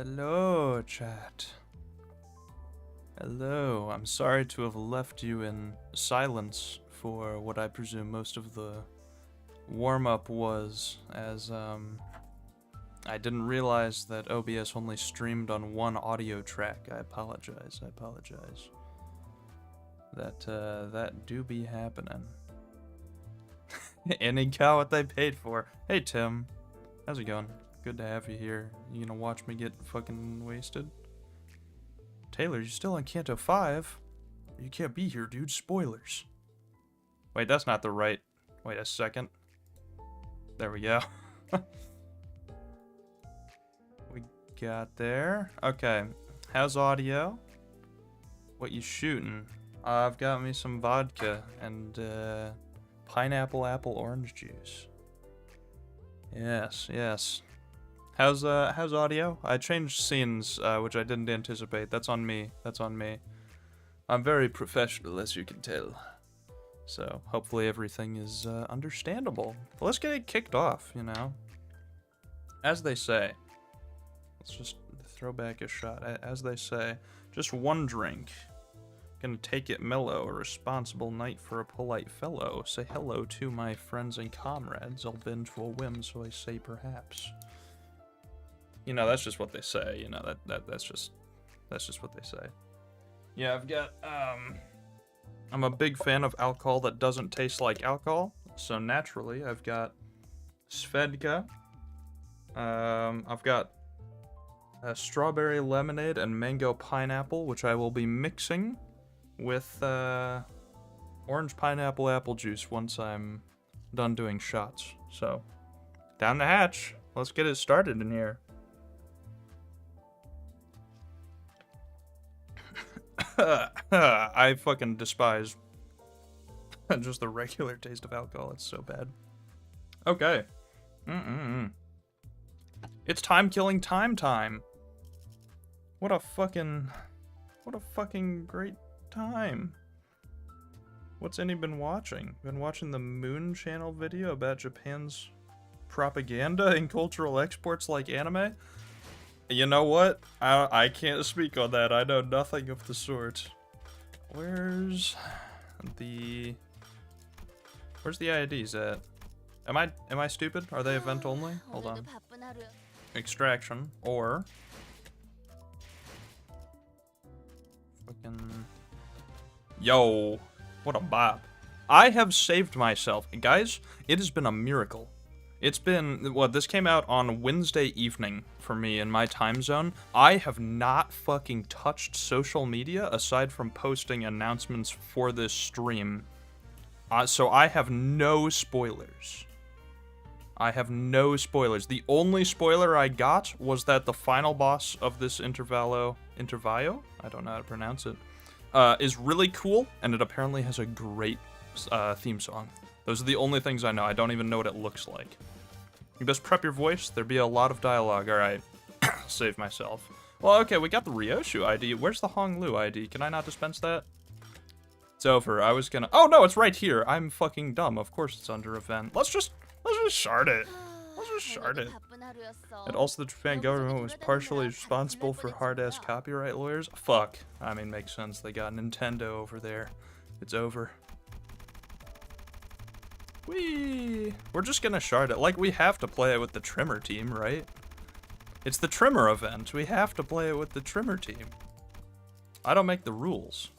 Hello, chat. Hello. I'm sorry to have left you in silence for what I presume most of the warm-up was, as I didn't realize that OBS only streamed on one audio track. I apologize. That do be happening. Any cow what they paid for. Hey Tim, how's it going? Good to have you here. You gonna watch me get fucking wasted? Taylor, you still on Canto 5? You can't be here, dude. Spoilers. Wait, that's not the right... Wait a second. There we go. We got there. Okay. How's audio? What you shooting? I've got me some vodka and pineapple apple orange juice. Yes. How's audio? I changed scenes, which I didn't anticipate. That's on me. I'm very professional, as you can tell. So, hopefully everything is understandable. Well, let's get it kicked off, you know? As they say. Let's just throw back a shot. As they say, just one drink. Gonna take it mellow, a responsible night for a polite fellow. Say hello to my friends and comrades. I'll bend to a whim, so I say perhaps. You know, that's just what they say. You know, that's just what they say. Yeah, I've got I'm a big fan of alcohol that doesn't taste like alcohol. So naturally, I've got Svedka. I've got strawberry lemonade and mango pineapple, which I will be mixing with orange pineapple apple juice once I'm done doing shots. So, down the hatch. Let's get it started in here. I fucking despise just the regular taste of alcohol. It's so bad. Okay. It's time-killing time. What a fucking great time. What's any been watching? Been watching the Moon Channel video about Japan's propaganda and cultural exports like anime? You know what? I can't speak on that. I know nothing of the sort. Where's the IIDs at? Am I stupid? Are they event only? Hold on. Extraction or fucking yo, what a bop. I have saved myself. Guys, it has been a miracle. It's been, well, this came out on Wednesday evening for me in my time zone. I have not fucking touched social media aside from posting announcements for this stream. So I have no spoilers. The only spoiler I got was that the final boss of this Intervallo, I don't know how to pronounce it, is really cool, and it apparently has a great theme song. Those are the only things I know. I don't even know what it looks like. You best prep your voice. There'd be a lot of dialogue. Alright. Save myself. Well, okay, we got the Ryoshu ID. Where's the Honglu ID? Can I not dispense that? It's over. I was gonna... Oh, no, it's right here. I'm fucking dumb. Of course it's under event. Let's just shard it. And also the Japan government was partially responsible for hard-ass copyright lawyers. Fuck. I mean, makes sense. They got Nintendo over there. It's over. We're just gonna shard it. Like, we have to play it with the Trimmer team, right? It's the Trimmer event. We have to play it with the Trimmer team. I don't make the rules.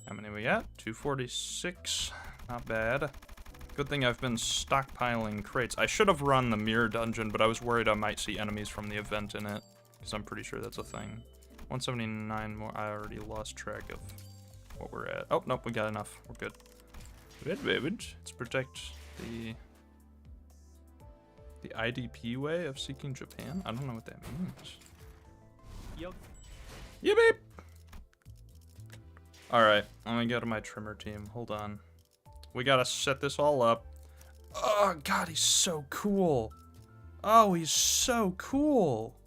How many we got? 246. Not bad. Good thing I've been stockpiling crates. I should have run the mirror dungeon, but I was worried I might see enemies from the event in it. Because I'm pretty sure that's a thing. 179 more. I already lost track of what we're at. Oh, nope, we got enough. We're good. Let's protect the IDP way of seeking Japan. I don't know what that means. Yep. Beep. Alright, let me go to my Trimmer team. Hold on. We gotta set this all up. Oh, God, he's so cool. Oh, he's so cool.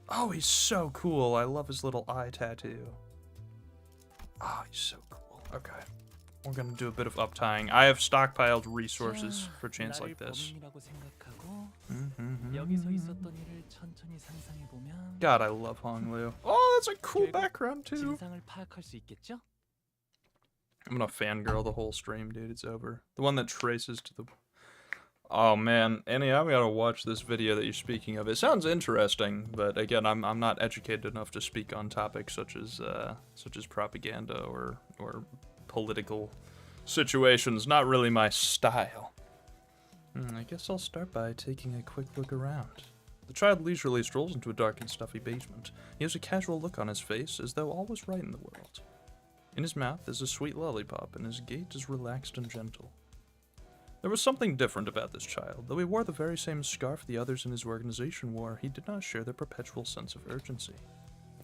Oh, he's so cool. I love his little eye tattoo. Oh, he's so cool. Okay. we're gonna do a bit of uptying. I have stockpiled resources for chance like this. God, I love Hong Liu. Oh, that's a cool background too. I'm gonna fangirl the whole stream, dude. It's over. The one that traces to the... Oh man, Annie, I've gotta watch this video that you're speaking of. It sounds interesting, but again, I'm not educated enough to speak on topics such as propaganda or political situations. Not really my style. I guess I'll start by taking a quick look around. The child leisurely strolls into a dark and stuffy basement. He has a casual look on his face, as though all was right in the world. In his mouth is a sweet lollipop, and his gait is relaxed and gentle. There was something different about this child. Though he wore the very same scarf the others in his organization wore, he did not share their perpetual sense of urgency.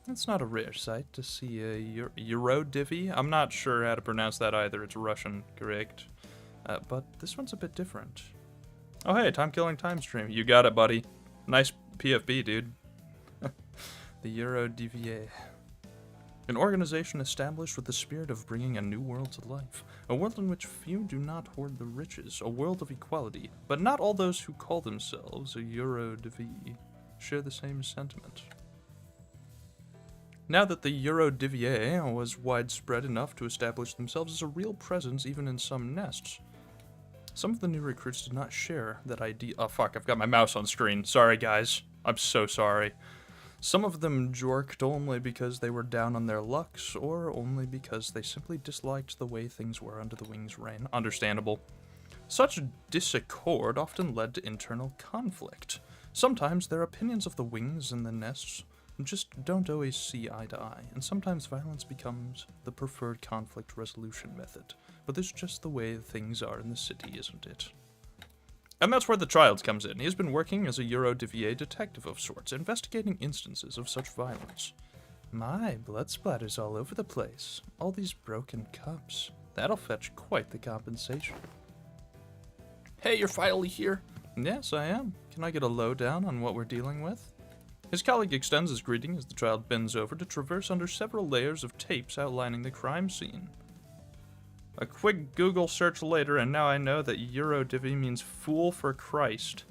It's not a rare sight to see a Eurodivvy. I'm not sure how to pronounce that either. It's Russian, correct? But this one's a bit different. Oh hey, time killing time stream. You got it, buddy. Nice PFB, dude. The Eurodivvy. An organization established with the spirit of bringing a new world to life. A world in which few do not hoard the riches. A world of equality. But not all those who call themselves a Eurodivvy share the same sentiment. Now that the Eurodivvy was widespread enough to establish themselves as a real presence even in some nests, some of the new recruits did not share that idea. Oh fuck, I've got my mouse on screen. Sorry guys. I'm so sorry. Some of them jorked only because they were down on their lucks, or only because they simply disliked the way things were under the Wing's reign. Understandable. Such disaccord often led to internal conflict. Sometimes their opinions of the Wings and the nests just don't always see eye to eye, and sometimes violence becomes the preferred conflict resolution method. But that's just the way things are in the city, isn't it? And that's where the child comes in. He has been working as a Eurodivvy detective of sorts, investigating instances of such violence. My, blood splatters all over the place. All these broken cups. That'll fetch quite the compensation. Hey, you're finally here. Yes, I am. Can I get a lowdown on what we're dealing with? His colleague extends his greeting as the child bends over to traverse under several layers of tapes outlining the crime scene. A quick Google search later, and now I know that Eurodivvy means fool for Christ.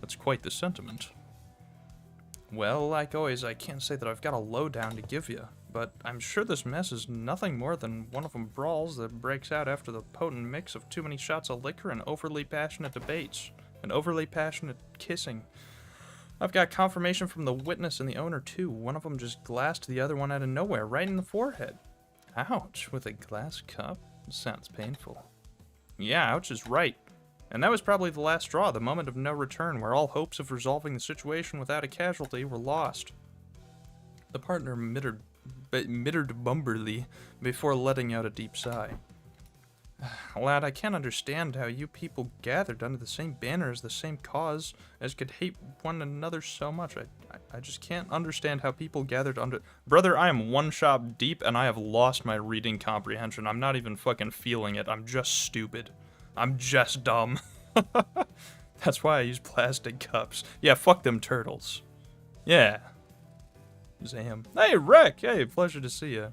That's quite the sentiment. Well, like always, I can't say that I've got a lowdown to give you, but I'm sure this mess is nothing more than one of them brawls that breaks out after the potent mix of too many shots of liquor and overly passionate debates, and overly passionate kissing. I've got confirmation from the witness and the owner, too. One of them just glassed the other one out of nowhere, right in the forehead. Ouch, with a glass cup? Sounds painful. Yeah, ouch is right. And that was probably the last straw, the moment of no return, where all hopes of resolving the situation without a casualty were lost. The partner mittered bumberly before letting out a deep sigh. Lad, I can't understand how you people gathered under the same banner as the same cause as could hate one another so much. I just can't understand how people gathered under... Brother, I am one shot deep and I have lost my reading comprehension. I'm not even fucking feeling it. I'm just stupid. I'm just dumb. That's why I use plastic cups. Yeah, fuck them turtles. Yeah. Zam. Hey, Rick! Hey, pleasure to see you.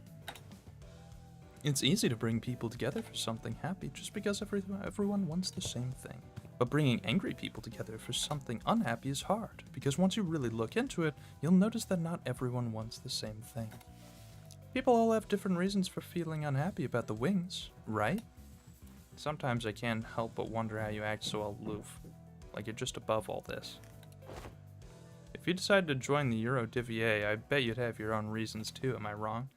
It's easy to bring people together for something happy just because everyone wants the same thing. But bringing angry people together for something unhappy is hard, because once you really look into it, you'll notice that not everyone wants the same thing. People all have different reasons for feeling unhappy about the Wings, right? Sometimes I can't help but wonder how you act so aloof, like you're just above all this. If you decided to join the Eurodivvy, I bet you'd have your own reasons too, am I wrong?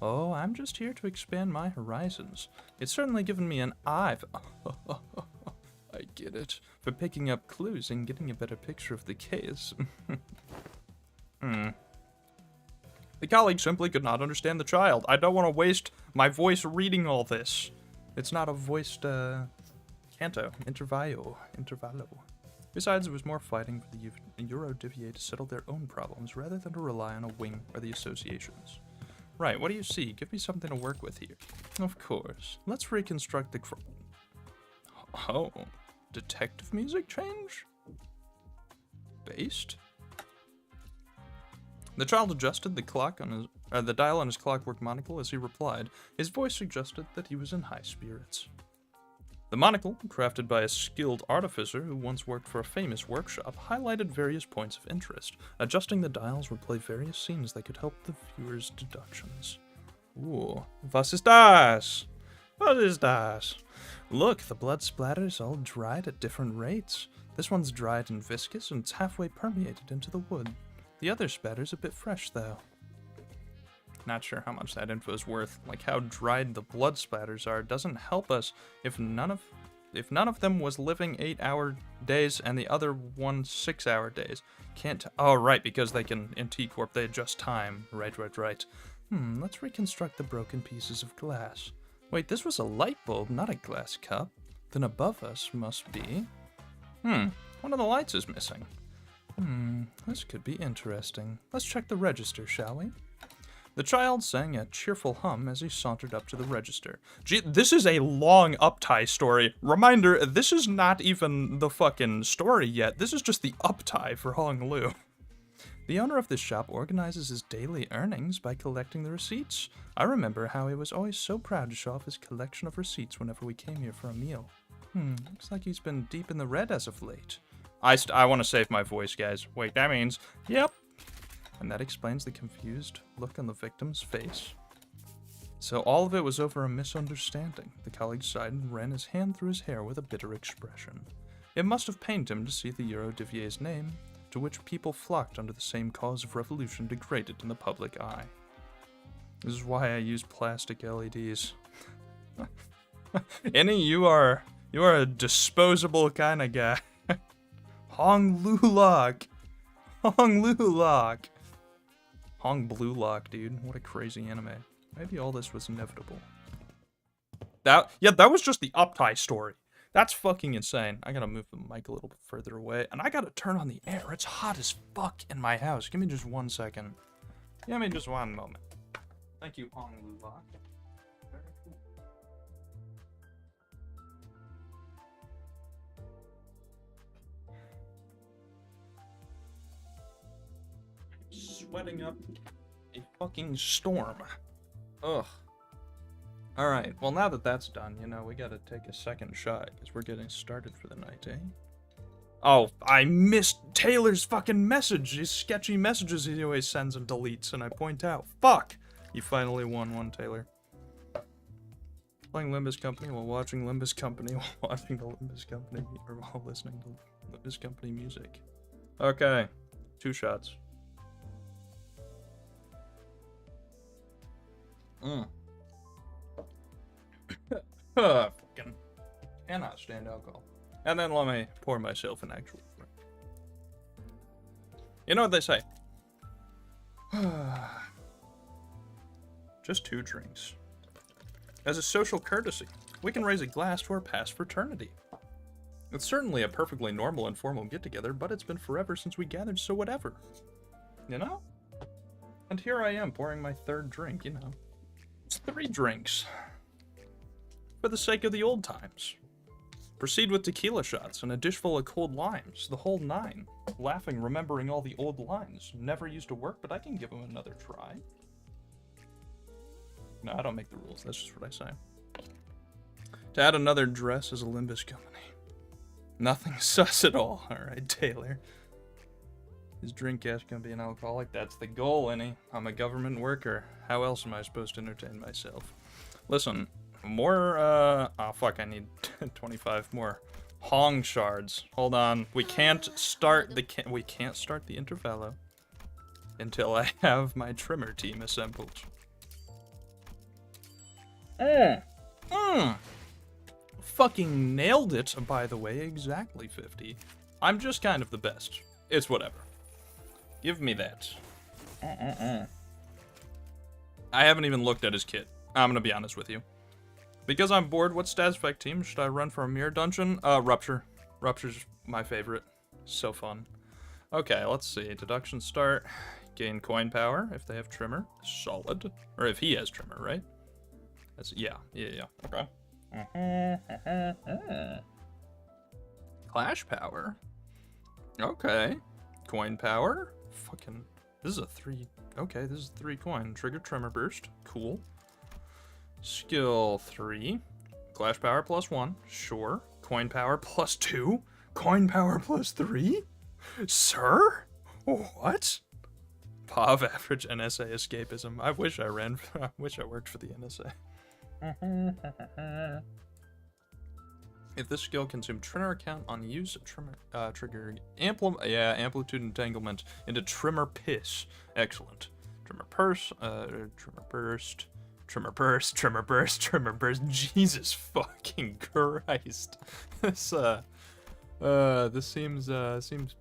Oh, I'm just here to expand my horizons. It's certainly given me an eye I get it. For picking up clues and getting a better picture of the case. The colleague simply could not understand the child. I don't want to waste my voice reading all this. It's not a voiced, canto. Intervallo. Besides, it was more fighting for the Eurodivvy to settle their own problems rather than to rely on a wing or the associations. Right, what do you see? Give me something to work with here. Of course. Let's reconstruct the Oh. Detective music change? Based? The child adjusted the clock on the dial on his clockwork monocle as he replied. His voice suggested that he was in high spirits. The monocle, crafted by a skilled artificer who once worked for a famous workshop, highlighted various points of interest. Adjusting the dials would play various scenes that could help the viewer's deductions. Ooh, was ist das? What is that? Look, the blood splatter's all dried at different rates. This one's dried and viscous, and it's halfway permeated into the wood. The other spatter's a bit fresh, though. Not sure how much that info is worth. Like how dried the blood splatters are doesn't help us if none of them was living 8-hour days and the other one 6-hour days. Can't. Oh, right, because they can in T-Corp they adjust time. Right. Let's reconstruct the broken pieces of glass. Wait, this was a light bulb, not a glass cup. Then above us must be. One of the lights is missing. This could be interesting. Let's check the register, shall we? The child sang a cheerful hum as he sauntered up to the register. Gee, this is a long Uptie story. Reminder, this is not even the fucking story yet. This is just the Uptie for Hong Lu. The owner of this shop organizes his daily earnings by collecting the receipts. I remember how he was always so proud to show off his collection of receipts whenever we came here for a meal. Looks like he's been deep in the red as of late. I want to save my voice, guys. Wait, that means, yep. And that explains the confused look on the victim's face. So all of it was over a misunderstanding. The colleague sighed and ran his hand through his hair with a bitter expression. It must have pained him to see the Eurodivier's name, to which people flocked under the same cause of revolution, degraded in the public eye. This is why I use plastic LEDs. Annie, you are a disposable kind of guy. Hong Lu Lock. Hong Lu Lock. Hong Blue Lock, dude. What a crazy anime. Maybe all this was inevitable. That was just the Uptie story. That's fucking insane. I gotta move the mic a little bit further away. And I gotta turn on the air. It's hot as fuck in my house. Give me just 1 second. Give me just 1 moment. Thank you, Hong Lu Lock. Very cool. Sweating up a fucking storm. Ugh. Alright, well now that that's done, you know, we gotta take a second shot, because we're getting started for the night, eh? Oh, I missed Taylor's fucking message! His sketchy messages he always sends and deletes, and I point out. Fuck! You finally won one, Taylor. Playing Limbus Company while watching Limbus Company while watching the Limbus Company, or while listening to Limbus Company music. Okay, 2 shots. Fucking cannot stand alcohol. And then let me pour myself an actual drink. You know what they say? Just 2 drinks. As a social courtesy, we can raise a glass to our past fraternity. It's certainly a perfectly normal and formal get-together, but it's been forever since we gathered, so whatever. You know? And here I am pouring my 3rd drink, you know. It's 3 drinks. For the sake of the old times. Proceed with tequila shots and a dish full of cold limes, the whole 9. Laughing, remembering all the old lines. Never used to work, but I can give them another try. No, I don't make the rules, that's just what I say. To add another dress as a Limbus Company. Nothing sus at all, alright, Taylor. His drink cash gonna be an alcoholic, that's the goal, Annie. I'm a government worker. How else am I supposed to entertain myself? Listen, more, oh fuck, I need 25 more Hong shards. Hold on, we can't start the Intervallo until I have my trimmer team assembled. Fucking nailed it, by the way, exactly 50. I'm just kind of the best. It's whatever. Give me that. I haven't even looked at his kit. I'm gonna be honest with you. Because I'm bored, what stats effect team should I run for a mirror dungeon? Rupture. Rupture's my favorite. So fun. Okay, let's see. Deduction start. Gain coin power if they have trimmer. Solid. Or if he has trimmer, right? That's, yeah. Okay. Clash power. Okay. Coin power. Fucking. This is a Okay, this is 3 coin. Trigger Tremor Burst. Cool. Skill 3. Clash Power +1. Sure. Coin Power +2. Coin Power +3? Sir? What? POV average NSA escapism. I wish I worked for the NSA. If this skill consumed trigger count on use of trigger amplitude entanglement into Tremor Piss. Excellent. Tremor Purse, Tremor Burst, Tremor Burst, Tremor Burst, Tremor Burst. Jesus fucking Christ. This seems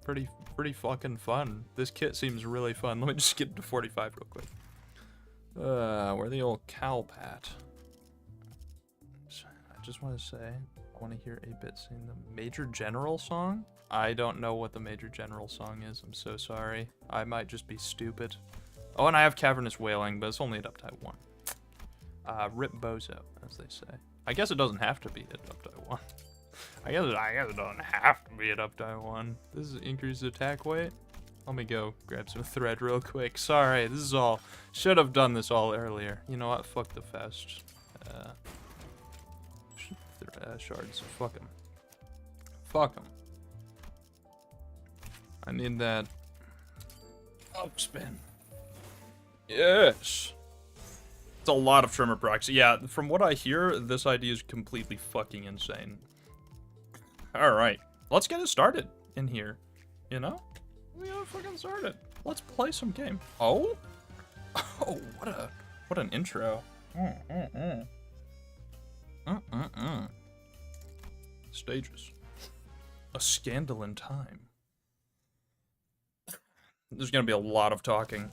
pretty fucking fun. This kit seems really fun. Let me just get to 45 real quick. Where the old Calpat? I just want to say, I want to hear 8-Bit sing the Major General song. I don't know what the Major General song is. I'm so sorry. I might just be stupid. Oh, and I have Cavernous Wailing, but it's only at Uptie 1. Rip Bozo, as they say. I guess it doesn't have to be at Uptie 1. I guess it doesn't have to be at Uptie 1. This is increased attack weight. Let me go grab some thread real quick. Sorry, this is all... Should have done this all earlier. You know what? Fuck the fest. Shards. Fuck them. Fuck them. I need that... Upspin. Yes! It's a lot of Tremor procs. Yeah, from what I hear, this idea is completely fucking insane. Alright, let's get it started in here. You know? We gotta fucking start it. Let's play some game. Oh? Oh, what an intro. Stages. A Scandal in Time. There's gonna be a lot of talking.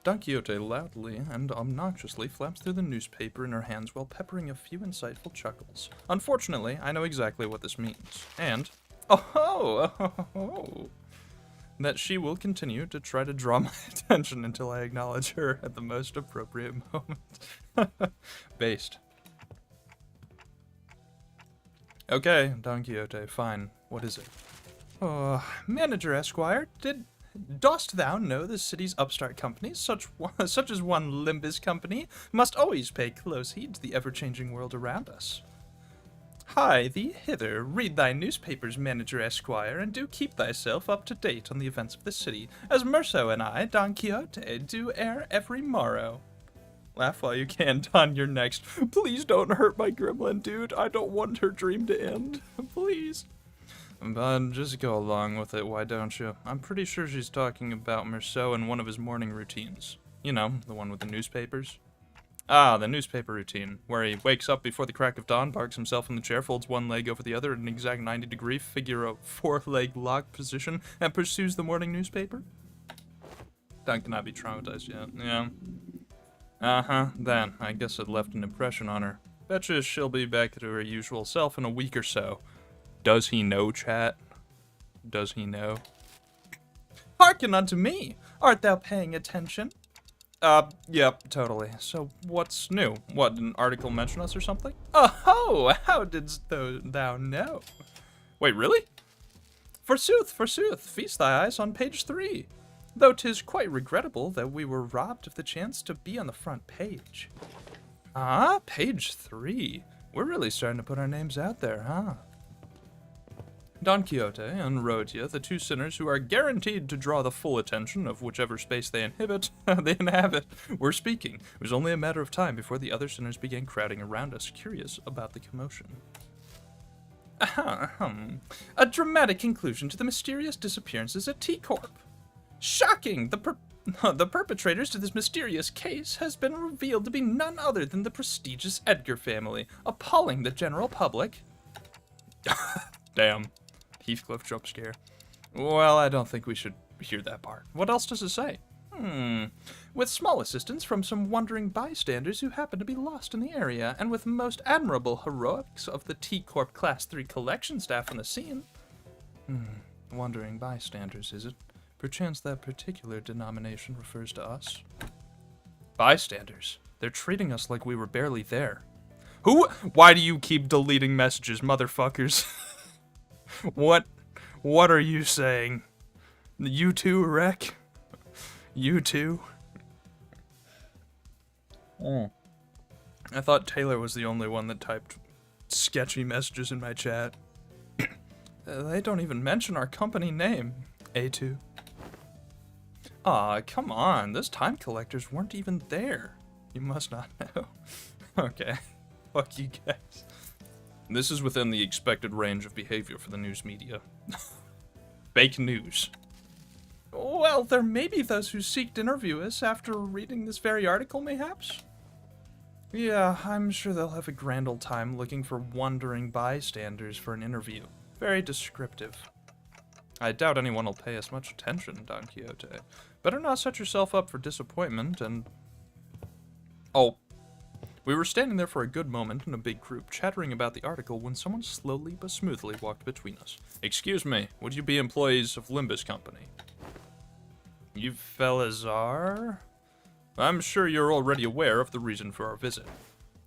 Don Quixote loudly and obnoxiously flaps through the newspaper in her hands while peppering a few insightful chuckles. Unfortunately, I know exactly what this means. And, that she will continue to try to draw my attention until I acknowledge her at the most appropriate moment. Based. Okay, Don Quixote, fine. What is it? Oh, Manager Esquire, dost thou know the city's upstart companies, such as one Limbus Company, must always pay close heed to the ever-changing world around us? Hie thee hither, read thy newspapers, Manager Esquire, and do keep thyself up to date on the events of the city, as Merso and I, Don Quixote, do every morrow. Laugh while you can, Don, you're next. Please don't hurt my gremlin, dude. I don't want her dream to end. Please. But just go along with it, why don't you? I'm pretty sure she's talking about Merceau and one of his morning routines. You know, the one with the newspapers. Ah, the newspaper routine, where he wakes up before the crack of dawn, parks himself in the chair, folds one leg over the other in an exact 90-degree figure of 4-leg lock position, and pursues the morning newspaper? Don cannot be traumatized yet, yeah. Then, I guess it left an impression on her. Betcha she'll be back to her usual self in a week or so. Does he know, chat? Does he know? Hearken unto me! Art thou paying attention? Yep, totally. So, what's new? What, did an article mention us or something? Oh, how didst thou know? Wait, really? Forsooth, feast thy eyes on page 3. Though 'tis quite regrettable that we were robbed of the chance to be on the front page. Ah, page 3. We're really starting to put our names out there, huh? Don Quixote and Rhodia, the two sinners who are guaranteed to draw the full attention of whichever space they inhabit, were speaking. It was only a matter of time before the other sinners began crowding around us, curious about the commotion. A dramatic conclusion to the mysterious disappearances at T-Corp. Shocking! The perpetrators to this mysterious case has been revealed to be none other than the prestigious Edgar family, appalling the general public. Damn. Heathcliff jump scare. Well, I don't think we should hear that part. What else does it say? With small assistance from some wondering bystanders who happen to be lost in the area, and with most admirable heroics of the T-Corp Class 3 collection staff on the scene. Wondering bystanders, is it? Perchance that particular denomination refers to us. Bystanders? They're treating us like we were barely there. Why do you keep deleting messages, motherfuckers? What are you saying? You too, Rec? You too? Oh. I thought Taylor was the only one that typed sketchy messages in my chat. They don't even mention our company name. A2. Aw, come on. Those time collectors weren't even there. You must not know. Okay. Fuck you guys. This is within the expected range of behavior for the news media. Fake news. Well, there may be those who seek to interview us after reading this very article, mayhaps? Yeah, I'm sure they'll have a grand old time looking for wandering bystanders for an interview. Very descriptive. I doubt anyone will pay us much attention, Don Quixote. Better not set yourself up for disappointment and... Oh. We were standing there for a good moment in a big group, chattering about the article when someone slowly but smoothly walked between us. Excuse me, would you be employees of Limbus Company? You fellas are? I'm sure you're already aware of the reason for our visit.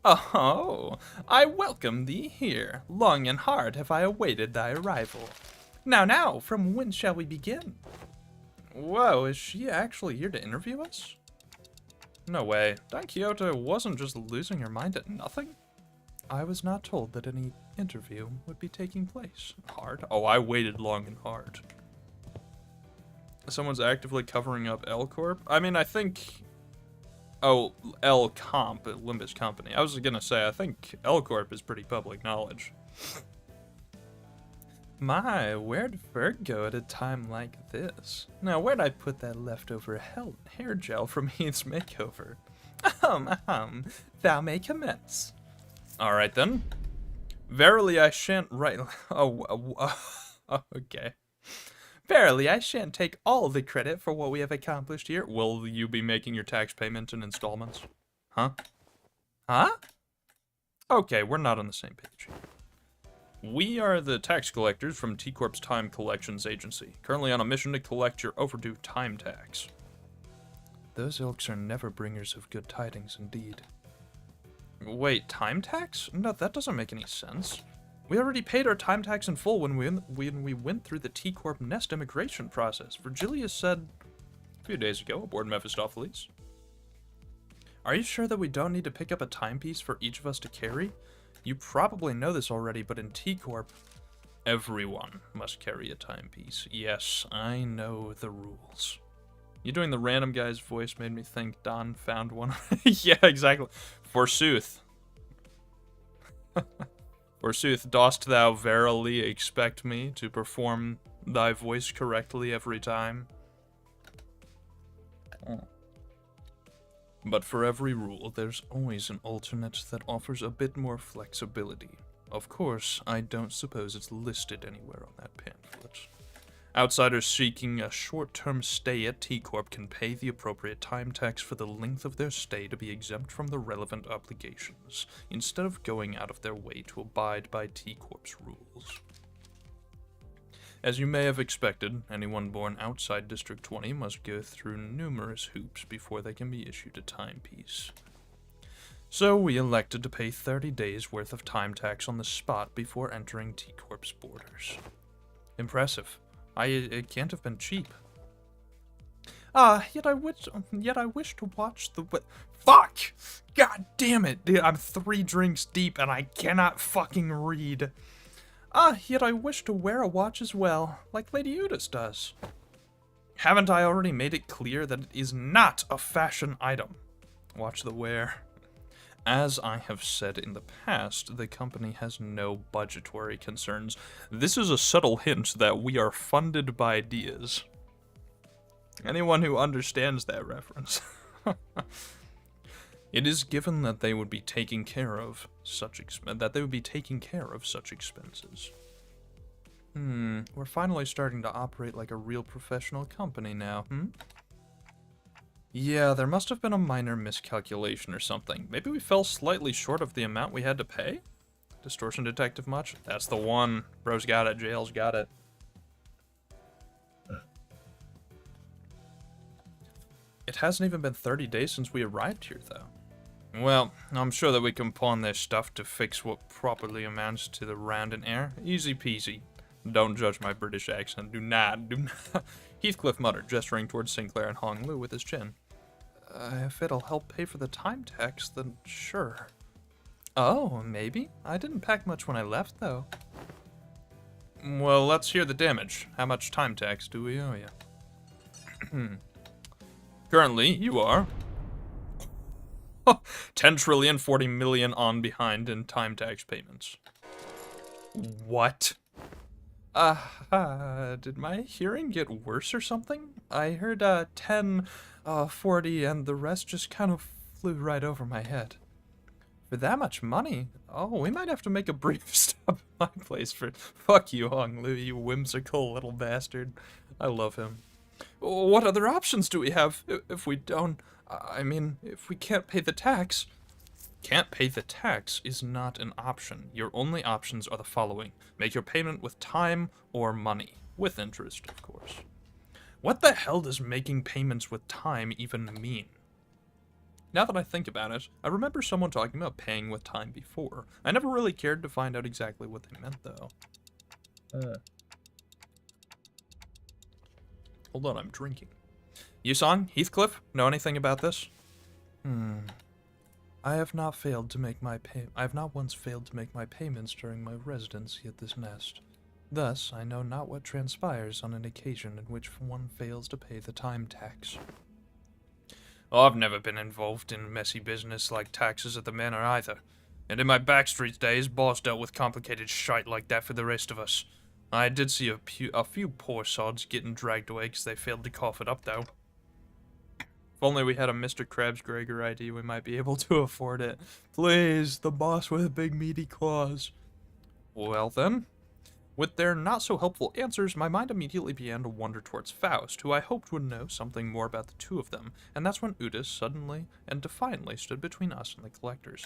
Oh, I welcome thee here. Long and hard have I awaited thy arrival. Now, from when shall we begin? Whoa, is she actually here to interview us? No way. Don Quixote wasn't just losing her mind at nothing? I was not told that any interview would be taking place. Hard? Oh, I waited long and hard. Someone's actively covering up L Corp? I mean, I think... Oh, L Comp at Limbus Company. I was gonna say, I think L Corp is pretty public knowledge. My, where'd Ferg go at a time like this? Now, where'd I put that leftover hair gel from Heath's makeover? Thou may commence. Alright then. Verily I shan't write... okay. Verily I shan't take all the credit for what we have accomplished here. Will you be making your tax payment in installments? Huh? Huh? Okay, we're not on the same page. We are the tax collectors from T-Corp's Time Collections Agency, currently on a mission to collect your overdue time tax. Those ilks are never bringers of good tidings indeed. Wait, time tax? No, that doesn't make any sense. We already paid our time tax in full when we went through the T-Corp Nest immigration process. Virgilia said a few days ago aboard Mephistopheles. Are you sure that we don't need to pick up a timepiece for each of us to carry? You probably know this already, but in T-Corp, everyone must carry a timepiece. Yes, I know the rules. You doing the random guy's voice made me think Don found one. Yeah, exactly. Forsooth. Forsooth, dost thou verily expect me to perform thy voice correctly every time? Oh. But for every rule, there's always an alternate that offers a bit more flexibility. Of course, I don't suppose it's listed anywhere on that pamphlet. Outsiders seeking a short-term stay at T-Corp can pay the appropriate time tax for the length of their stay to be exempt from the relevant obligations, instead of going out of their way to abide by T-Corp's rules. As you may have expected, anyone born outside District 20 must go through numerous hoops before they can be issued a timepiece. So we elected to pay 30 days worth of time tax on the spot before entering T-Corp's borders. Impressive. It can't have been cheap. Yet I wish to watch the fuck! God damn it, dude, I'm 3 drinks deep and I cannot fucking read. Yet I wish to wear a watch as well, like Lady Udis does. Haven't I already made it clear that it is not a fashion item? Watch the wear. As I have said in the past, the company has no budgetary concerns. This is a subtle hint that we are funded by Diaz. Anyone who understands that reference. It is given that they would be taking care of such expenses. We're finally starting to operate like a real professional company now, Yeah, there must have been a minor miscalculation or something. Maybe we fell slightly short of the amount we had to pay? Distortion detective much? That's the one. Bro's got it, jail's got it. It hasn't even been 30 days since we arrived here, though. Well, I'm sure that we can pawn their stuff to fix what properly amounts to the round and air. Easy peasy. Don't judge my British accent. Do not. Heathcliff muttered, gesturing towards Sinclair and Hong Lu with his chin. If it'll help pay for the time tax, then sure. Oh, maybe? I didn't pack much when I left, though. Well, let's hear the damage. How much time tax do we owe you? Currently, you are 10 trillion 40 million on behind in time tax payments. What? Did my hearing get worse or something? I heard 10, 40, and the rest just kind of flew right over my head. For that much money? Oh, we might have to make a brief stop at my place for... Fuck you, Hong Lu, you whimsical little bastard. I love him. What other options do we have if we don't... I mean, if we can't pay the tax? Can't pay the tax is not an option. Your only options are the following. Make your payment with time or money. With interest, of course. What the hell does making payments with time even mean? Now that I think about it, I remember someone talking about paying with time before. I never really cared to find out exactly what they meant, though. Hold on, I'm drinking. Yusong, Heathcliff, know anything about this? I have not once failed to make my payments during my residency at this nest. Thus, I know not what transpires on an occasion in which one fails to pay the time tax. I've never been involved in messy business like taxes at the manor either. And in my backstreet days, boss dealt with complicated shite like that for the rest of us. I did see a few poor sods getting dragged away because they failed to cough it up, though. If only we had a Mr. Krabs Gregor ID, we might be able to afford it. Please, the boss with big meaty claws. Well then. With their not-so-helpful answers, my mind immediately began to wander towards Faust, who I hoped would know something more about the two of them, and that's when Udis suddenly and defiantly stood between us and the collectors.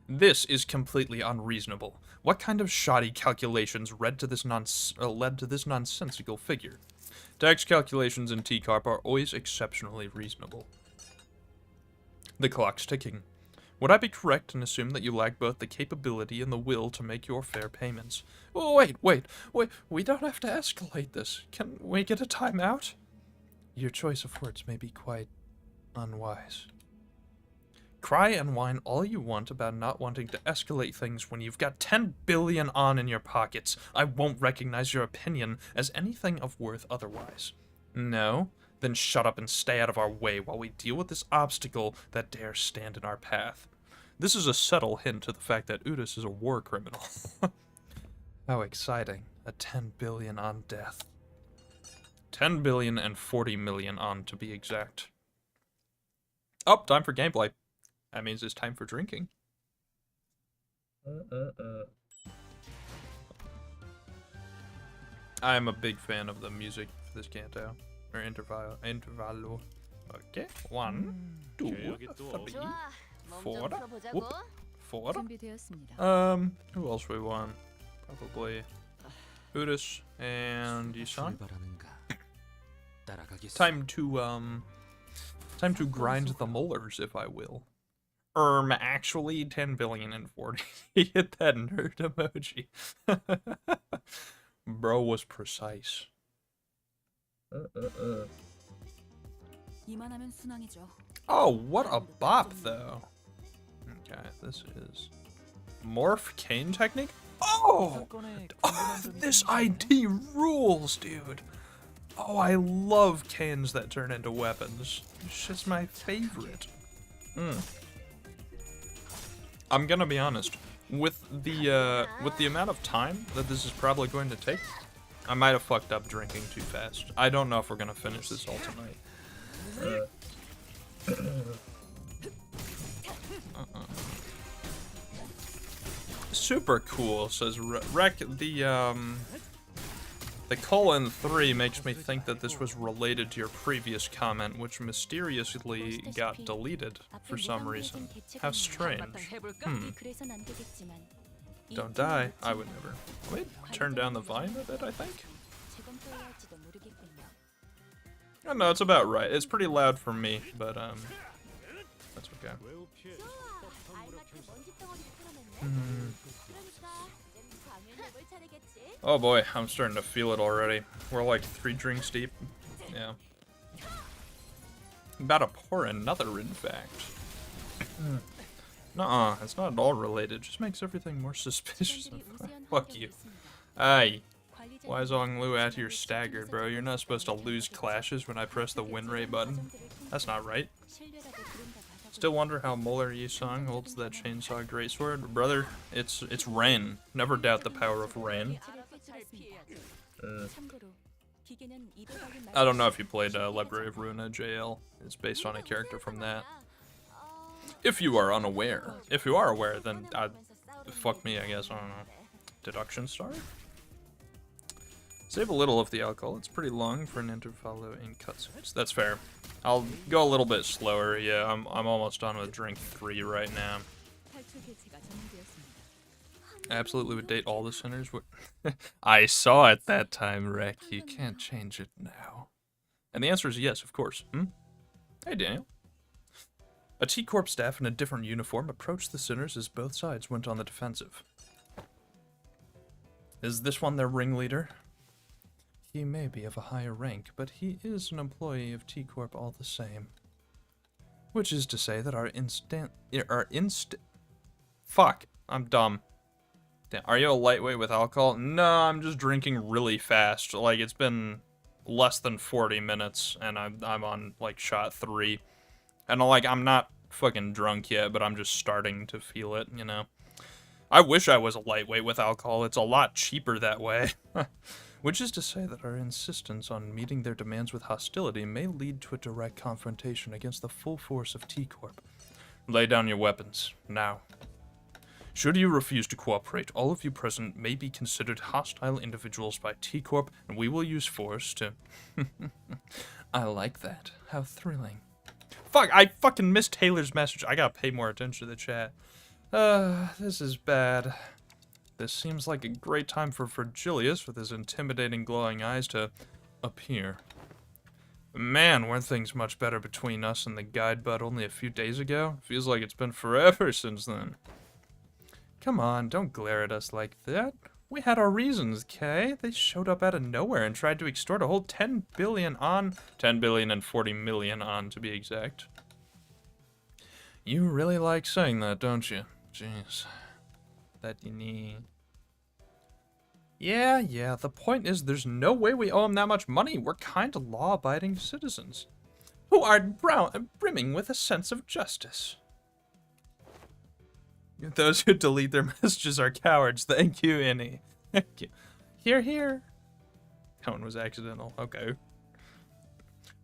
This is completely unreasonable. What kind of shoddy calculations led to this nonsensical figure? Tax calculations in T-Carp are always exceptionally reasonable. The clock's ticking. Would I be correct in assuming that you lack both the capability and the will to make your fair payments? Oh, wait, we don't have to escalate this. Can we get a timeout? Your choice of words may be quite unwise. Cry and whine all you want about not wanting to escalate things when you've got 10 billion on in your pockets. I won't recognize your opinion as anything of worth otherwise. No? Then shut up and stay out of our way while we deal with this obstacle that dares stand in our path. This is a subtle hint to the fact that Udis is a war criminal. How exciting. A 10 billion on death. 10 billion and 40 million on, to be exact. Oh, time for gameplay. That means it's time for drinking. I am a big fan of the music for this canto. Or Intervallo. Okay, 1, 2, 3, 4. Whoop. 4. Who else we want? Probably Udis and Yisan. Time to grind the molars, if I will. Actually 10 billion and 40. Hit that nerd emoji. Bro was precise. Oh, what a bop, though. Okay, this is Morph Cane Technique? Oh! This ID rules, dude. Oh, I love canes that turn into weapons. It's just my favorite. I'm gonna be honest. With the amount of time that this is probably going to take, I might have fucked up drinking too fast. I don't know if we're gonna finish this all tonight. Super cool, says Rec. The colon 3 makes me think that this was related to your previous comment, which mysteriously got deleted for some reason. How strange. Don't die. I would never. Wait, turn down the volume a bit, I think? Oh, no, it's about right. It's pretty loud for me, but, that's okay. Oh boy, I'm starting to feel it already. We're like 3 drinks deep. Yeah. I'm about to pour another, in fact. Nuh-uh, it's not at all related. It just makes everything more suspicious. Fuck you. Aye. Why is Onglu out here staggered, bro? You're not supposed to lose clashes when I press the win rate button. That's not right. Still wonder how Molar Yisong holds that chainsaw greatsword. Brother, it's Ren. Never doubt the power of Ren. I don't know if you played Library of Runa JL. It's based on a character from that. If you are unaware. If you are aware, then fuck me, I guess. I don't know. Deduction star? Save a little of the alcohol. It's pretty long for an Intervallo in cutscenes. That's fair. I'll go a little bit slower. Yeah, I'm almost done with drink 3 right now. Absolutely would date all the sinners. I saw it that time, Rek. You can't change it now. And the answer is yes, of course. Hey, Daniel. A T-Corp staff in a different uniform approached the sinners as both sides went on the defensive. Is this one their ringleader? He may be of a higher rank, but he is an employee of T-Corp all the same. Which is to say that Fuck, I'm dumb. Damn, are you a lightweight with alcohol? No, I'm just drinking really fast. Like, it's been less than 40 minutes, and I'm on, like, shot 3. And, like, I'm not fucking drunk yet, but I'm just starting to feel it, you know? I wish I was a lightweight with alcohol. It's a lot cheaper that way. Which is to say that our insistence on meeting their demands with hostility may lead to a direct confrontation against the full force of T-Corp. Lay down your weapons, now. Should you refuse to cooperate, all of you present may be considered hostile individuals by T-Corp, and we will use force to... I like that. How thrilling. Fuck, I fucking missed Taylor's message. I gotta pay more attention to the chat. This is bad. This seems like a great time for Virgilius, with his intimidating glowing eyes, to appear. Man, weren't things much better between us and the guide bud only a few days ago? Feels like it's been forever since then. Come on, don't glare at us like that. We had our reasons, Kay. They showed up out of nowhere and tried to extort a whole 10 billion on... 10 billion and 40 million on, to be exact. You really like saying that, don't you? Jeez. That you need. Yeah, the point is there's no way we owe him that much money. We're kind of law-abiding citizens who are brimming with a sense of justice. Those who delete their messages are cowards. Thank you, Annie. Thank you. Here. That one was accidental. Okay.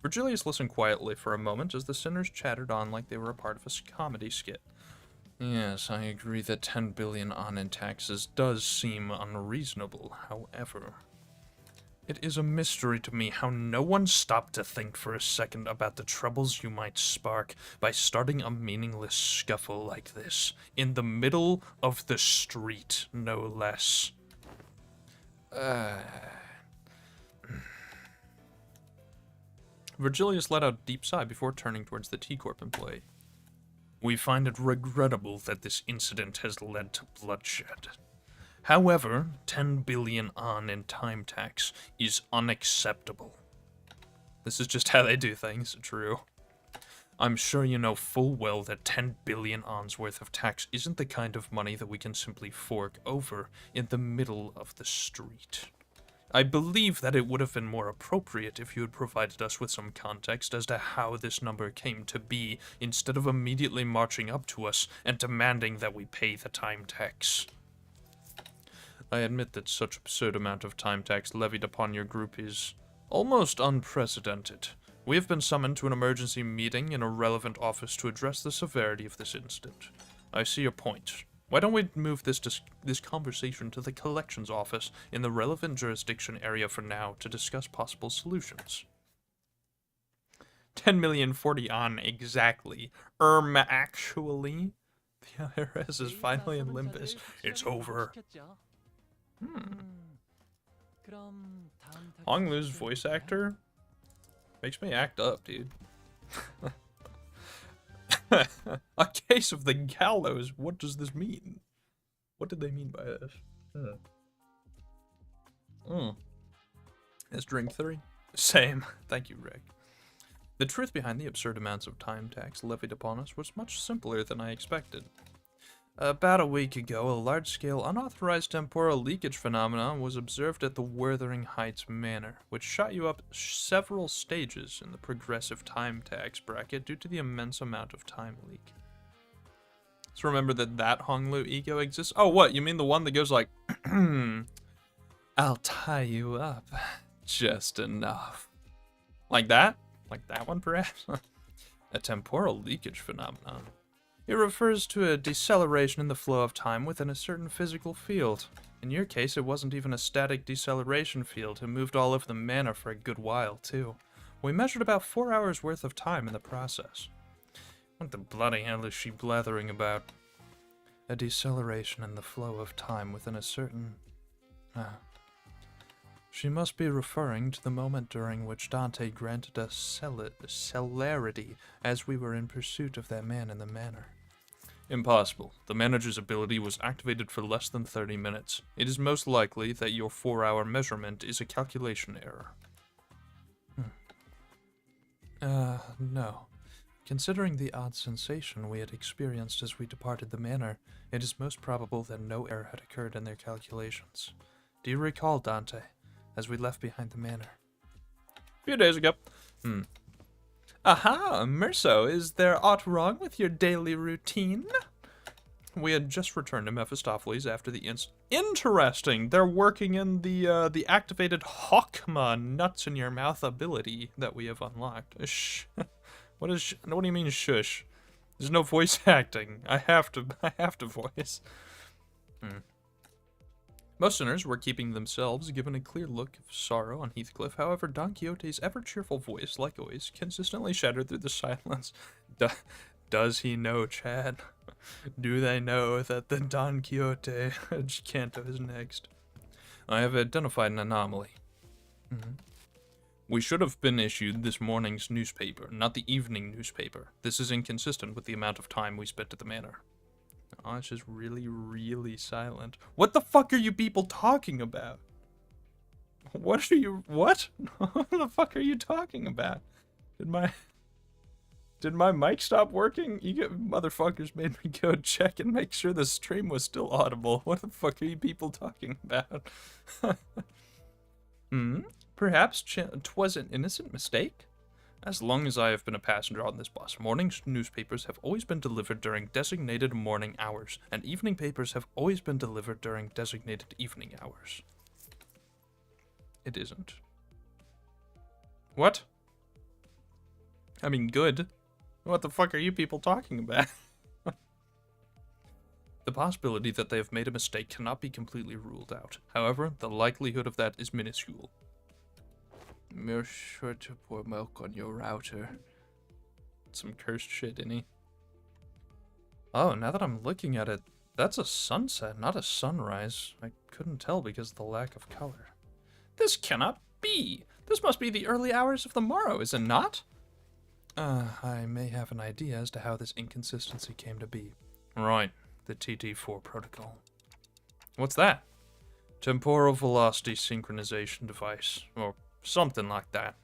Virgilius listened quietly for a moment as the sinners chattered on like they were a part of a comedy skit. Yes, I agree that 10 billion on in taxes does seem unreasonable. However, it is a mystery to me how no one stopped to think for a second about the troubles you might spark by starting a meaningless scuffle like this, in the middle of the street, no less. Virgilius let out a deep sigh before turning towards the T-Corp employee. We find it regrettable that this incident has led to bloodshed. However, 10 billion on in time tax is unacceptable. This is just how they do things, true. I'm sure you know full well that 10 billion on's worth of tax isn't the kind of money that we can simply fork over in the middle of the street. I believe that it would have been more appropriate if you had provided us with some context as to how this number came to be, instead of immediately marching up to us and demanding that we pay the time tax. I admit that such absurd amount of time tax levied upon your group is almost unprecedented. We have been summoned to an emergency meeting in a relevant office to address the severity of this incident. I see your point. Why don't we move this conversation to the collections office in the relevant jurisdiction area for now to discuss possible solutions? 10 million 40 on exactly. Actually, the IRS is finally in Limbus. It's over. Honglu's voice actor makes me act up, dude. A case of the Gallows. What does this mean? What did they mean by this? Is drink 3? Same. Thank you, Rick. The truth behind the absurd amounts of time tax levied upon us was much simpler than I expected. About a week ago, a large-scale unauthorized temporal leakage phenomenon was observed at the Wuthering Heights Manor, which shot you up several stages in the progressive time tax bracket due to the immense amount of time leak. So remember that Honglu ego exists? Oh, what? You mean the one that goes like, I'll tie you up just enough. Like that? Like that one, perhaps? A temporal leakage phenomenon. It refers to a deceleration in the flow of time within a certain physical field. In your case, it wasn't even a static deceleration field. It moved all over the manor for a good while, too. We measured about 4 hours worth of time in the process. What the bloody hell is she blathering about? A deceleration in the flow of time within a certain... She must be referring to the moment during which Dante granted us celerity as we were in pursuit of that man in the manor. Impossible. The manager's ability was activated for less than 30 minutes. It is most likely that your 4-hour measurement is a calculation error. No. Considering the odd sensation we had experienced as we departed the manor, it is most probable that no error had occurred in their calculations. Do you recall, Dante, as we left behind the manor? A few days ago. Aha, Merso, is there aught wrong with your daily routine? We had just returned to Mephistopheles after the Interesting! They're working in the activated Hawkma nuts in your mouth ability that we have unlocked. Shh. What do you mean shush? There's no voice acting. I have to voice. Most sinners were keeping themselves, given a clear look of sorrow on Heathcliff. However, Don Quixote's ever-cheerful voice, like always, consistently shattered through the silence. Does he know, Chad? Do they know that the Don Quixote canto is next? I have identified an anomaly. We should have been issued this morning's newspaper, not the evening newspaper. This is inconsistent with the amount of time we spent at the manor. Oh, it's just really, really silent. What the fuck are you people talking about? What? What the fuck are you talking about? Did my mic stop working? You motherfuckers made me go check and make sure the stream was still audible. What the fuck are you people talking about? Perhaps 'twas an innocent mistake? As long as I have been a passenger on this bus, morning newspapers have always been delivered during designated morning hours, and evening papers have always been delivered during designated evening hours. It isn't. What? I mean, good. What the fuck are you people talking about? The possibility that they have made a mistake cannot be completely ruled out. However, the likelihood of that is minuscule. Make sure to pour milk on your router. Some cursed shit, innit? Oh, now that I'm looking at it, that's a sunset, not a sunrise. I couldn't tell because of the lack of color. This cannot be! This must be the early hours of the morrow, is it not? I may have an idea as to how this inconsistency came to be. Right, the TT4 protocol. What's that? Temporal velocity synchronization device, or something like that.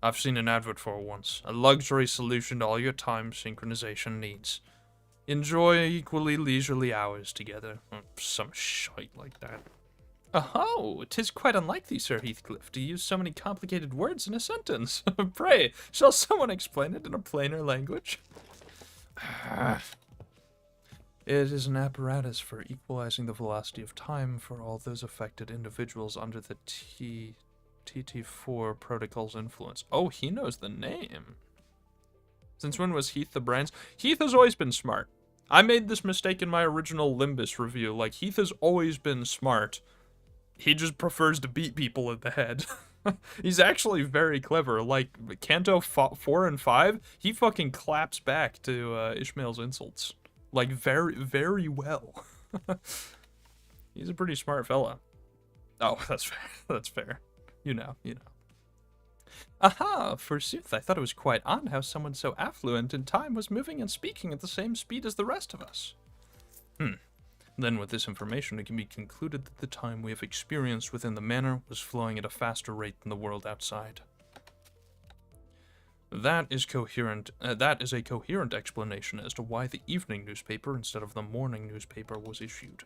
I've seen an advert for it once. A luxury solution to all your time synchronization needs. Enjoy equally leisurely hours together. Or some shite like that. Oh, 'tis quite unlike thee, Sir Heathcliff, to use so many complicated words in a sentence. Pray, shall someone explain it in a plainer language? It is an apparatus for equalizing the velocity of time for all those affected individuals under the TT4 protocol's influence. Oh, he knows the name. Since when was Heath the brains? Heath has always been smart. I made this mistake in my original Limbus review. Like, Heath has always been smart. He just prefers to beat people in the head. He's actually very clever. Like, Canto 4 and 5, he fucking claps back to Ishmael's insults. Like, very, very well. He's a pretty smart fella. Oh, that's fair. That's fair. You know. Aha, forsooth, I thought it was quite odd how someone so affluent in time was moving and speaking at the same speed as the rest of us. Then with this information, it can be concluded that the time we have experienced within the manor was flowing at a faster rate than the world outside. That is a coherent explanation as to why the evening newspaper instead of the morning newspaper was issued.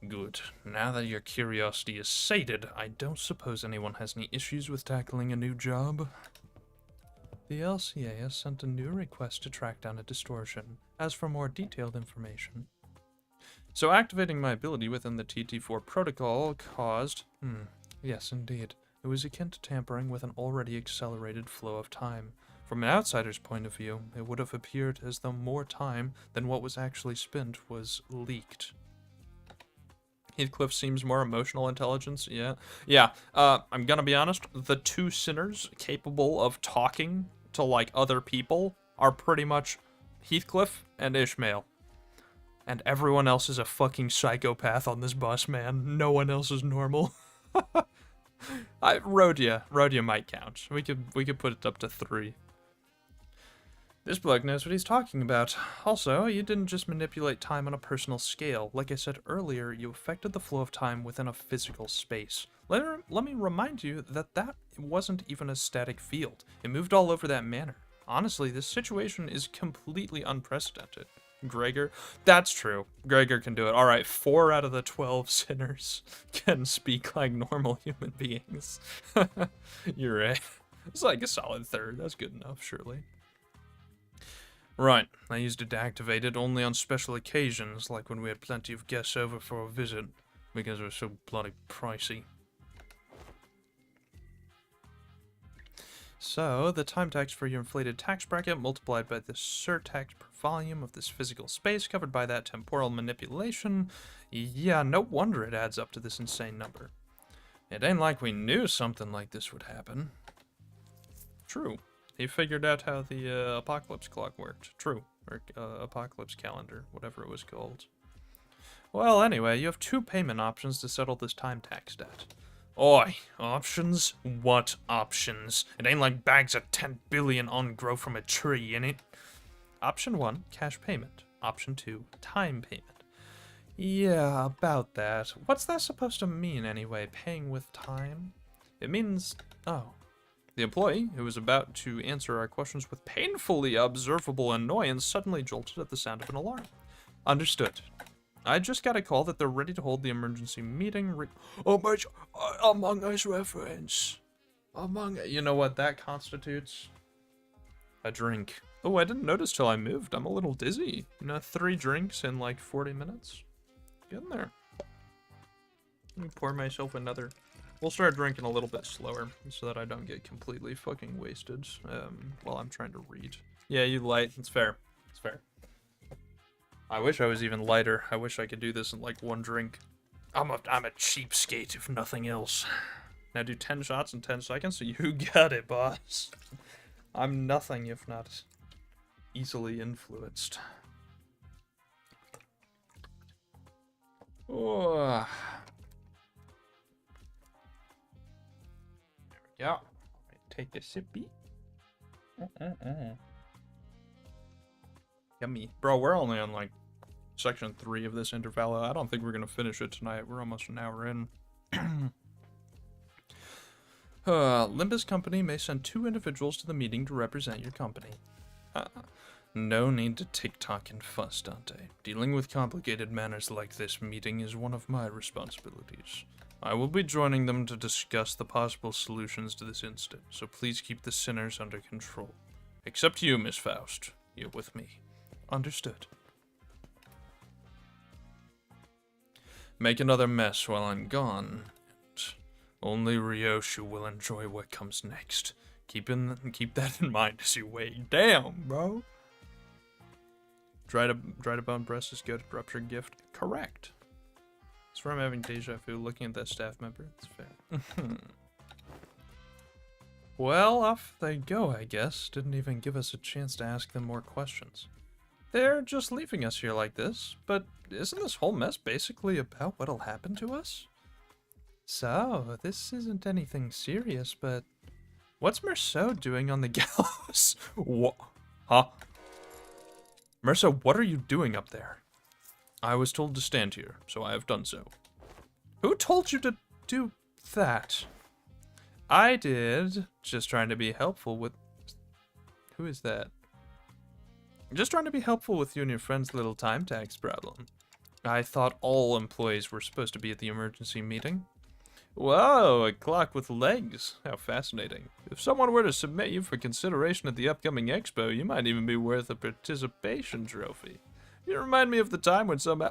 Good. Now that your curiosity is sated, I don't suppose anyone has any issues with tackling a new job. The LCA has sent a new request to track down a distortion. As for more detailed information. So activating my ability within the TT4 protocol caused... yes, indeed. It was akin to tampering with an already accelerated flow of time. From an outsider's point of view, it would have appeared as though more time than what was actually spent was leaked. Heathcliff seems more emotional intelligence, yeah. Yeah, I'm gonna be honest, the two sinners capable of talking to, like, other people are pretty much Heathcliff and Ishmael. And everyone else is a fucking psychopath on this bus, man. No one else is normal. Rhodia might count. We could put it up to 3. This bloke knows what he's talking about. Also, you didn't just manipulate time on a personal scale. Like I said earlier, you affected the flow of time within a physical space. Let me remind you that wasn't even a static field. It moved all over that manor. Honestly, this situation is completely unprecedented. Gregor? That's true. Gregor can do it. Alright, 4 out of the 12 sinners can speak like normal human beings. You're right. It's like a solid third. That's good enough, surely. Right, I used it to activate it only on special occasions, like when we had plenty of guests over for a visit, because it was so bloody pricey. So, the time tax for your inflated tax bracket multiplied by the surtax per volume of this physical space covered by that temporal manipulation. Yeah, no wonder it adds up to this insane number. It ain't like we knew something like this would happen. True. He figured out how the apocalypse clock worked. True. Or apocalypse calendar, whatever it was called. Well, anyway, you have 2 payment options to settle this time tax debt. Oi, options? What options? It ain't like bags of 10 billion on grow from a tree, innit? Option 1, cash payment. Option 2, time payment. Yeah, about that. What's that supposed to mean anyway, paying with time? It means... oh. The employee, who was about to answer our questions with painfully observable annoyance, suddenly jolted at the sound of an alarm. Understood. I just got a call that they're ready to hold the emergency meeting. Oh my, Among Us reference. You know what that constitutes? A drink. Oh, I didn't notice till I moved. I'm a little dizzy. 3 drinks in like 40 minutes. Getting there. Let me pour myself another. We'll start drinking a little bit slower so that I don't get completely fucking wasted while I'm trying to read. Yeah, you light. It's fair. It's fair. I wish I was even lighter. I wish I could do this in like 1 drink. I'm a cheapskate if nothing else. Now do 10 shots in 10 seconds, so you got it, boss. I'm nothing if not easily influenced. Oh. There we go. Take a sippy. Yummy. Bro, we're only on like section 3 of this Intervallo. I don't think we're gonna finish it tonight. We're almost an hour in. Limbus Company may send 2 individuals to the meeting to represent your company. No need to tick-tock and fuss, Dante. Dealing with complicated matters like this meeting is one of my responsibilities. I will be joining them to discuss the possible solutions to this incident, so please keep the sinners under control. Except you, Miss Faust. You're with me. Understood. Make another mess while I'm gone. Only Ryoshu will enjoy what comes next. Keep that in mind as you wait. Damn, bro. Dried a bone breast is good. Rupture gift. Correct. It's from having deja vu looking at that staff member. It's fair. Well, off they go, I guess. Didn't even give us a chance to ask them more questions. They're just leaving us here like this, but isn't this whole mess basically about what'll happen to us? So, this isn't anything serious, but what's Merceau doing on the gallows? What? Huh? Merceau, what are you doing up there? I was told to stand here, so I have done so. Who told you to do that? I did. Just trying to be helpful with... Who is that? Just trying to be helpful with you and your friend's little time tax problem. I thought all employees were supposed to be at the emergency meeting. Whoa, a clock with legs. How fascinating. If someone were to submit you for consideration at the upcoming expo, you might even be worth a participation trophy. You remind me of the time when some...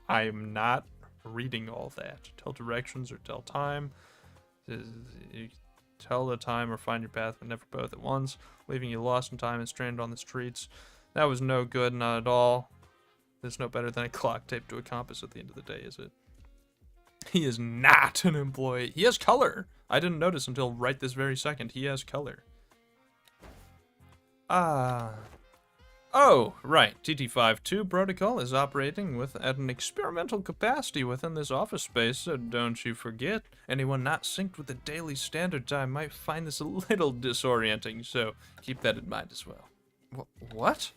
I'm not reading all that. Tell directions or tell time. You tell the time or find your path, but never both at once, leaving you lost in time and stranded on the streets. That was no good, not at all. There's no better than a clock taped to a compass at the end of the day, is it? He is not an employee. He has color. I didn't notice until right this very second. He has color. Oh, right. TT52 protocol is operating at an experimental capacity within this office space, so don't you forget. Anyone not synced with the daily standard time might find this a little disorienting, so keep that in mind as well. What?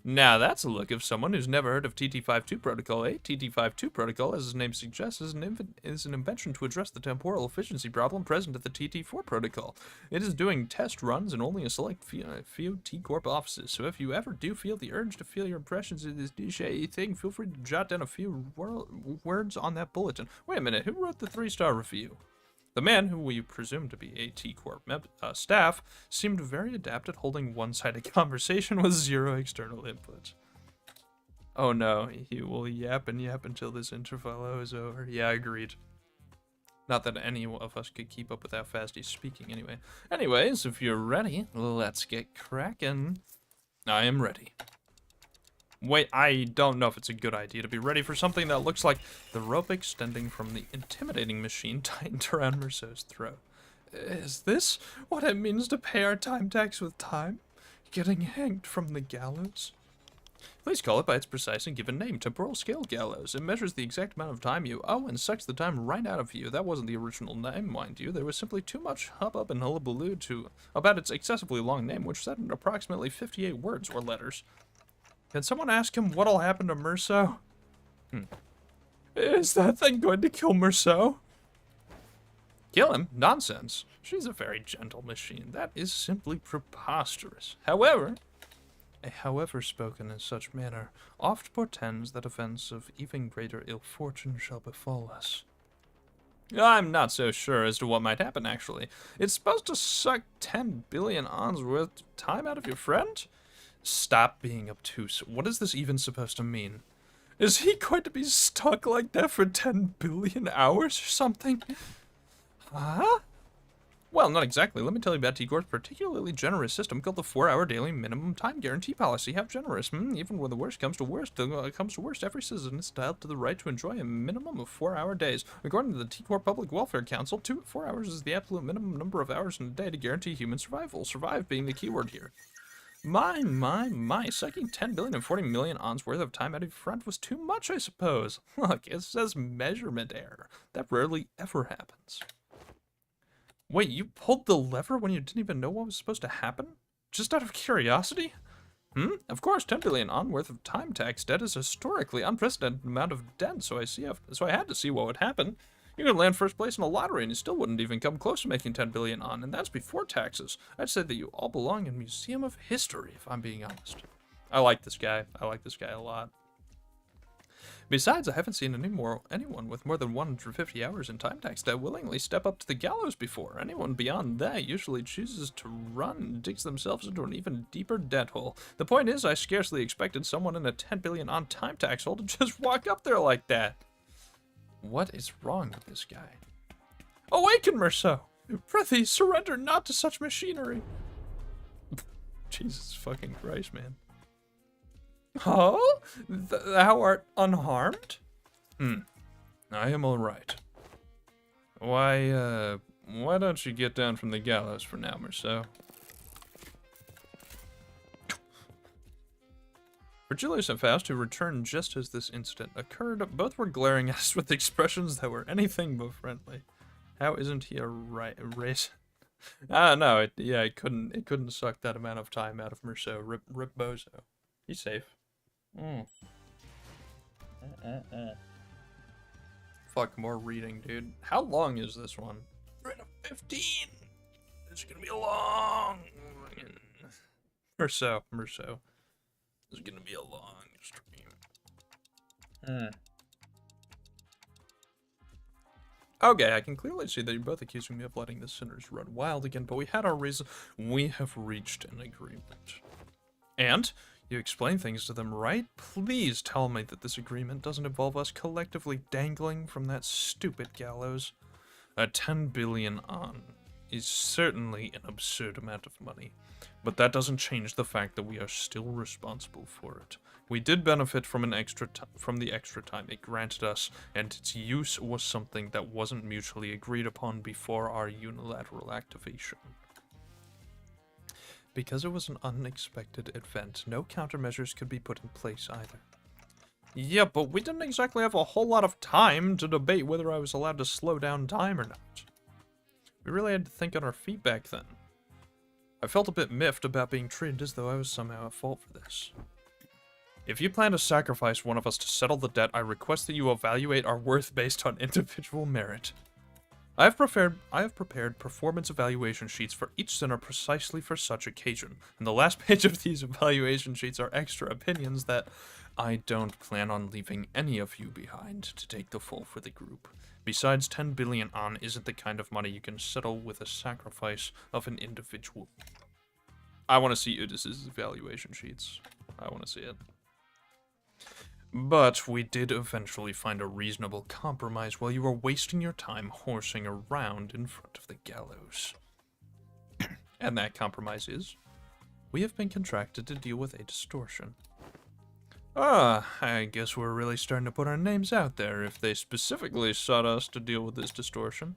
Now that's a look of someone who's never heard of TT52 protocol, eh? TT52 protocol, as its name suggests, is an invention to address the temporal efficiency problem present at the TT4 protocol. It is doing test runs in only a select few T-Corp offices, so if you ever do feel the urge to feel your impressions of this niche thing, feel free to jot down a few words on that bulletin. Wait a minute, who wrote the 3-star review? The man, who we presume to be a T-Corp staff, seemed very adept at holding one-sided conversation with zero external input. Oh no, he will yap and yap until this Intervallo is over. Yeah, agreed. Not that any of us could keep up with how fast he's speaking anyway. Anyways, if you're ready, let's get cracking. I am ready. Wait, I don't know if it's a good idea to be ready for something that looks like the rope extending from the intimidating machine tightened around Merceau's throat. Is this what it means to pay our time tax with time? Getting hanged from the gallows? Please call it by its precise and given name, Temporal Scale Gallows. It measures the exact amount of time you owe and sucks the time right out of you. That wasn't the original name, mind you. There was simply too much hubbub and hullabaloo about its excessively long name, which said in approximately 58 words or letters. Can someone ask him what'll happen to Merceau? Is that thing going to kill Merceau? Kill him? Nonsense. She's a very gentle machine. That is simply preposterous. However, a however spoken in such manner oft portends that events of even greater ill fortune shall befall us. I'm not so sure as to what might happen, actually. It's supposed to suck 10 billion ons worth of time out of your friend? Stop being obtuse. What is this even supposed to mean? Is he going to be stuck like that for 10 billion hours or something? Huh? Well, not exactly. Let me tell you about T-Corp's particularly generous system called the 4-hour daily minimum time guarantee policy. How generous? Even when the worst comes to worst, every citizen is entitled to the right to enjoy a minimum of 4-hour days. According to the T-Corp Public Welfare Council, 4 hours is the absolute minimum number of hours in a day to guarantee human survival. Survive being the keyword here. My, sucking 10 billion and 40 million ons worth of time out of your front was too much, I suppose. Look, it says measurement error. That rarely ever happens. Wait, you pulled the lever when you didn't even know what was supposed to happen? Just out of curiosity? Of course, 10 billion on worth of time tax debt is a historically unprecedented amount of debt, so I had to see what would happen. You could land first place in a lottery and you still wouldn't even come close to making 10 billion on, and that's before taxes. I'd say that you all belong in a museum of history, if I'm being honest. I like this guy. I like this guy a lot. Besides, I haven't seen anyone with more than 150 hours in time tax debt willingly step up to the gallows before. Anyone beyond that usually chooses to run and digs themselves into an even deeper debt hole. The point is, I scarcely expected someone in a 10 billion on time tax hole to just walk up there like that. What is wrong with this guy? Awaken, Merceau! Prithee, surrender not to such machinery! Jesus fucking Christ, man. Oh? Thou art unharmed? I am alright. Why don't you get down from the gallows for now, Merceau? Virgilius and Faust, who returned just as this incident occurred, both were glaring at us with expressions that were anything but friendly. How isn't he a race? No, it couldn't suck that amount of time out of Merceau. Rip Bozo. He's safe. Fuck, more reading, dude. How long is this one? We're at a 15! This is gonna be a long... Merceau. This is gonna be a long stream. Okay, I can clearly see that you're both accusing me of letting the sinners run wild again, but we had our reason. We have reached an agreement. And you explain things to them, right? Please tell me that this agreement doesn't involve us collectively dangling from that stupid gallows. A 10 billion on is certainly an absurd amount of money, but that doesn't change the fact that we are still responsible for it. We did benefit from the extra time it granted us, and its use was something that wasn't mutually agreed upon before our unilateral activation. Because it was an unexpected event, no countermeasures could be put in place either. Yeah, but we didn't exactly have a whole lot of time to debate whether I was allowed to slow down time or not. We really had to think on our feet back then. I felt a bit miffed about being treated as though I was somehow at fault for this. If you plan to sacrifice one of us to settle the debt, I request that you evaluate our worth based on individual merit. I have prepared performance evaluation sheets for each sinner precisely for such occasion, and the last page of these evaluation sheets are extra opinions that I don't plan on leaving any of you behind to take the fall for the group. Besides, 10 billion on isn't the kind of money you can settle with a sacrifice of an individual. I want to see Udis's evaluation sheets. I want to see it. But we did eventually find a reasonable compromise while you were wasting your time horsing around in front of the gallows. And that compromise is, we have been contracted to deal with a distortion. I guess we're really starting to put our names out there if they specifically sought us to deal with this distortion.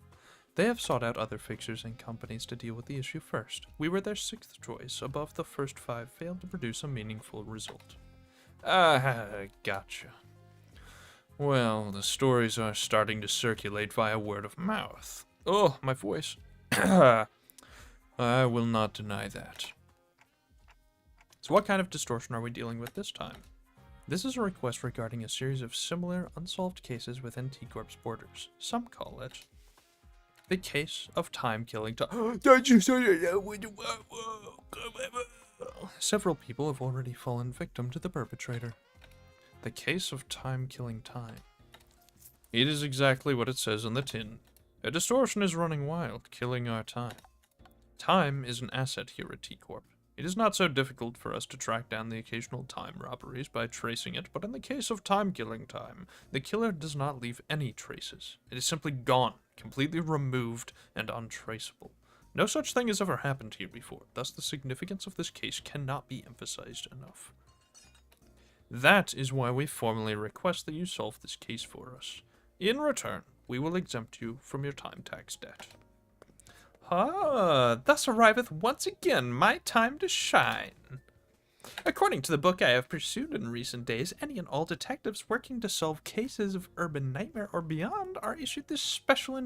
They have sought out other fixers and companies to deal with the issue first. We were their 6th choice, above the first 5 failed to produce a meaningful result. Gotcha. Well, the stories are starting to circulate via word of mouth. Oh, my voice. I will not deny that. So what kind of distortion are we dealing with this time? This is a request regarding a series of similar unsolved cases within T-Corp's borders. Some call it the case of time-killing time. Several people have already fallen victim to the perpetrator. The case of time-killing time. It is exactly what it says on the tin. A distortion is running wild, killing our time. Time is an asset here at T-Corp. It is not so difficult for us to track down the occasional time robberies by tracing it, but in the case of time-killing time, the killer does not leave any traces. It is simply gone, completely removed and untraceable. No such thing has ever happened here before, thus the significance of this case cannot be emphasized enough. That is why we formally request that you solve this case for us. In return, we will exempt you from your time tax debt. Thus arriveth once again my time to shine. According to the book I have pursued in recent days, any and all detectives working to solve cases of urban nightmare or beyond are issued this special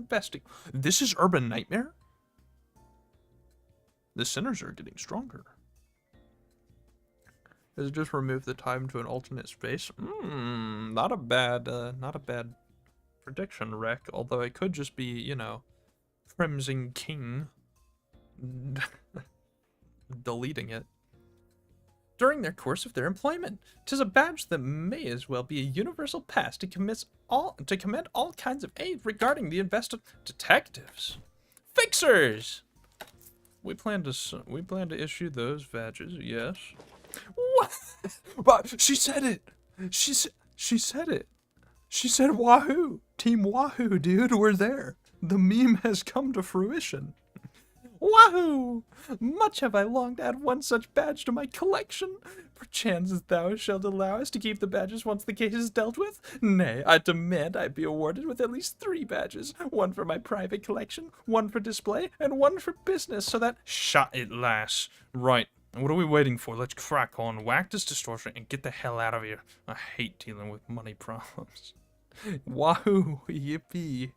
This is urban nightmare? The sinners are getting stronger. Does it just remove the time to an alternate space? Not a bad prediction, Rec. Although it could just be, you know, Crimson King deleting it. During their course of their employment, 'tis a badge that may as well be a universal pass to commend all kinds of aid regarding the detectives, fixers. We plan to issue those badges. Yes. What? But she said it. She said it. She said Wahoo. Team Wahoo, dude. We're there. The meme has come to fruition. Wahoo! Much have I longed to add one such badge to my collection. Perchance thou shalt allow us to keep the badges once the case is dealt with. Nay, I demand I be awarded with at least 3 badges. One for my private collection, one for display, and one for business, so that— Shut it, lass. Right, what are we waiting for? Let's crack on, whack this distortion, and get the hell out of here. I hate dealing with money problems. Wahoo, yippee.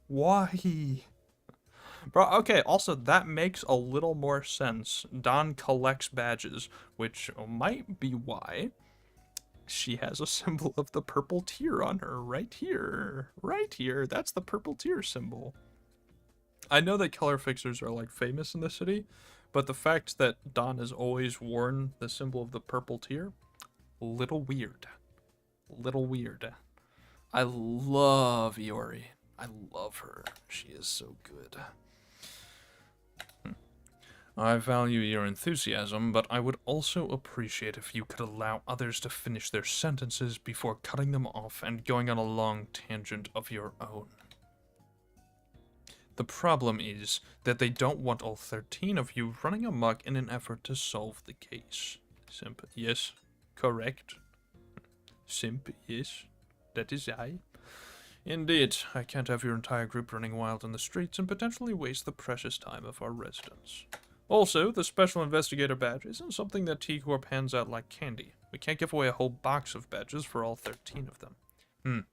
Wahi. Bro, okay, also, that makes a little more sense. Don collects badges, which might be why She has a symbol of the purple tear on her right here. Right here. That's the purple tear symbol. I know that color fixers are like famous in the city, but the fact that Dawn has always worn the symbol of the purple tear, little weird. Little weird. I love Iori. I love her. She is so good. I value your enthusiasm, but I would also appreciate if you could allow others to finish their sentences before cutting them off and going on a long tangent of your own. The problem is that they don't want all 13 of you running amok in an effort to solve the case. Simp, yes, correct. Simp, yes, that is I. Indeed, I can't have your entire group running wild in the streets and potentially waste the precious time of our residents. Also, the Special Investigator badge isn't something that T-Corp hands out like candy. We can't give away a whole box of badges for all 13 of them.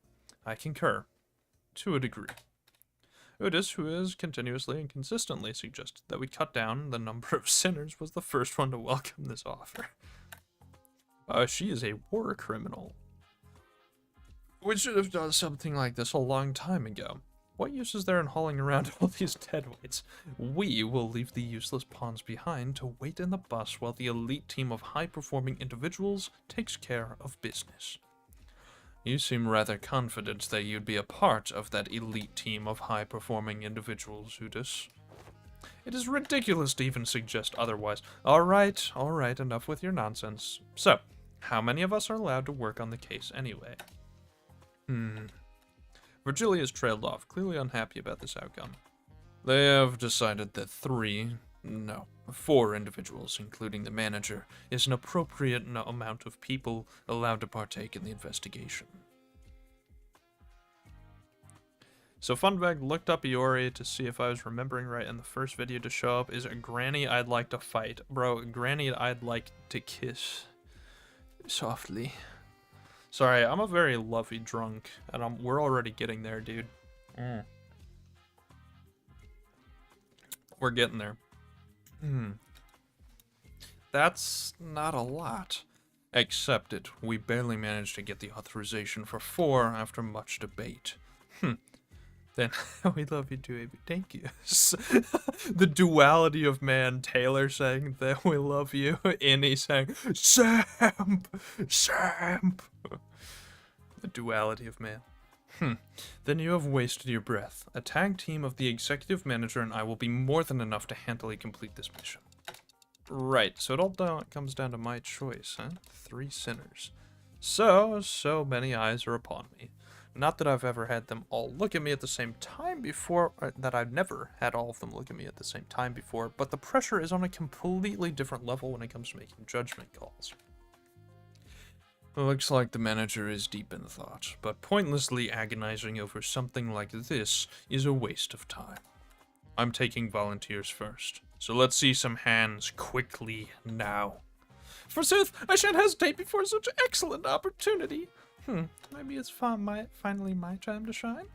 I concur. To a degree. Udis, who has continuously and consistently suggested that we cut down the number of sinners, was the first one to welcome this offer. She is a war criminal. We should have done something like this a long time ago. What use is there in hauling around all these deadweights? We will leave the useless pawns behind to wait in the bus while the elite team of high-performing individuals takes care of business. You seem rather confident that you'd be a part of that elite team of high-performing individuals, Udis. It is ridiculous to even suggest otherwise. Alright, enough with your nonsense. So, how many of us are allowed to work on the case anyway? Virgilia has trailed off, clearly unhappy about this outcome. They have decided that 4 individuals, including the manager, is an appropriate amount of people allowed to partake in the investigation. So Funbag looked up Iori to see if I was remembering right, and the first video to show up is a Granny I'd like to fight. Bro, Granny I'd like to kiss. Softly. Sorry, I'm a very lovey drunk, and we're already getting there, dude. We're getting there. That's not a lot. Accept it. We barely managed to get the authorization for 4 after much debate. Then, we love you too, Amy. Thank you. The duality of man, Taylor saying that we love you, Innie saying, Samp! Samp! The duality of man. Then you have wasted your breath. A tag team of the executive manager and I will be more than enough to handily complete this mission. Right, so it all comes down to my choice, huh? 3 sinners. So many eyes are upon me. Not that I've ever had them all look at me at the same time before, that I've never had all of them look at me at the same time before, but the pressure is on a completely different level when it comes to making judgment calls. It looks like the manager is deep in thought, but pointlessly agonizing over something like this is a waste of time. I'm taking volunteers first, so let's see some hands quickly now. Forsooth, I shan't hesitate before such an excellent opportunity. Maybe it's finally my time to shine?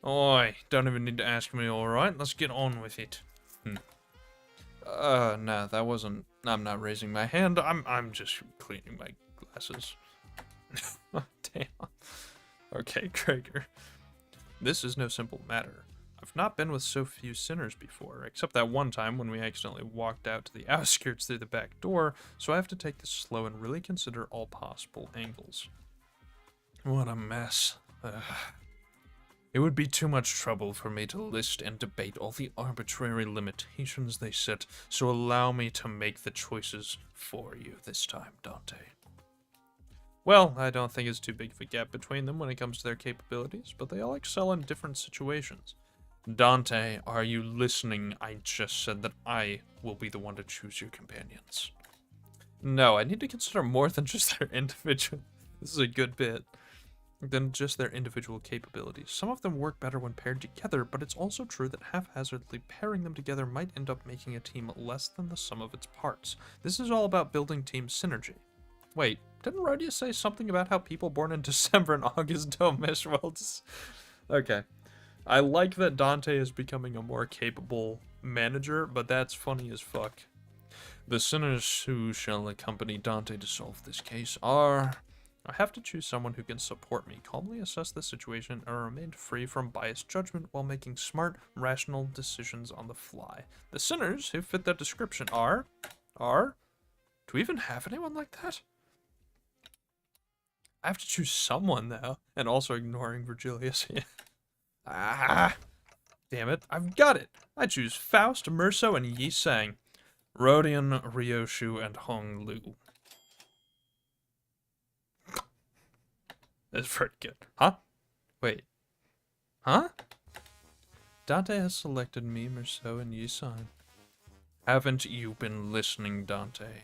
Oi, don't even need to ask me, alright? Let's get on with it. No, that wasn't... I'm not raising my hand, I'm just cleaning my glasses. Damn. Okay, Gregor. This is no simple matter. I've not been with so few sinners before, except that one time when we accidentally walked out to the outskirts through the back door, so I have to take this slow and really consider all possible angles. What a mess. It would be too much trouble for me to list and debate all the arbitrary limitations they set, so allow me to make the choices for you this time, Dante. Well, I don't think it's too big of a gap between them when it comes to their capabilities, but they all excel in different situations. Dante, are you listening? I just said that I will be the one to choose your companions. No, I need to consider more than just their individual... This is a good bit. Than just their individual capabilities. Some of them work better when paired together, but it's also true that haphazardly pairing them together might end up making a team less than the sum of its parts. This is all about building team synergy. Wait, didn't Rhodia say something about how people born in December and August don't mesh well? Okay. I like that Dante is becoming a more capable manager, but that's funny as fuck. The sinners who shall accompany Dante to solve this case are I have to choose someone who can support me, calmly assess the situation, and remain free from biased judgment while making smart, rational decisions on the fly. The sinners who fit that description are... Do we even have anyone like that? I have to choose someone, though, and also ignoring Virgilius. Ah! Damn it, I've got it! I choose Faust, Merso, and Yi Sang. Rodion, Ryoshu, and Hong Lu. That's pretty good. Huh? Wait. Huh? Dante has selected me, Merso, and Yi Sang. Haven't you been listening, Dante?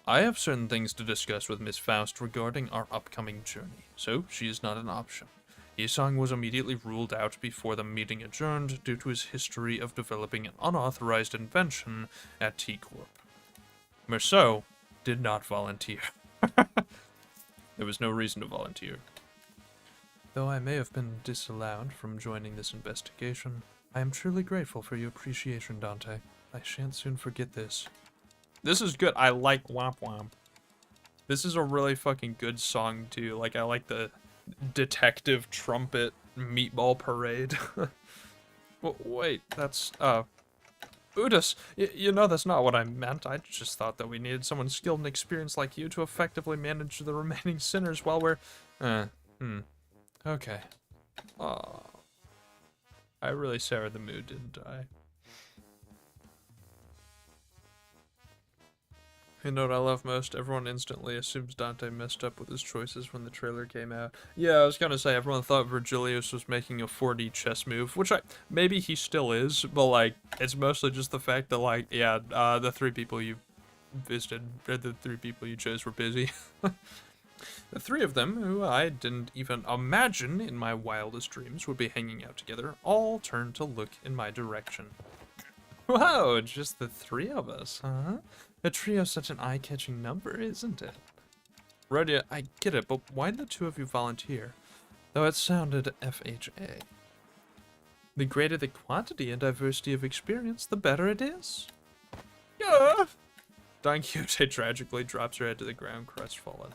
I have certain things to discuss with Miss Faust regarding our upcoming journey, so she is not an option. Yisang was immediately ruled out before the meeting adjourned due to his history of developing an unauthorized invention at T-Corp. Merceau did not volunteer. There was no reason to volunteer. Though I may have been disallowed from joining this investigation, I am truly grateful for your appreciation, Dante. I shan't soon forget this. This is good. I like Womp Womp. This is a really fucking good song, too. Like, I like the detective trumpet meatball parade. Wait, that's, Udis, you know that's not what I meant. I just thought that we needed someone skilled and experienced like you to effectively manage the remaining sinners while we're, okay. Aw. I really soured the mood, didn't I? You know what I love most? Everyone instantly assumes Dante messed up with his choices when the trailer came out. Yeah, I was gonna say, everyone thought Virgilius was making a 4D chess move, which maybe he still is, but like, it's mostly just the fact that like, yeah, the 3 people you visited, or the 3 people you chose were busy. The 3 of them, who I didn't even imagine in my wildest dreams would be hanging out together, all turned to look in my direction. Wow, just the 3 of us, huh? A trio's such an eye-catching number, isn't it? Rhodia, I get it, but why did the 2 of you volunteer? Though it sounded FHA. The greater the quantity and diversity of experience, the better it is. Yeah. Don Quixote tragically drops her head to the ground, crestfallen.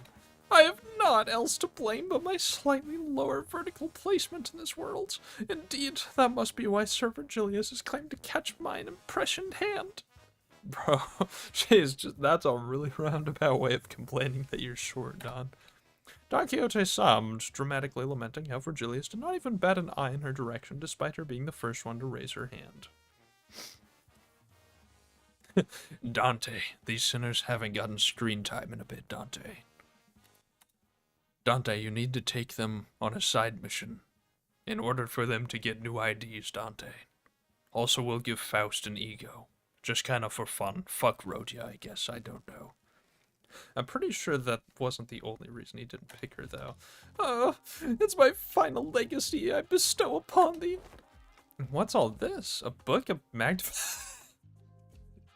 I have naught else to blame but my slightly lower vertical placement in this world. Indeed, that must be why Sir Virgilius has claimed to catch mine impressioned hand. Bro, that's a really roundabout way of complaining that you're short, Don. Don Quixote summed, dramatically lamenting how Virgilius did not even bat an eye in her direction, despite her being the first one to raise her hand. Dante, these sinners haven't gotten screen time in a bit, Dante. Dante, you need to take them on a side mission, in order for them to get new IDs, Dante. Also, we'll give Faust an ego. Just kind of for fun. Fuck Rhodia, I guess. I don't know. I'm pretty sure that wasn't the only reason he didn't pick her, though. Oh, it's my final legacy I bestow upon thee. What's all this? A book? A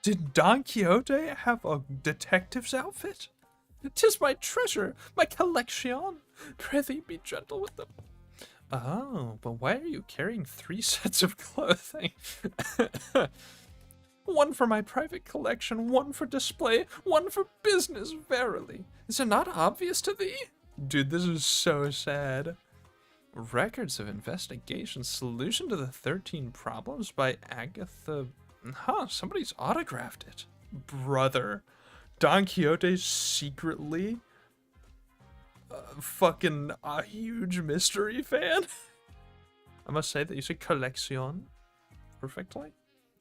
Did Don Quixote have a detective's outfit? 'Tis my treasure, my collection. Prithee, be gentle with them. Oh, but why are you carrying 3 sets of clothing? One for my private collection, one for display, one for business, verily. Is it not obvious to thee? Dude, this is so sad. Records of Investigation, Solution to the 13 Problems by Agatha... Huh, somebody's autographed it. Brother, Don Quixote's secretly fucking a huge mystery fan. I must say that you said collection perfectly.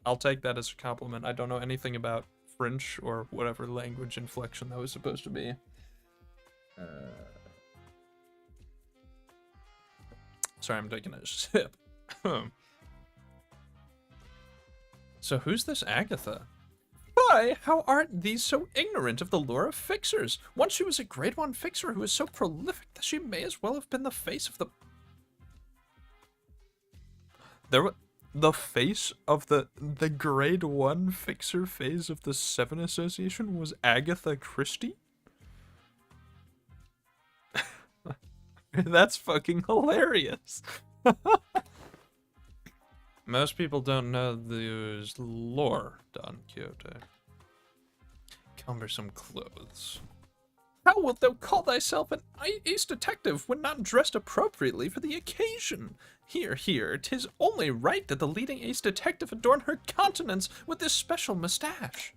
I'll take that as a compliment. I don't know anything about French or whatever language inflection that was supposed to be. Sorry, I'm taking a sip. So who's this Agatha? Why, how art thee so ignorant of the lore of fixers? Once she was a grade 1 fixer who was so prolific that she may as well have been the face of the... The face of the grade 1 fixer phase of the 7 Association was Agatha Christie? That's fucking hilarious. Most people don't know there's lore, Don Quixote. Cumbersome clothes. How wilt thou call thyself an ace detective when not dressed appropriately for the occasion? Here, here, 'tis only right that the leading ace detective adorn her countenance with this special mustache.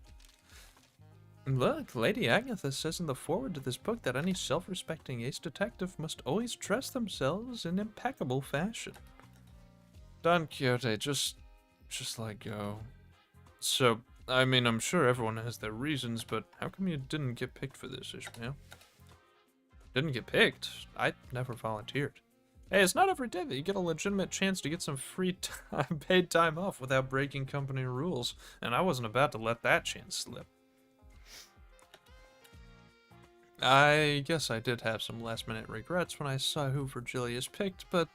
Look, Lady Agatha says in the foreword to this book that any self-respecting ace detective must always dress themselves in impeccable fashion. Don Quixote, just let go. So, I mean, I'm sure everyone has their reasons, but how come you didn't get picked for this, Ishmael? Didn't get picked? I never volunteered. Hey, it's not every day that you get a legitimate chance to get some free time, paid time off without breaking company rules, and I wasn't about to let that chance slip. I guess I did have some last-minute regrets when I saw who Virgilius picked, but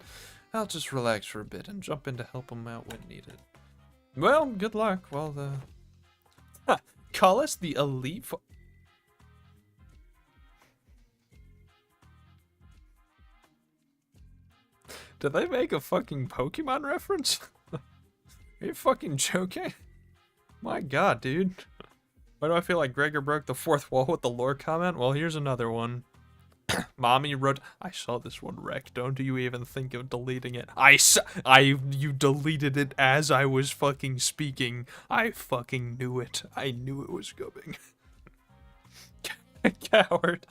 I'll just relax for a bit and jump in to help him out when needed. Well, good luck while the... Call us the elite... Did they make a fucking Pokemon reference? Are you fucking joking? My god, dude. Why do I feel like Gregor broke the fourth wall with the lore comment? Well, here's another one. Mommy wrote, I saw this one wreck. Don't you even think of deleting it. You deleted it as I was fucking speaking. I fucking knew it. I knew it was coming. Coward.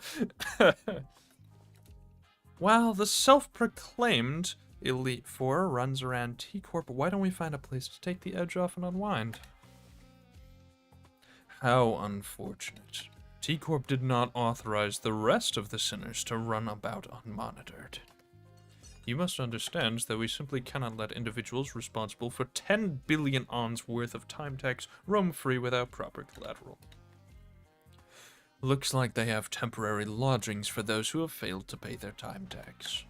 While the self-proclaimed Elite Four runs around T-Corp, why don't we find a place to take the edge off and unwind? How unfortunate. T-Corp did not authorize the rest of the sinners to run about unmonitored. You must understand that we simply cannot let individuals responsible for 10 billion ons worth of time tax roam free without proper collateral. Looks like they have temporary lodgings for those who have failed to pay their time tax.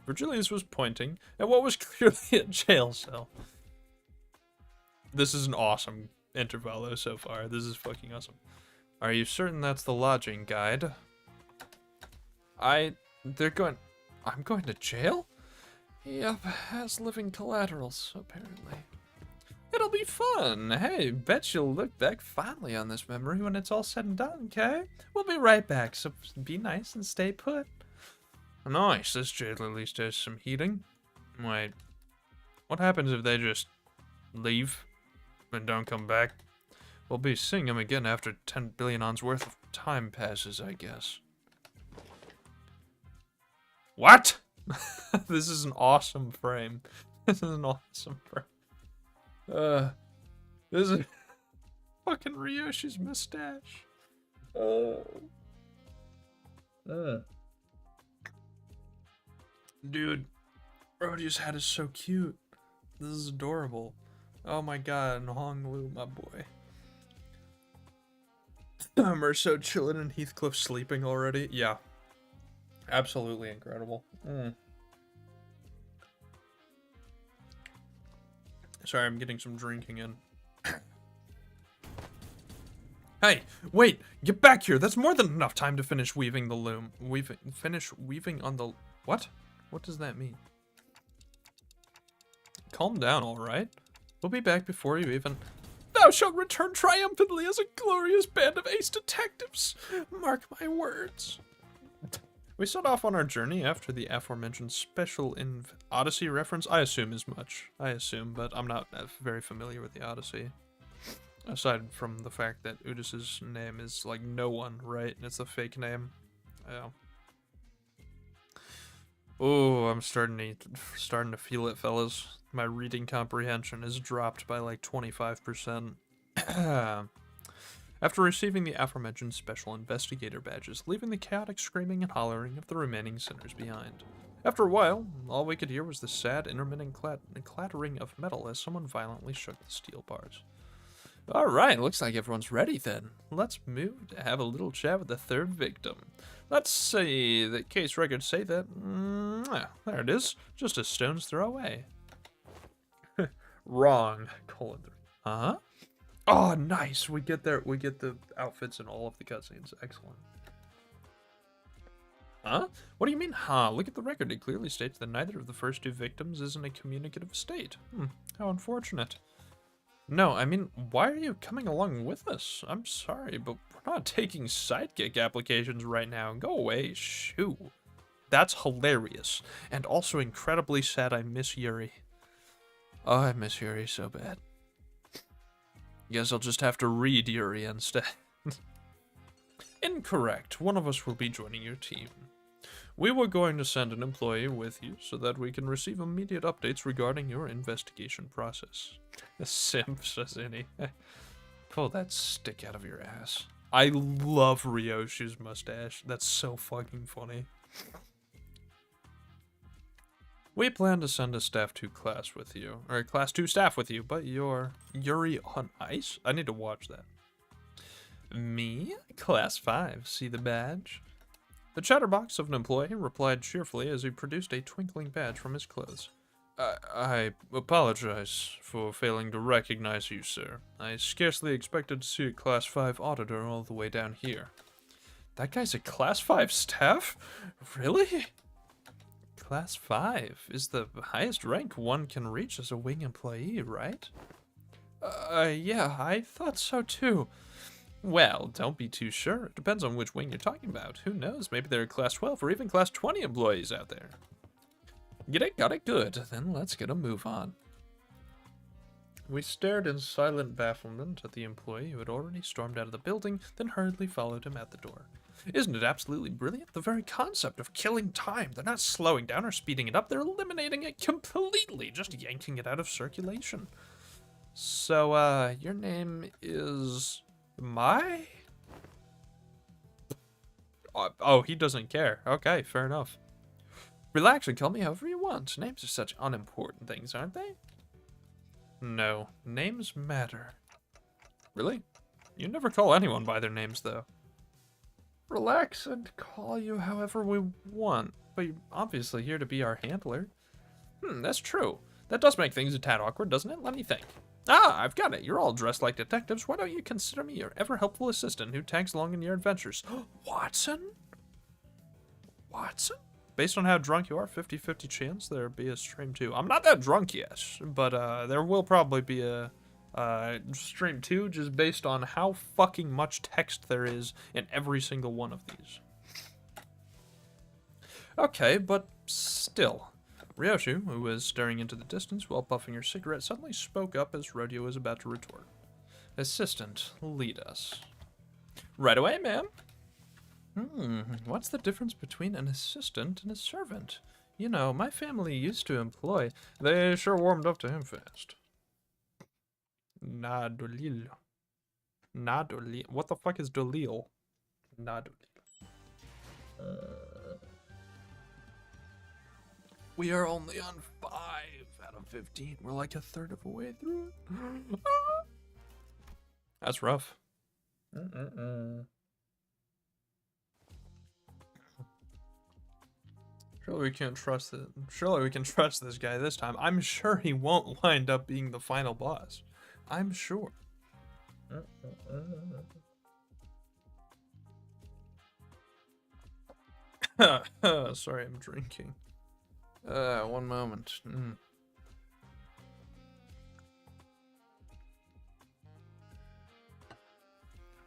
Virgilius was pointing at what was clearly a jail cell. This is an awesome Intervallo so far. This is fucking awesome. Are you certain that's the lodging guide? I'm going to jail? Yep, has living collaterals, apparently. It'll be fun. Hey, bet you'll look back fondly on this memory when it's all said and done, okay? We'll be right back, so be nice and stay put. Nice, this jail at least has some heating. Wait, what happens if they just leave and don't come back? We'll be seeing him again after 10 billion ons worth of time passes, I guess. What? This is an awesome frame. This is an awesome frame. This is fucking Ryoshi's mustache. Dude, Rhodio's hat is so cute. This is adorable. Oh my god, and Honglu, my boy. Merso chilling and Heathcliff sleeping already. Yeah. Absolutely incredible. Sorry, I'm getting some drinking in. Hey, wait! Get back here! That's more than enough time to finish weaving the loom. Finish weaving on the... What? What does that mean? Calm down, alright? We'll be back before you even... Thou shalt return triumphantly as a glorious band of ace detectives! Mark my words. We set off on our journey after the aforementioned special Odyssey reference. I assume as much. I assume, but I'm not very familiar with the Odyssey. Aside from the fact that Udis's name is like no one, right? It's a fake name. Yeah. Oh, I'm starting to feel it, fellas. My reading comprehension is dropped by like 25%. After receiving the aforementioned special investigator badges, leaving the chaotic screaming and hollering of the remaining sinners behind. After a while, all we could hear was the sad, intermittent clattering of metal as someone violently shook the steel bars. Alright, looks like everyone's ready then. Let's move to have a little chat with the third victim. Let's see, the case records say that... there it is, just a stone's throw away. Wrong. Huh? Oh, nice. We get the outfits in all of the cutscenes. Excellent. Huh? What do you mean, huh? Look at the record. It clearly states that neither of the first two victims is in a communicative state. How unfortunate. No, I mean, why are you coming along with us? I'm sorry, but we're I'm not taking sidekick applications right now. Go away. Shoo. That's hilarious. And also incredibly sad. I miss Yuri. Oh, I miss Yuri so bad. Guess I'll just have to read Yuri instead. Incorrect. One of us will be joining your team. We were going to send an employee with you so that we can receive immediate updates regarding your investigation process. A simp, says any. Pull that stick out of your ass. I love Ryoshi's mustache. That's so fucking funny. We plan to send a staff 2 class with you, or class 2 staff with you, but you're Yuri on ice? I need to watch that. Me? Class 5, see the badge? The chatterbox of an employee replied cheerfully as he produced a twinkling badge from his clothes. I apologize for failing to recognize you, sir. I scarcely expected to see a class 5 auditor all the way down here. That guy's a class 5 staff? Really? Class 5 is the highest rank one can reach as a wing employee, right? Yeah, I thought so too. Well, don't be too sure. It depends on which wing you're talking about. Who knows? Maybe there are class 12 or even class 20 employees out there. Get it? Got it? Good. Then let's get a move on. We stared in silent bafflement at the employee who had already stormed out of the building, then hurriedly followed him at the door. Isn't it absolutely brilliant? The very concept of killing time. They're not slowing down or speeding it up. They're eliminating it completely, just yanking it out of circulation. So, your name is... Mai? Oh, he doesn't care. Okay, fair enough. Relax and call me however you want. Names are such unimportant things, aren't they? No, names matter. Really? You never call anyone by their names, though. Relax and call you however we want, but you're obviously here to be our handler. That's true. That does make things a tad awkward, doesn't it? Let me think. Ah, I've got it. You're all dressed like detectives. Why don't you consider me your ever-helpful assistant who tags along in your adventures? Watson? Watson? Based on how drunk you are, 50-50 chance there'll be a stream 2. I'm not that drunk yet, but there will probably be a stream 2 just based on how fucking much text there is in every single one of these. Okay, but still. Ryoshi, who was staring into the distance while puffing her cigarette, suddenly spoke up as Rodeo was about to retort. Assistant, lead us. Right away, ma'am. What's the difference between an assistant and a servant? You know, my family used to employ... They sure warmed up to him fast. Na Dolil. Na Dolil. What the fuck is Dolil? Na Dolil. We are only on 5 out of 15. We're like a third of the way through it. That's rough. Surely we can't trust it. Surely we can trust this guy this time. I'm sure he won't wind up being the final boss. I'm sure. Sorry, I'm drinking. One moment.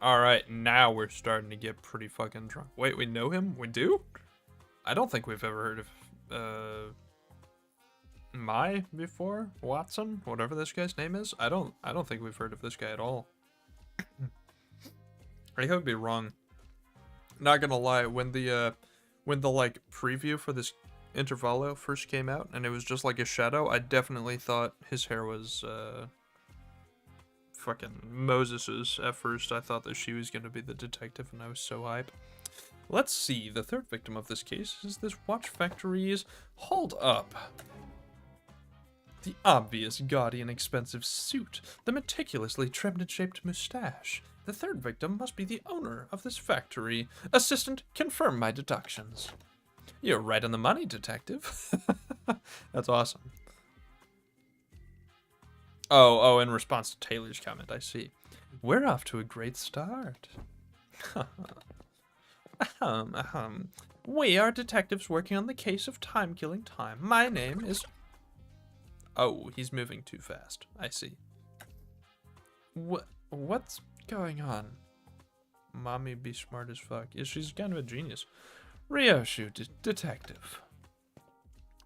Alright, now we're starting to get pretty fucking drunk. Wait, we know him? We do? I don't think we've ever heard of, Mai before? Watson? Whatever this guy's name is? I don't think we've heard of this guy at all. I could be wrong. Not gonna lie, when the like preview for this Intervallo first came out and it was just like a shadow, I definitely thought his hair was fucking Moses's at first. I thought that she was gonna be the detective and I was so hype. Let's see, the third victim of this case is this watch factory's... Hold up. The obvious gaudy and expensive suit, the meticulously trimmed and shaped mustache. The third victim must be the owner of this factory. Assistant, confirm my deductions. You're right on the money, detective. That's awesome. Oh, in response to Taylor's comment, I see. We're off to a great start. We are detectives working on the case of time-killing time. My name is... Oh, he's moving too fast. I see. What's going on? Mommy be smart as fuck. Yeah, she's kind of a genius. Ryoshu, detective.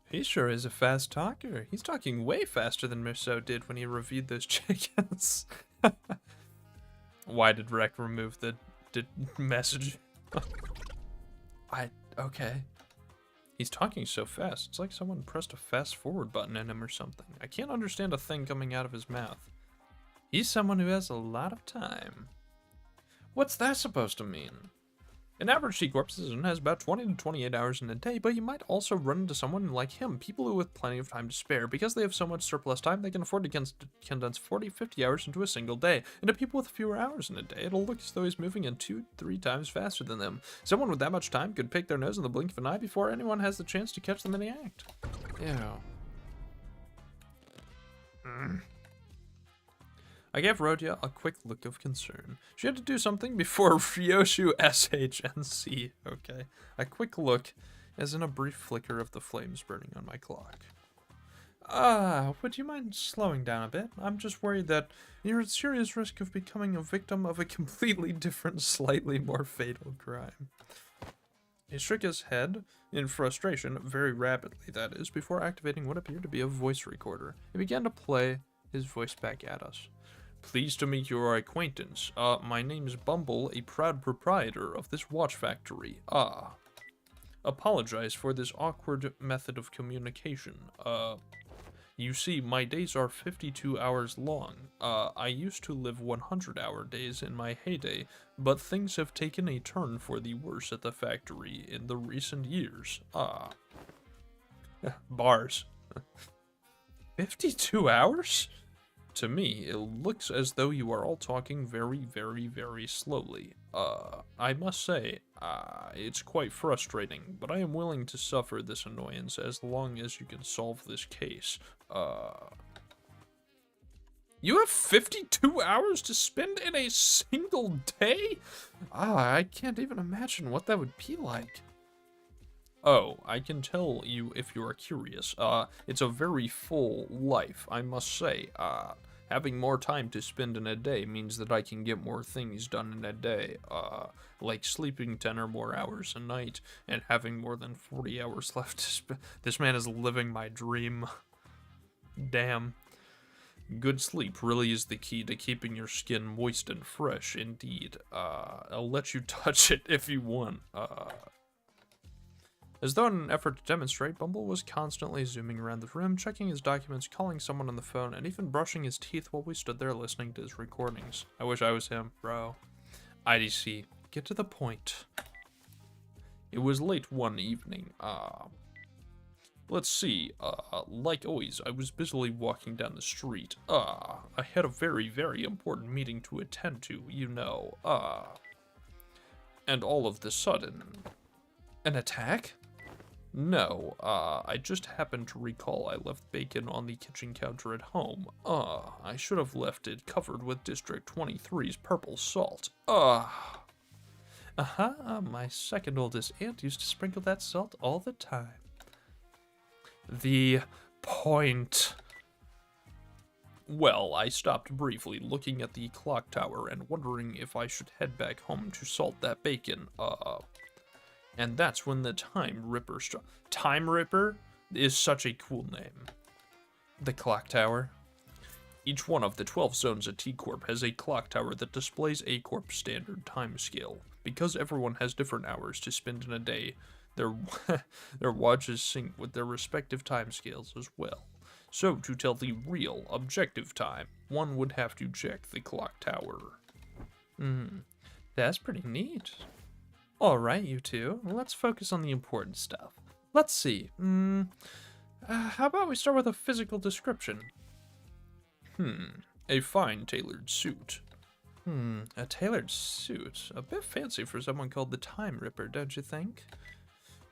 He sure is a fast talker. He's talking way faster than Miso did when he reviewed those chickens. Why did Rek remove the message? Okay. He's talking so fast. It's like someone pressed a fast forward button in him or something. I can't understand a thing coming out of his mouth. He's someone who has a lot of time. What's that supposed to mean? An average C-Corp citizen has about 20 to 28 hours in a day, but you might also run into someone like him, people who have plenty of time to spare. Because they have so much surplus time, they can afford to condense 40, 50 hours into a single day. And to people with fewer hours in a day, it'll look as though he's moving in 2-3 times faster than them. Someone with that much time could pick their nose in the blink of an eye before anyone has the chance to catch them in the act. Ew. I gave Rodya a quick look of concern. She had to do something before Ryoshu SHNC. Okay. A quick look, as in a brief flicker of the flames burning on my clock. Would you mind slowing down a bit? I'm just worried that you're at serious risk of becoming a victim of a completely different, slightly more fatal crime. He shook his head in frustration, very rapidly, that is, before activating what appeared to be a voice recorder. He began to play his voice back at us. Pleased to meet your acquaintance. My name's Bumble, a proud proprietor of this watch factory. Apologize for this awkward method of communication. You see, my days are 52 hours long. I used to live 100-hour days in my heyday, but things have taken a turn for the worse at the factory in the recent years. Bars. 52 hours? To me, it looks as though you are all talking very, very, very slowly. I must say, it's quite frustrating, but I am willing to suffer this annoyance as long as you can solve this case. You have 52 hours to spend in a single day? I can't even imagine what that would be like. Oh, I can tell you if you are curious. It's a very full life, I must say. Having more time to spend in a day means that I can get more things done in a day. Like sleeping 10 or more hours a night and having more than 40 hours left to spend. This man is living my dream. Damn. Good sleep really is the key to keeping your skin moist and fresh, indeed. I'll let you touch it if you want. As though in an effort to demonstrate, Bumble was constantly zooming around the room, checking his documents, calling someone on the phone, and even brushing his teeth while we stood there listening to his recordings. I wish I was him, bro. IDC. Get to the point. It was late one evening. Let's see. Like always, I was busily walking down the street. I had a very, very important meeting to attend to, you know. And all of the sudden... An attack? No, I just happened to recall I left bacon on the kitchen counter at home. I should have left it covered with District 23's purple salt. My second oldest aunt used to sprinkle that salt all the time. The point. Well, I stopped briefly looking at the clock tower and wondering if I should head back home to salt that bacon. And that's when the Time Ripper struck. Time Ripper is such a cool name. The clock tower. Each one of the 12 zones at T-Corp has a clock tower that displays A-Corp standard time scale. Because everyone has different hours to spend in a day, their watches sync with their respective time scales as well. So, to tell the real, objective time, one would have to check the clock tower. That's pretty neat. Alright, you two, let's focus on the important stuff. Let's see, how about we start with a physical description? A fine tailored suit. A tailored suit? A bit fancy for someone called the Time Ripper, don't you think?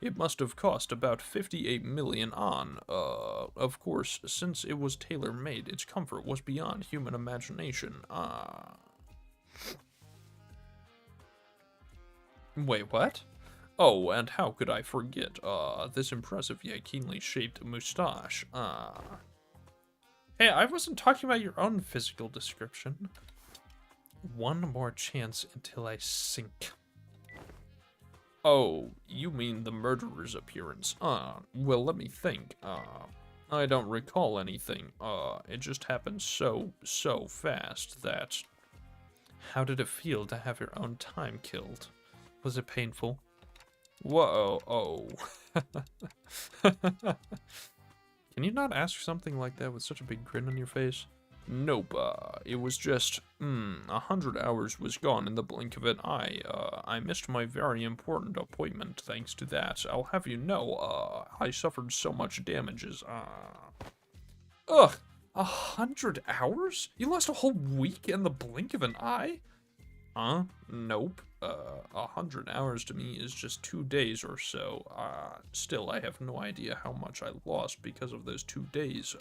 It must have cost about 58 million on. Of course, since it was tailor-made, its comfort was beyond human imagination. Wait, what? Oh, and how could I forget, this impressive yet keenly shaped moustache, Hey, I wasn't talking about your own physical description. one more chance until I sink. Oh, you mean the murderer's appearance? Well, let me think. I don't recall anything. It just happened so fast that... How did it feel to have your own time killed? Was it painful? Whoa, oh. Can you not ask something like that with such a big grin on your face? Nope, it was just, 100 hours was gone in the blink of an eye. I missed my very important appointment thanks to that. I'll have you know, I suffered so much damages, Ugh, 100 hours? You lost a whole week in the blink of an eye? Huh? Nope. 100 hours to me is just 2 days or so. Still, I have no idea how much I lost because of those 2 days,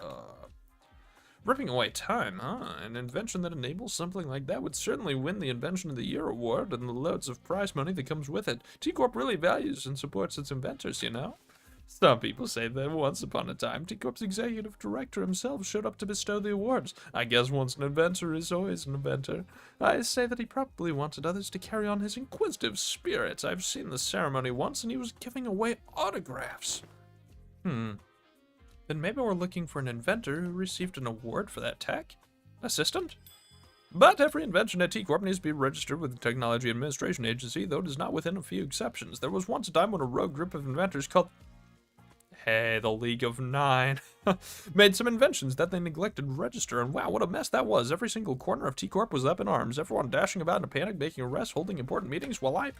Ripping away time, huh? An invention that enables something like that would certainly win the Invention of the Year award and the loads of prize money that comes with it. T-Corp really values and supports its inventors, you know? Some people say that once upon a time, T-Corp's executive director himself showed up to bestow the awards. I guess once an inventor is always an inventor. I say that he probably wanted others to carry on his inquisitive spirit. I've seen the ceremony once and he was giving away autographs. Then maybe we're looking for an inventor who received an award for that tech? Assistant? But every invention at T-Corp needs to be registered with the Technology Administration Agency, though it is not within a few exceptions. There was once a time when a rogue group of inventors called... Hey, the League of Nine. Made some inventions that they neglected to register, and wow, what a mess that was. Every single corner of T-Corp was up in arms, everyone dashing about in a panic, making arrests, holding important meetings, while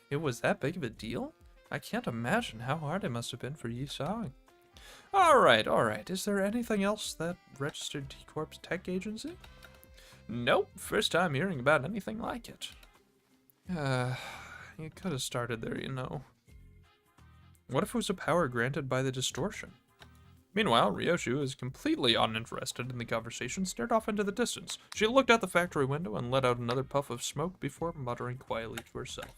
It was that big of a deal? I can't imagine how hard it must have been for Yi Song. Alright. Is there anything else that registered T-Corp's tech agency? Nope, first time hearing about anything like it. You could have started there, you know. What if it was a power granted by the distortion? Meanwhile, Ryoshu is completely uninterested in the conversation, stared off into the distance. She looked out the factory window and let out another puff of smoke before muttering quietly to herself.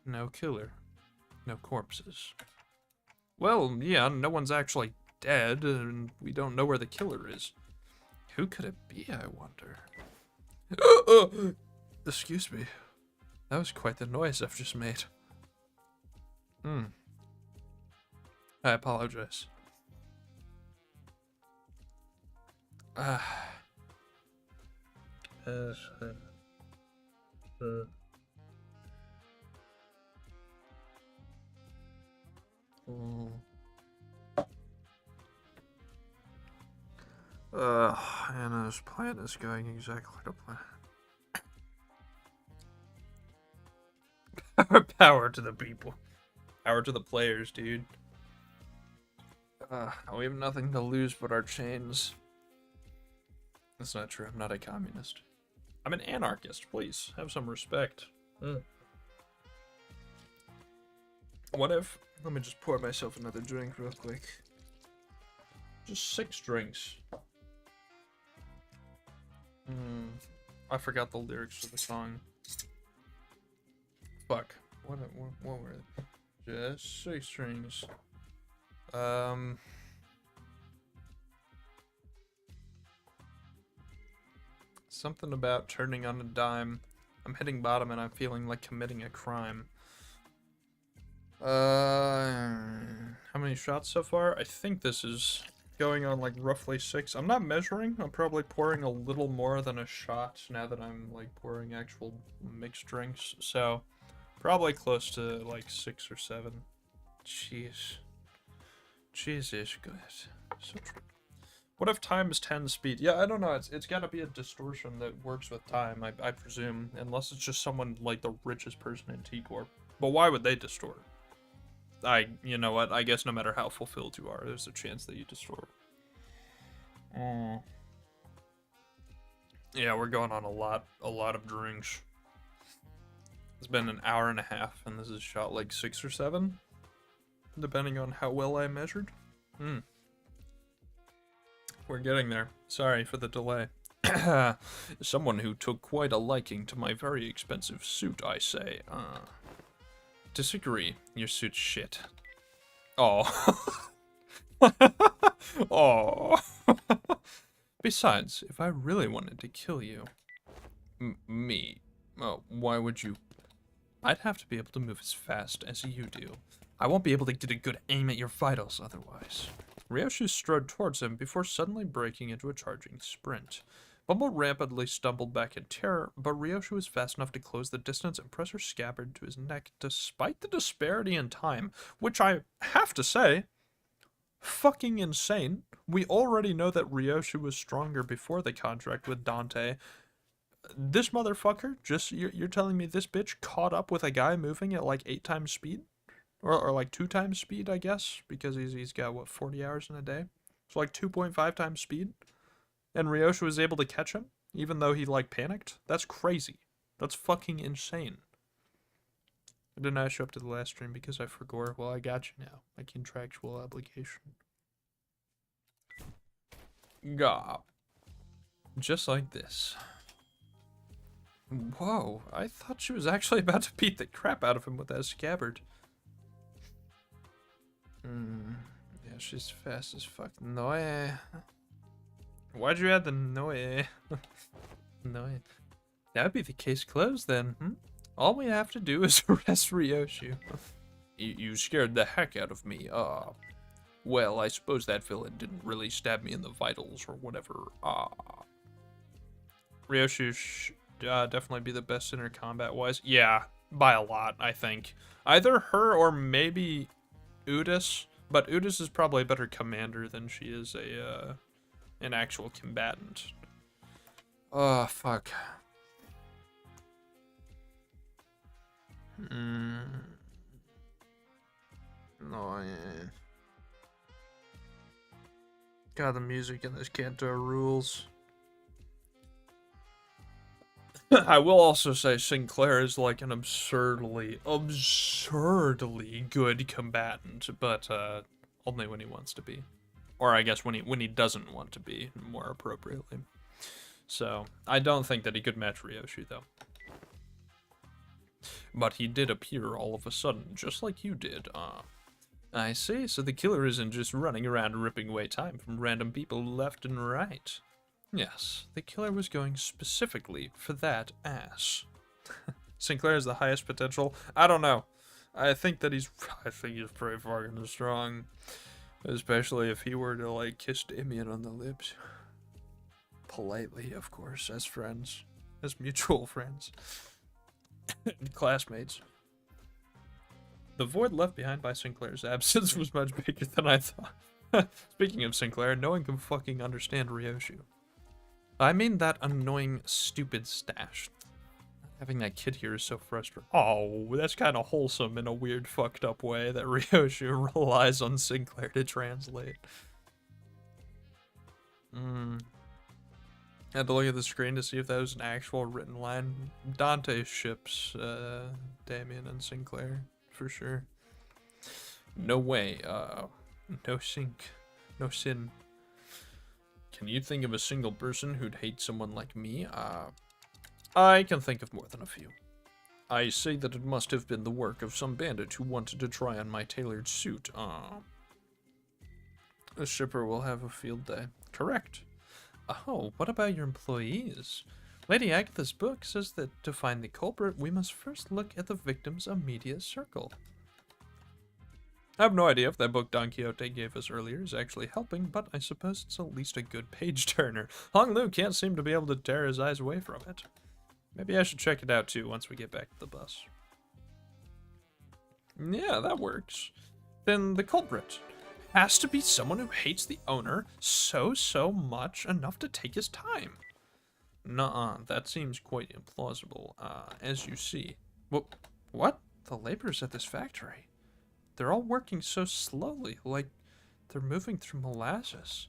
No killer. No corpses. Well, yeah, no one's actually dead, and we don't know where the killer is. Who could it be, I wonder? Excuse me. That was quite the noise I've just made. I apologize. Anna's plan is going exactly to plan. Power to the people. Power to the players, dude. We have nothing to lose but our chains. That's not true. I'm not a communist. I'm an anarchist. Please, have some respect. What if... Let me just pour myself another drink real quick. Just 6 drinks. I forgot the lyrics to the song. Fuck. What were they? Just 6 drinks. Something about turning on a dime. I'm hitting bottom and I'm feeling like committing a crime. How many shots so far? I think this is going on like roughly 6. I'm not measuring. I'm probably pouring a little more than a shot now that I'm like pouring actual mixed drinks. So probably close to like 6 or 7. Jeez. Cheese is good. So true. What if time is 10 speed? Yeah, I don't know. It's gotta be a distortion that works with time, I presume. Unless it's just someone like the richest person in T-Corp. But why would they distort? You know what? I guess no matter how fulfilled you are, there's a chance that you distort. Yeah, we're going on a lot of drinks. It's been an hour and a half, and this is shot like 6 or 7. Depending on how well I measured. We're getting there. Sorry for the delay. Someone who took quite a liking to my very expensive suit, I say. Disagree. Your suit's shit. Oh. Oh. Besides, if I really wanted to kill you, Me? Oh, why would you? I'd have to be able to move as fast as you do. I won't be able to get a good aim at your vitals otherwise. Ryoshu strode towards him before suddenly breaking into a charging sprint. Bumble rapidly stumbled back in terror, but Ryoshu was fast enough to close the distance and press her scabbard to his neck despite the disparity in time, which I have to say, fucking insane. We already know that Ryoshu was stronger before the contract with Dante. This motherfucker, you're telling me this bitch caught up with a guy moving at like 8 times speed? Or like 2 times speed, I guess, because he's got, what, 40 hours in a day? So like 2.5 times speed? And Ryoshu was able to catch him, even though he, like, panicked? That's crazy. That's fucking insane. I did not show up to the last stream because I forgot. Well, I got you now. My contractual obligation. Gah. Just like this. Whoa, I thought she was actually about to beat the crap out of him with that scabbard. Yeah, she's fast as fuck. Noe. Why'd you add the noe? Noe. That'd be the case closed then, All we have to do is arrest Ryoshu. You scared the heck out of me. Well, I suppose that villain didn't really stab me in the vitals or whatever. Ryoshu should definitely be the best in her combat-wise. Yeah, by a lot, I think. Either her or maybe Udis, but Udis is probably a better commander than she is an actual combatant. Oh, fuck. No, yeah. God, the music in this Kanto rules. I will also say Sinclair is like an absurdly good combatant, but only when he wants to be. Or I guess when he doesn't want to be, more appropriately. So, I don't think that he could match Ryoshu, though. But he did appear all of a sudden, just like you did. I see, so the killer isn't just running around ripping away time from random people left and right. Yes, the killer was going specifically for that ass. Sinclair has the highest potential. I don't know. I think he's pretty fucking strong. Especially if he were to, like, kiss Damien on the lips. Politely, of course, as friends. As mutual friends. And classmates. The void left behind by Sinclair's absence was much bigger than I thought. Speaking of Sinclair, no one can fucking understand Ryoshu. I mean that annoying, stupid stash. Having that kid here is so frustrating. Oh, that's kind of wholesome in a weird, fucked up way that Ryoshu relies on Sinclair to translate. Had to look at the screen to see if that was an actual written line. Dante ships Damien and Sinclair, for sure. No way, no sin. Can you think of a single person who'd hate someone like me? I can think of more than a few. I say that it must have been the work of some bandit who wanted to try on my tailored suit. The shipper will have a field day. Correct. Oh, what about your employees? Lady Agatha's book says that to find the culprit, we must first look at the victim's immediate circle. I have no idea if that book Don Quixote gave us earlier is actually helping, but I suppose it's at least a good page-turner. Hong Lu can't seem to be able to tear his eyes away from it. Maybe I should check it out too once we get back to the bus. Yeah, that works. Then the culprit has to be someone who hates the owner so much enough to take his time. Nuh-uh, that seems quite implausible, as you see. What? The laborers at this factory? They're all working so slowly, like they're moving through molasses.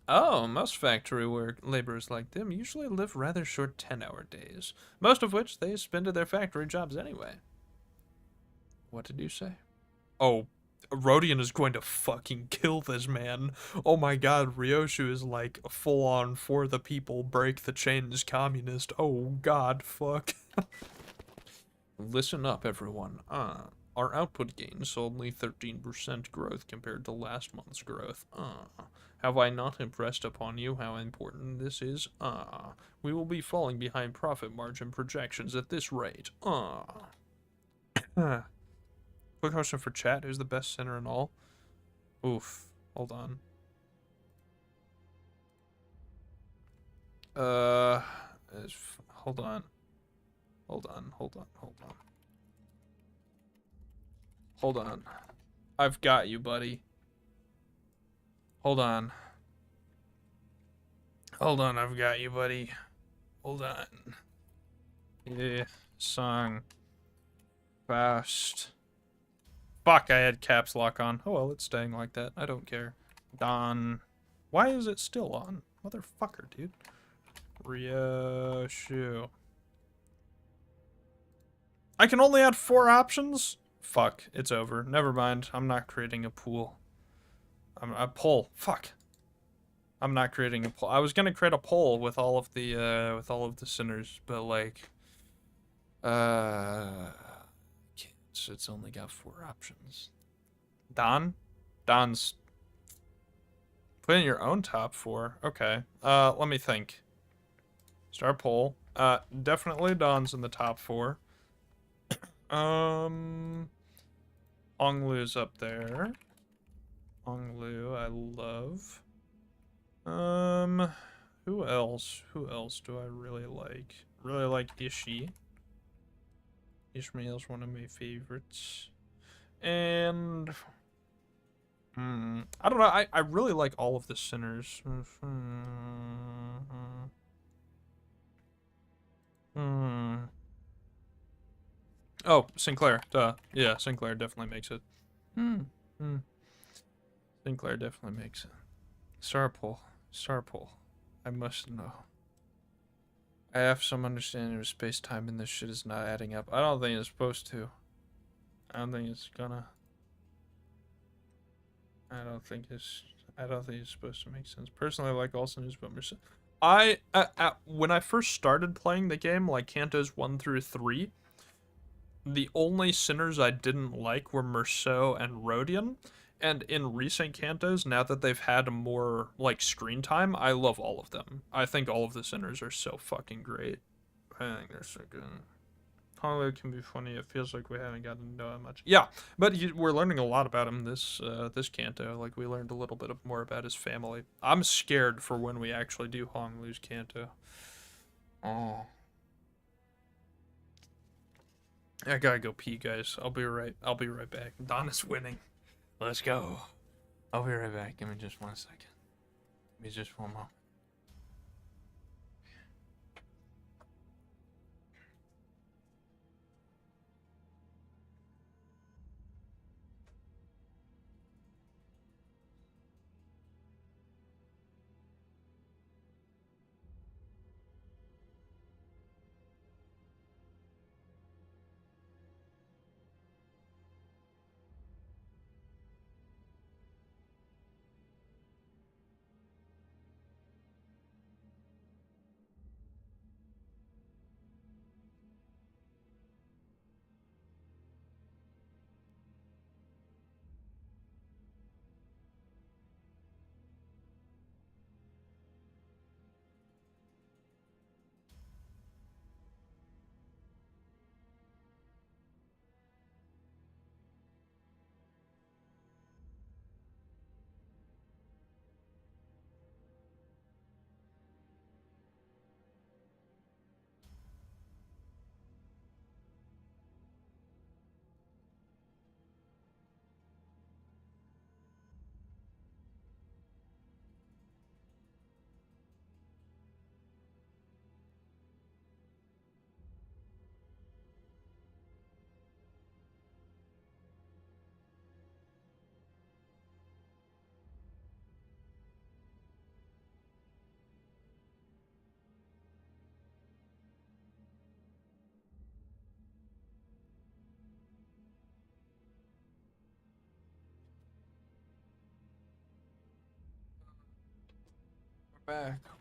Oh, most factory laborers like them usually live rather short 10-hour days, most of which they spend at their factory jobs anyway. What did you say? Oh, Rodian is going to fucking kill this man. Oh my god, Ryoshu is like full on for the people, break the chains communist. Oh god, fuck. Listen up, everyone. Our output gains only 13% growth compared to last month's growth. Have I not impressed upon you how important this is? We will be falling behind profit margin projections at this rate. Quick question for chat. Who's the best center in all? Oof. Hold on. Hold on. Hold on. Hold on. I've got you, buddy. Hold on. I've got you, buddy. Hold on. Yeah, song. Fast. Fuck, I had caps lock on. Oh well, it's staying like that. I don't care. Don. Why is it still on? Motherfucker, dude. Reissue. I can only add 4 options? Fuck, it's over. Never mind. I'm not creating a pool. A poll. Fuck. I'm not creating a poll. I was gonna create a poll with all of the sinners, but like, it's only got 4 options. Don's. Put in your own top 4. Okay. Let me think. Start poll. Definitely Don's in the top 4. Onglu's up there. Onglu, I love. Who else? Who else do I really like? Really like Ishi. Ishmael's one of my favorites. And I don't know. I really like all of the sinners. Oh, Sinclair. Duh. Yeah, Sinclair definitely makes it. Sinclair definitely makes it. Star poll. I must know. I have some understanding of space-time and this shit is not adding up. I don't think it's supposed to. I don't think it's gonna. I don't think it's supposed to make sense. Personally, I like all sinners, but when I first started playing the game, like Cantos 1 through 3, the only sinners I didn't like were Merceau and Rodion. And in recent Cantos, now that they've had more, like, screen time, I love all of them. I think all of the sinners are so fucking great. I think they're so good. Hollywood can be funny. It feels like we haven't gotten to know him much. Yeah, but we're learning a lot about him this Canto. Like, we learned a little bit more about his family. I'm scared for when we actually do Honglu's Canto. Oh. I gotta go pee, guys. I'll be right back. Don is winning. Let's go. I'll be right back. Give me just 1 second. Give me just one moment.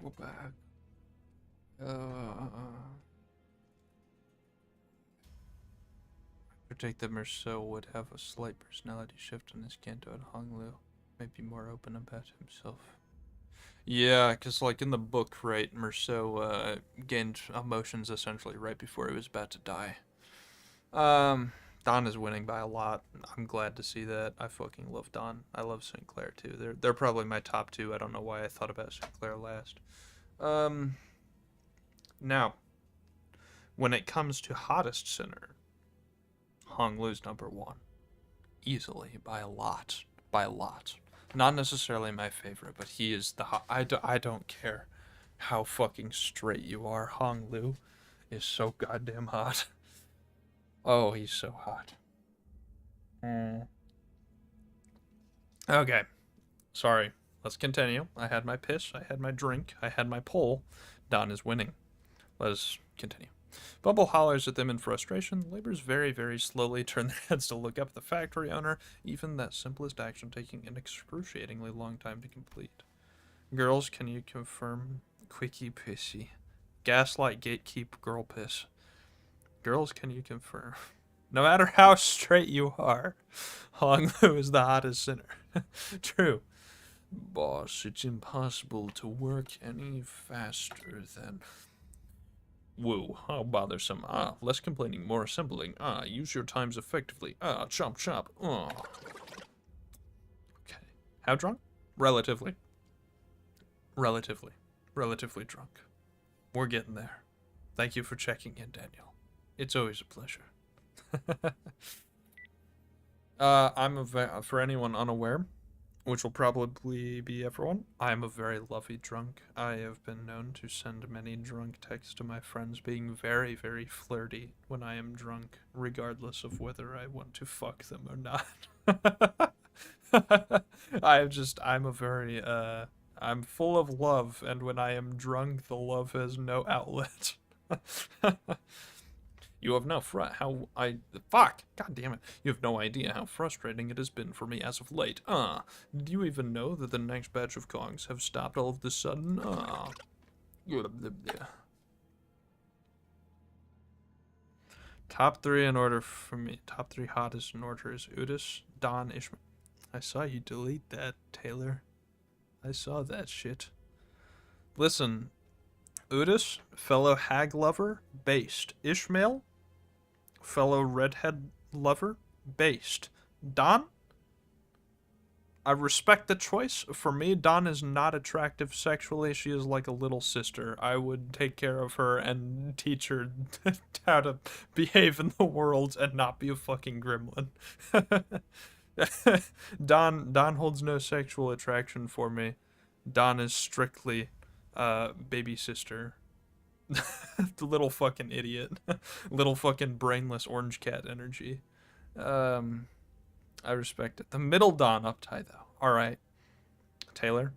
We're back. predict that Merceau would have a slight personality shift in his canto at Honglu. Maybe more open about himself. Yeah, because, like, in the book, right, Merceau gained emotions essentially right before he was about to die. Don is winning by a lot. I'm glad to see that. I fucking love Don. I love Sinclair, too. They're probably my top two. I don't know why I thought about Sinclair last. Now, when it comes to hottest sinner, Honglu's number one. Easily, by a lot. By a lot. Not necessarily my favorite, but he is the hot. I don't care how fucking straight you are. Honglu is so goddamn hot. Oh, he's so hot. Okay. Sorry. Let's continue. I had my piss. I had my drink. I had my poll. Don is winning. Let us continue. Bumble hollers at them in frustration. Laborers very, very slowly turn their heads to look up at the factory owner, even that simplest action taking an excruciatingly long time to complete. Girls, can you confirm quickie pissy? Gaslight gatekeep girl piss. Girls, can you confirm? No matter how straight you are, Honglu is the hottest sinner. True. Boss, it's impossible to work any faster than... Whoa, how bothersome. Less complaining, more assembling. Use your times effectively. Chomp chomp. Okay. How drunk? Relatively. Relatively drunk. We're getting there. Thank you for checking in, Daniel. It's always a pleasure. For anyone unaware, which will probably be everyone, I am a very lovey drunk. I have been known to send many drunk texts to my friends being very, very flirty when I am drunk, regardless of whether I want to fuck them or not. I'm full of love, and when I am drunk, the love has no outlet. You have no fuck! God damn it! You have no idea how frustrating it has been for me as of late. Did you even know that the next batch of Kongs have stopped all of the sudden? Top three in order for me. Top three hottest in order is Udis, Don, Ishmael. I saw you delete that, Taylor. I saw that shit. Listen, Udis, fellow hag lover, based. Ishmael, fellow redhead lover, based. Don, I respect the choice. For me, Don is not attractive sexually. She is like a little sister. I would take care of her and teach her how to behave in the world and not be a fucking gremlin. Don holds no sexual attraction for me. Don is strictly baby sister. The little fucking idiot. Little fucking brainless orange cat energy. I respect it. The middle Don Uptie, though. Alright. Taylor,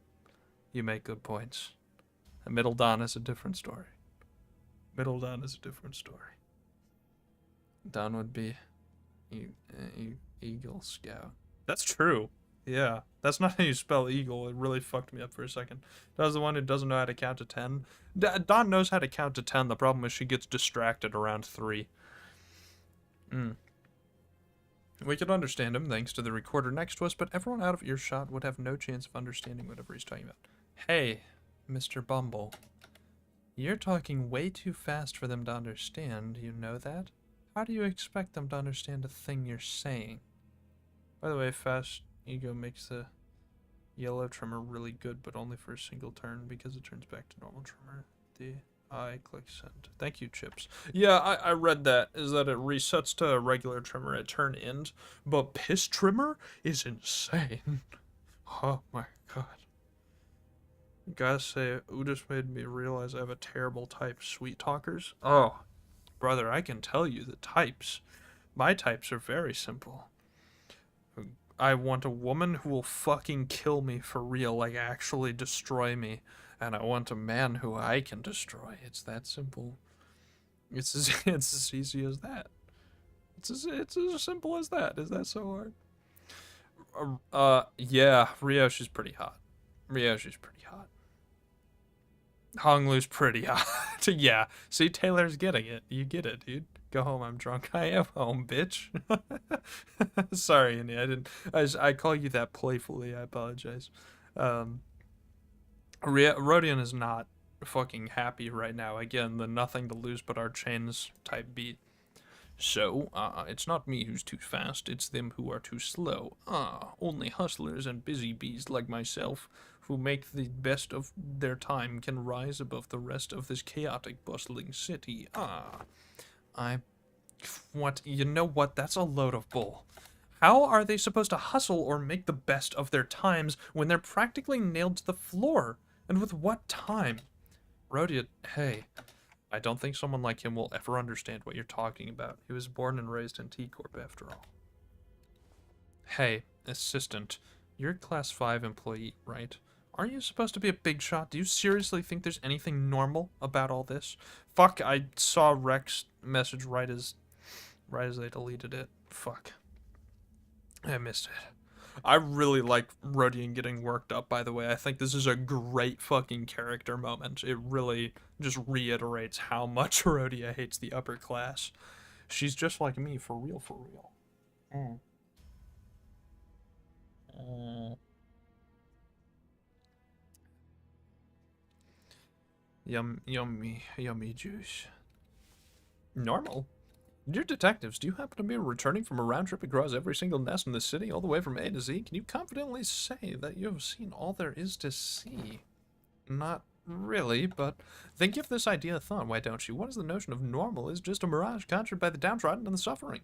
you make good points. The middle Don is a different story. Middle Don is a different story. Don would be Eagle Scout. That's true. Yeah, that's not how you spell eagle. It really fucked me up for a second. Don's the one who doesn't know how to count to 10. Don knows how to count to 10. The problem is she gets distracted around 3. We could understand him thanks to the recorder next to us, but everyone out of earshot would have no chance of understanding whatever he's talking about. Hey, Mr. Bumble. You're talking way too fast for them to understand, you know that? How do you expect them to understand a thing you're saying? By the way, fast ego makes the yellow trimmer really good, but only for a single turn because it turns back to normal trimmer. I click send. Thank you, Chips. Yeah, I read that. Is that it resets to a regular trimmer at turn end, but piss trimmer is insane. Oh my god. Gotta say, Udis made me realize I have a terrible type, sweet talkers. Oh, brother, I can tell you the types. My types are very simple. I want a woman who will fucking kill me for real, like actually destroy me. And I want a man who I can destroy. It's that simple. It's as easy as that. It's as simple as that. Is that so hard? Yeah, Ryoshi's pretty hot. Ryoshi's pretty hot. Honglu's pretty hot. Yeah. See, Taylor's getting it. You get it, dude. Go home, I'm drunk. I am home, bitch. Sorry, Annie, I call you that playfully, I apologize. Rodion is not fucking happy right now. Again, the nothing to lose but our chains type beat. So, it's not me who's too fast, it's them who are too slow. Only hustlers and busy bees like myself, who make the best of their time, can rise above the rest of this chaotic, bustling city. You know what, that's a load of bull. How are they supposed to hustle or make the best of their times when they're practically nailed to the floor? And with what time? Rodion, hey, I don't think someone like him will ever understand what you're talking about. He was born and raised in T-Corp after all. Hey, assistant, you're a class 5 employee, right? Aren't you supposed to be a big shot? Do you seriously think there's anything normal about all this? Fuck, I saw Rex's message right as they deleted it. Fuck. I missed it. I really like Rodion getting worked up, by the way. I think this is a great fucking character moment. It really just reiterates how much Rhodia hates the upper class. She's just like me, for real, for real. Yummy juice. Normal? Dear detectives, do you happen to be returning from a round trip across every single nest in the city, all the way from A to Z? Can you confidently say that you have seen all there is to see? Not really, but then give this idea a thought, why don't you? What is the notion of normal is just a mirage conjured by the downtrodden and the suffering?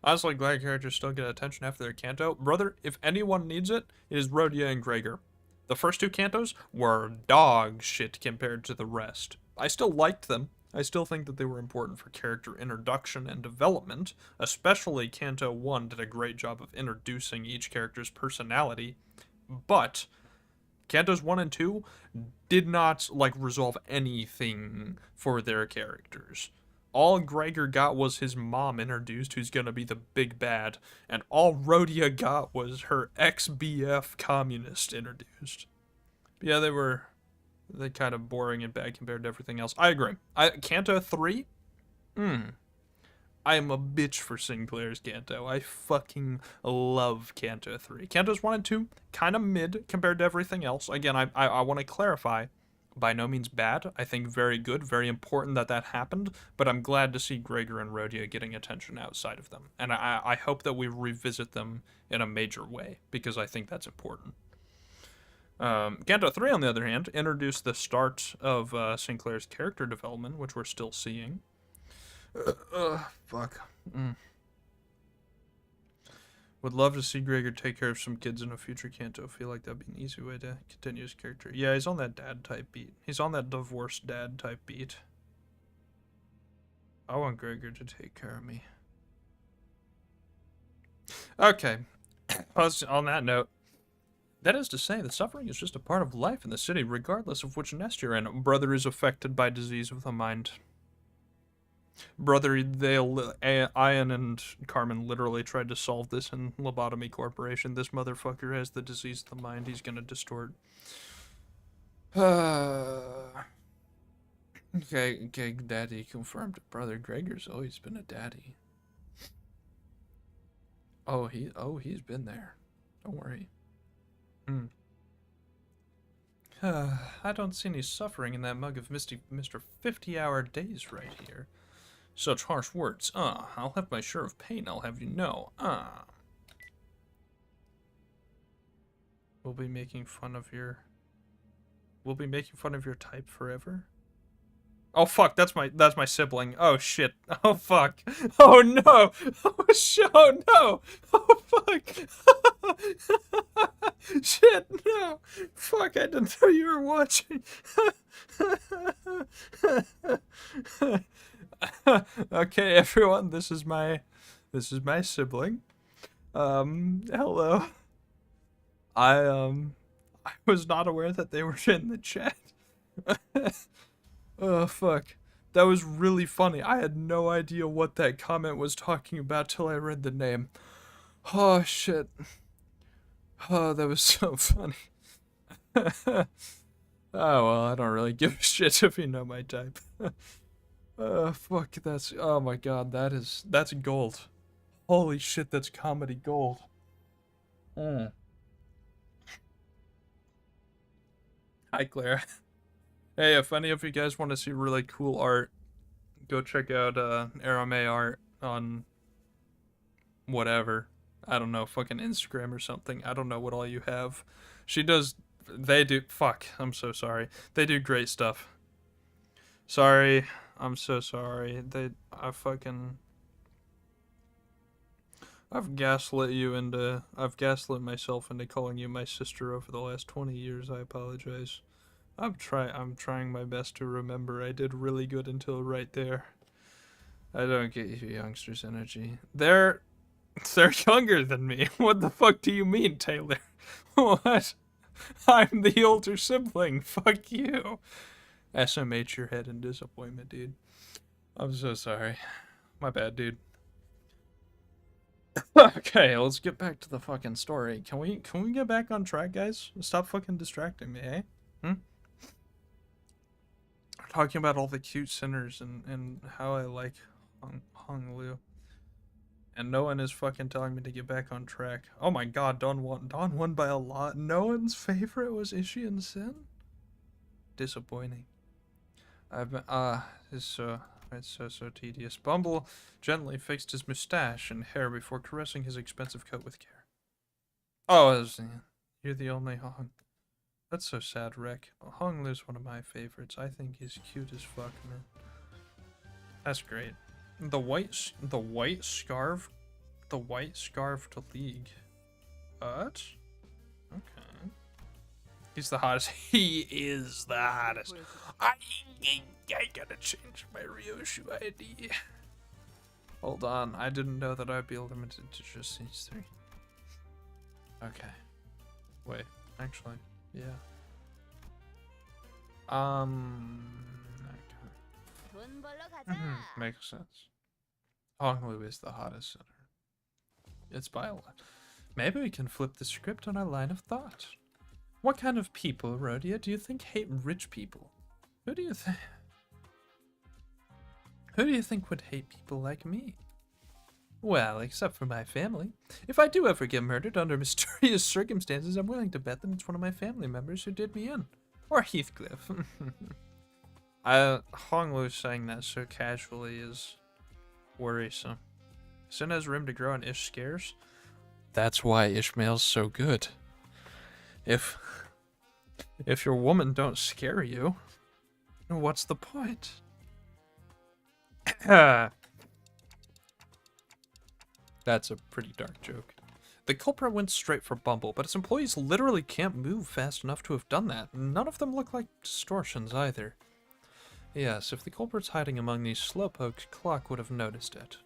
Honestly, glad characters still get attention after their canto. Brother, if anyone needs it, it is Rhodia and Gregor. The first two cantos were dog shit compared to the rest. I still liked them. I still think that they were important for character introduction and development, especially Canto 1 did a great job of introducing each character's personality, but Cantos 1 and 2 did not, resolve anything for their characters. All Gregor got was his mom introduced, who's gonna be the big bad, and all Rhodia got was her ex-BF communist introduced. Yeah, they're kind of boring and bad compared to everything else. I agree. Canto 3? I am a bitch for Sinclair's Canto. I fucking love Canto 3. Cantos 1 and 2, kind of mid compared to everything else. Again, I want to clarify, by no means bad. I think very good, very important that happened, but I'm glad to see Gregor and Rhodia getting attention outside of them. And I hope that we revisit them in a major way, because I think that's important. Canto 3, on the other hand, introduced the start of Sinclair's character development, which we're still seeing. Fuck. Would love to see Gregor take care of some kids in a future Canto. Feel like that'd be an easy way to continue his character. Yeah, he's on that dad type beat. He's on that divorced dad type beat. I want Gregor to take care of me. Okay. On that note, that is to say, the suffering is just a part of life in the city, regardless of which nest you're in. Brother is affected by disease of the mind. Brother, Ian and Carmen literally tried to solve this in Lobotomy Corporation. This motherfucker has the disease of the mind. He's gonna distort. Okay, Daddy confirmed. Brother Gregor's always been a daddy. He's been there. Don't worry. I don't see any suffering in that mug of Mr. 50-hour days right here. Such harsh words. I'll have my share of pain, I'll have you know. We'll be making fun of your type forever? Oh fuck, that's my sibling. Oh shit. Oh fuck. Oh no. Oh shit. Oh no. Oh fuck. Shit, no. Fuck, I didn't know you were watching. Okay, everyone, this is my sibling. Hello. I was not aware that they were in the chat. Oh, fuck. That was really funny. I had no idea what that comment was talking about till I read the name. Oh, shit. Oh, that was so funny. Oh, well, I don't really give a shit if you know my type. Fuck, oh my god, that's gold. Holy shit, that's comedy gold. Mm. Hi, Claire. Hey, if any of you guys want to see really cool art, go check out Arame art on whatever. I don't know, fucking Instagram or something. I don't know what all you have. They do, fuck, I'm so sorry. They do great stuff. Sorry, I'm so sorry. I've gaslit myself into calling you my sister over the last 20 years. I apologize. I'm trying my best to remember. I did really good until right there. I don't get you youngsters' energy. They're younger than me. What the fuck do you mean, Taylor? What? I'm the older sibling. Fuck you. SMH your head in disappointment, dude. I'm so sorry. My bad, dude. Okay, let's get back to the fucking story. Can we get back on track, guys? Stop fucking distracting me, eh? We're talking about all the cute sinners and how I like Hong Lu. And no one is fucking telling me to get back on track. Oh my god, Dawn won by a lot. No one's favorite was Ishi and Sin? Disappointing. It's so tedious. Bumble gently fixed his mustache and hair before caressing his expensive coat with care. Oh, you're the only Hong. That's so sad, Rick. Hong Lu's one of my favorites. I think he's cute as fuck, man. That's great. The white scarf to League. What? Okay. He's the hottest. He is the hottest. I gotta change my Ryoshu ID. Hold on, I didn't know that I'd be limited to just these 3. Okay. Wait, actually, yeah. Okay. Makes sense. Hong Lu is the hottest center. It's by a lot. Maybe we can flip the script on our line of thought. What kind of people, Rhodia, do you think hate rich people? Who do you think would hate people like me? Well, except for my family. If I do ever get murdered under mysterious circumstances, I'm willing to bet that it's one of my family members who did me in. Or Heathcliff. Hong Lu saying that so casually is worrisome. Sin has room to grow and Ish scares. That's why Ishmael's so good. If your woman don't scare you, what's the point? That's a pretty dark joke. The culprit went straight for Bumble, but his employees literally can't move fast enough to have done that. None of them look like distortions either. Yes, if the culprit's hiding among these slowpokes, Clock would have noticed it.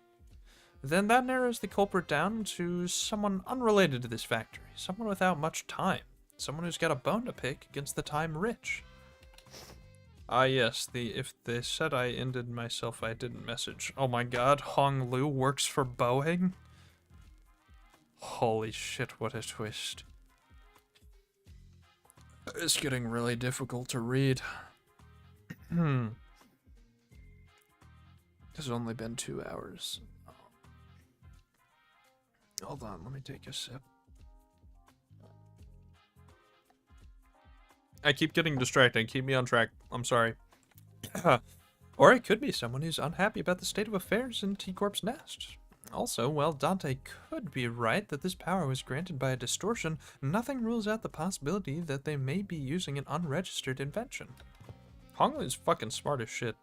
Then that narrows the culprit down to someone unrelated to this factory, someone without much time, someone who's got a bone to pick against the time rich. Yes, if they said I ended myself, I didn't message. Oh my god, Hong Lu works for Boeing? Holy shit, what a twist. It's getting really difficult to read. It's only been 2 hours. Hold on, let me take a sip. I keep getting distracted. Keep me on track. I'm sorry. Or it could be someone who's unhappy about the state of affairs in T-Corp's nest. Also, while Dante could be right that this power was granted by a distortion, nothing rules out the possibility that they may be using an unregistered invention. Honglu's fucking smart as shit.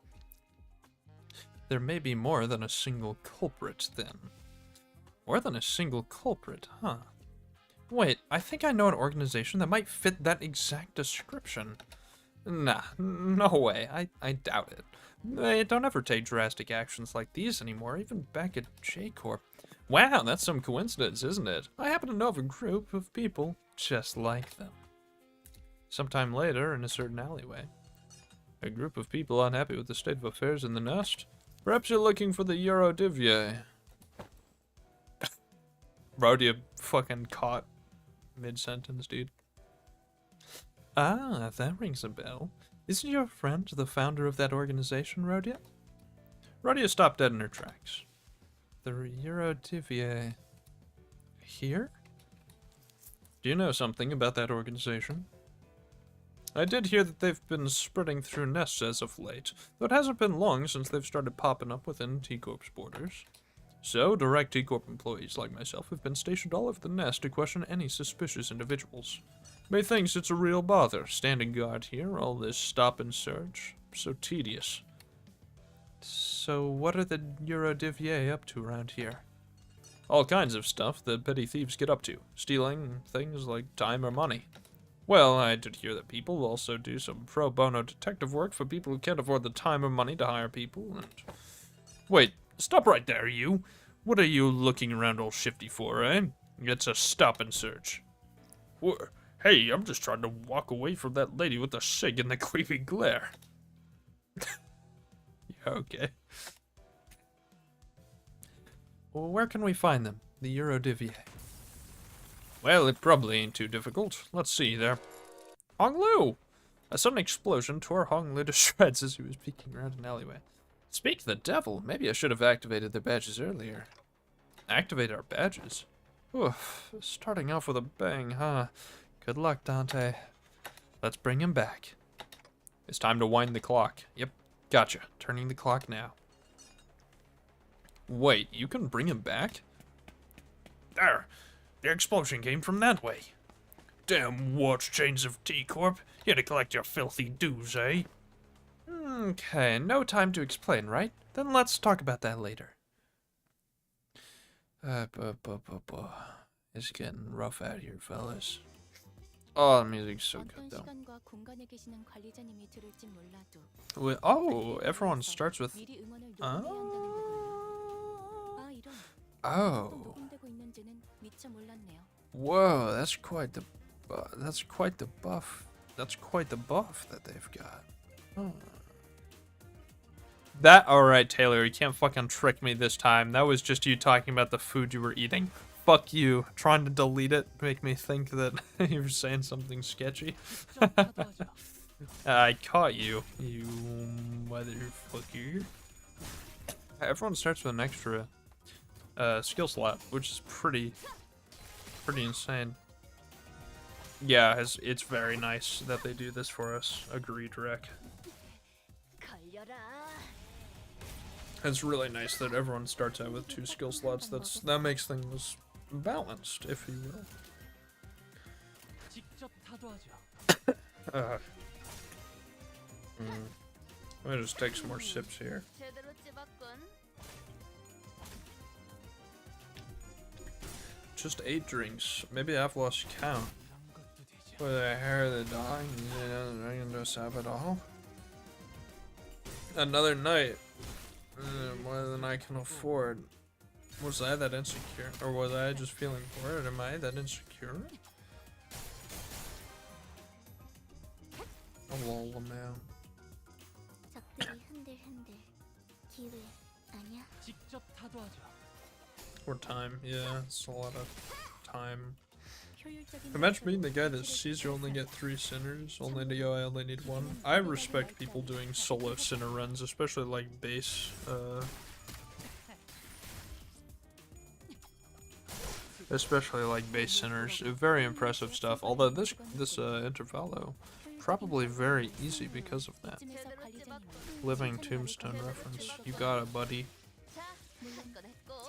There may be more than a single culprit, then. More than a single culprit, huh? Wait, I think I know an organization that might fit that exact description. Nah, no way. I doubt it. They don't ever take drastic actions like these anymore, even back at J-Corp. Wow, that's some coincidence, isn't it? I happen to know of a group of people just like them. Sometime later, in a certain alleyway. A group of people unhappy with the state of affairs in the nest? Perhaps you're looking for the Eurodivye. Rhodia fucking caught mid-sentence, dude. Ah, that rings a bell. Isn't your friend the founder of that organization, Rhodia? Radia stopped dead in her tracks. The Eurodivier. Here? Do you know something about that organization? I did hear that they've been spreading through nests as of late, though it hasn't been long since they've started popping up within T-Corp's borders. So, direct T-Corp employees like myself have been stationed all over the nest to question any suspicious individuals. Methinks it's a real bother, standing guard here, all this stop and search. So tedious. So what are the Eurodivier up to around here? All kinds of stuff that petty thieves get up to, stealing things like time or money. Well, I did hear that people also do some pro bono detective work for people who can't afford the time or money to hire people, and... Wait, stop right there, you! What are you looking around all shifty for, eh? It's a stop and search. Hey, I'm just trying to walk away from that lady with the cig and the creepy glare. Yeah, okay. Well, where can we find them? The Eurodivier. Well, it probably ain't too difficult. Let's see there. Hong Lu! A sudden explosion tore Hong Lu to shreds as he was peeking around an alleyway. Speak of the devil, maybe I should have activated their badges earlier. Activate our badges? Oof, starting off with a bang, huh? Good luck, Dante. Let's bring him back. It's time to wind the clock. Yep, gotcha. Turning the clock now. Wait, you can bring him back? There! The explosion came from that way. Damn watch chains of T-Corp. Here to collect your filthy dues, eh? Okay, no time to explain, right? Then let's talk about that later. It's getting rough out here, fellas. Oh, the music's so good, though. Oh, everyone starts with... Oh. Whoa, that's quite the buff. That's quite the buff that they've got. Oh. Alright, Taylor, you can't fucking trick me this time. That was just you talking about the food you were eating. Fuck you. Trying to delete it, make me think that you were saying something sketchy. I caught you, you motherfucker. Everyone starts with an extra skill slot, which is pretty insane. Yeah, it's very nice that they do this for us. Agreed, Rek. It's really nice that everyone starts out with 2 skill slots. That makes things balanced, if you will. Let me just take some more sips here. Just 8 drinks. Maybe I've lost count. With the hair of the dog, you know, I can just have it all. Another night. More than I can afford. Was I that insecure? Or was I just feeling bored? Am I that insecure? Oh, lol, man. Or time, yeah, it's a lot of time. Imagine being the guy that sees you only get 3 sinners, only to go, I only need 1. I respect people doing solo sinner runs, especially like base, sinners. Very impressive stuff, although this Intervallo, probably very easy because of that. Living Tombstone reference. You got it, buddy.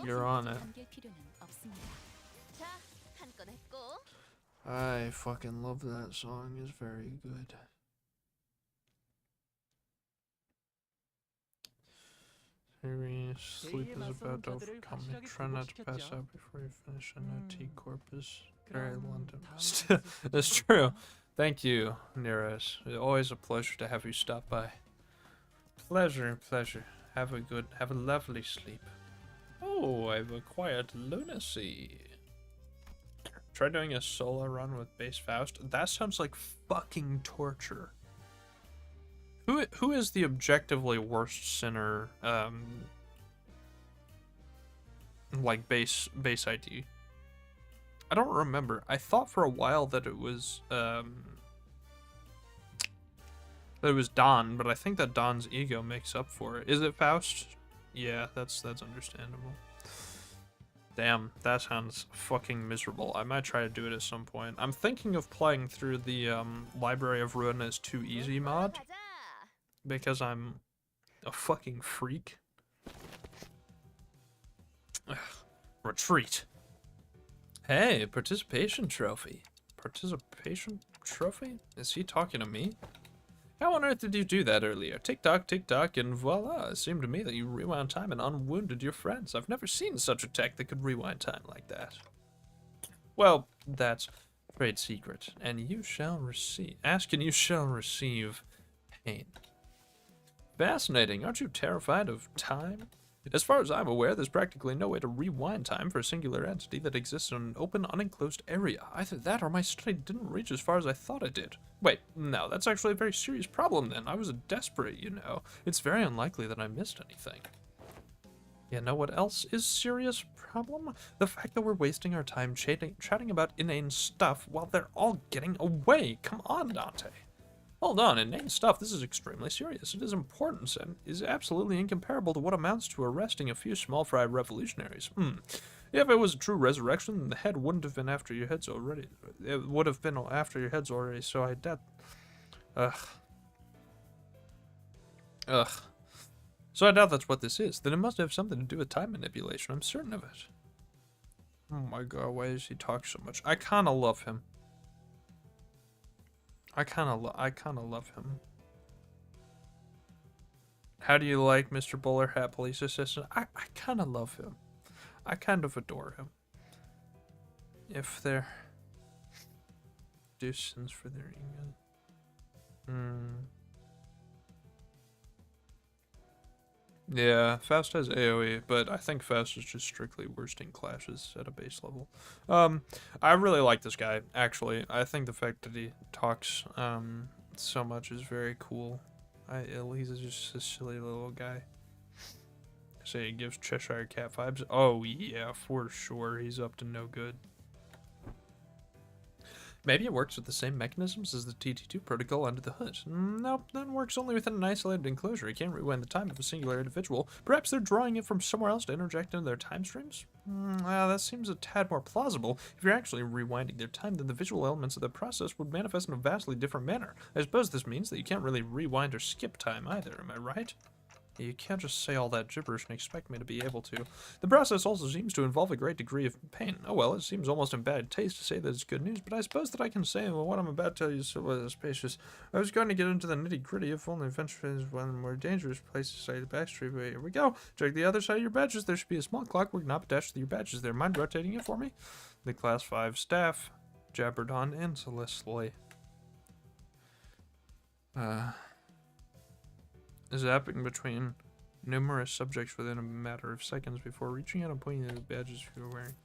You're on it. I fucking love that song. It's very good. Sleep is about to overcome me. Try not to pass out before you finish. I know T-Corp is very London. That's true. Thank you, Neros. It's always a pleasure to have you stop by. Pleasure. Have a lovely sleep. Oh, I've acquired lunacy. Try doing a solo run with base Faust. That sounds like fucking torture. Who is the objectively worst sinner, like base ID? I don't remember. I thought for a while that it was Don, but I think that Don's ego makes up for it. Is it Faust? Yeah, that's understandable. Damn, that sounds fucking miserable. I might try to do it at some point. I'm thinking of playing through the Library of Ruin as Too Easy mod, because I'm a fucking freak. Ugh. Retreat. Hey, participation trophy. Participation trophy? Is he talking to me? How on earth did you do that earlier? Tick tock, and voila. It seemed to me that you rewound time and unwounded your friends. I've never seen such a tech that could rewind time like that. Well, that's trade secret, and you shall receive. Ask and you shall receive pain. Fascinating. Aren't you terrified of time? As far as I'm aware, there's practically no way to rewind time for a singular entity that exists in an open, unenclosed area. Either that or my study didn't reach as far as I thought it did. Wait, no, that's actually a very serious problem then. I was desperate, you know. It's very unlikely that I missed anything. You know what else is serious problem? The fact that we're wasting our time chatting about inane stuff while they're all getting away. Come on, Dante. Hold on, inane stuff, this is extremely serious. It is important and is absolutely incomparable to what amounts to arresting a few small-fry revolutionaries. If it was a true resurrection, then the head wouldn't have been after your heads already. It would have been after your heads already, so I doubt... So I doubt that's what this is. Then it must have something to do with time manipulation, I'm certain of it. Oh my god, why does he talk so much? I kinda love him. I kind of love him. How do you like Mr. Bowler Hat Police Assistant? I kind of love him. I kind of adore him. If they're distance for their email. Yeah, Faust has AoE, but I think Faust is just strictly worsting clashes at a base level. I really like this guy, actually. I think the fact that he talks so much is very cool. He's just a silly little guy. Say he gives Cheshire Cat vibes. Oh yeah, for sure. He's up to no good. Maybe it works with the same mechanisms as the TT2 protocol under the hood. Nope, that works only within an isolated enclosure. It can't rewind the time of a singular individual. Perhaps they're drawing it from somewhere else to interject into their time streams? That seems a tad more plausible. If you're actually rewinding their time, then the visual elements of the process would manifest in a vastly different manner. I suppose this means that you can't really rewind or skip time either, am I right? You can't just say all that gibberish and expect me to be able to. The process also seems to involve a great degree of pain. Oh well, it seems almost in bad taste to say that it's good news, but I suppose that I can say well, what I'm about to tell you is so spacious. I was going to get into the nitty-gritty of only adventure is one of the more dangerous places to say the backstreet, but here we go. Check the other side of your badges. There should be a small clockwork knob attached to your badges there. Mind rotating it for me? The Class 5 staff jabbered on insolently. Zapping between numerous subjects within a matter of seconds before reaching out and pointing at the badges you are wearing.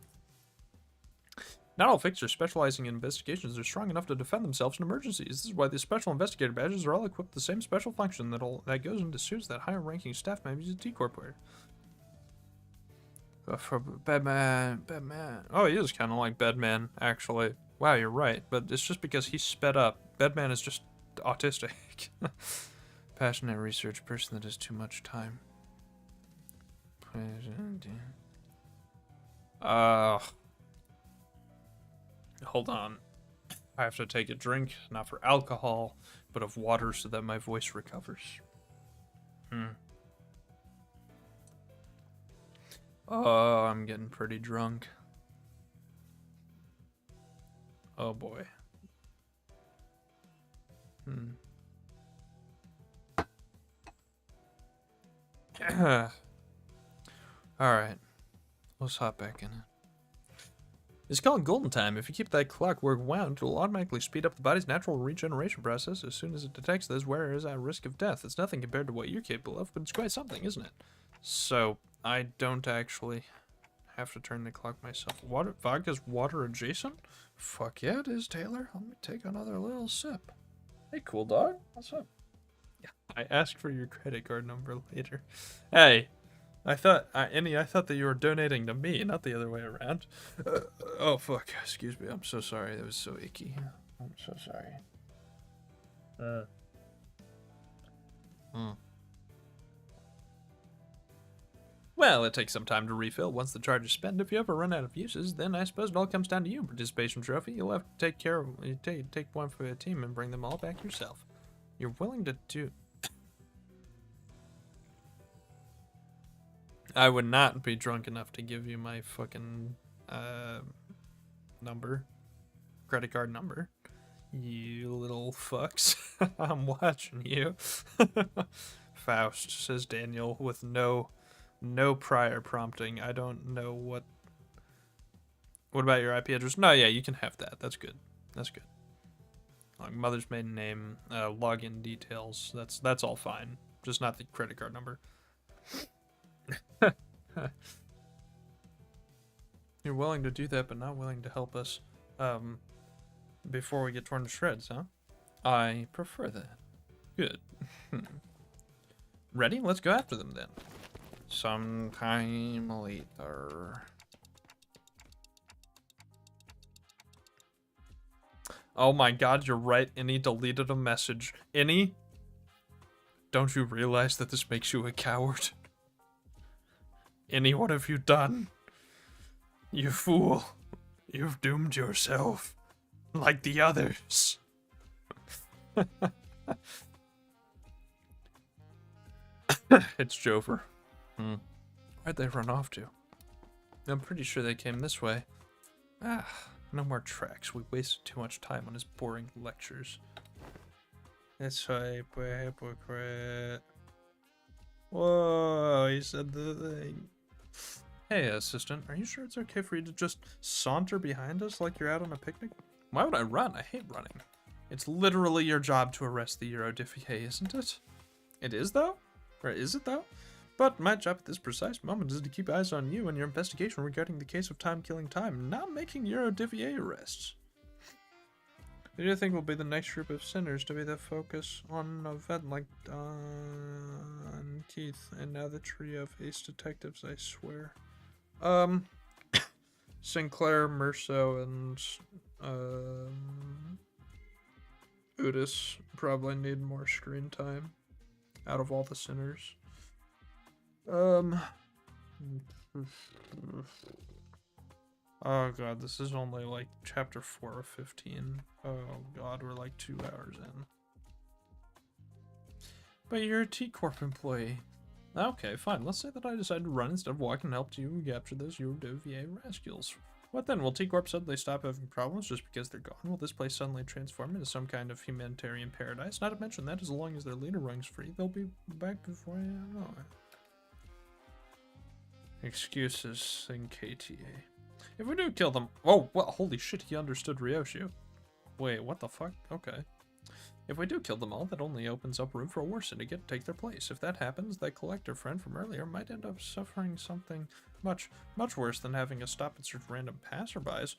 Not all fixers specializing in investigations are strong enough to defend themselves in emergencies. This is why the special investigator badges are all equipped with the same special function that goes into suits that higher-ranking staff members of T-Corp wear. For Batman. Oh, he is kind of like Batman, actually. Wow, you're right, but it's just because he's sped up. Batman is just autistic. Passionate research person that has too much time. Hold on. I have to take a drink, not for alcohol, but of water so that my voice recovers. Oh, I'm getting pretty drunk. Oh boy. Alright. Let's hop back in it. It's called golden time. If you keep that clockwork wound, it will automatically speed up the body's natural regeneration process as soon as it detects those wearers at risk of death. It's nothing compared to what you're capable of, but it's quite something, isn't it? So, I don't actually have to turn the clock myself. Water, vodka's water adjacent? Fuck yeah, it is, Taylor. Let me take another little sip. Hey, cool dog. What's up? Yeah, I asked for your credit card number later. Hey. I thought that you were donating to me, not the other way around. Oh fuck! Excuse me. I'm so sorry. That was so icky. I'm so sorry. Well, it takes some time to refill once the charge is spent. If you ever run out of uses, then I suppose it all comes down to you. Participation trophy. You'll have to take care of, take one for the team and bring them all back yourself. You're willing to do. I would not be drunk enough to give you my fucking number, credit card number. You little fucks. I'm watching you. Faust, says Daniel, with no prior prompting. I don't know what. What about your IP address? No, yeah, you can have that. That's good. That's good. Like mother's maiden name, login details. That's all fine. Just not the credit card number. You're willing to do that, but not willing to help us. Before we get torn to shreds, huh? I prefer that. Good. Ready? Let's go after them then. Sometime later. Oh my god, you're right. Innie deleted a message. Innie? Don't you realize that this makes you a coward? Innie, what have you done? You fool. You've doomed yourself. Like the others. It's Jover. Where'd they run off to? I'm pretty sure they came this way. No more tracks. We wasted too much time on his boring lectures. It's hypocrite. Whoa, he said the thing. Hey, assistant, are you sure it's okay for you to just saunter behind us like you're out on a picnic? Why would I run? I hate running. It's literally your job to arrest the Eurodifier, isn't it? It is, though? Or is it, though? But my job at this precise moment is to keep eyes on you and your investigation regarding the case of time-killing time, not making Eurodifier arrests. Who do you think will be the next group of sinners to be the focus on an event like Don Keith and now the trio of ace detectives, I swear. Sinclair, Merso, and Udis probably need more screen time out of all the sinners. Oh god, this is only like chapter 4 of 15. Oh god, we're like 2 hours in. But you're a T-Corp employee. Okay, fine. Let's say that I decided to run instead of walking and help you capture those Eurodifier rascals. What then? Will T-Corp suddenly stop having problems just because they're gone? Will this place suddenly transform into some kind of humanitarian paradise? Not to mention that as long as their leader runs free, they'll be back before I know it. Excuses in KTA. If we do kill them... Oh, well, holy shit, he understood Ryoshu. Wait, what the fuck? Okay. If we do kill them all, that only opens up room for a worse syndicate to take their place. If that happens, that collector friend from earlier might end up suffering something much worse than having to stop and search random passerbys.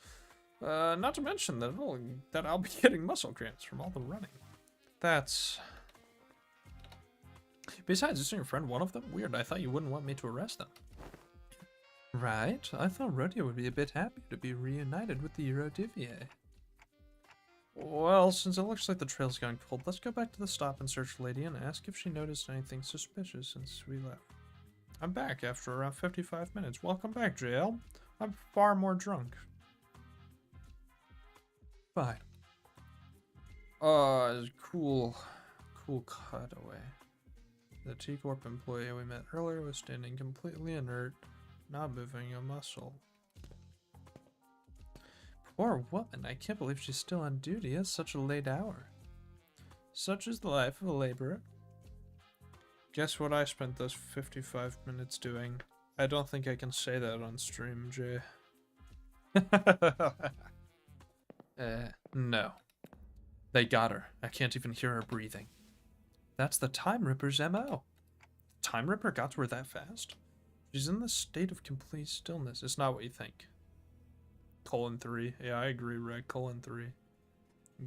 Not to mention that I'll be getting muscle cramps from all the running. That's... Besides, isn't your friend one of them? Weird, I thought you wouldn't want me to arrest them. Right, I thought Rodeo would be a bit happy to be reunited with the Eurodifier. Well, since it looks like the trail's gone cold, let's go back to the stop and search lady and ask if she noticed anything suspicious since we left. I'm back after around 55 minutes. Welcome back, JL. I'm far more drunk. Fine. Cool cutaway. The T-Corp employee we met earlier was standing completely inert, not moving a muscle. Poor woman, I can't believe she's still on duty at such a late hour. Such is the life of a laborer. Guess what I spent those 55 minutes doing? I don't think I can say that on stream, Jay. No. They got her. I can't even hear her breathing. That's the Time Ripper's MO. Time Ripper got to her that fast? She's in this state of complete stillness. It's not what you think. :3. Yeah, I agree, Reg. :3.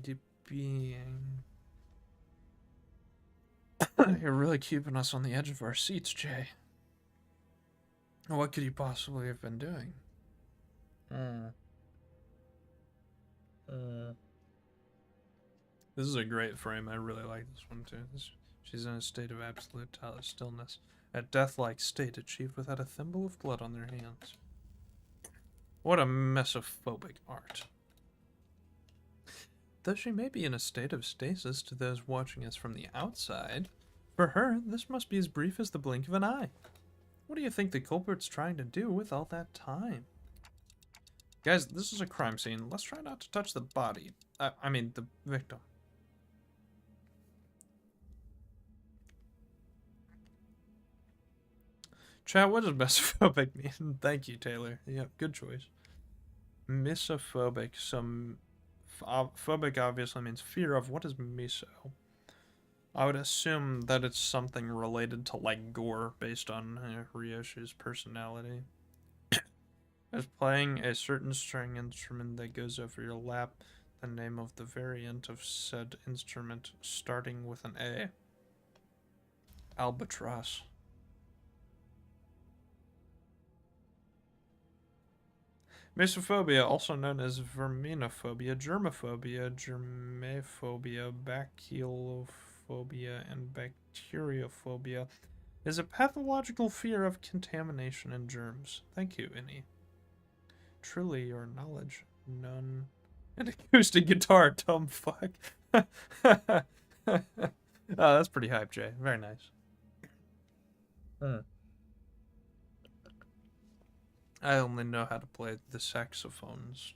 Keep being... You're really keeping us on the edge of our seats, Jay. What could you possibly have been doing? This is a great frame. I really like this one, too. She's in a state of absolute stillness. A death-like state achieved without a thimble of blood on their hands. What a mesophobic art. Though she may be in a state of stasis to those watching us from the outside, for her, this must be as brief as the blink of an eye. What do you think the culprit's trying to do with all that time? Guys, this is a crime scene. Let's try not to touch the body. I mean, the victim. Chat, what does mesophobic mean? Thank you, Taylor. Yep, good choice. Misophobic. Some phobic obviously means fear of. What is miso? I would assume that it's something related to like gore based on Ryoshi's personality. As playing a certain string instrument that goes over your lap, the name of the variant of said instrument starting with an A. Albatross. Mesophobia, also known as verminophobia, germophobia, germaphobia, bacilliophobia, and bacteriophobia, is a pathological fear of contamination and germs. Thank you, Innie. Truly, your knowledge, none. An acoustic guitar, dumb fuck. Oh, that's pretty hype, Jay. Very nice. I only know how to play the saxophones.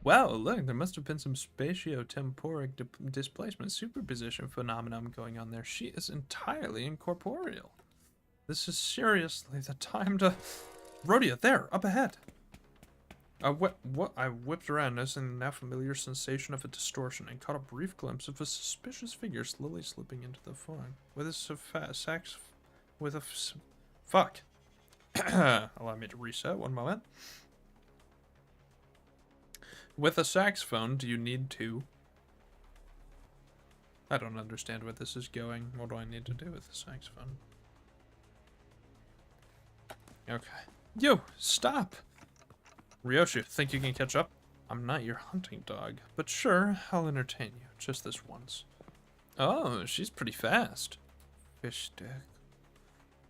Wow, look, there must have been some spatio-temporic displacement superposition phenomenon going on there. She is entirely incorporeal. This is seriously the time to... Rhodia, there, up ahead. I whipped around, noticing the now familiar sensation of a distortion, and caught a brief glimpse of a suspicious figure slowly slipping into the fog. With a fuck. Allow me to reset, one moment. With a saxophone, do you need to... I don't understand where this is going. What do I need to do with the saxophone? Okay. Yo, stop! Ryoshi, think you can catch up? I'm not your hunting dog, but sure, I'll entertain you, just this once. Oh, she's pretty fast. Fish stick.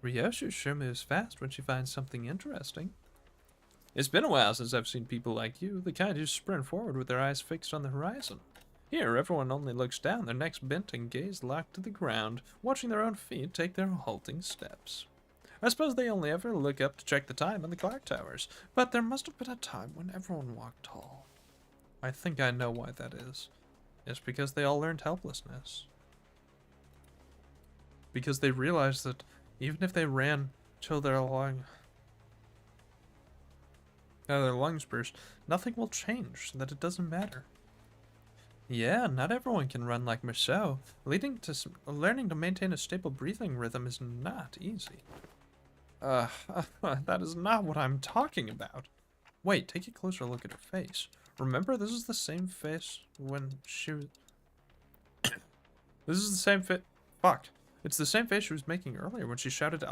Ryoshi sure moves fast when she finds something interesting. It's been a while since I've seen people like you, the kind who sprint forward with their eyes fixed on the horizon. Here, everyone only looks down, their necks bent and gaze locked to the ground, watching their own feet take their halting steps. I suppose they only ever look up to check the time on the clock towers, but there must have been a time when everyone walked tall. I think I know why that is. It's because they all learned helplessness. Because they realized that even if they ran till their lungs burst, nothing will change, so that it doesn't matter. Yeah, not everyone can run like Marceau. Learning to maintain a stable breathing rhythm is not easy. That is not what I'm talking about. Wait, take a closer look at her face. Remember, this is the same face when she was... This is the same face... Fuck. It's the same face she was making earlier when she shouted,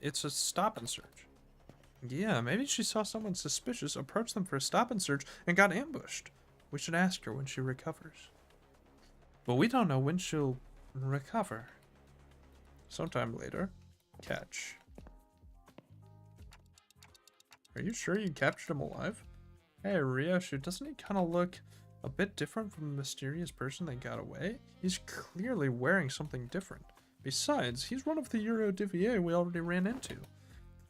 it's a stop and search. Yeah, maybe she saw someone suspicious, approached them for a stop and search, and got ambushed. We should ask her when she recovers. But we don't know when she'll recover. Sometime later. Catch. Are you sure you captured him alive? Hey, Ryoshi, doesn't he kind of look a bit different from the mysterious person that got away? He's clearly wearing something different. Besides, he's one of the Eurodivier we already ran into.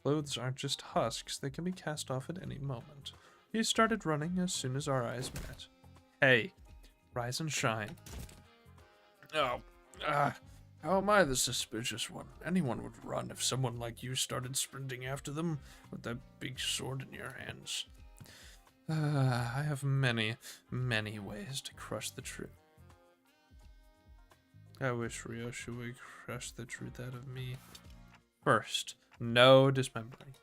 Clothes aren't just husks, they can be cast off at any moment. He started running as soon as our eyes met. Hey, rise and shine. Oh, how am I the suspicious one? Anyone would run if someone like you started sprinting after them with that big sword in your hands. I have many, many ways to crush the truth. I wish Ryoshi would crush the truth out of me. First, no dismembering.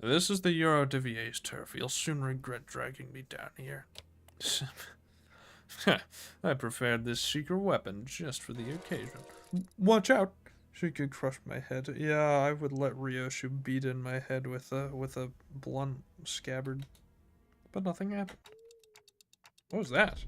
This is the Eurodivier's turf. You'll soon regret dragging me down here. I prepared this secret weapon just for the occasion. Watch out! She could crush my head. Yeah, I would let Ryoshi beat in my head with a blunt scabbard. But nothing happened. What was that?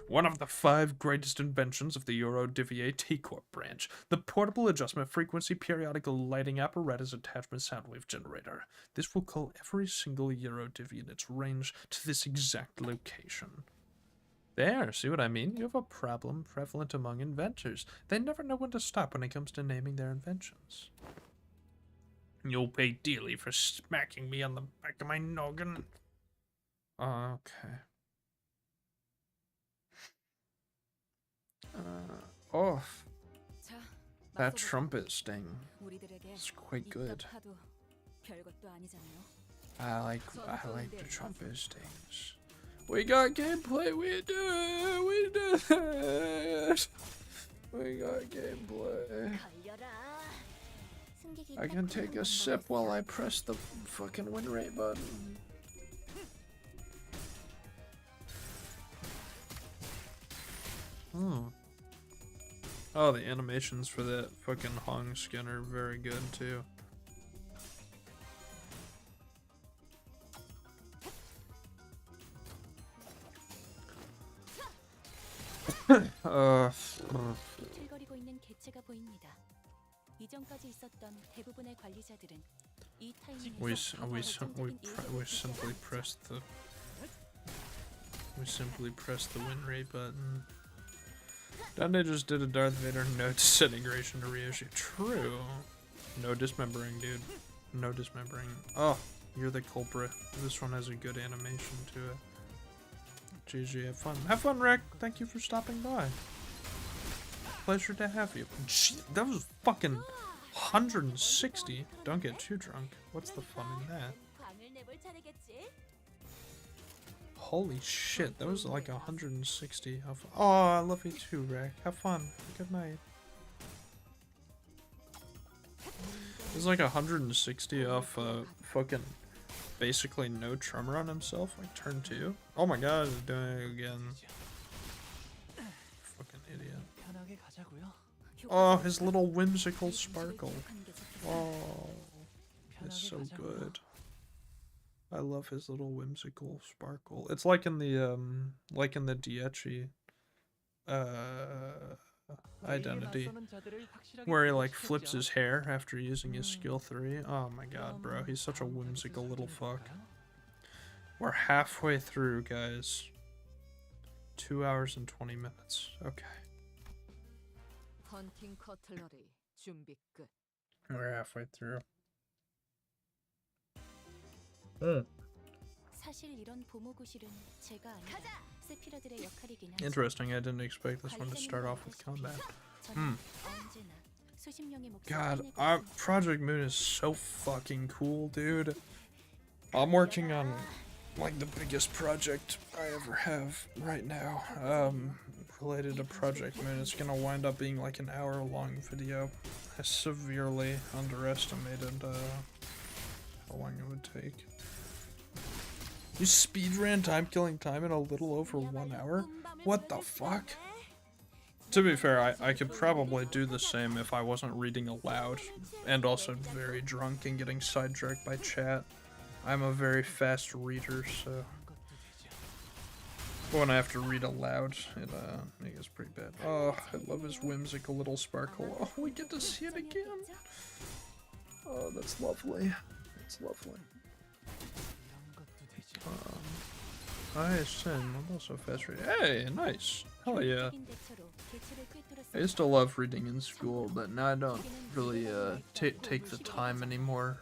One of the 5 greatest inventions of the Eurodivier T-Corp branch, the portable adjustment frequency periodical lighting apparatus attachment soundwave generator. This will call every single Eurodiv in its range to this exact location. There, see what I mean? You have a problem prevalent among inventors. They never know when to stop when it comes to naming their inventions. You'll pay dearly for smacking me on the back of my noggin. Okay. Oh, that trumpet sting is quite good. I like the trumpet stings. We got gameplay. We did it. We got gameplay. I can take a sip while I press the fucking win rate button. Oh, the animations for that fucking Hong skin are very good too. We simply press the win rate button. Dante just did a Darth Vader no disintegration to reissue. True. No dismembering, dude. No dismembering. Oh, you're the culprit. This one has a good animation to it. GG, have fun. Have fun, Rick. Thank you for stopping by. Pleasure to have you. Gee, that was fucking 160. Don't get too drunk. What's the fun in that? Holy shit, that was like 160 of. Oh, I love you too, Rick. Have fun. Good night. It's like 160 off fucking basically no tremor on himself, like turn 2. Oh my god, he's doing it again. Fucking idiot. Oh, his little whimsical sparkle. Oh, it's so good. I love his little whimsical sparkle. It's like in the Dietchi identity, where he like flips his hair after using his skill 3. Oh my god, bro, he's such a whimsical little fuck. We're halfway through, guys. 2 hours and 20 minutes. Okay. We're halfway through. Interesting, I didn't expect this one to start off with combat. God, Project Moon is so fucking cool, dude. I'm working on like the biggest project I ever have right now, related to Project Moon. It's gonna wind up being like an hour-long video. I severely underestimated how long it would take. You speedran time killing time in a little over 1 hour? What the fuck? To be fair, I could probably do the same if I wasn't reading aloud, and also very drunk and getting sidetracked by chat. I'm a very fast reader, so when I have to read aloud, it gets pretty bad. Oh, I love his whimsical little sparkle. Oh, we get to see it again. Oh, that's lovely. It's lovely. I ascend. I'm also fast reading. Hey, nice. Hell yeah. I used to love reading in school, but now I don't really take the time anymore.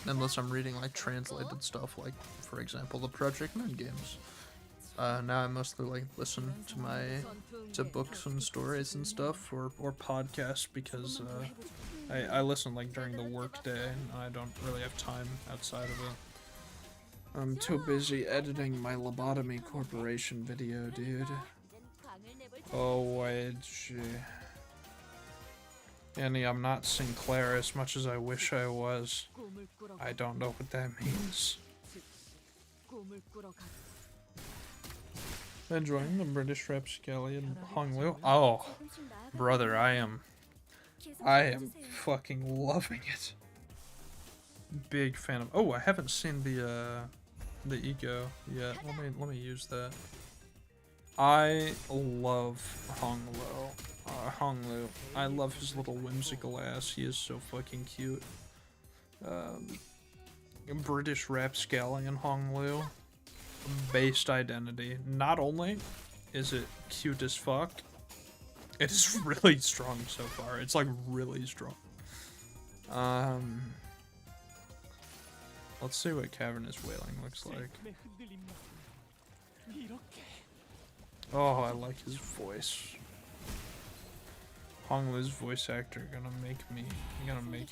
Unless I'm reading like translated stuff, like for example the Project Moon games. Now I mostly like listen to books and stories and stuff, or podcasts, because I listen like during the work day and I don't really have time outside of it. I'm too busy editing my Lobotomy Corporation video, dude. Oh wait, gee. Annie, I'm not Sinclair as much as I wish I was. I don't know what that means. Enjoying the British rapscallion Hong Liu? Oh, brother, I am fucking loving it. Big fan of. Oh, I haven't seen the ego yet. Let me use that. I love Honglu. I love his little whimsical ass. He is so fucking cute. British rapscallion Honglu. Based identity. Not only is it cute as fuck, it is really strong so far. It's like really strong. Let's see what Cavernous Wailing looks like. Oh, I like his voice. Honglu's voice actor gonna make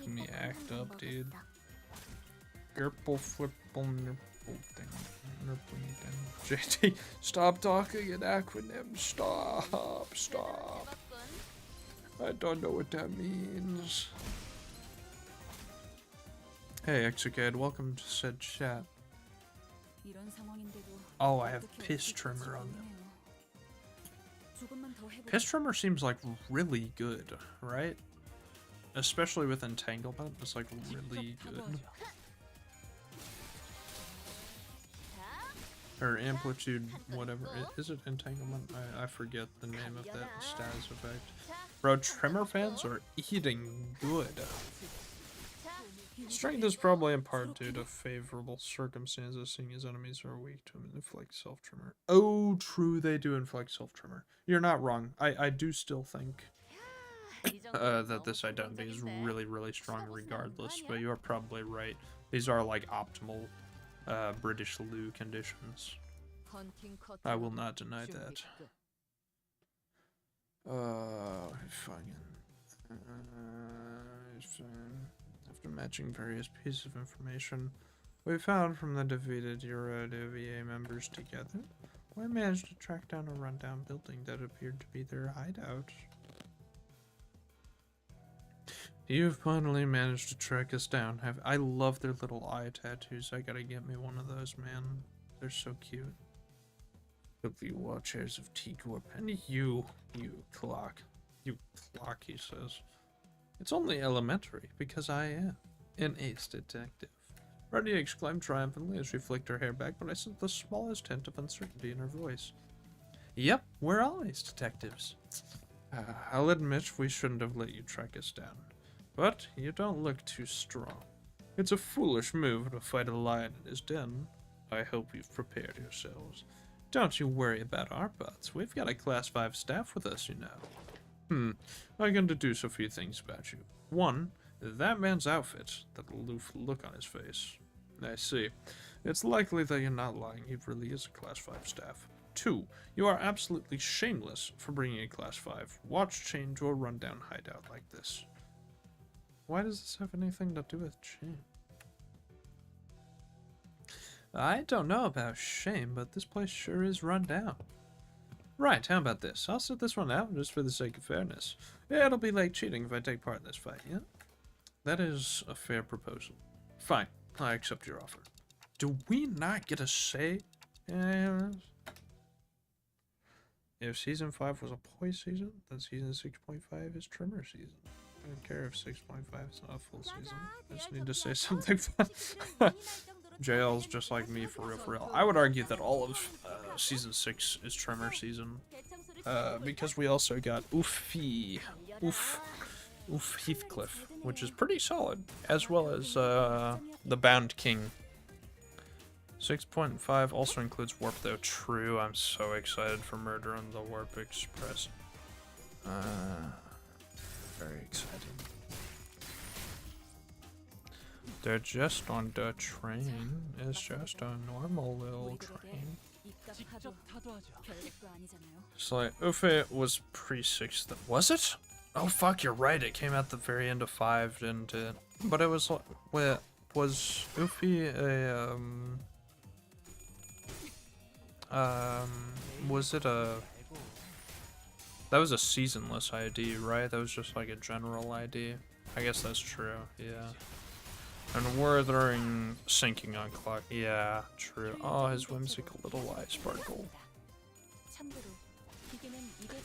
me act up, dude. Gerple flipple nurple thing. Nurpling thing. JT, stop talking in acronyms. Stop. I don't know what that means. Hey, Exocad, welcome to said chat. Oh, I have Piss Trimmer on them. Piss Trimmer seems like really good, right? Especially with Entanglement, it's like really good. Or Amplitude, whatever. Is it Entanglement? I forget the name of that status effect. Bro, Trimmer fans are eating good. Strength is probably in part due to favorable circumstances, seeing as enemies are weak to inflict self-trimmer. Oh, true, they do inflict self-trimmer. You're not wrong. I do still think that this identity is really, really strong regardless, but you are probably right. These are like optimal British Lou conditions. I will not deny that. After matching various pieces of information we found from the defeated EuroDVA members together, we managed to track down a rundown building that appeared to be their hideout. You've finally managed to track us down. I love their little eye tattoos. I gotta get me one of those, man. They're so cute. The Watchers of T-Corp. And you clock. You clock, he says. It's only elementary, because I am an ace detective. Reddy exclaimed triumphantly as she flicked her hair back, but I sensed the smallest hint of uncertainty in her voice. Yep, we're all ace detectives. I'll admit we shouldn't have let you track us down. But you don't look too strong. It's a foolish move to fight a lion in his den. I hope you've prepared yourselves. Don't you worry about our butts. We've got a Class 5 staff with us, you know. I can deduce a few things about you. One, that man's outfit, that aloof look on his face. I see. It's likely that you're not lying. He really is a Class 5 staff. Two, you are absolutely shameless for bringing a Class 5 watch chain to a rundown hideout like this. Why does this have anything to do with shame? I don't know about shame, but this place sure is run down. Right, how about this? I'll sit this one out just for the sake of fairness. Yeah, it'll be like cheating if I take part in this fight, yeah? That is a fair proposal. Fine, I accept your offer. Do we not get a say? If Season 5 was a poi season, then Season 6.5 is Trimmer season. I don't care if 6.5 is not a full season. I just need to say something fun. JL's just like me, for real, for real. I would argue that all of Season 6 is Trimmer season. Because we also got Oof Heathcliff, which is pretty solid, as well as the Bound King. 6.5 also includes Warp, though. True, I'm so excited for Murder on the Warp Express. Very exciting. They're just on the train. It's just a normal little train. It's like, Ufe was pre-6. Was it? Oh fuck, you're right. It came out the very end of 5, didn't it? But it was like, wait, was Ufe a, was it a... That was a seasonless ID, right? That was just like a general ID. I guess that's true, yeah. And Wuthering sinking on clock. Yeah, true. Oh, his whimsical little eye sparkle.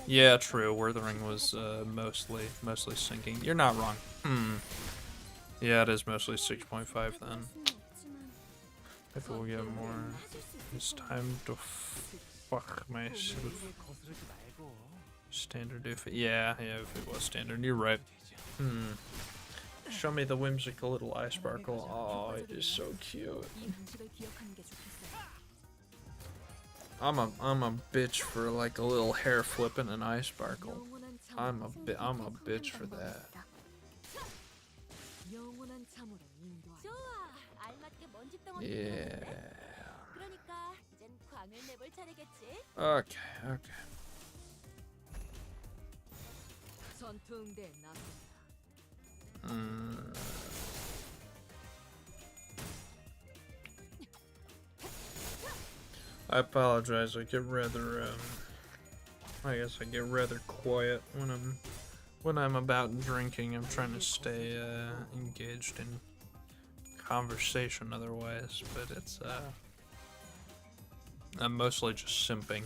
Yeah, true. Wuthering was mostly sinking. You're not wrong. Yeah, it is mostly 6.5 then. If we'll get more, it's time to fuck myself. Standard if it, yeah, if it was standard, you're right. Show me the whimsical little eye sparkle. Oh, it is so cute. I'm a bitch for like a little hair flip and an eye sparkle. I'm a bitch for that. Yeah. Okay. I apologize. I get rather I guess I get rather quiet when I'm about drinking. I'm trying to stay engaged in conversation otherwise, but it's I'm mostly just simping.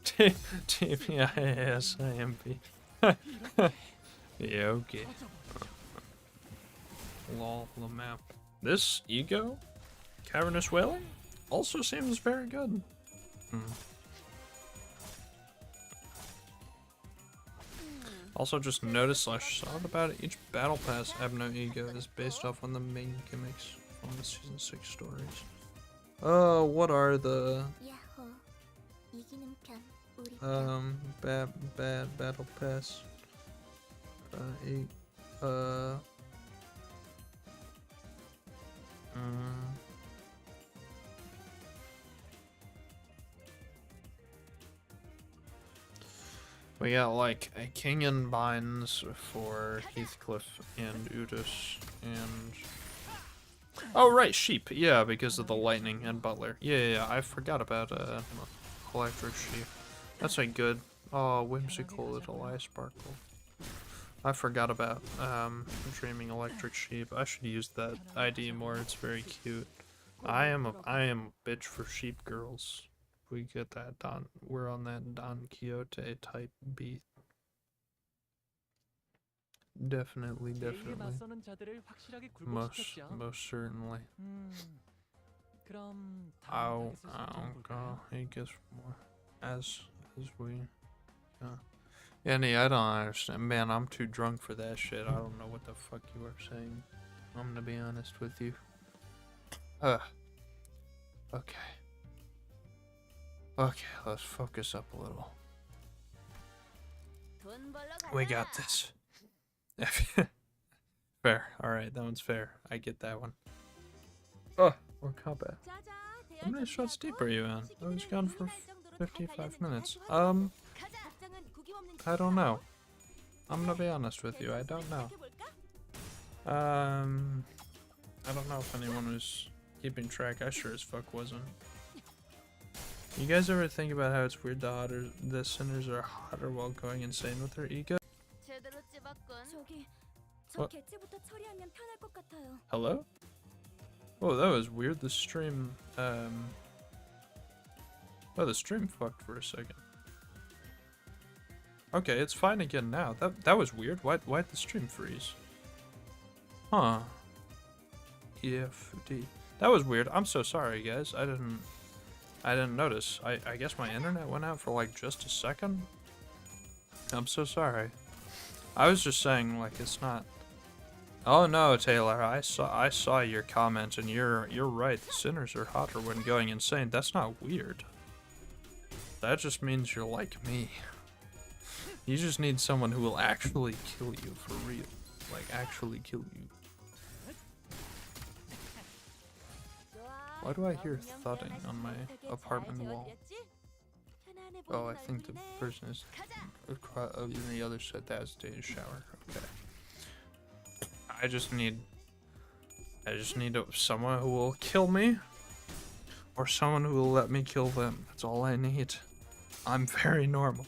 TPIASIMP. Yeah, okay. Lol, the map. This ego? Cavernous whaling? Also seems very good. Also just noticed / thought about it, each battle pass have no ego is based off on the main gimmicks from the season 6 stories. What are the bad battle pass? We got like a King and Binds for Heathcliff and Udis and oh right, Sheep, yeah, because of the lightning and Butler. Yeah, I forgot about Electric Sheep. That's a good whimsical little eye sparkle. I forgot about Dreaming Electric Sheep. I should use that ID more, it's very cute. I am a bitch for sheep girls. We get that Don, we're on that Don Quixote type beat. Definitely. Most certainly. I'll go. I guess more as we. Yeah, I don't understand. Man, I'm too drunk for that shit. I don't know what the fuck you are saying. I'm gonna be honest with you. Okay. Okay, let's focus up a little. We got this. Fair. Alright, that one's fair. I get that one. Oh, more combat. How many shots deep are you in? I was gone for 55 minutes. I don't know. I'm gonna be honest with you, I don't know. I don't know if anyone was keeping track. I sure as fuck wasn't. You guys ever think about how it's weird the sinners are hotter while going insane with their ego? What? Hello? Oh, that was weird. The stream, oh, the stream fucked for a second. Okay, it's fine again now. That was weird. Why'd the stream freeze? Huh. EFD. That was weird. I'm so sorry, guys. I didn't notice. I guess my internet went out for like just a second. I'm so sorry. I was just saying like it's not. Oh no, Taylor, I saw your comment and you're right. The sinners are hotter when going insane. That's not weird. That just means you're like me. You just need someone who will actually kill you for real. Like actually kill you. Why do I hear thudding on my apartment wall? Oh, I think the person is on the other side that has to take a shower. Okay. I just need someone who will kill me, or someone who will let me kill them. That's all I need. I'm very normal.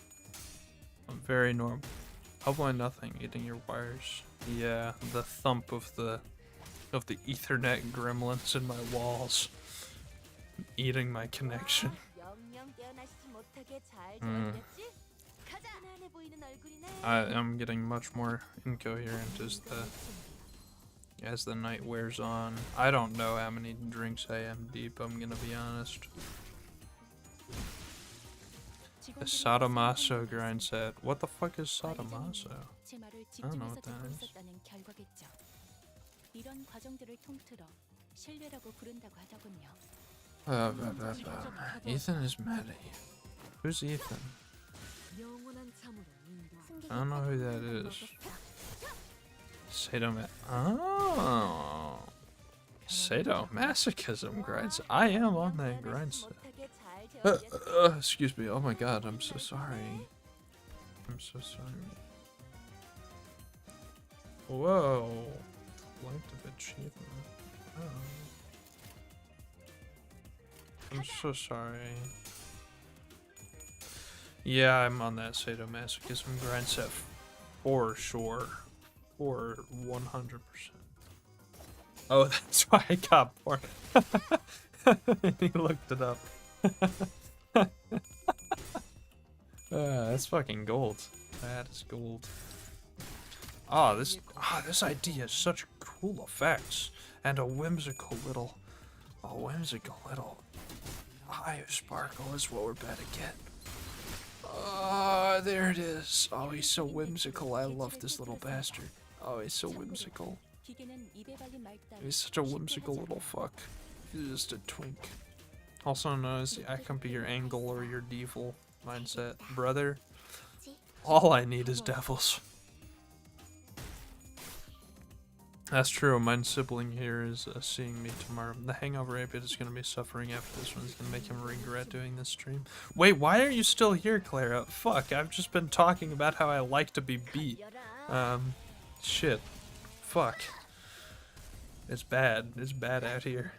I'm very normal. Hopefully nothing eating your wires. Yeah, the thump of the Ethernet gremlins in my walls, eating my connection. I'm getting much more incoherent as the night wears on. I don't know how many drinks I am deep, I'm gonna be honest. A sadomaso grind set. What the fuck is sadomaso? I don't know what that is. Ethan is mad at you. Who's Ethan? I don't know who that is. Oh. Sadomasochism grinds. I am on that grind set. Excuse me. Oh my god, I'm so sorry. I'm so sorry. Whoa. Collective achievement. Oh. I'm so sorry. Yeah, I'm on that sadomasochism grind set for sure. For 100%. Oh, that's why I got porn. He looked it up. That's fucking gold. That is gold. This idea has such cool effects and a whimsical little eye sparkle is what we're about to get. There it is. Oh, he's so whimsical. I love this little bastard. Oh, he's so whimsical. He's such a whimsical little fuck. He's just a twink. Also known as I can be your angle or your devil mindset. Brother, all I need is devils. That's true. My sibling here is seeing me tomorrow. The hangover ape is going to be suffering after this one. It's going to make him regret doing this stream. Wait, why are you still here, Clara? Fuck, I've just been talking about how I like to be beat. Shit. Fuck. It's bad. It's bad out here.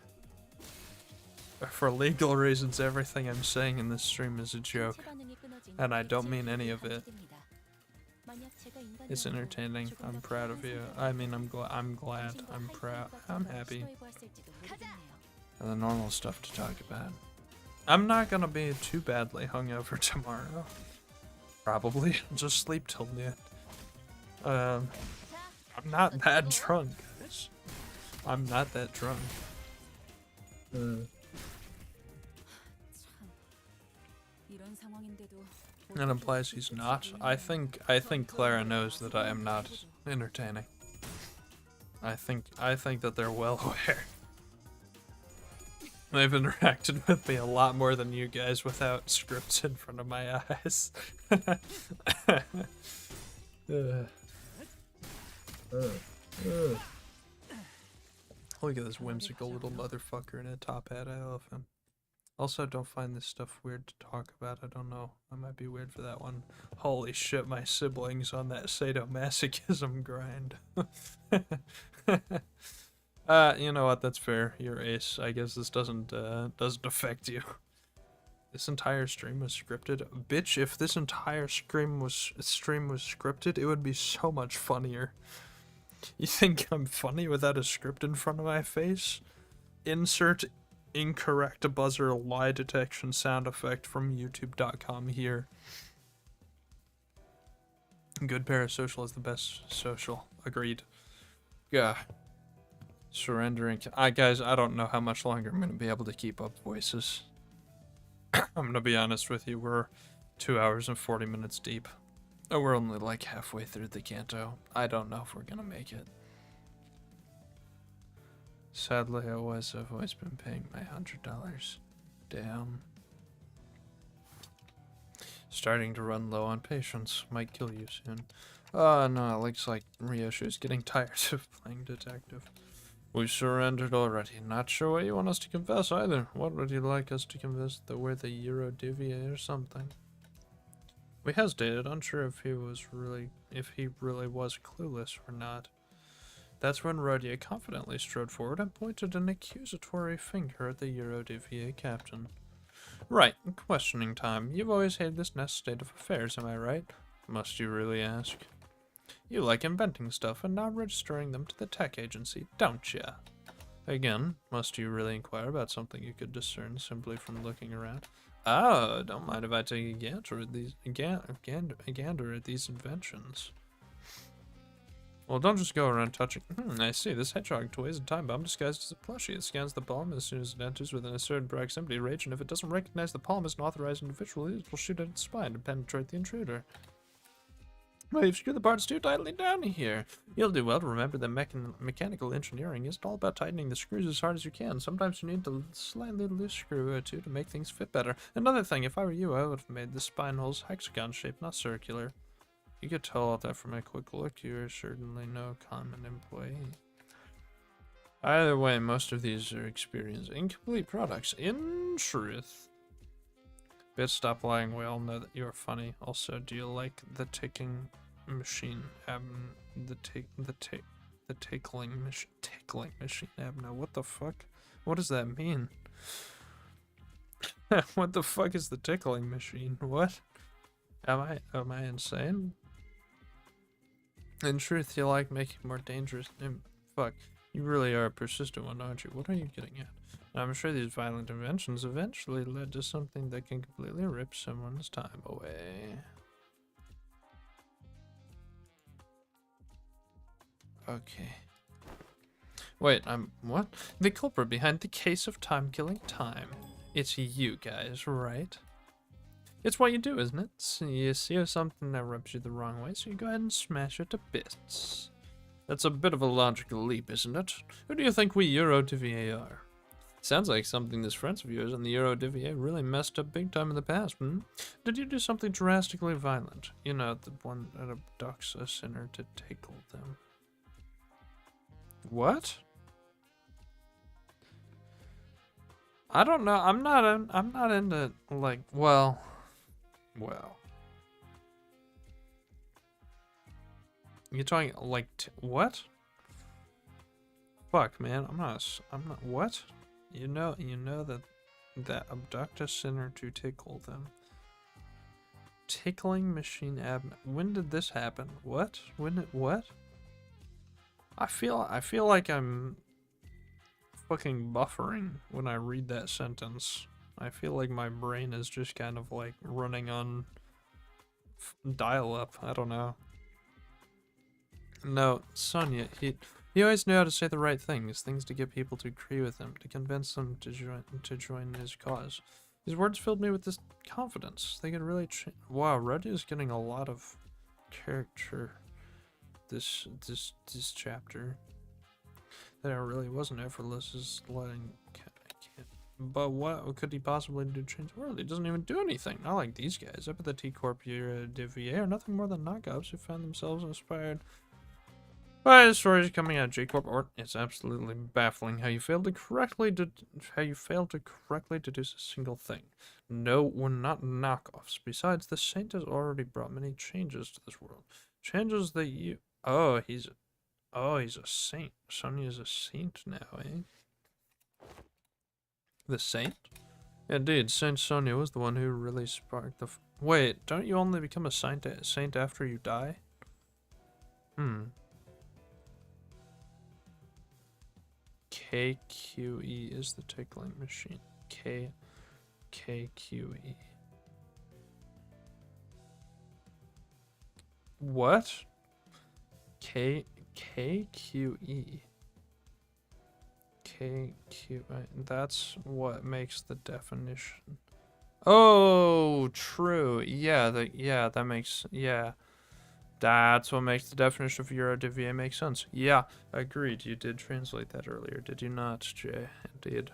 For legal reasons, everything I'm saying in this stream is a joke. And I don't mean any of it. It's entertaining. I'm proud of you. I mean, I'm glad. I'm proud. I'm happy. And the normal stuff to talk about. I'm not gonna be too badly hungover tomorrow. Probably. Just sleep till noon. I'm not that drunk, guys. I'm not that drunk. That implies he's not. I think Clara knows that I am not entertaining. I think that they're well aware. They've interacted with me a lot more than you guys without scripts in front of my eyes. Look at this whimsical little motherfucker in a top hat. I love him. Also, don't find this stuff weird to talk about. I don't know. I might be weird for that one. Holy shit, my siblings on that sadomasochism grind. You know what? That's fair. You're ace. I guess this doesn't affect you. This entire stream was scripted. Bitch, if this entire stream was scripted, it would be so much funnier. You think I'm funny without a script in front of my face? Insert incorrect buzzer lie detection sound effect from youtube.com here. Good parasocial is the best social. Agreed. Yeah. Surrendering. Guys, I don't know how much longer I'm going to be able to keep up voices. I'm going to be honest with you. We're 2 hours and 40 minutes deep. Oh, we're only like halfway through the canto. I don't know if we're going to make it. Sadly, I've always been paying my $100. Damn. Starting to run low on patience. Might kill you soon. Oh, no, it looks like Ryoshu's getting tired of playing detective. We surrendered already. Not sure what you want us to confess either. What would you like us to confess? That we're the Eurodivier or something? We hesitated, unsure if he really was clueless or not. That's when Rodier confidently strode forward and pointed an accusatory finger at the Eurodivier captain. Right, questioning time. You've always hated this nest state of affairs, am I right? Must you really ask? You like inventing stuff and not registering them to the tech agency, don't ya? Again, must you really inquire about something you could discern simply from looking around? Oh, don't mind if I take a gander at these inventions. Well, don't just go around touching. I see. This hedgehog toy is a time bomb disguised as a plushie. It scans the palm as soon as it enters within a certain proximity range, and if it doesn't recognize the palm as an authorized individual, it will shoot at its spine to penetrate the intruder. Well, you've screwed the parts too tightly down here. You'll do well to remember that mechanical engineering isn't all about tightening the screws as hard as you can. Sometimes you need a slightly loose screw or two to make things fit better. Another thing, if I were you, I would have made the spine holes hexagon shaped, not circular. You could tell that from a quick look. You're certainly no common employee. Either way, most of these are experienced incomplete products. In truth. Bitch, stop lying. We all know that you're funny. Also, do you like the ticking machine? The tickling machine. Abno. What the fuck? What does that mean? What the fuck is the tickling machine? What? Am I insane? In truth, you like making more dangerous. Fuck. You really are a persistent one, aren't you? What are you getting at? I'm sure these violent inventions eventually led to something that can completely rip someone's time away. Okay. Wait, what? The culprit behind the case of time-killing time. It's you guys, right? It's what you do, isn't it? So you see something that rubs you the wrong way, so you go ahead and smash it to bits. That's a bit of a logical leap, isn't it? Who do you think we Eurodivier are? Sounds like something this friends of yours and the Eurodivier really messed up big time in the past, hmm? Did you do something drastically violent? You know, the one that abducts a sinner to tickle them. What? I don't know. I'm not into, like, well. You're talking, like, what? Fuck, man. I'm not, what? You know that abduct a sinner to tickle them. Tickling machine when did this happen? What? What? I feel like I'm fucking buffering when I read that sentence. I feel like my brain is just kind of like running on dial-up. I don't know. No, Sonia, he always knew how to say the right things to get people to agree with him, to convince them to join his cause. His words filled me with this confidence. They could really wow, Rudy is getting a lot of character this chapter. That it really wasn't effortless as letting but what could he possibly do to change the world? He doesn't even do anything. Not like these guys. I bet the T-Corp Eurodivier are nothing more than knockoffs who found themselves inspired by the stories coming out of J-Corp. Or it's absolutely baffling how you failed to correctly deduce a single thing. No, we're not knockoffs. Besides, the Saint has already brought many changes to this world. Changes that you he's a saint. Sonia's a saint now, eh? The saint? Indeed, Saint Sonia was the one who really sparked the wait, don't you only become a saint after you die? KQE is the tickling machine. KQE. What? KQE. That's what makes the definition. Oh, true. Yeah, that makes, yeah. That's what makes the definition of Eurodivier make sense. Yeah, agreed. You did translate that earlier, did you not, Jay? Indeed.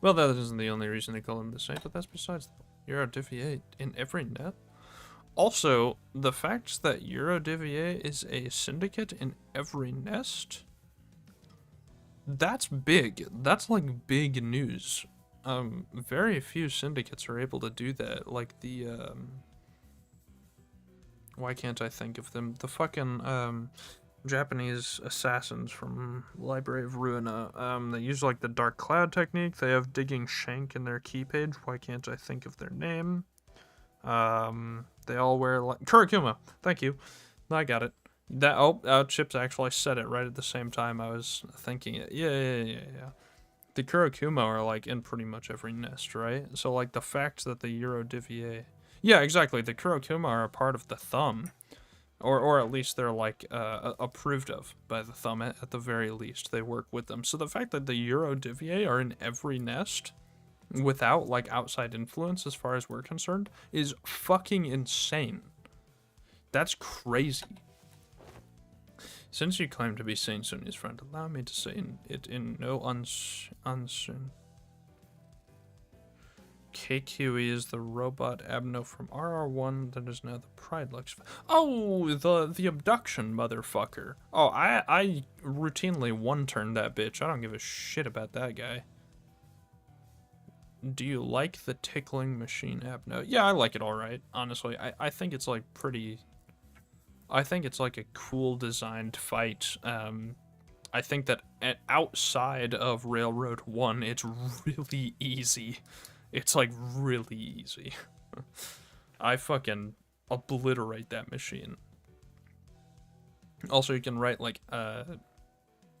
Well, that isn't the only reason they call him the Saint, but that's besides the Eurodivier in every net. Also, the fact that Eurodivier is a syndicate in every nest, that's big. That's like big news. Very few syndicates are able to do that. Like the, why can't I think of them? The fucking, Japanese assassins from Library of Ruina. They use like the Dark Cloud technique. They have Digging Shank in their key page. Why can't I think of their name? They all wear like Kurokuma. Thank you. I got it. That Chips actually said it right at the same time I was thinking it. Yeah. The Kurokuma are like in pretty much every nest, right? So like the fact that the Eurodivier, yeah, exactly. The Kurokuma are a part of the thumb. Or at least they're like approved of by the thumb at the very least. They work with them. So the fact that the Eurodiviae are in every nest without like outside influence as far as we're concerned is fucking insane. That's crazy. Since you claim to be Saint Sonia's friend, allow me to say it in no unsoon. KQE is the robot Abno from RR1 that is now the Pride Lux. Oh, the abduction motherfucker. Oh, I routinely one-turn that bitch. I don't give a shit about that guy. Do you like the tickling machine Abno? Yeah, I like it alright, honestly. I think it's like pretty... I think it's like a cool designed fight. I think that outside of Railroad 1, it's really easy. It's like really easy. I fucking obliterate that machine. Also, you can write like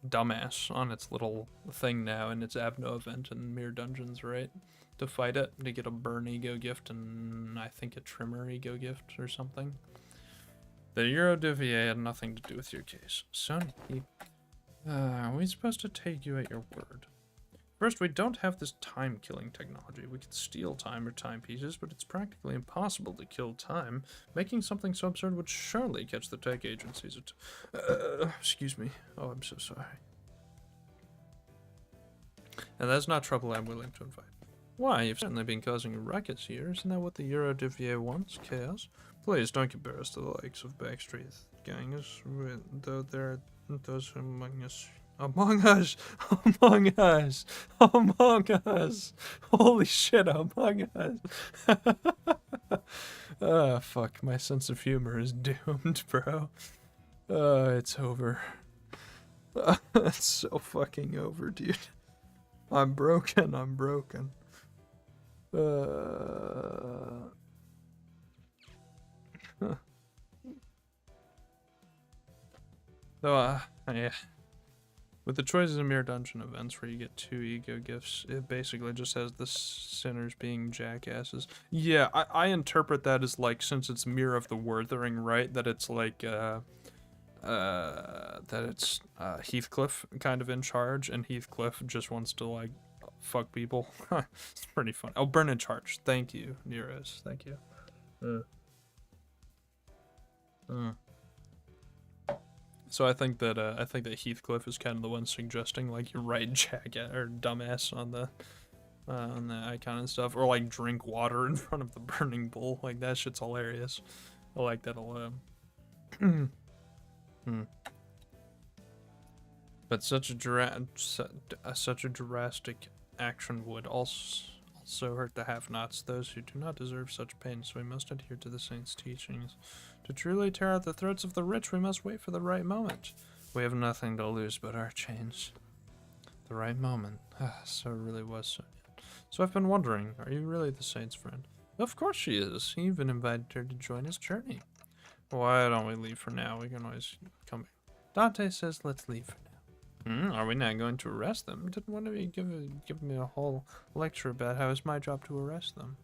dumbass on its little thing now in its Abno event in Mere Dungeons, right? To fight it, to get a burn ego gift and I think a trimmer ego gift or something. The Eurodiviae had nothing to do with your case. Son, are we supposed to take you at your word? First, we don't have this time-killing technology. We could steal time or timepieces, but it's practically impossible to kill time. Making something so absurd would surely catch the tech agencies. Excuse me. Oh, I'm so sorry. And that's not trouble I'm willing to invite. Why, you've certainly been causing ruckus here. Isn't that what the Eurodiviae wants? Chaos? Please don't compare us to the likes of Backstreet gangs, though there are those among us. Among us! Among us! Among us! Holy shit, among us! Ah, fuck, my sense of humor is doomed, bro. It's over. It's so fucking over, dude. I'm broken, I'm broken. Yeah. With the choices of Mere Dungeon events where you get 2 ego gifts, it basically just has the sinners being jackasses. Yeah, I interpret that as like, since it's Mirror of the Worthering, right? That it's like, Heathcliff kind of in charge, and Heathcliff just wants to like fuck people. It's pretty fun. Oh, burn in charge. Thank you, Neros. Thank you. So I think that Heathcliff is kind of the one suggesting like you write jackass or dumbass on the icon and stuff, or like drink water in front of the burning bull. Like that shit's hilarious. I like that a lot. But such a drastic action would also hurt the have-nots, those who do not deserve such pain. So we must adhere to the saints' teachings. To truly tear out the throats of the rich, we must wait for the right moment. We have nothing to lose but our chains. The right moment. So it really was Sonia. So I've been wondering, are you really the saint's friend? Of course she is. He even invited her to join his journey. Why don't we leave for now? We can always come back. Dante says let's leave for now. Are we not going to arrest them? Didn't one of you give me a whole lecture about how it's my job to arrest them?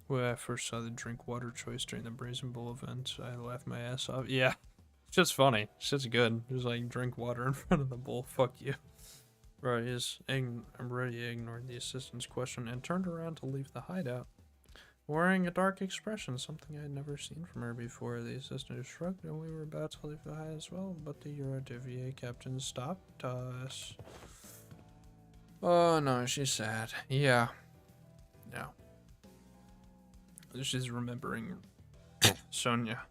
When I first saw the drink water choice during the Brazen Bull event, I laughed my ass off. Yeah, it's just funny. It's just good. Just like drink water in front of the bull. Fuck you. I'm ready ignored the assistant's question and turned around to leave the hideout. Wearing a dark expression, something I had never seen from her before. The assistant shrugged and we were about to leave the hideout as well, but the Eurodiviae captain stopped us. Oh no, she's sad. Yeah. No. She's remembering Sonia.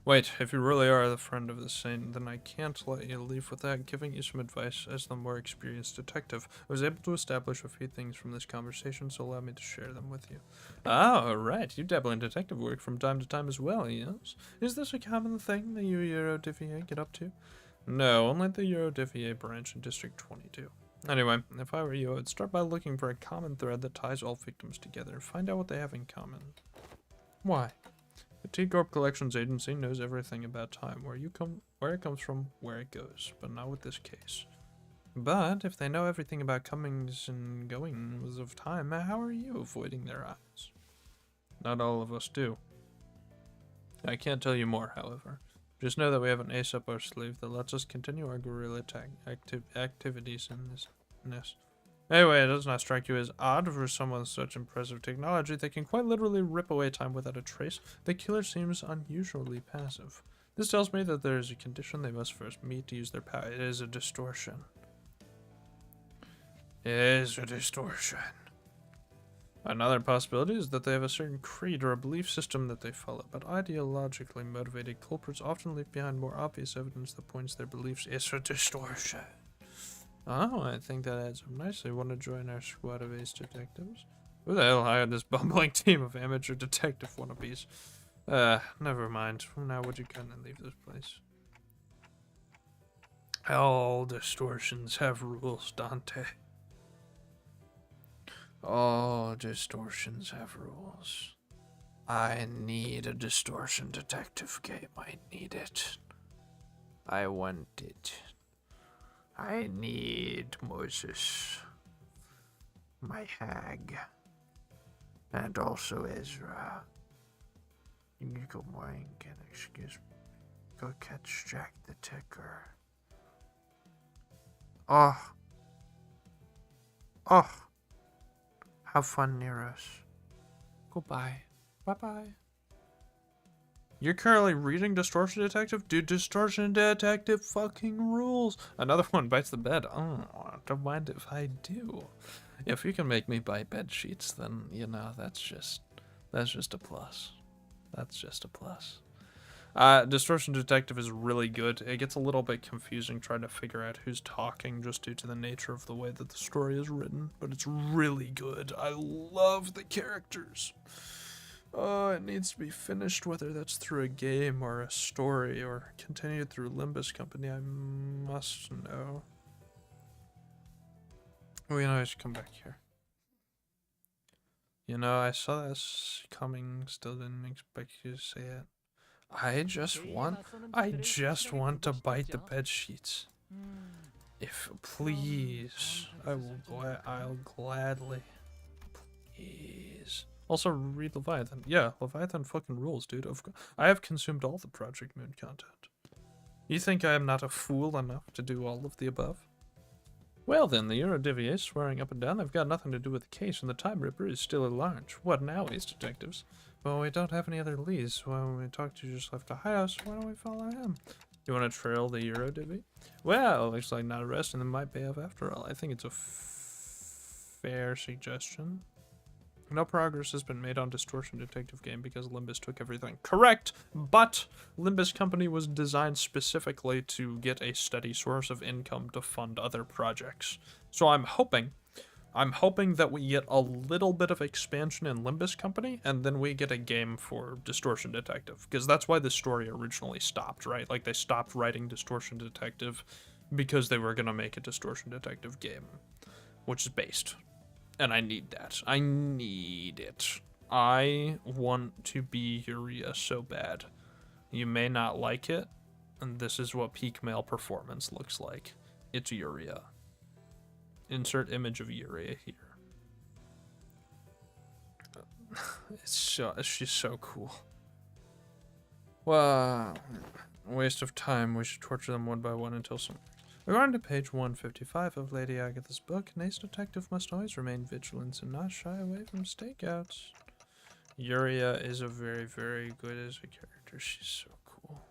Wait, if you really are the friend of the saint, then I can't let you leave without giving you some advice. As the more experienced detective, I was able to establish a few things from this conversation, so allow me to share them with you. Oh, right. You dabble in detective work from time to time as well, yes? Is this a common thing that you Eurodiviae get up to? No, only the Eurodiviae branch in District 22. Anyway, if I were you, I'd start by looking for a common thread that ties all victims together. Find out what they have in common. Why? The T-Corp Collections Agency knows everything about time, where it comes from, where it goes, but not with this case. But if they know everything about comings and goings of time, how are you avoiding their eyes? Not all of us do. I can't tell you more, however. Just know that we have an ace up our sleeve that lets us continue our guerrilla activities in this. Anyway, it does not strike you as odd for someone with such impressive technology. They can quite literally rip away time without a trace. The killer seems unusually passive. This tells me that there is a condition they must first meet to use their power. It is a distortion. It is a distortion. Another possibility is that they have a certain creed or a belief system that they follow, but ideologically motivated culprits often leave behind more obvious evidence that points their beliefs is a distortion. Oh, I think that adds up nicely. Want to join our squad of ace detectives? Who the hell hired this bumbling team of amateur detective wannabes? Never mind. Now would you kindly leave this place? All distortions have rules, Dante. All distortions have rules. I need a distortion detective game. I need it. I want it. I need Moses, my hag, and also Ezra. You can go wank and excuse me. Go catch Jack the Ticker. Oh. Have fun near us. Goodbye. Bye-bye. You're currently reading Distortion Detective? Dude, Distortion Detective fucking rules. Another one bites the bed. Oh, don't mind if I do. If you can make me buy bed sheets, then, you know, that's just a plus. That's just a plus. Distortion Detective is really good. It gets a little bit confusing trying to figure out who's talking just due to the nature of the way that the story is written, but it's really good. I love the characters. Oh, it needs to be finished, whether that's through a game or a story or continued through Limbus Company. I must know. Oh, you know, I should come back here. You know, I saw this coming, still didn't expect you to say it. I just want to bite the bed sheets. If please, I'll gladly. Please. Also read Leviathan. Yeah, Leviathan fucking rules, dude. I have consumed all the Project Moon content. You think I am not a fool enough to do all of the above? Well then, the Eurodivier swearing up and down they've got nothing to do with the case, and the Time Ripper is still at large. What now, ace detectives? Well, we don't have any other leads. When we talked to you just left the hidehouse, why don't we follow him? You want to trail the Eurodivier? Well, looks like not arresting them might pay off after all. I think it's a fair suggestion. No progress has been made on Distortion Detective game because Limbus took everything. Correct! But Limbus Company was designed specifically to get a steady source of income to fund other projects. So I'm hoping that we get a little bit of expansion in Limbus Company, and then we get a game for Distortion Detective. Because that's why the story originally stopped, right? Like, they stopped writing Distortion Detective because they were going to make a Distortion Detective game, which is based. And I need that. I need it. I want to be Uria so bad. You may not like it, and this is what peak male performance looks like. It's Uria. Insert image of Uria here. She's so cool. Wow. Waste of time. We should torture them one by one until some... According to page 155 of Lady Agatha's book, an ace detective must always remain vigilant and not shy away from stakeouts. Uria is a very, very good as a character. She's so cool.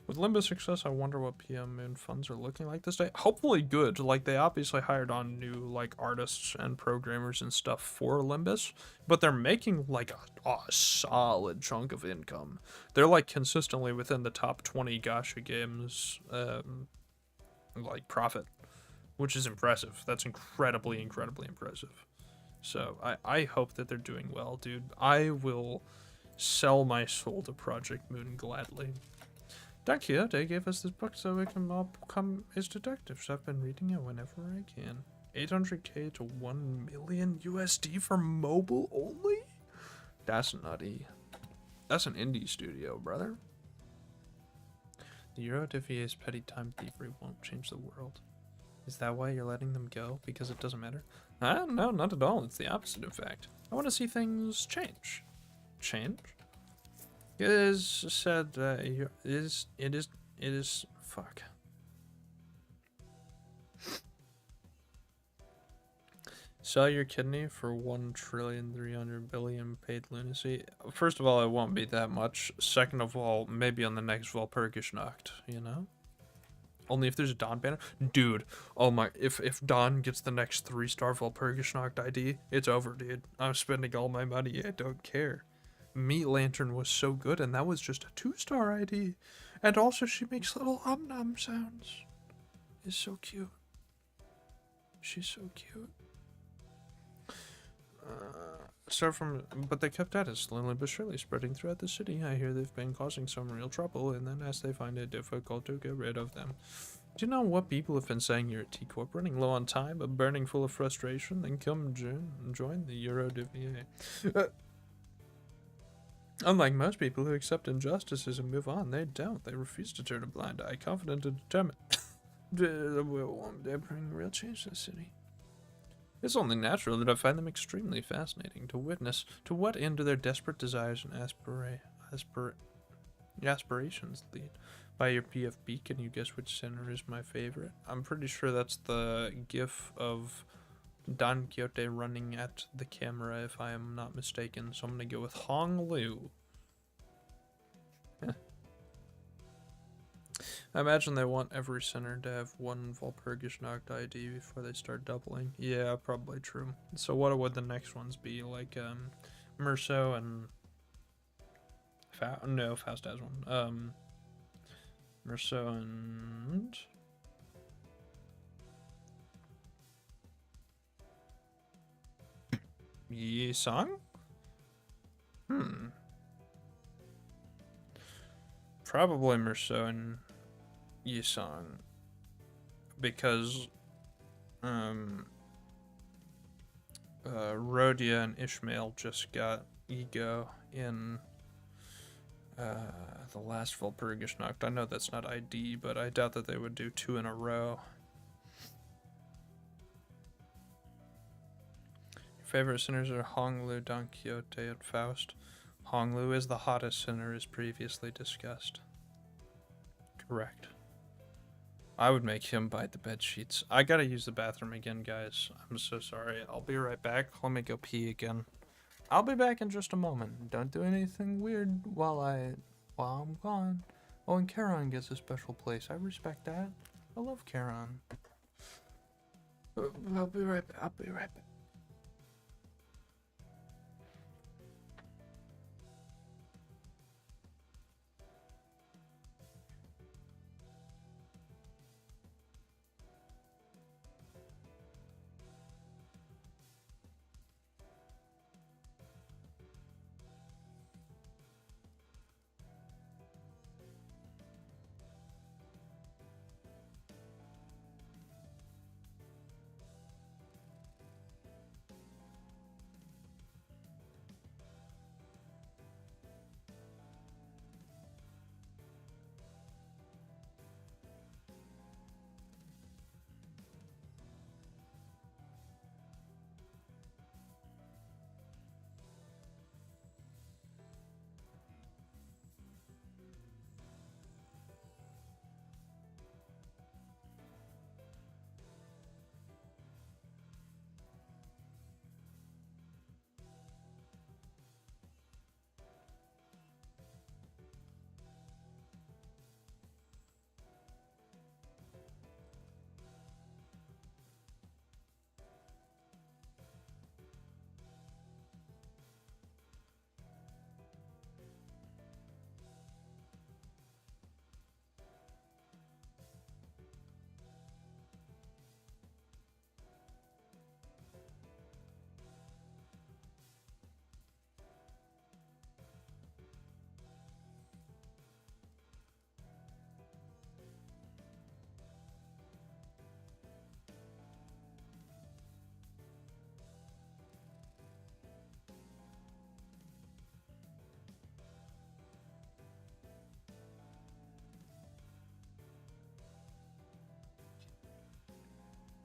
With Limbus success, I wonder what PM Moon funds are looking like this day. Hopefully good. Like, they obviously hired on new, like, artists and programmers and stuff for Limbus, but they're making, like, a solid chunk of income. They're, like, consistently within the top 20 gacha games, like, profit, which is impressive. That's incredibly, incredibly impressive. So, I hope that they're doing well, dude. I will sell my soul to Project Moon gladly. Don Quixote gave us this book so we can all become his detectives. I've been reading it whenever I can. 800k to 1 million USD for mobile only? That's nutty. That's an indie studio, brother. The Eurodivier's petty time thievery won't change the world. Is that why you're letting them go? Because it doesn't matter? No, not at all. It's the opposite, in fact. I want to see things change. Change? It is said that it is, fuck. Sell your kidney for 1,300,000,000,000 paid lunacy. First of all, it won't be that much. Second of all, maybe on the next Walpurgisnacht, you know? Only if there's a Dawn banner. Dude, oh my, if Dawn gets the next 3-star Walpurgisnacht ID, it's over, dude. I'm spending all my money, I don't care. Meat Lantern was so good, and that was just a 2-star ID. And also she makes little om-nom sounds. It's so cute. She's so cute. But they kept at it slowly but surely, spreading throughout the city. I hear they've been causing some real trouble, and then as they find it difficult to get rid of them. Do you know what people have been saying here at T-Corp? Running low on time, but burning full of frustration? Then come join the Eurodivier. Unlike most people who accept injustices and move on, they don't. They refuse to turn a blind eye, confident and determined. They bring real change to the city. It's only natural that I find them extremely fascinating to witness to what end their desperate desires and aspirations lead. By your PFB, can you guess which center is my favorite? I'm pretty sure that's the gif of Don Quixote running at the camera, if I am not mistaken. So I'm gonna go with Honglu. I imagine they want every center to have one Walpurgisnacht ID before they start doubling. Yeah, probably true. So what would the next ones be? Like, Merceau and... No, Faust has one. Merceau and... Yi-Sang? Probably Merceau and Yi-Sang, because Rhodia and Ishmael just got ego in the last Walpurgisnacht. I know that's not ID, but I doubt that they would do 2 in a row. Your favorite sinners are Honglu, Don Quixote, and Faust. Honglu is the hottest sinner, as previously discussed. Correct. I would make him bite the bed sheets. I gotta use the bathroom again, guys. I'm so sorry. I'll be right back. Let me go pee again. I'll be back in just a moment. Don't do anything weird while I'm gone. Oh, and Charon gets a special place. I respect that. I love Charon. I'll be right back.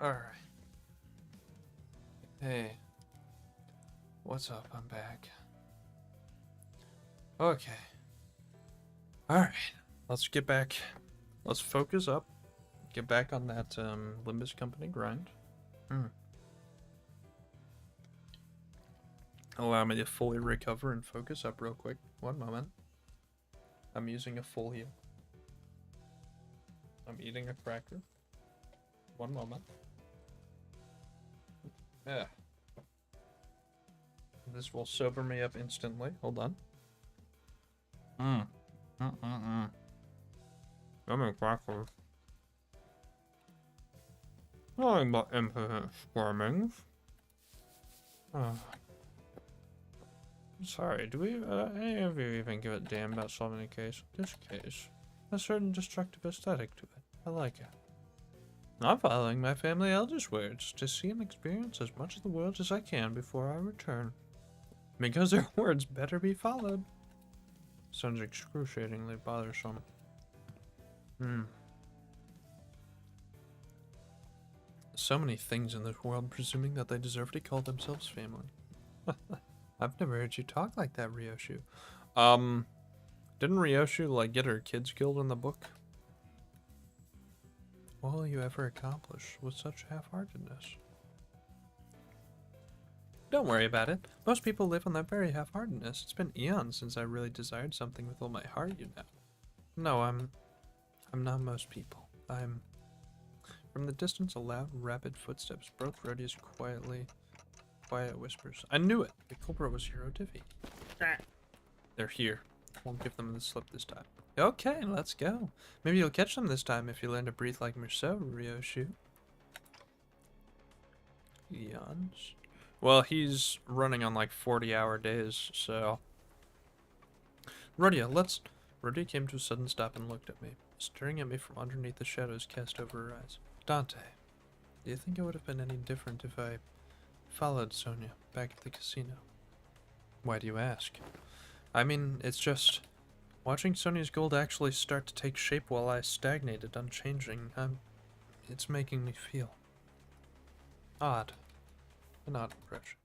Alright. Hey. What's up? I'm back. Okay. Alright. Let's get back. Let's focus up. Get back on that Limbus Company grind. Allow me to fully recover and focus up real quick. One moment. I'm using a full heal. I'm eating a cracker. One moment. Yeah. This will sober me up instantly. Hold on. I'm a cracker. I'm not squirming. Sorry, do we, any of you even give a damn about solving a case? This case, a certain destructive aesthetic to it. I like it. I'm following my family elder's words to see and experience as much of the world as I can before I return. Because their words better be followed. Sounds excruciatingly bothersome. So many things in this world presuming that they deserve to call themselves family. I've never heard you talk like that, Ryoshu. Didn't Ryoshu, like, get her kids killed in the book? What will you ever accomplish with such half-heartedness? Don't worry about it. Most people live on that very half-heartedness. It's been eons since I really desired something with all my heart, you know. No, I'm not most people. From the distance, a loud, rapid footsteps broke Rhodia's quiet whispers. I knew it! The culprit was Hero Divvy. They're here. Won't give them the slip this time. Okay, let's go. Maybe you'll catch them this time if you learn to breathe like Merceau, Ryoshu. Eons. Well, he's running on like 40-hour days, so... Rhodia, Rhodia came to a sudden stop and looked at me, staring at me from underneath the shadows cast over her eyes. Dante, do you think it would have been any different if I followed Sonia back at the casino? Why do you ask? I mean, it's just... watching Sonia's gold actually start to take shape while I stagnated, unchanging, it's making me feel... odd. An odd impression.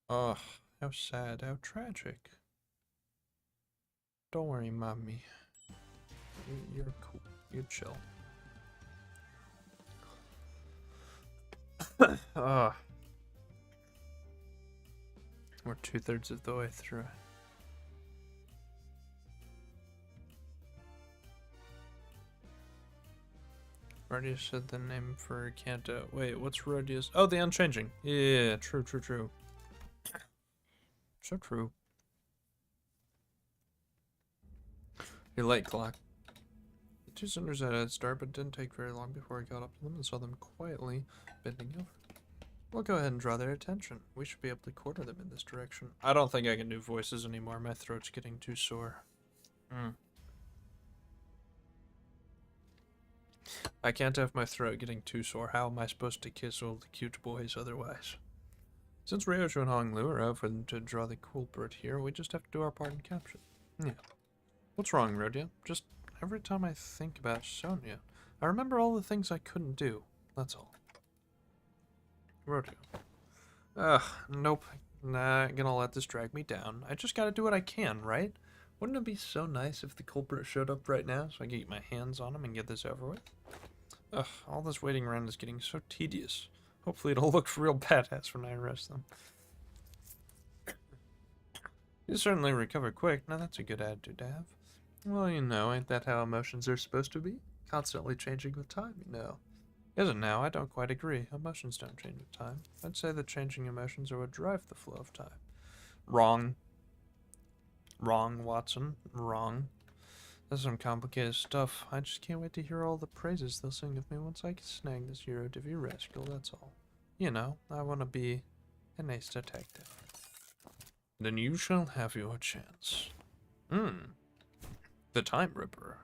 Ugh, how sad, how tragic. Don't worry, mommy. You're cool. You're chill. Ugh. We're 2/3 of the way through. Rhodia said the name for Kanto. Wait, what's Rhodia's? Oh, the Unchanging. Yeah, true. So true. You're late, Clock. The two centers had a head start, but it didn't take very long before I got up to them and saw them quietly bending over. We'll go ahead and draw their attention. We should be able to corner them in this direction. I don't think I can do voices anymore. My throat's getting too sore. I can't have my throat getting too sore. How am I supposed to kiss all the cute boys otherwise? Since Ryoshu and Hong Lu are out for them to draw the culprit here, we just have to do our part and capture. Yeah. What's wrong, Rhodia? Just every time I think about Sonia, I remember all the things I couldn't do. That's all. Rhodia. Ugh, nope. Nah, I'm gonna let this drag me down. I just gotta do what I can, right? Wouldn't it be so nice if the culprit showed up right now so I could get my hands on him and get this over with? Ugh, all this waiting around is getting so tedious. Hopefully it'll look real badass when I arrest them. You certainly recover quick. Now that's a good attitude to have. Well, you know, ain't that how emotions are supposed to be? Constantly changing with time, you know. Isn't now? I don't quite agree. Emotions don't change with time. I'd say that changing emotions are what drive the flow of time. Wrong. Wrong, Watson. Wrong. That's some complicated stuff. I just can't wait to hear all the praises they'll sing of me once I can snag this Hero Divvy rascal, that's all. You know, I want to be an ace detective. Then you shall have your chance. The Time Ripper.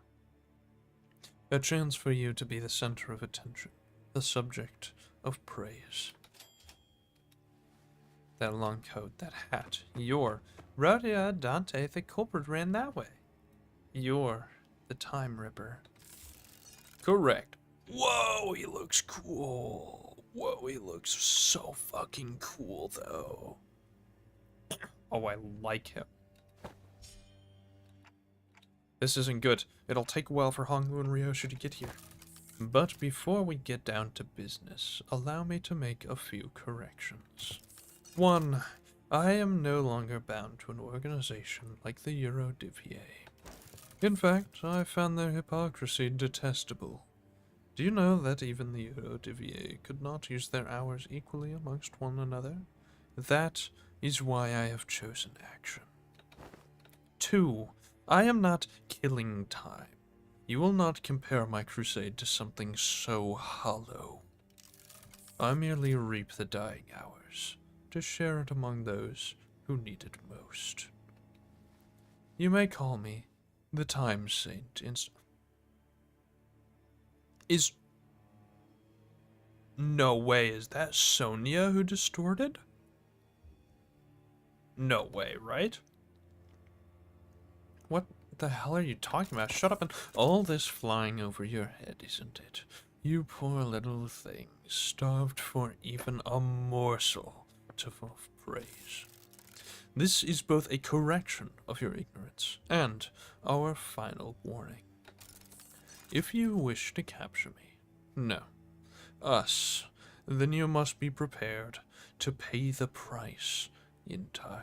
A chance for you to be the center of attention, the subject of praise. That long coat, that hat, you're Rhodia Dante, the culprit ran that way. You're the Time Ripper. Correct. Whoa, he looks cool. Whoa, he looks so fucking cool, though. Oh, I like him. This isn't good. It'll take a while for Honglu and Ryoshu to get here. But before we get down to business, allow me to make a few corrections. 1. I am no longer bound to an organization like the Eurodivier. In fact, I found their hypocrisy detestable. Do you know that even the Eurodivier could not use their hours equally amongst one another? That is why I have chosen action. 2. I am not killing time. You will not compare my crusade to something so hollow. I merely reap the dying hours, to share it among those who need it most. You may call me the Time Saint. No way, is that Sonia who distorted? No way, right? What the hell are you talking about? Shut up and... All this flying over your head, isn't it? You poor little thing, starved for even a morsel of praise. This is both a correction of your ignorance and our final warning. If you wish to capture me, us, then you must be prepared to pay the price in time.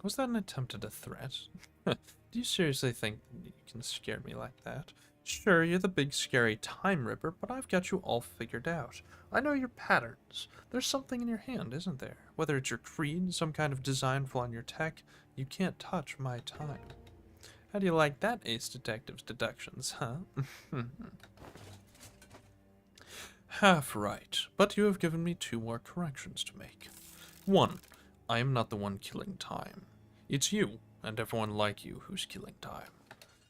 Was that an attempt at a threat? Do you seriously think you can scare me like that? Sure, you're the big scary time ripper, but I've got you all figured out. I know your patterns. There's something in your hand, isn't there? Whether it's your creed, some kind of design flaw in your tech, you can't touch my time. How do you like that, Ace Detective's deductions, huh? Half right, but you have given me 2 more corrections to make. 1. I am not the one killing time. It's you, and everyone like you, who's killing time.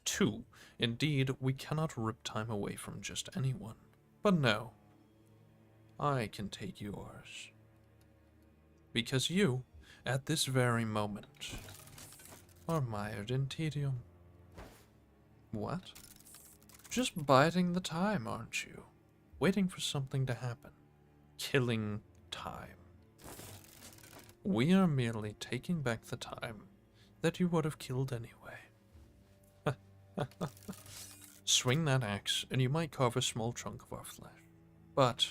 2. Indeed, we cannot rip time away from just anyone. But no, I can take yours. Because you, at this very moment, are mired in tedium. What? Just biding the time, aren't you? Waiting for something to happen. Killing time. We are merely taking back the time that you would have killed anyway. Swing that axe, and you might carve a small chunk of our flesh. But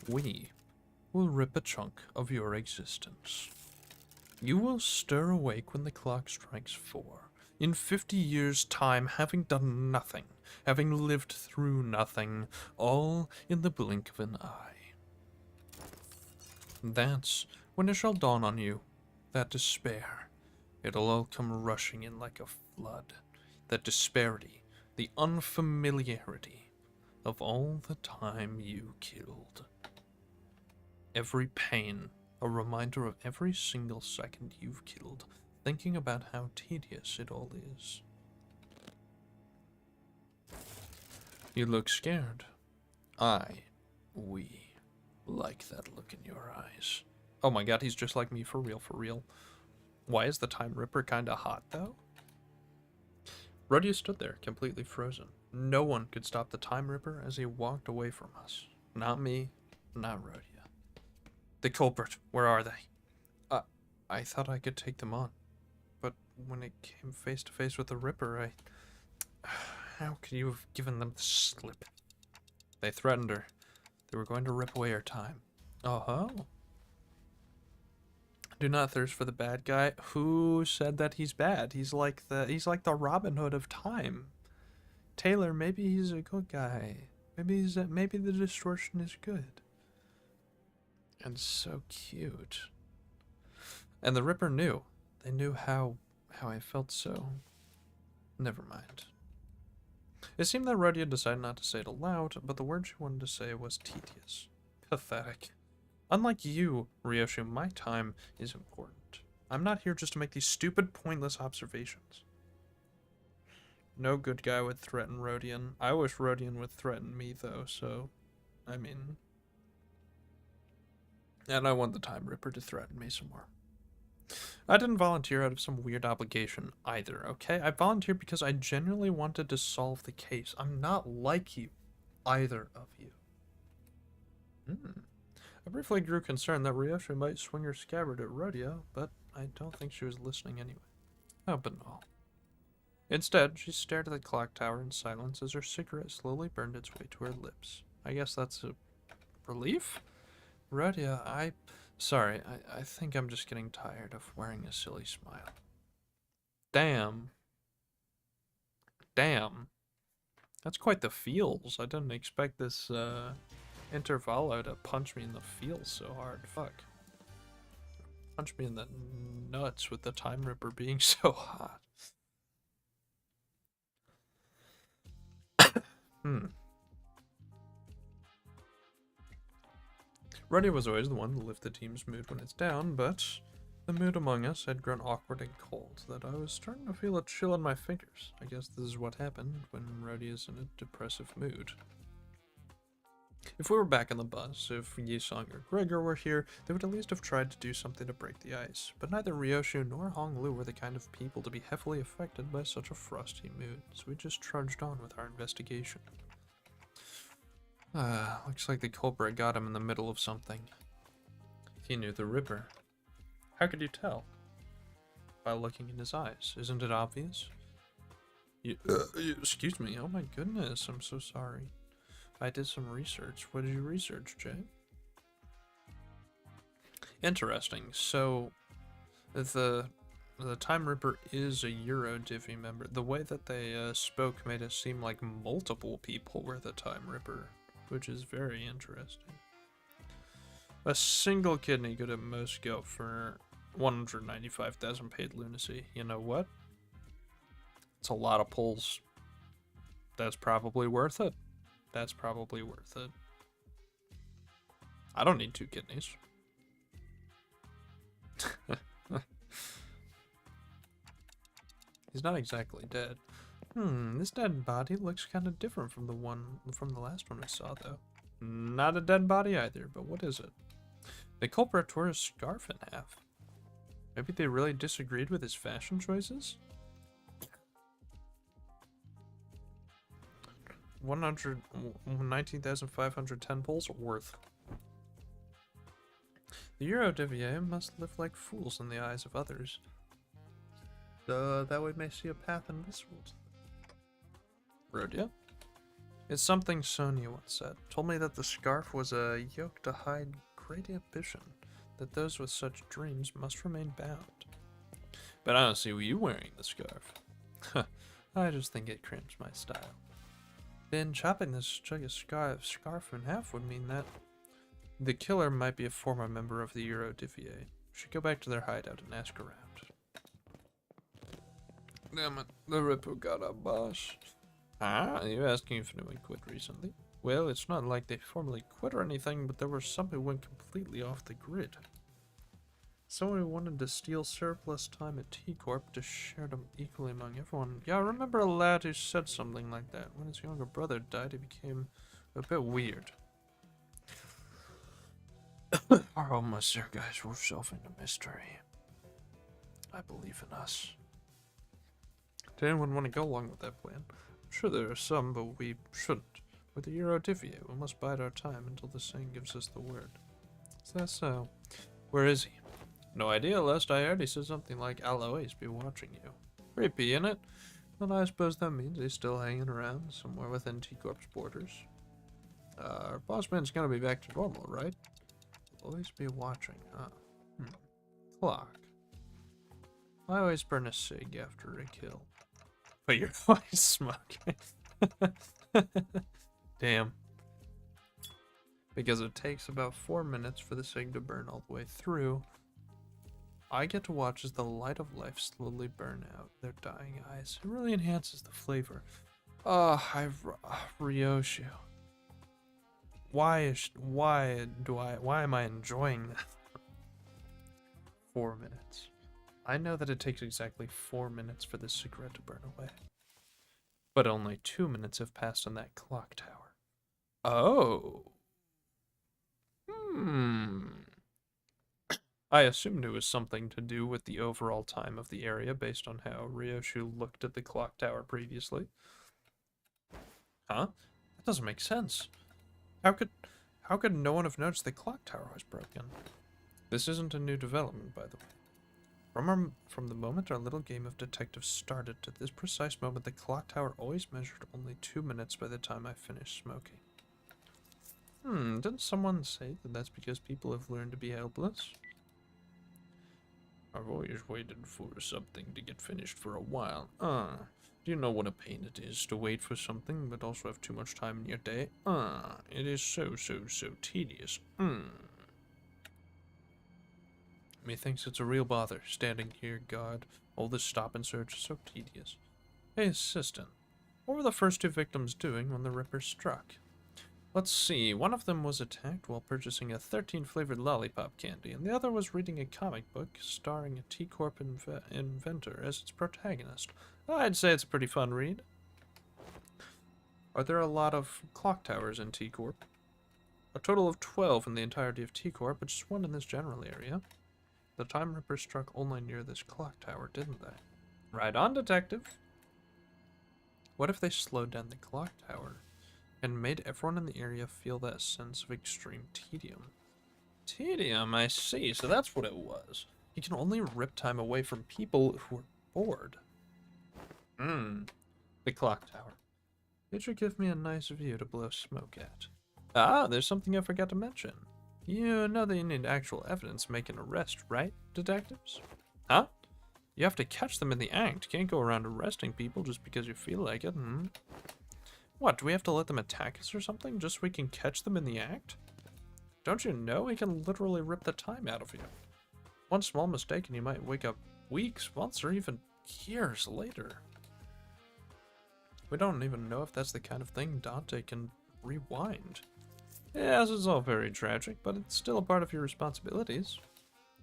we will rip a chunk of your existence. You will stir awake when the clock strikes 4. In 50 years' time, having done nothing, having lived through nothing, all in the blink of an eye. That's when it shall dawn on you, that despair. It'll all come rushing in like a flood. That disparity, the unfamiliarity of all the time you killed. Every pain, a reminder of every single second you've killed, thinking about how tedious it all is. You look scared. We like that look in your eyes. Oh my god, he's just like me, for real, for real. Why is the Time Ripper kinda hot, though? Rodeo stood there, completely frozen. No one could stop the Time Ripper as he walked away from us. Not me, not Rodeo. The Culprit, where are they? I thought I could take them on. But when it came face to face with the Ripper, how could you have given them the slip? They threatened her. They were going to rip away her time. Oh-ho. Do not thirst for the bad guy. Who said that he's bad? He's like the Robin Hood of time. Taylor, maybe he's a good guy. Maybe the distortion is good. And so cute. And the Ripper knew. They knew how I felt, so never mind. It seemed that Rodeo decided not to say it aloud, but the word she wanted to say was tedious. Pathetic. Unlike you, Ryoshu, my time is important. I'm not here just to make these stupid, pointless observations. No good guy would threaten Rodian. I wish Rodian would threaten me, though, so... I mean... And I want the Time Ripper to threaten me some more. I didn't volunteer out of some weird obligation either, okay? I volunteered because I genuinely wanted to solve the case. I'm not like you, either of you. I briefly grew concerned that Ryoshi might swing her scabbard at Rodeo, but I don't think she was listening anyway. Oh, but no. Instead, she stared at the clock tower in silence as her cigarette slowly burned its way to her lips. I guess that's a relief? Rodeo, Sorry, I think I'm just getting tired of wearing a silly smile. Damn. Damn. That's quite the feels. I didn't expect this, Intervallo to punch me in the feels so hard. Fuck. Punch me in the nuts with the Time Ripper being so hot. Rodeo was always the one to lift the team's mood when it's down, but the mood among us had grown awkward and cold, that I was starting to feel a chill in my fingers. I guess this is what happened when Rodeo is in a depressive mood. If we were back on the bus, if Yisong or Gregor were here, they would at least have tried to do something to break the ice, but neither Ryoshu nor Honglu were the kind of people to be heavily affected by such a frosty mood, so we just trudged on with our investigation. Looks like the culprit got him in the middle of something. He knew the Ripper. How could you tell? By looking in his eyes. Isn't it obvious? Excuse me. Oh my goodness, I'm so sorry. I did some research. What did you research, Jay? Interesting. So, the Time Ripper is a Eurodivvy member. The way that they spoke made it seem like multiple people were the Time Ripper, which is very interesting. A single kidney could at most go for 195,000 paid lunacy. You know what? It's a lot of pulls. That's probably worth it. That's probably worth it. I don't need 2 kidneys. He's not exactly dead. This dead body looks kind of different from the last one we saw, though. Not a dead body either, but what is it? The culprit tore his scarf in half. Maybe they really disagreed with his fashion choices? 19,510 pulls worth. The Eurodivvy must live like fools in the eyes of others. That we may see a path in this world. Rodeo? It's something Sonia once said. Told me that the scarf was a yoke to hide great ambition, that those with such dreams must remain bound. But I don't see you wearing the scarf. I just think it crimps my style. Then chopping this scarf in half would mean that the killer might be a former member of the Eurodivvy. Should go back to their hideout and ask around. Damn it, the Ripper got a boss. Ah, you're asking if anyone quit recently? Well, it's not like they formally quit or anything, but there were some who went completely off the grid. Someone who wanted to steal surplus time at T-Corp to share them equally among everyone. Yeah, I remember a lad who said something like that. When his younger brother died, he became a bit weird. Our almost there, guys. We're solving a mystery. I believe in us. Did anyone want to go along with that plan? I'm sure there are some, but we shouldn't. With the Eurodivvy, we must bide our time until the Saint gives us the word. Is that so? Where is he? No idea, lest I already said something like, I'll always be watching you. Creepy, innit? Well, I suppose that means he's still hanging around somewhere within T-Corp's borders. Our boss man's gonna be back to normal, right? Always be watching, huh? Clock. I always burn a cig after a kill. But you're always smoking. Damn. Because it takes about 4 minutes for the cig to burn all the way through. I get to watch as the light of life slowly burn out their dying eyes. It really enhances the flavor. Ryoshu. Why am I enjoying that? 4 minutes. I know that it takes exactly 4 minutes for this cigarette to burn away. But only 2 minutes have passed on that clock tower. Oh. I assumed it was something to do with the overall time of the area based on how Ryoshu looked at the clock tower previously. Huh? That doesn't make sense. How could no one have noticed the clock tower was broken? This isn't a new development, by the way. From the moment our little game of detective started to this precise moment, the clock tower always measured only 2 minutes by the time I finished smoking. Didn't someone say that that's because people have learned to be helpless? I've always waited for something to get finished for a while. Do you know what a pain it is to wait for something but also have too much time in your day? It is so tedious. Methinks it's a real bother, standing here, guard. All this stop and search is so tedious. Hey, assistant, what were the first 2 victims doing when the Ripper struck? Let's see, one of them was attacked while purchasing a 13-flavored lollipop candy, and the other was reading a comic book starring a T-Corp inventor as its protagonist. I'd say it's a pretty fun read. Are there a lot of clock towers in T-Corp? A total of 12 in the entirety of T-Corp, but just 1 in this general area. The Time Ripper struck only near this clock tower, didn't they? Right on, detective. What if they slowed down the clock tower and made everyone in the area feel that sense of extreme tedium? Tedium, I see. So that's what it was. You can only rip time away from people who are bored. The clock tower. It should give me a nice view to blow smoke at. Ah, there's something I forgot to mention. You know that you need actual evidence to make an arrest, right, detectives? Huh? You have to catch them in the act. You can't go around arresting people just because you feel like it. What, do we have to let them attack us or something just so we can catch them in the act? Don't you know we can literally rip the time out of you? One small mistake and you might wake up weeks, months, or even years later. We don't even know if that's the kind of thing Dante can rewind. Yes, it's all very tragic, but it's still a part of your responsibilities.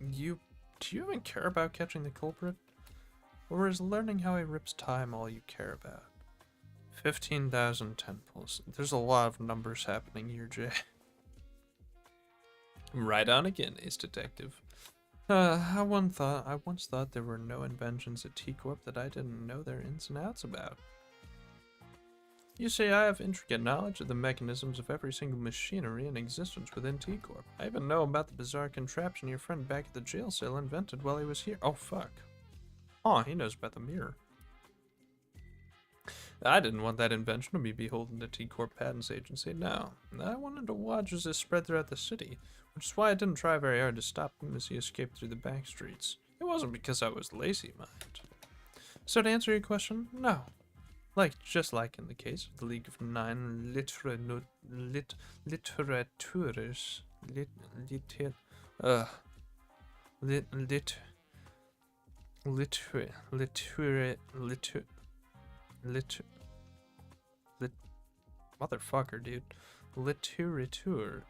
Do you even care about catching the culprit? Or is learning how he rips time all you care about? 15,000 temples. There's a lot of numbers happening here, Jay. Right on again, Ace Detective. I once thought there were no inventions at T-Corp that I didn't know their ins and outs about. You see, I have intricate knowledge of the mechanisms of every single machinery in existence within T-Corp. I even know about the bizarre contraption your friend back at the jail cell invented while he was here. Oh, fuck. Oh, he knows about the mirror. I didn't want that invention to be beholden to T-Corp Patents Agency, no. I wanted to watch as it spread throughout the city, which is why I didn't try very hard to stop him as he escaped through the back streets. It wasn't because I was lazy, mind. So to answer your question, no. Just like in the case of the League of Nine Literatures, motherfucker, dude. Literature.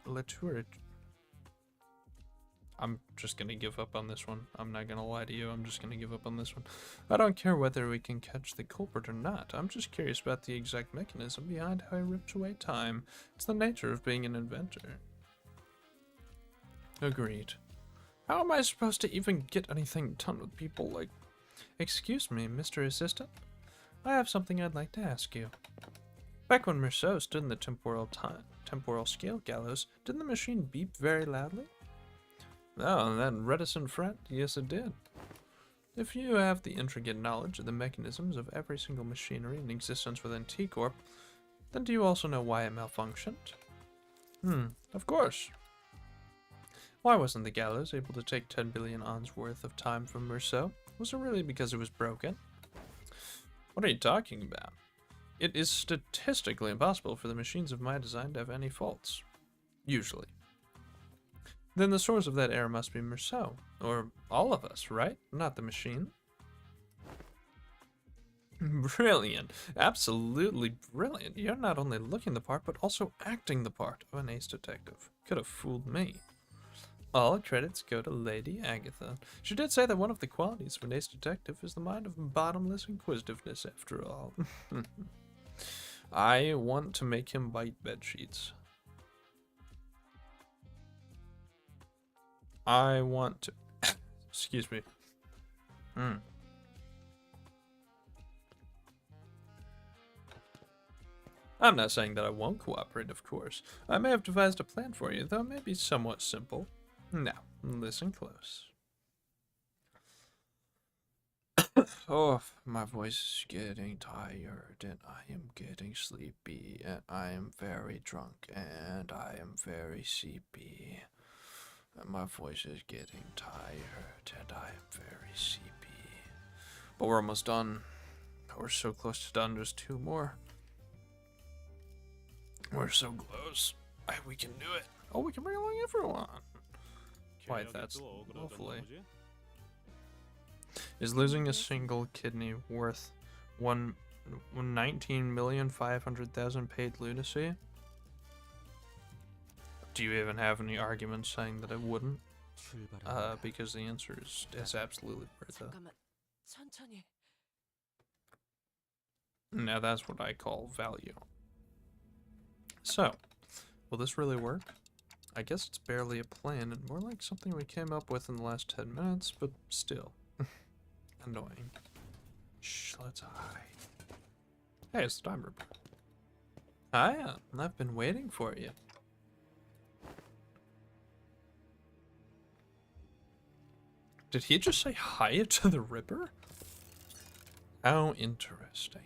I'm just gonna give up on this one. I'm not gonna lie to you, I'm just gonna give up on this one. I don't care whether we can catch the culprit or not. I'm just curious about the exact mechanism behind how he rips away time. It's the nature of being an inventor. Agreed. How am I supposed to even get anything done with people like... Excuse me, Mr. Assistant? I have something I'd like to ask you. Back when Merceau stood in the temporal scale gallows, didn't the machine beep very loudly? Oh, that reticent friend? Yes, it did. If you have the intricate knowledge of the mechanisms of every single machinery in existence within T-Corp, then do you also know why it malfunctioned? Of course. Why wasn't the Gallows able to take 10 billion ons worth of time from Merceau? Was it really because it was broken? What are you talking about? It is statistically impossible for the machines of my design to have any faults. Usually. Then the source of that error must be Merceau, or all of us, right? Not the machine. Brilliant. Absolutely brilliant. You're not only looking the part, but also acting the part of an ace detective. Could have fooled me. All credits go to Lady Agatha. She did say that one of the qualities of an ace detective is the mind of bottomless inquisitiveness, after all. I want to make him bite bedsheets. I want to... Excuse me. Hmm. I'm not saying that I won't cooperate, of course. I may have devised a plan for you, though it may be somewhat simple. Now, listen close. Oh, my voice is getting tired, and I am getting sleepy, and I am very drunk, and I am very sleepy. And my voice is getting tired, and I am very sleepy. But we're almost done. We're so close to done. There's 2 more. We're so close. We can do it. Oh, we can bring along everyone. Why, that's lovely. Is losing a single kidney worth 19,500,000 paid lunacy? Do you even have any arguments saying that it wouldn't? Because the answer is it's absolutely worth it. Now that's what I call value. So, will this really work? I guess it's barely a plan and more like something we came up with in the last 10 minutes, but still. Annoying. Shh, let's hide. Hey, it's the timer. Hiya, I've been waiting for you. Did he just say hiya to the Ripper? How interesting.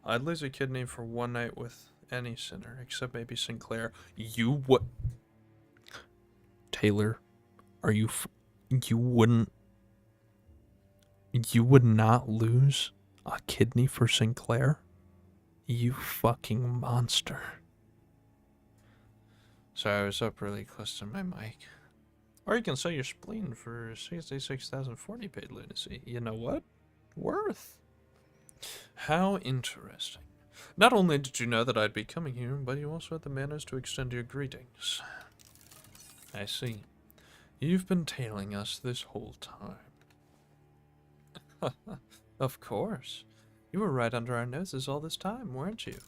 I'd lose a kidney for one night with any sinner, except maybe Sinclair. You what? Taylor, are you you would not lose a kidney for Sinclair? You fucking monster. Sorry, I was up really close to my mic. Or you can sell your spleen for 66,040 paid lunacy. You know what? Worth. How interesting. Not only did you know that I'd be coming here, but you also had the manners to extend your greetings. I see. You've been tailing us this whole time. Of course. You were right under our noses all this time, weren't you?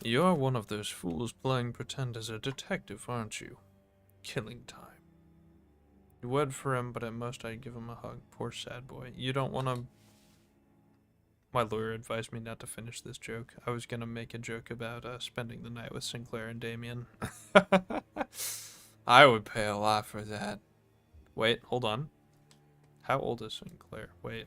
You're one of those fools playing pretend as a detective, aren't you? Killing time. You would for him, but at most I'd give him a hug. Poor sad boy. You don't want to... My lawyer advised me not to finish this joke. I was going to make a joke about spending the night with Sinclair and Damien. I would pay a lot for that. Wait, hold on. How old is Sinclair? Wait.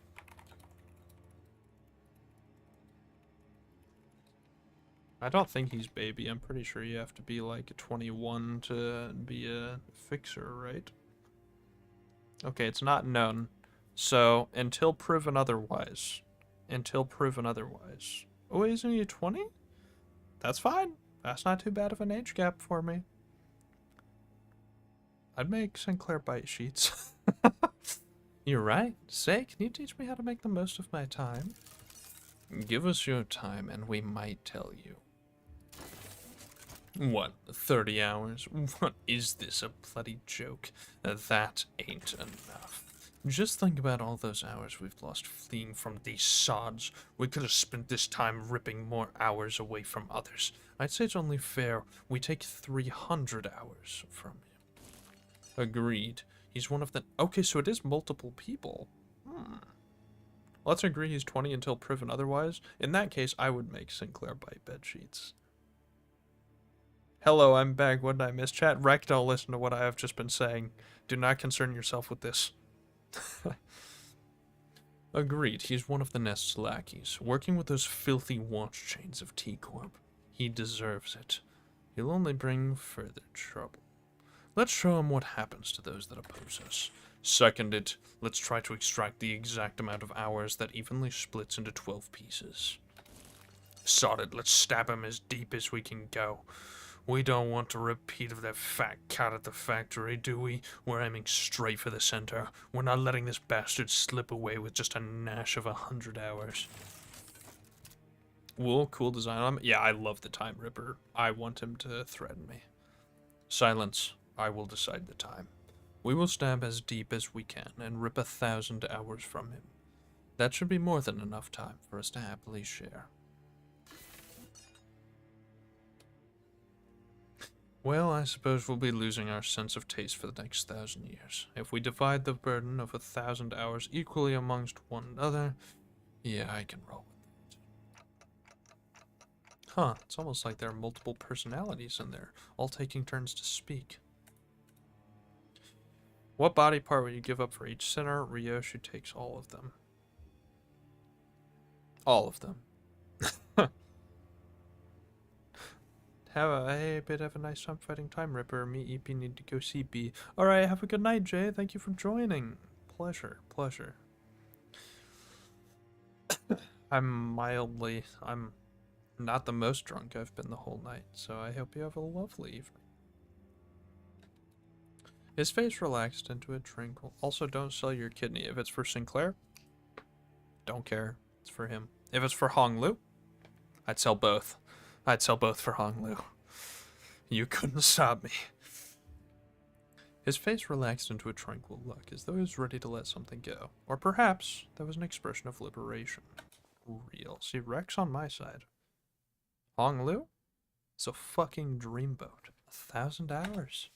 I don't think he's baby. I'm pretty sure you have to be like 21 to be a fixer, right? Okay, it's not known. So, until proven otherwise. Until proven otherwise. Oh, isn't he 20? That's fine. That's not too bad of an age gap for me. I'd make Sinclair bite sheets. You're right. Say, can you teach me how to make the most of my time? Give us your time and we might tell you. What, 30 hours? What is this, a bloody joke? That ain't enough. Just think about all those hours we've lost fleeing from these sods. We could have spent this time ripping more hours away from others. I'd say it's only fair we take 300 hours from him. Agreed. He's one of the... Okay, so it is multiple people. Let's agree he's 20 until proven otherwise. In that case, I would make Sinclair bite bedsheets. Hello, I'm back. What did I miss? Chat, wreck, don't listen to what I have just been saying. Do not concern yourself with this. Agreed, he's one of the Nest's lackeys, working with those filthy watch chains of T-Corp. He deserves it. He'll only bring further trouble. Let's show him what happens to those that oppose us. Seconded, let's try to extract the exact amount of hours that evenly splits into 12 pieces. Sod it, let's stab him as deep as we can go. We don't want a repeat of that fat cat at the factory, do we? We're aiming straight for the center. We're not letting this bastard slip away with just a gnash of 100 hours. Wool, cool design on him. Yeah, I love the Time Ripper. I want him to threaten me. Silence. I will decide the time. We will stab as deep as we can and rip 1,000 hours from him. That should be more than enough time for us to happily share. Well, I suppose we'll be losing our sense of taste for the next 1,000 years. If we divide the burden of 1,000 hours equally amongst one another, yeah, I can roll with it. Huh, it's almost like there are multiple personalities in there, all taking turns to speak. What body part would you give up for each sinner? Ryoshi takes all of them. All of them. Have a nice time fighting Time Ripper. Me, EP, need to go see B. Alright, have a good night, Jay. Thank you for joining. Pleasure, pleasure. I'm not the most drunk I've been the whole night, so I hope you have a lovely evening. His face relaxed into a twinkle. Also, don't sell your kidney. If it's for Sinclair, don't care. It's for him. If it's for Hong Lu, I'd sell both. I'd sell both for Hong Lu. You couldn't stop me. His face relaxed into a tranquil look, as though he was ready to let something go. Or perhaps that was an expression of liberation. Real. See, Rex on my side. Hong Lu? It's a fucking dreamboat. 1,000 hours.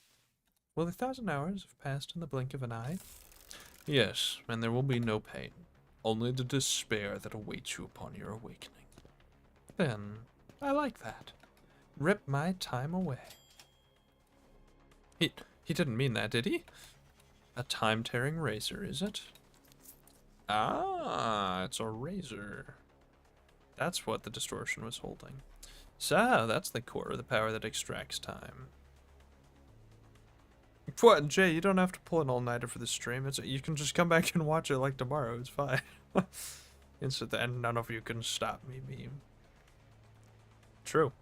Will 1,000 hours have passed in the blink of an eye? Yes, and there will be no pain. Only the despair that awaits you upon your awakening. Then, I like that. Rip my time away. He didn't mean that, did he? A time-tearing razor, is it? Ah, it's a razor. That's what the distortion was holding. So, that's the core of the power that extracts time. What, Jay, you don't have to pull an all-nighter for the stream. You can just come back and watch it like tomorrow. It's fine. And none of you can stop me, meme. True.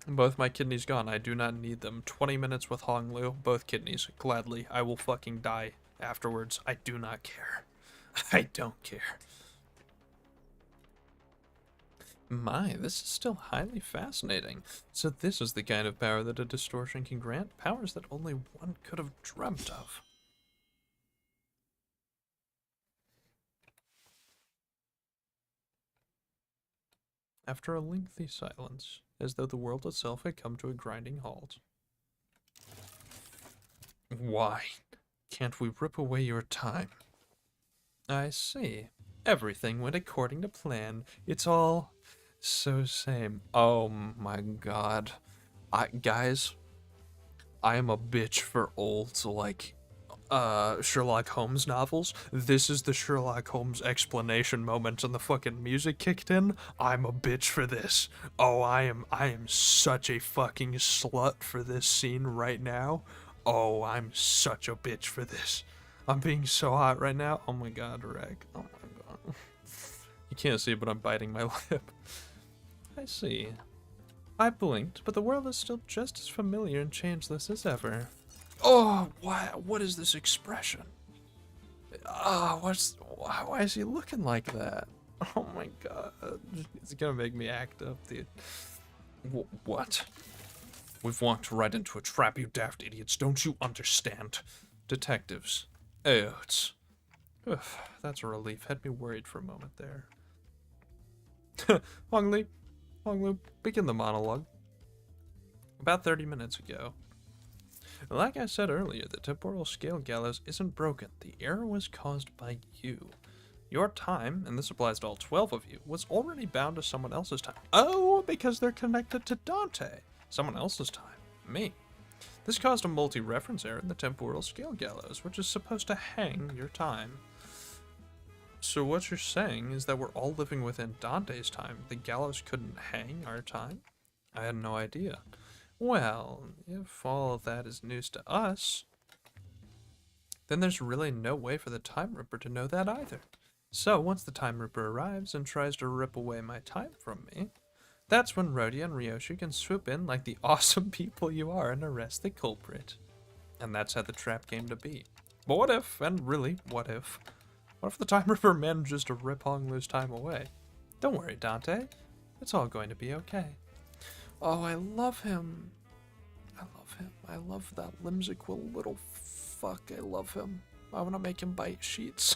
Both my kidneys gone. I do not need them. 20 minutes with Hong Lu. Both kidneys. Gladly. I will fucking die afterwards. I do not care. I don't care. My, this is still highly fascinating. So this is the kind of power that a distortion can grant? Powers that only one could have dreamt of. After a lengthy silence, as though the world itself had come to a grinding halt. Why can't we rip away your time? I see. Everything went according to plan. It's all so same. Oh my god. Guys, I am a bitch for old, like, Sherlock Holmes novels. This is the Sherlock Holmes explanation moment and the fucking music kicked in. I'm a bitch for this. Oh, I am such a fucking slut for this scene right now. Oh, I'm such a bitch for this. I'm being so hot right now. Oh my god, Reg. Oh my god. You can't see it, but I'm biting my lip. I see. I blinked, but the world is still just as familiar and changeless as ever. Oh, what is this expression? Ah, why is he looking like that? Oh my god. It's gonna make me act up, dude. What? We've walked right into a trap, you daft idiots. Don't you understand? Detectives. Oats. That's a relief. Had me worried for a moment there. Hong Lu, begin the monologue. About 30 minutes ago. Like I said earlier, the temporal scale gallows isn't broken. The error was caused by you. Your time, and this applies to all 12 of you, was already bound to someone else's time. Oh, because they're connected to Dante. Someone else's time. Me. This caused a multi-reference error in the temporal scale gallows, which is supposed to hang your time. So what you're saying is that we're all living within Dante's time. The gallows couldn't hang our time? I had no idea. Well, if all of that is news to us, then there's really no way for the Time Ripper to know that either. So once the Time Ripper arrives and tries to rip away my time from me, that's when Rhodia and Ryoshi can swoop in like the awesome people you are and arrest the culprit. And that's how the trap came to be. But what if, and really, what if the Time Ripper manages to rip Hong Lu's time away? Don't worry, Dante. It's all going to be okay. Oh, I love him. I love him. I love that Limsical little fuck. I love him. I want to make him bite sheets.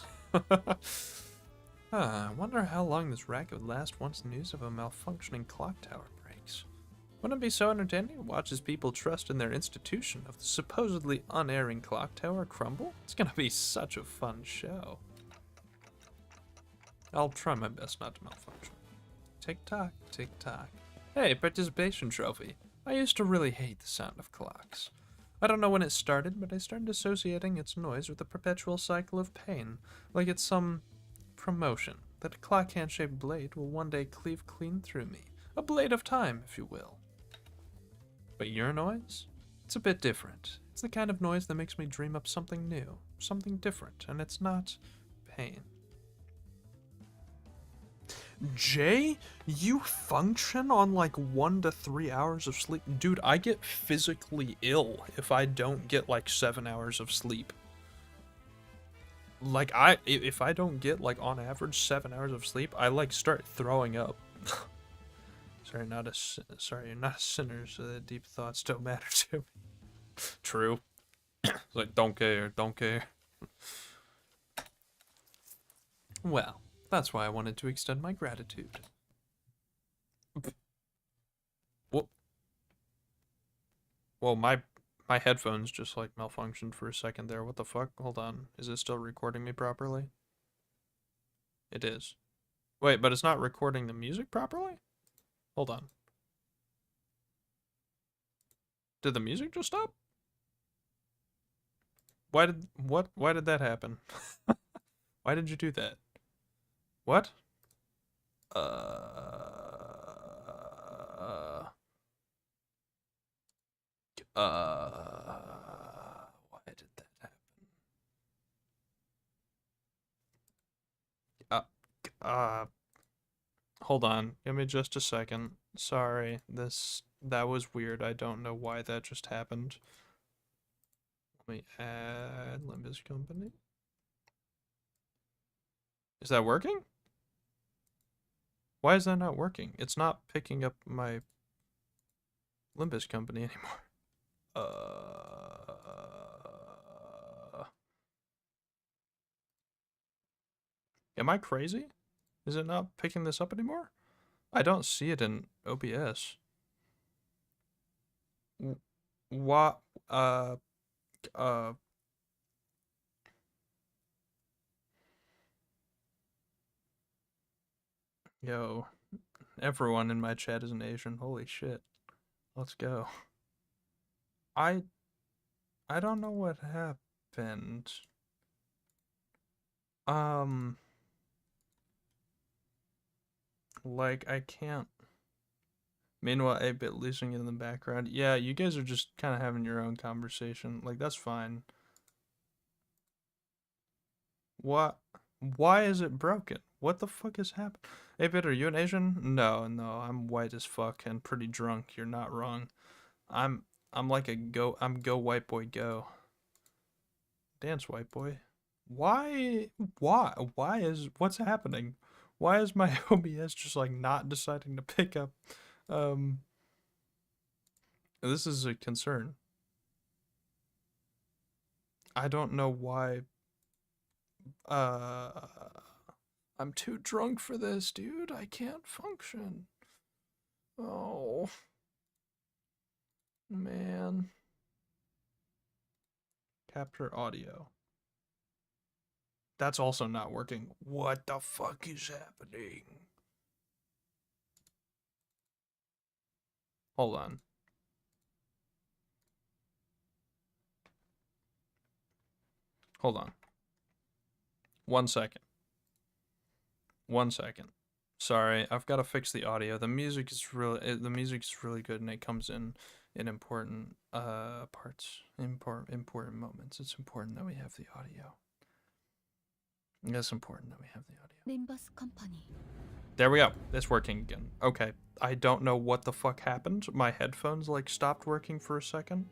I wonder how long this racket would last once news of a malfunctioning clock tower breaks. Wouldn't it be so entertaining to watch as people trust in their institution of the supposedly unerring clock tower crumble? It's gonna be such a fun show. I'll try my best not to malfunction. Tick-tock, tick-tock. Hey, participation trophy. I used to really hate the sound of clocks. I don't know when it started, but I started associating its noise with a perpetual cycle of pain, like it's some promotion that a clock hand-shaped blade will one day cleave clean through me. A blade of time, if you will. But your noise? It's a bit different. It's the kind of noise that makes me dream up something new, something different, and it's not pain. Jay, you function on like 1 to 3 hours of sleep? Dude, I get physically ill if I don't get like 7 hours of sleep. Like if I don't get like on average 7 hours of sleep, I like start throwing up. Sorry, you're not a sinner, so the deep thoughts don't matter to me. True. It's like, don't care. Well, that's why I wanted to extend my gratitude. Whoop. Well, my headphones just like malfunctioned for a second there. What the fuck? Hold on. Is it still recording me properly? It is. Wait, but it's not recording the music properly? Hold on. Did the music just stop? Why did that happen? Why did you do that? What? Why did that happen? Hold on. Give me just a second. Sorry. That was weird. I don't know why that just happened. Let me add Limbus Company. Is that working? Why is that not working? It's not picking up my Limbus Company anymore. Am I crazy? Is it not picking this up anymore? I don't see it in OBS. What? Yo, everyone in my chat is an Asian. Holy shit. Let's go. I don't know what happened. Like, I can't. Meanwhile, 8-bit losing in the background. Yeah, you guys are just kind of having your own conversation. Like, that's fine. What? Why is it broken? What the fuck is happening? 8-bit, are you an Asian? No, I'm white as fuck and pretty drunk. You're not wrong. I'm like I'm go white boy go. Dance white boy. Why what's happening? Why is my OBS just like not deciding to pick up? This is a concern. I don't know why. I'm too drunk for this, dude. I can't function. Oh. Man. Capture audio. That's also not working. What the fuck is happening? Hold on. Hold on. 1 second. 1 second. Sorry, I've got to fix the audio. The music is really good, and it comes in important parts, important moments. It's important that we have the audio. It's important that we have the audio. Limbus Company. There we go. It's working again. Okay. I don't know what the fuck happened. My headphones like stopped working for a second.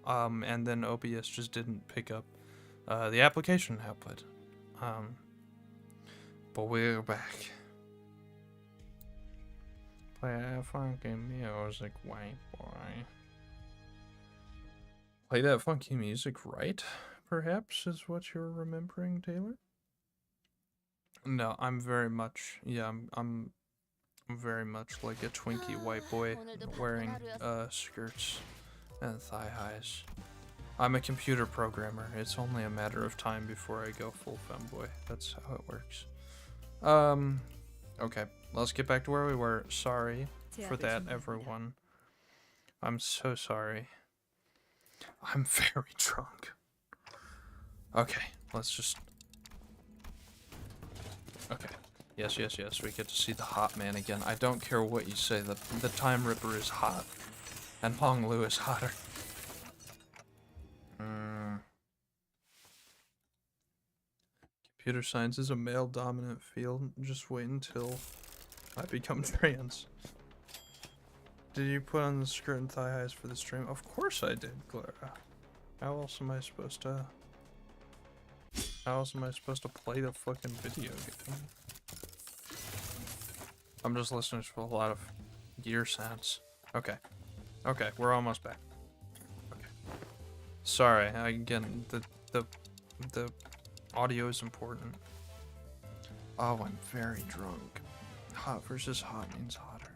And then OBS just didn't pick up the application output. But we're back. Play that funky music, white boy. Play that funky music, right? Perhaps is what you're remembering, Taylor? No, I'm very much, yeah, I'm very much like a Twinkie white boy wearing skirts and thigh highs. I'm a computer programmer. It's only a matter of time before I go full femboy. That's how it works. Okay, let's get back to where we were. Sorry for that, everyone. I'm so sorry. I'm very drunk. Okay, let's just... Okay. Yes, yes, yes, we get to see the hot man again. I don't care what you say, the Time Ripper is hot. And Hong Lu is hotter. Computer science is a male-dominant field. Just wait until I become trans. Did you put on the skirt and thigh highs for the stream? Of course I did, Clara. How else am I supposed to... How else am I supposed to play the fucking video game? I'm just listening to a lot of gear sounds. Okay. Okay, we're almost back. Okay. Sorry, again, the audio is important. Oh, I'm very drunk. Hot versus hot means hotter.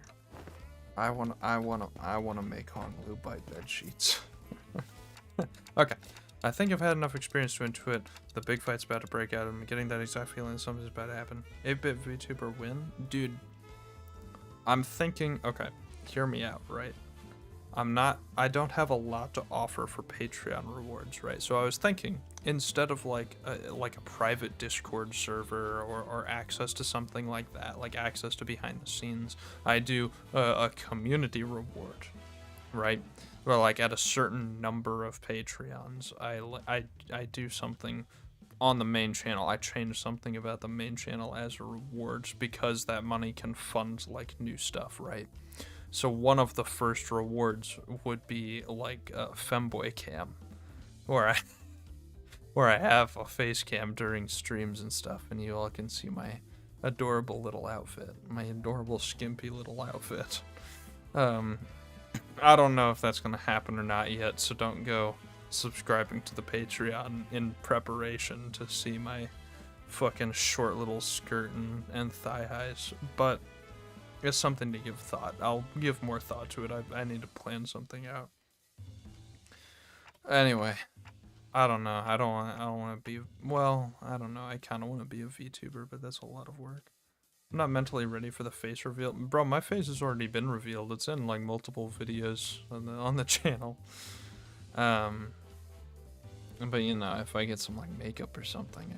I wanna make Hong Lu bite bed sheets. Okay. I think I've had enough experience to intuit the big fight's about to break out. I'm getting that exact feeling that something's about to happen. 8-bit VTuber win? Dude. I'm thinking, okay, hear me out, right? I don't have a lot to offer for Patreon rewards, right? So I was thinking, instead of like a private Discord server or access to something like that, like access to behind the scenes, I do a community reward, right? Where like at a certain number of Patreons, I do something on the main channel. I change something about the main channel as a reward because that money can fund like new stuff, right? So one of the first rewards would be like a femboy cam, where I have a face cam during streams and stuff, and you all can see my adorable little outfit, my adorable skimpy little outfit. I don't know if that's gonna happen or not yet, so don't go subscribing to the Patreon in preparation to see my fucking short little skirt and thigh highs, but it's something to give thought. I'll give more thought to it. I need to plan something out. Anyway, I don't know. I don't want to be, well, I don't know. I kind of want to be a VTuber, but that's a lot of work. I'm not mentally ready for the face reveal. Bro, my face has already been revealed. It's in like multiple videos on the channel. But you know, if I get some like makeup or something,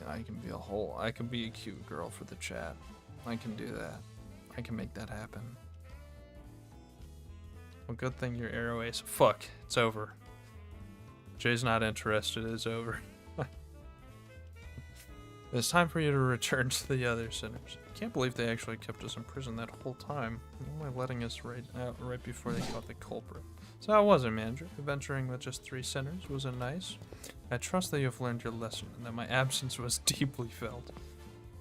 I can be a cute girl for the chat. I can do that. I can make that happen. Well, good thing you're Arrow Ace. Fuck, it's over. Jay's not interested, it's over. It's time for you to return to the other sinners. I can't believe they actually kept us in prison that whole time. Why letting us out right before they caught the culprit? So how was it, manager? Adventuring with just 3 sinners? Was it nice? I trust that you have learned your lesson and that my absence was deeply felt.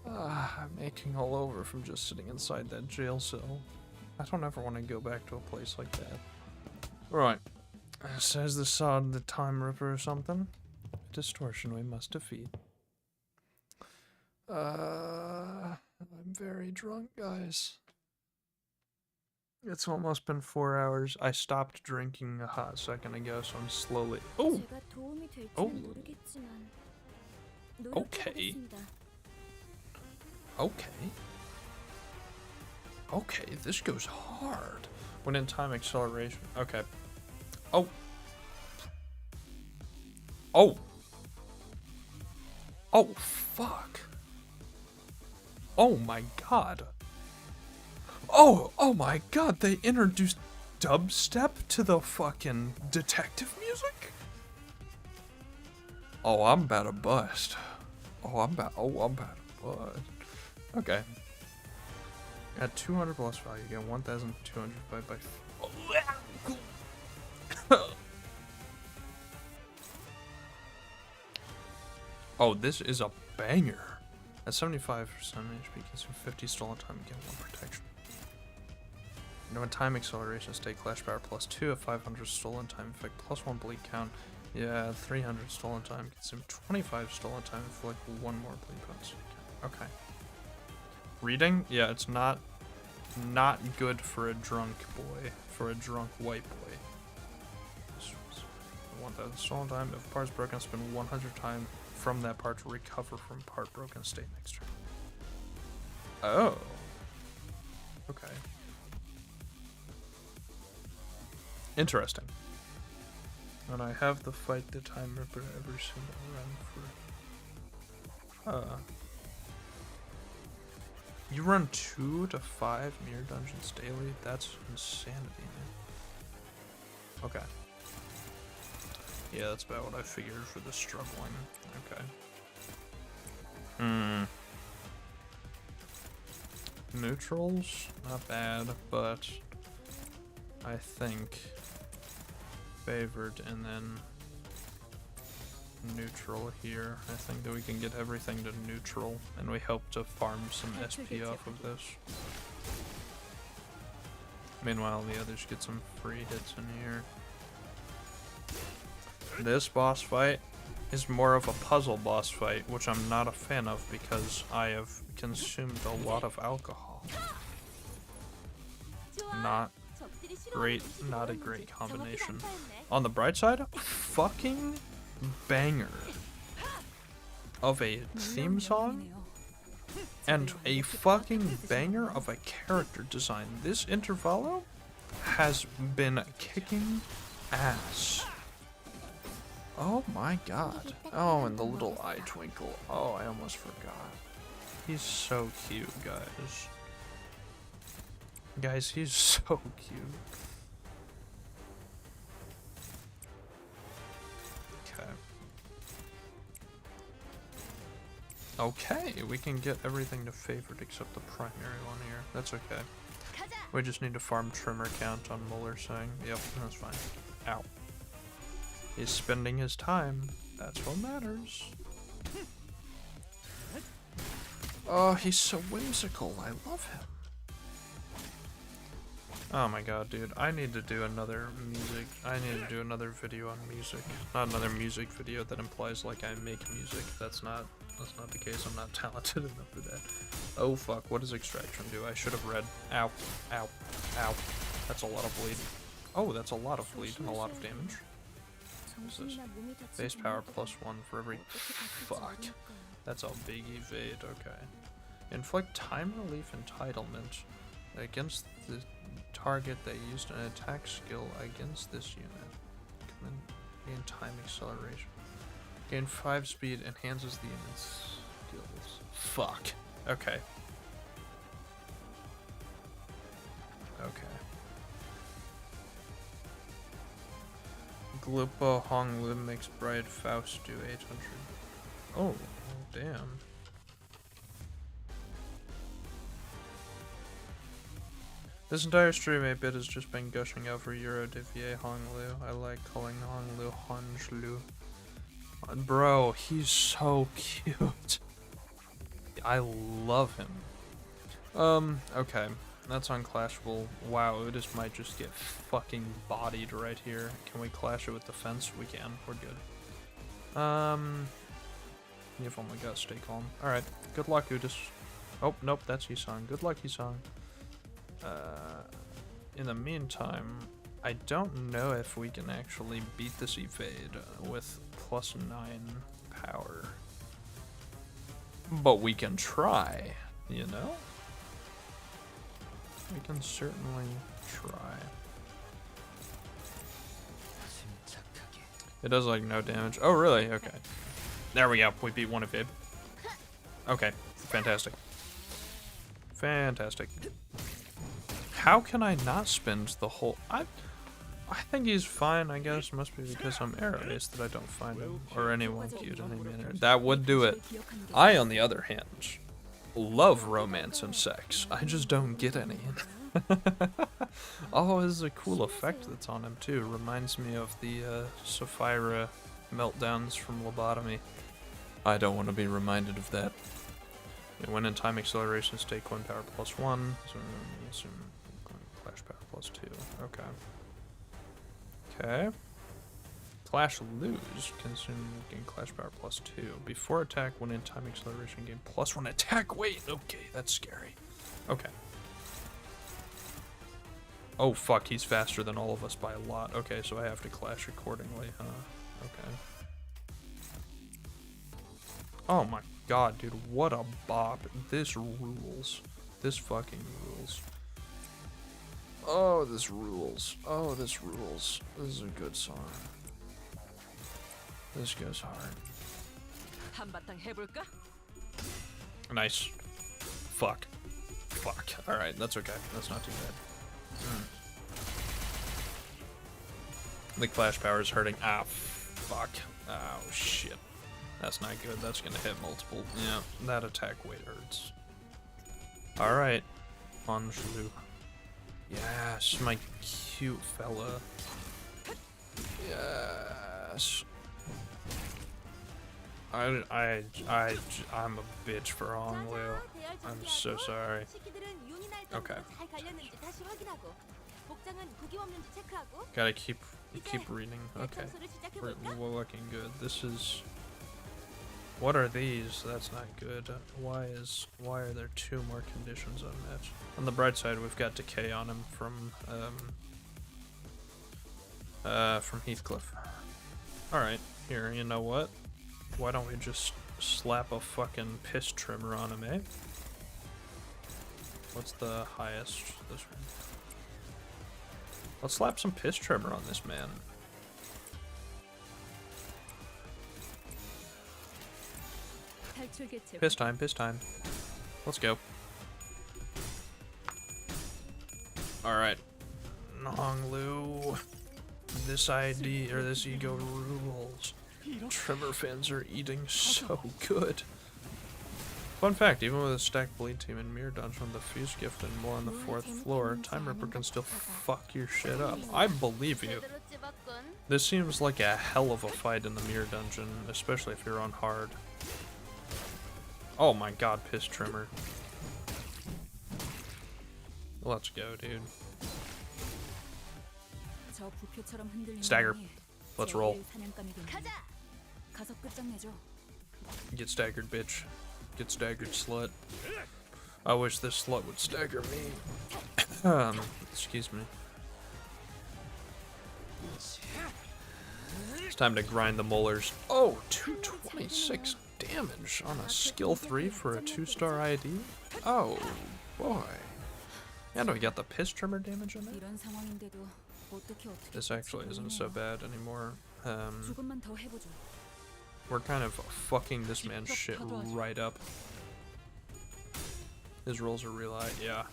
I'm aching all over from just sitting inside that jail cell. I don't ever want to go back to a place like that. Right. Says the sod, the Time Ripper or something? Distortion we must defeat. I'm very drunk, guys. It's almost been 4 hours. I stopped drinking a hot second ago, so I'm slowly... Oh! Oh! Okay. Okay. Okay, this goes hard. When in time acceleration. Okay. Oh. Oh. Oh, fuck. Oh my god. Oh my god, they introduced dubstep to the fucking detective music? Oh, I'm about to bust. I'm about to bust. Okay. At 200 plus value, you get 1,200 divided by... Oh, this is a banger. At 75% HP, consume 50 stolen time and get 1 protection. You know, when time acceleration, stay clash power plus 2 at 500 stolen time effect plus 1 bleed count. Yeah, 300 stolen time, consume 25 stolen time with like 1 more bleed points. Okay. Reading? Yeah, it's not not good for a drunk boy, for a drunk white boy. 1,000 stolen time. If a part is broken, spend 100 time from that part to recover from part broken state next turn. Oh. Okay. Interesting. And I have the fight the time ripper every single run for. You run 2 to 5 mirror dungeons daily? That's insanity, man. Okay. Yeah, that's about what I figured for the struggling. Okay. Neutrals, not bad, but I think favored and then neutral here. I think that we can get everything to neutral, and we hope to farm some SP off of this. Meanwhile, the others get some free hits in here. This boss fight is more of a puzzle boss fight, which I'm not a fan of because I have consumed a lot of alcohol. Not great, not a great combination. On the bright side, fucking banger of a theme song and a fucking banger of a character design. This Intervallo has been kicking ass. Oh my god. Oh, and the little eye twinkle. Oh, I almost forgot. He's so cute, guys. Guys, he's so cute. Okay, we can get everything to favored except the primary one here. That's okay. We just need to farm trimmer count on Muller saying, yep, that's fine. Ow. He's spending his time. That's what matters. Oh, he's so whimsical. I love him. Oh my god, dude. I need to do another music. I need to do another video on music. Not another music video that implies like I make music. That's not the case. I'm not talented enough for that. Oh fuck, what does extraction do? I should have read. Ow. Ow. Ow. That's a lot of bleed. Oh, that's a lot of bleed and a lot of damage. What is this? Base power +1 for every... Fuck. That's a big evade, okay. Inflict time relief entitlement against the target that used an attack skill against this unit. Gain time acceleration. Gain 5 speed, enhances the unit's skills. Fuck. Okay. Okay. Glupo Honglu makes Bright Faust do 800. Oh, damn. This entire stream 8-bit has just been gushing over Euro Devier Honglu. I like calling Honglu Honjlu. Bro, he's so cute. I love him. Okay. That's unclashable. Wow, Udis might just get fucking bodied right here. Can we clash it with the fence? We can. We're good. You've only got stay calm. Alright. Good luck, Udis. Oh, nope, that's Hisang. Good luck, Hisang. In the meantime, I don't know if we can actually beat this evade with +9 power. But we can try, you know? We can certainly try. It does like no damage. Oh, really? Okay. There we go. We beat one evade. Okay. Fantastic. Fantastic. How can I not spend the whole... I think he's fine, I guess. Must be because I'm arrow-based that I don't find him. Or anyone cute in any manner. That would do it. I, on the other hand, love romance and sex. I just don't get any. Oh, this is a cool effect that's on him, too. Reminds me of the Sapphira meltdowns from Lobotomy. I don't want to be reminded of that. When in time acceleration, stay coin power +1. So, assume clash power +2. Okay. Okay. Clash lose. Consume gain clash power +2. Before attack, when in time acceleration, gain +1 attack. Wait, okay, that's scary. Okay. Oh, fuck, he's faster than all of us by a lot. Okay, so I have to clash accordingly, huh? Okay. Oh my god, dude, what a bop. This rules. This fucking rules. Oh, this rules. Oh, this rules. This is a good song. This goes hard. Nice. Fuck. Fuck. Alright, that's okay. That's not too bad. The clash power is hurting. Ah, fuck. Oh, shit. That's not good. That's gonna hit multiple. Yeah, that attack weight hurts. Alright. Anjou. Yes, my cute fella. Yes. I'm a bitch for Honglu. I'm so sorry. Okay. Gotta keep reading. Okay. We're looking good. This is. What are these? That's not good. Why are there 2 more conditions unmet? On the bright side, we've got decay on him from Heathcliff. Alright, here, you know what? Why don't we just slap a fucking piss trimmer on him, eh? What's the highest? This one. Let's slap some piss trimmer on this man. Piss time, piss time. Let's go. Alright. Honglu. This ID, or this ego rules. Trimmer fans are eating so good. Fun fact, even with a stacked bleed team in Mirror Dungeon, the Fuse Gift and more on the 4th floor, Time Ripper can still fuck your shit up. I believe you. This seems like a hell of a fight in the Mirror Dungeon, especially if you're on hard. Oh my god, piss trimmer. Let's go, dude. Stagger. Let's roll. Get staggered, bitch. Get staggered, slut. I wish this slut would stagger me. Excuse me. It's time to grind the molars. Oh, 226 damage on a skill 3 for a 2-star ID? Oh, boy. And we got the piss trimmer damage in it? This actually isn't so bad anymore. We're kind of fucking this man's shit right up. His rolls are real high, yeah.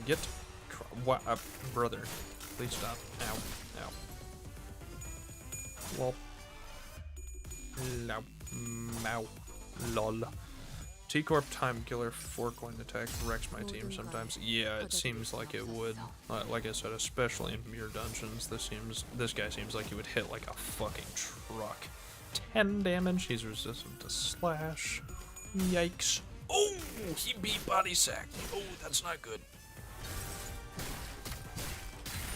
Get... What? Brother. Please stop. Ow. Ow. Lol. Mow. Lol. T-Corp Time Killer 4-coin attack wrecks my team sometimes. Yeah, it seems like it would. Like I said, especially in Mirror Dungeons, this guy seems like he would hit like a fucking truck. 10 damage, he's resistant to slash. Yikes. Oh, he beat Body Sack. Oh, that's not good.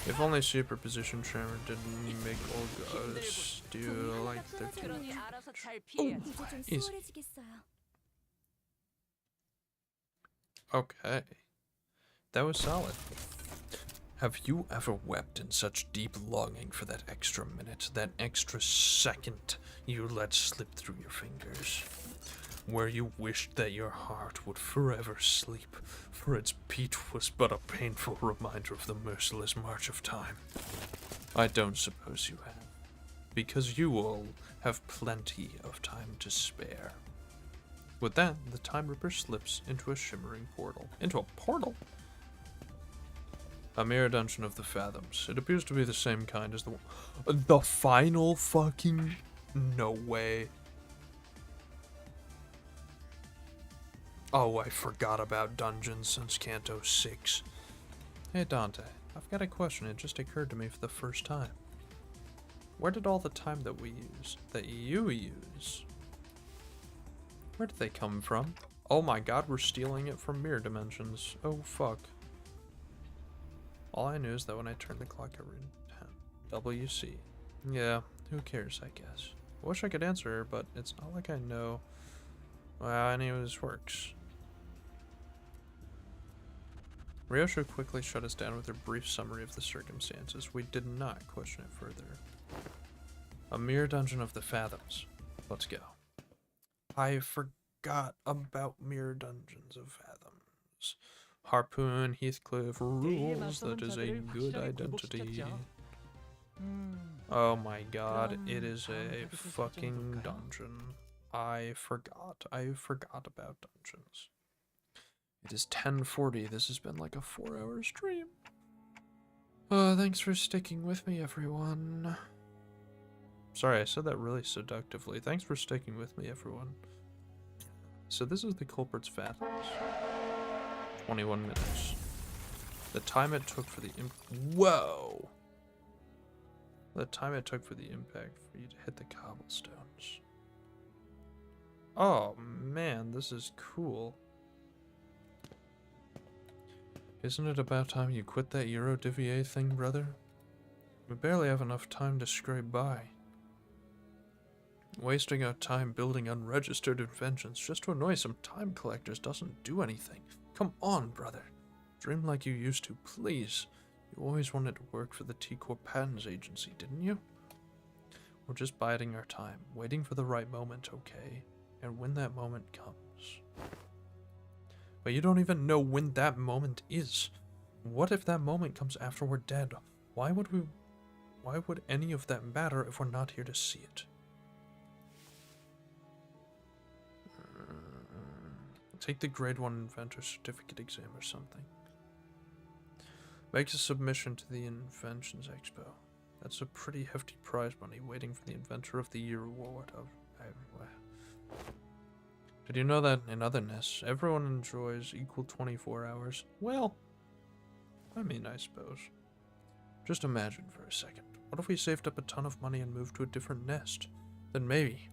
If only Superposition Tremor didn't make old gods do like 13. Oh, easy. Okay. That was solid. Have you ever wept in such deep longing for that extra minute, that extra second you let slip through your fingers? Where you wished that your heart would forever sleep, for its beat was but a painful reminder of the merciless march of time? I don't suppose you have, because you all have plenty of time to spare. With that, the Time Ripper slips into a shimmering portal. Into a portal? A mirror dungeon of the Fathoms. It appears to be the same kind as the final fucking... No way. Oh, I forgot about dungeons since Canto 6. Hey Dante, I've got a question. It just occurred to me for the first time. Where did all the time that you use, where did they come from? Oh my god, we're stealing it from mirror dimensions. Oh fuck. All I knew is that when I turned the clock over in 10. WC. Yeah, who cares, I guess. I wish I could answer her, but it's not like I know how any of this works. Ryosho quickly shut us down with a brief summary of the circumstances. We did not question it further. A mere dungeon of the Fathoms. Let's go. I forgot about mere dungeons of Fathoms. Harpoon, Heathcliff rules. That is a good identity. Oh my god, it is a fucking dungeon. I forgot about dungeons. It is 10:40. This has been like a 4-hour stream. Thanks for sticking with me, everyone. Sorry, I said that really seductively. Thanks for sticking with me, everyone. So this is the Culprit's Fathoms. 21 minutes. The time it took for the Whoa! The time it took for the impact for you to hit the cobblestones. Oh man, this is cool. Isn't it about time you quit that Eurodivier thing, brother? We barely have enough time to scrape by. Wasting our time building unregistered inventions just to annoy some time collectors doesn't do anything. Come on, brother. Dream like you used to, please. You always wanted to work for the T-Corp Patents Agency, didn't you? We're just biding our time, waiting for the right moment, okay? And when that moment comes... But you don't even know when that moment is. What if that moment comes after we're dead? Why would any of that matter if we're not here to see it? Take the grade 1 inventor certificate exam or something. Make a submission to the Inventions Expo. That's a pretty hefty prize money waiting for the Inventor of the Year award. Did you know that in other nests, everyone enjoys equal 24 hours? Well, I mean, I suppose. Just imagine for a second. What if we saved up a ton of money and moved to a different nest? Then maybe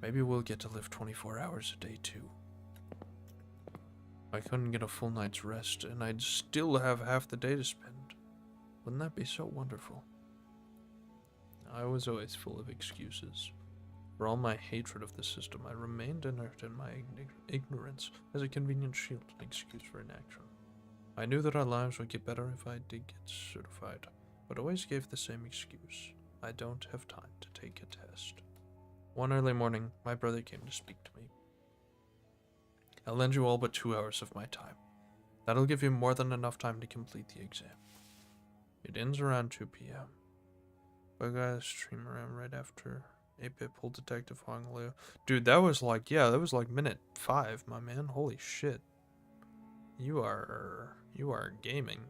we'll get to live 24 hours a day too. I couldn't get a full night's rest, and I'd still have half the day to spend. Wouldn't that be so wonderful? I was always full of excuses. For all my hatred of the system, I remained inert in my ignorance as a convenient shield and excuse for inaction. I knew that our lives would get better if I did get certified, but always gave the same excuse. I don't have time to take a test. One early morning, my brother came to speak to me. I'll lend you all but 2 hours of my time. That'll give you more than enough time to complete the exam. It ends around 2 p.m. Bug guys stream around right after 8-bit pull detective Honolulu. Dude, that was like minute 5, my man. Holy shit. You are gaming.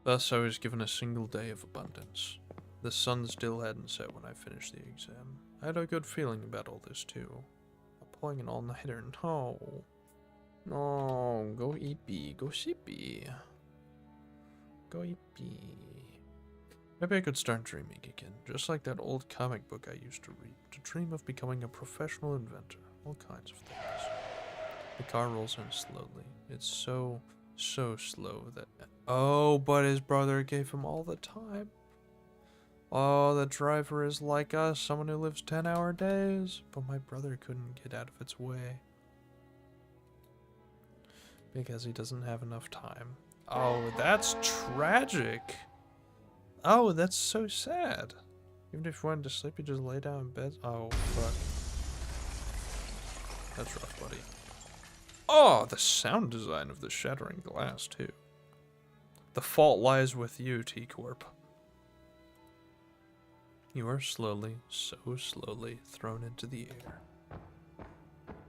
Thus, I was given a single day of abundance. The sun still hadn't set when I finished the exam. I had a good feeling about all this, too. I'm pulling an all-nighter. No. No, go eepy. Go sheepy. Go eepy. Maybe I could start dreaming again, just like that old comic book I used to read, to dream of becoming a professional inventor. All kinds of things. The car rolls in slowly. It's so slow that... Oh, but his brother gave him all the time. Oh, the driver is like us, someone who lives 10-hour days. But my brother couldn't get out of its way. Because he doesn't have enough time. Oh, that's tragic. Oh, that's so sad. Even if you wanted to sleep, you just lay down in bed. Oh, fuck. That's rough, buddy. Oh, the sound design of the shattering glass, too. The fault lies with you, T-Corp. You are slowly, so slowly, thrown into the air.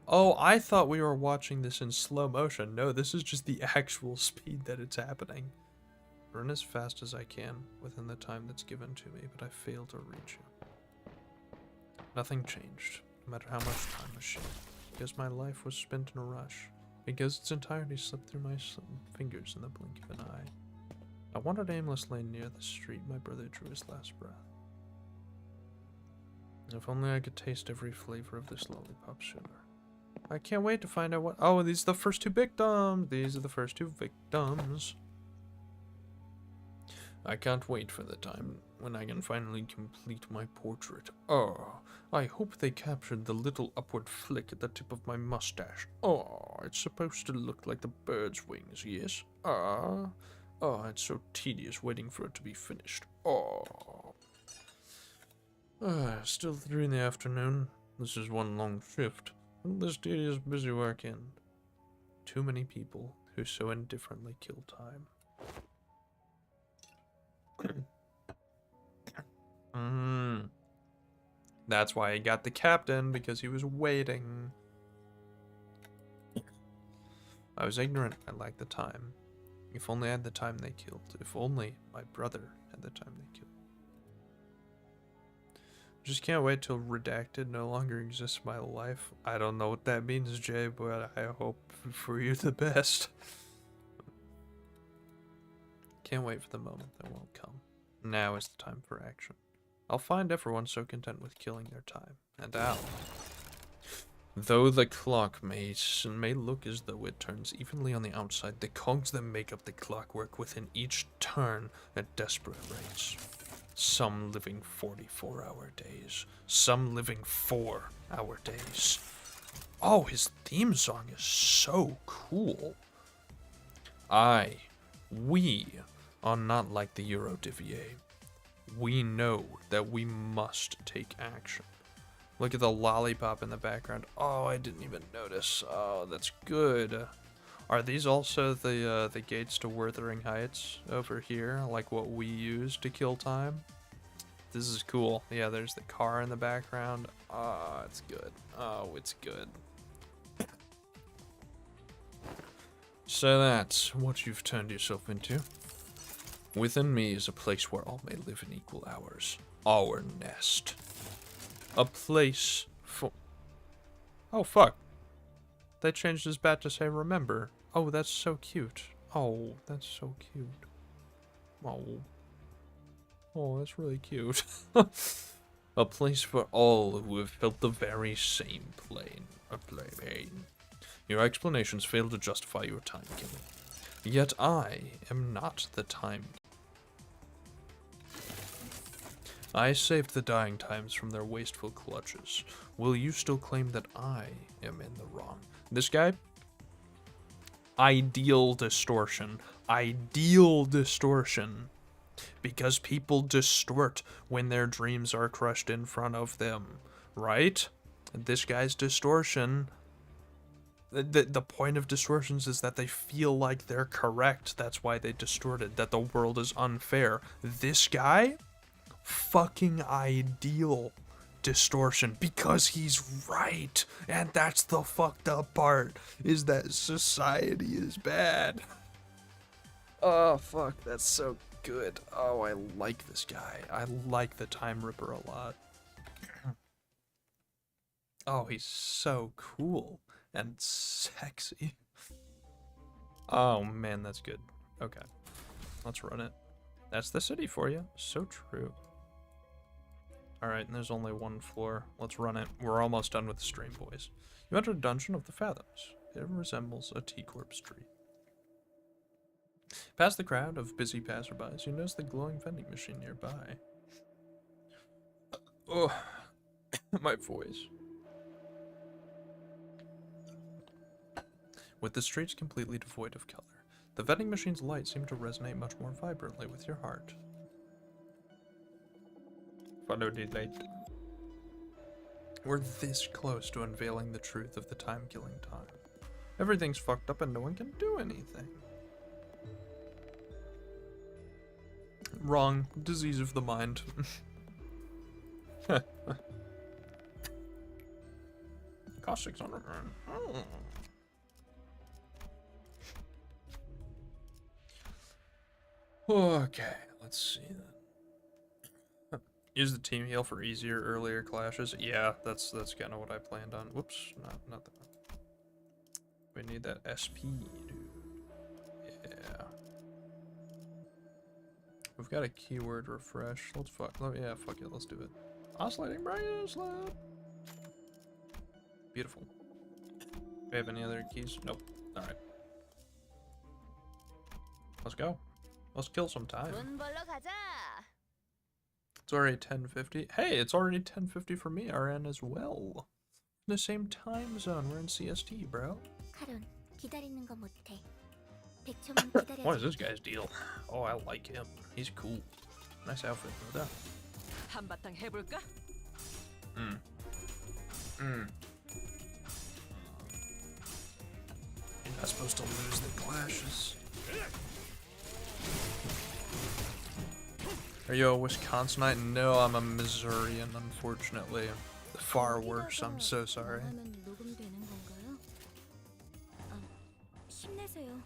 Oh, I thought we were watching this in slow motion. No, this is just the actual speed that it's happening. Run as fast as I can, within the time that's given to me, but I fail to reach you. Nothing changed, no matter how much time was shed, because my life was spent in a rush, because its entirety slipped through my fingers in the blink of an eye. I wandered aimlessly near the street my brother drew his last breath. If only I could taste every flavor of this lollipop sooner. I can't wait to find out what... Oh, these are the first 2 victims! These are the first 2 victims. I can't wait for the time when I can finally complete my portrait. Oh, I hope they captured the little upward flick at the tip of my mustache. Oh, it's supposed to look like the bird's wings, yes? Oh, it's so tedious waiting for it to be finished. Oh. Still 3 in the afternoon. This is one long shift. This tedious busy work end. Too many people who so indifferently kill time. That's why he got the captain, because he was waiting. I was ignorant. I lacked the time. If only I had the time they killed. If only my brother had the time they killed. Just can't wait till redacted no longer exists in my life. I don't know what that means, Jay, but I hope for you the best. Can't wait for the moment that won't come. Now is the time for action. I'll find everyone so content with killing their time. And I'll. Though the clock may look as though it turns evenly on the outside, the cogs that make up the clock work within each turn at desperate rates. Some living 44-hour days. Some living 4-hour days. Oh, his theme song is so cool. We are not like the Eurodivier. We know that we must take action. Look at the lollipop in the background. Oh, I didn't even notice. Oh, that's good. Are these also the gates to Wuthering Heights over here? Like what we use to kill time? This is cool. Yeah, there's the car in the background. Oh, it's good. Oh, it's good. So that's what you've turned yourself into. Within me is a place where all may live in equal hours. Our nest. A place for... Oh, fuck. They changed his bat to say remember. Oh, that's so cute. Oh, that's so cute. Oh. Oh, that's really cute. A place for all who have felt the very same pain. Your explanations fail to justify your time killing. Yet I am not the time. I saved the dying times from their wasteful clutches. Will you still claim that I am in the wrong? This guy? Ideal distortion. Ideal distortion. Because people distort when their dreams are crushed in front of them. Right? This guy's distortion... The point of distortions is that they feel like they're correct. That's why they distorted. That the world is unfair. This guy? Fucking ideal distortion. Because he's right. And that's the fucked up part. Is that society is bad. Oh, fuck. That's so good. Oh, I like this guy. I like the Time Ripper a lot. Oh, he's so cool. And sexy. Oh man, that's good. Okay, let's run it. That's the city for you. So true. Alright, and there's only one floor. Let's run it. We're almost done with the stream, boys. You enter a dungeon of the Fathoms. It resembles a T-Corp's tree. Past the crowd of busy passerbys, you notice the glowing vending machine nearby. Oh, my voice. With the streets completely devoid of color, the vending machine's light seemed to resonate much more vibrantly with your heart. Follow the light. We're this close to unveiling the truth of the time-killing time. Everything's fucked up and no one can do anything. Wrong. Disease of the mind. Cost 600. Oh. Okay, let's see then. Use the team heal for easier, earlier clashes. Yeah, that's kind of what I planned on. Whoops, not that one. We need that SP, dude. Yeah. We've got a keyword refresh. Fuck it, let's do it. Oscillating bracelet. Beautiful. Do we have any other keys? Nope. Alright. Let's go. Let's kill some time. 돈 벌러 가자. It's already 10:50. Hey, it's already 10:50 for me, RN as well. In the same time zone, we're in CST, bro. 카론, 기다리는 거 못해. 100초만 기다려. What is this guy's deal? Oh, I like him. He's cool. Nice outfit, brother. 한바탕 해볼까? You're not supposed to lose the clashes. Are you a Wisconsinite? No, I'm a Missourian, unfortunately. Far worse, I'm so sorry. 녹음되는 건가요? 힘내세요.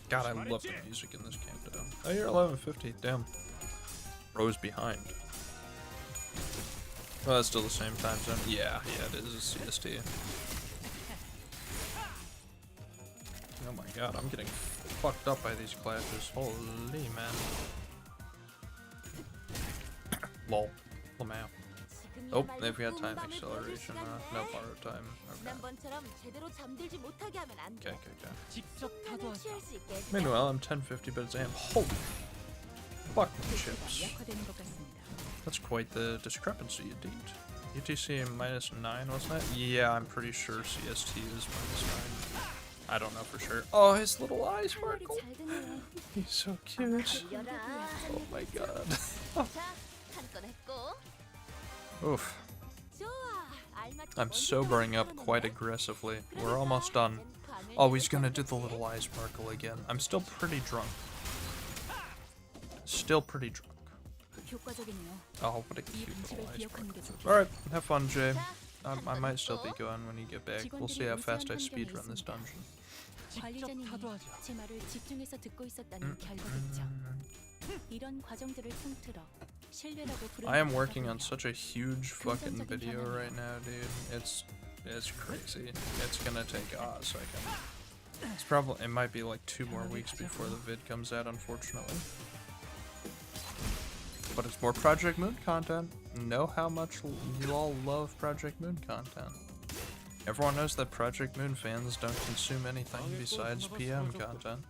God, I love the music in this game, though. Oh, you're 11:50. Damn. Bro's behind. Well, that's still the same time zone. Yeah, it is a CST. Oh my god, I'm getting fucked up by these clashes. Holy man. Lol. Lamau. Oh, they've got time acceleration. No borrow time. Okay. Meanwhile, I'm 10:50, but it's AM. Holy fucking chips. That's quite the discrepancy indeed. UTC -9, wasn't it? Yeah, I'm pretty sure CST is -9. I don't know for sure. Oh, his little eyes sparkle. He's so cute. Oh my god. Oof. I'm sobering up quite aggressively. We're almost done. Oh, he's gonna do the little eye sparkle again. I'm still pretty drunk. Still pretty drunk. Oh, what a cute little eye sparkle. Alright, have fun, Jay. I might still be going when you get back. We'll see how fast I speedrun this dungeon. 관리자님이 제 말을 집중해서 듣고 있었다는 결과겠죠. 이런 과정들을 통틀어 신뢰라고 부르는 I am working on such a huge fucking video right now, dude. It's crazy. It's gonna take a second. It might be like 2 more weeks before the vid comes out, unfortunately. But it's more Project Moon content. Know how much you all love Project Moon content. Everyone knows that Project Moon fans don't consume anything besides PM content.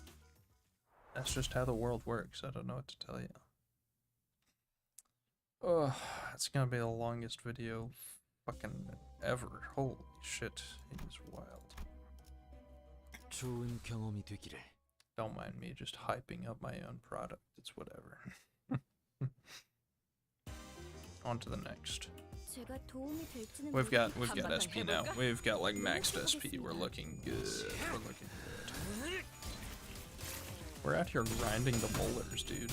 That's just how the world works. I don't know what to tell you. Ugh, it's gonna be the longest video fucking ever. Holy shit, it is wild. 좋은 경험이 되기를. Don't mind me just hyping up my own product. It's whatever. On to the next. We've got SP now. We've got like maxed SP. We're looking good. We're looking good. We're out here grinding the molars, dude.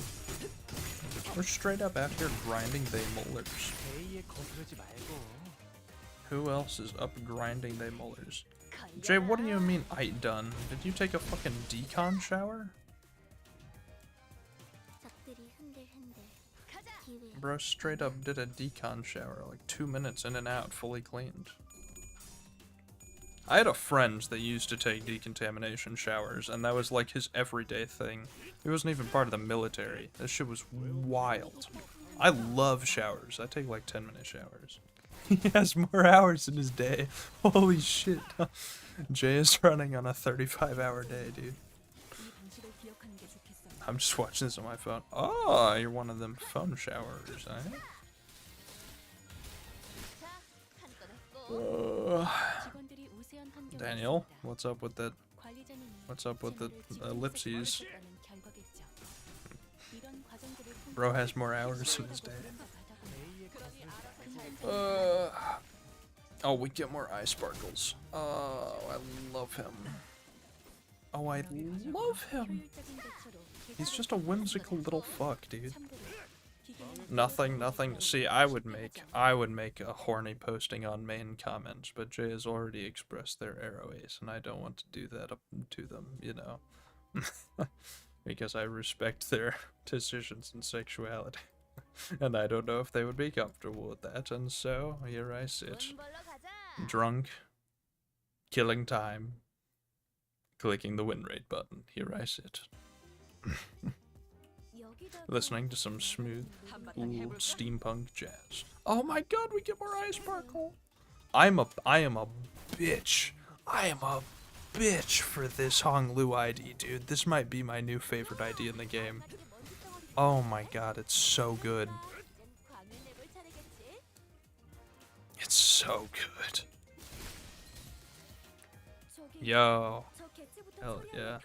We're straight up out here grinding the molars. Who else is up grinding the molars? Jay, what do you mean I done? Did you take a fucking decon shower? Bro straight up did a decon shower, like 2 minutes in and out, fully cleaned. I had a friend that used to take decontamination showers, and that was like his everyday thing. He wasn't even part of the military. This shit was wild. I love showers. I take like 10-minute showers. He has more hours in his day. Holy shit. Jay is running on a 35-hour day, dude. I'm just watching this on my phone. Oh, you're one of them phone showers, eh? Daniel, what's up with that? What's up with the ellipses? Bro has more hours in his day. Oh, we get more eye sparkles. Oh, I love him. Oh, I love him. He's just a whimsical little fuck, dude. Nothing. See, I would make a horny posting on main comments, but Jay has already expressed their arrow ace, and I don't want to do that up to them, you know. Because I respect their decisions and sexuality. And I don't know if they would be comfortable with that, and so here I sit. Drunk. Killing time. Clicking the win rate button. Here I sit. Listening to some smooth, cool steampunk jazz. Oh my god, we get more eye sparkle! I am a bitch. I am a bitch for this Honglu ID, dude. This might be my new favorite ID in the game. Oh my god, it's so good. It's so good. Yo. Hell yeah.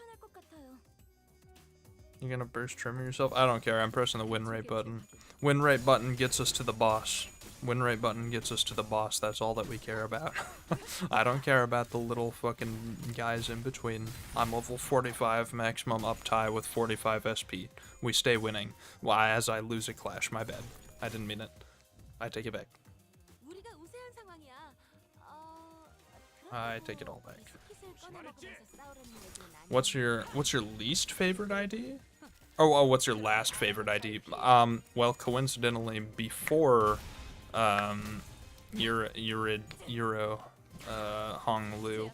You gonna burst trimmer yourself? I don't care, I'm pressing the win rate button. Win rate button gets us to the boss. Win rate button gets us to the boss, that's all that we care about. I don't care about the little fucking guys in between. I'm level 45, maximum uptie with 45 SP. We stay winning. Why, as I lose a clash, my bad. I didn't mean it. I take it back. I take it all back. What's your least favorite ID? Oh, what's your last favorite ID? Well, coincidentally, before Euro Honglu,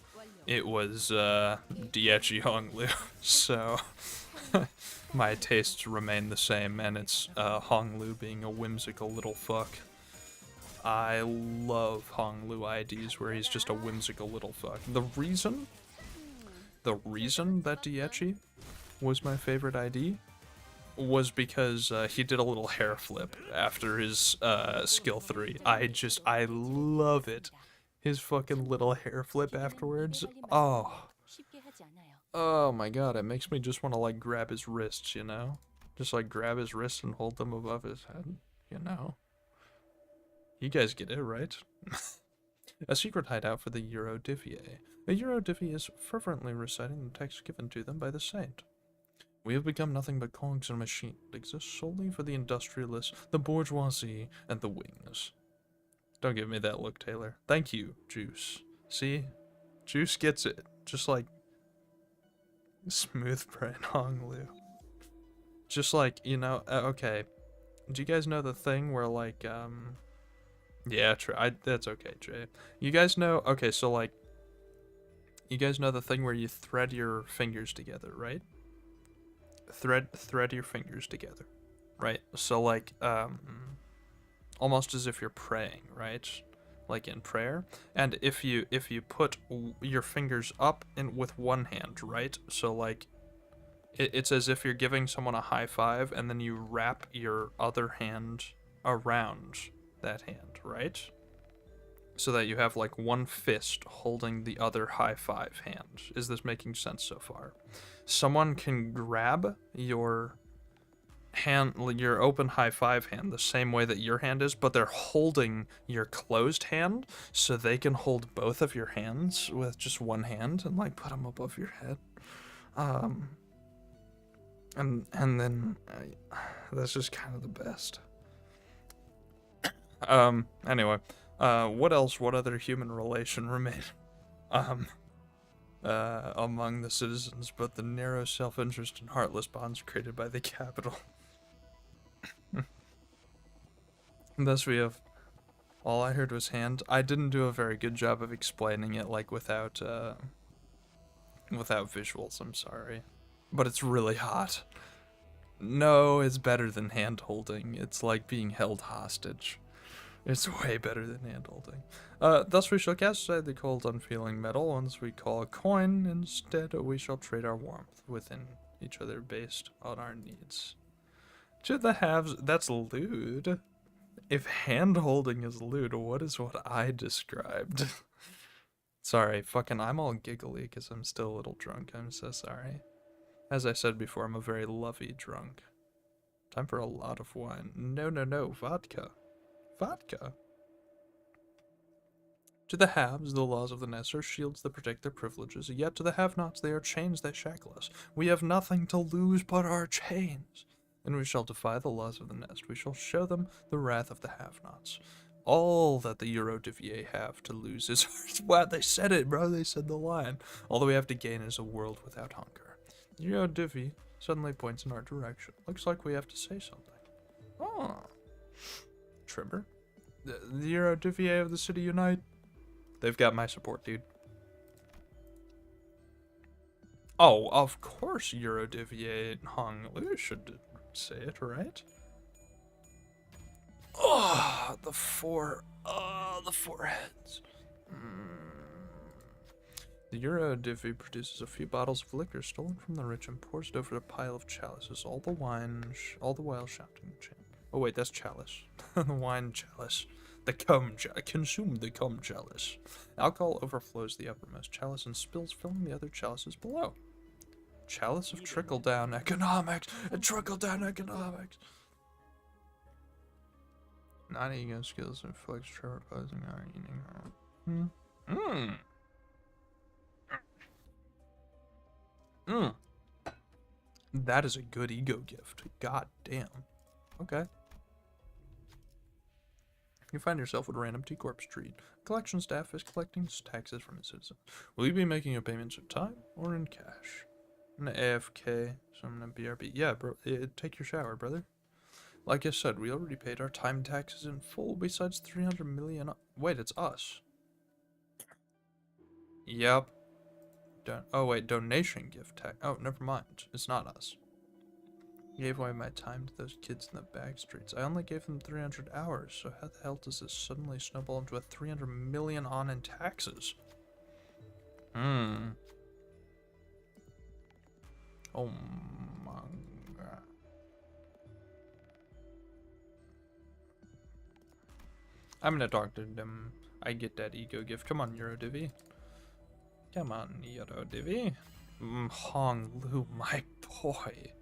it was Diechi Honglu. So my tastes remain the same, and it's Honglu being a whimsical little fuck. I love Honglu IDs where he's just a whimsical little fuck. The reason that Diechi was my favorite ID was because he did a little hair flip after his skill 3. I love it. His fucking little hair flip afterwards. Oh my god, it makes me just want to like grab his wrists, you know? Just like grab his wrists and hold them above his head, you know? You guys get it, right? A secret hideout for the Eurodivier. The Eurodivier is fervently reciting the text given to them by the saint. We have become nothing but cogs in a machine that exists solely for the industrialists, the bourgeoisie, and the wings. Don't give me that look, Taylor. Thank you, Juice. See? Juice gets it. Just like smooth brain Honglu. Just like, you know, okay. Do you guys know the thing where like, yeah, that's okay, Jay. You guys know, okay, so like, you guys know the thing where you thread your fingers together, right? Thread your fingers together, right? So like, almost as if you're praying, right? Like in prayer. And if you put your fingers up with one hand, right? So like, it's as if you're giving someone a high five, and then you wrap your other hand around that hand, right? So that you have like one fist holding the other high five hand. Is this making sense so far? Someone can grab your hand, your open high five hand, the same way that your hand is, but they're holding your closed hand, so they can hold both of your hands with just one hand and like put them above your head. And then that's just kind of the best. Anyway, what else? What other human relation remained? Among the citizens, but the narrow self-interest and heartless bonds created by the capital. Thus we have, all I heard was hand. I didn't do a very good job of explaining it, like, without visuals, I'm sorry. But it's really hot. No, it's better than hand-holding. It's like being held hostage. It's way better than hand-holding. Thus we shall cast aside the cold, unfeeling metal once we call a coin. Instead, we shall trade our warmth within each other based on our needs. To the halves, that's lewd. If hand-holding is lewd, what is what I described? Sorry, fucking, I'm all giggly because I'm still a little drunk. I'm so sorry. As I said before, I'm a very lovey drunk. Time for a lot of wine. No, vodka. Vodka. To the haves, the laws of the nest are shields that protect their privileges, yet to the have-nots they are chains that shackle us. We have nothing to lose but our chains. And we shall defy the laws of the nest. We shall show them the wrath of the have-nots. All that the Eurodivier have to lose is ours. Wow, they said it, bro. They said the line. All that we have to gain is a world without hunger. The Eurodivier suddenly points in our direction. Looks like we have to say something. Oh. Trimmer. The Eurodivier of the City Unite. They've got my support, dude. Oh, of course Eurodivier Honglu should say it, right? Oh, the four heads. The Euro divvy produces a few bottles of liquor stolen from the rich and pours it over a pile of chalices, all the while shouting the chant. Oh wait, that's chalice. The wine chalice. The cum chalice. Consume the cum chalice. Alcohol overflows the uppermost chalice and spills, filling the other chalices below. Chalice of trickle-down economics and trickle-down economics. Non-ego skills and flex trevor posing our eating. That is a good ego gift. God damn. Okay. You find yourself at a random T-Corp street. Collection staff is collecting taxes from its citizens. Will you be making your payments in time or in cash? I'm gonna AFK, so I'm gonna BRB. Yeah, bro, take your shower, brother. Like I said, we already paid our time taxes in full, besides 300 million. Wait, it's us. Yep. Oh wait, donation gift tax. Oh, never mind. It's not us. Gave away my time to those kids in the back streets. I only gave them 300 hours, so how the hell does this suddenly snowball into a 300 million on in taxes? Oh my god. I'm gonna talk to them. I get that ego gift. Come on, Eurodivvy. Come on, Eurodivvy. Hong Lu, my boy.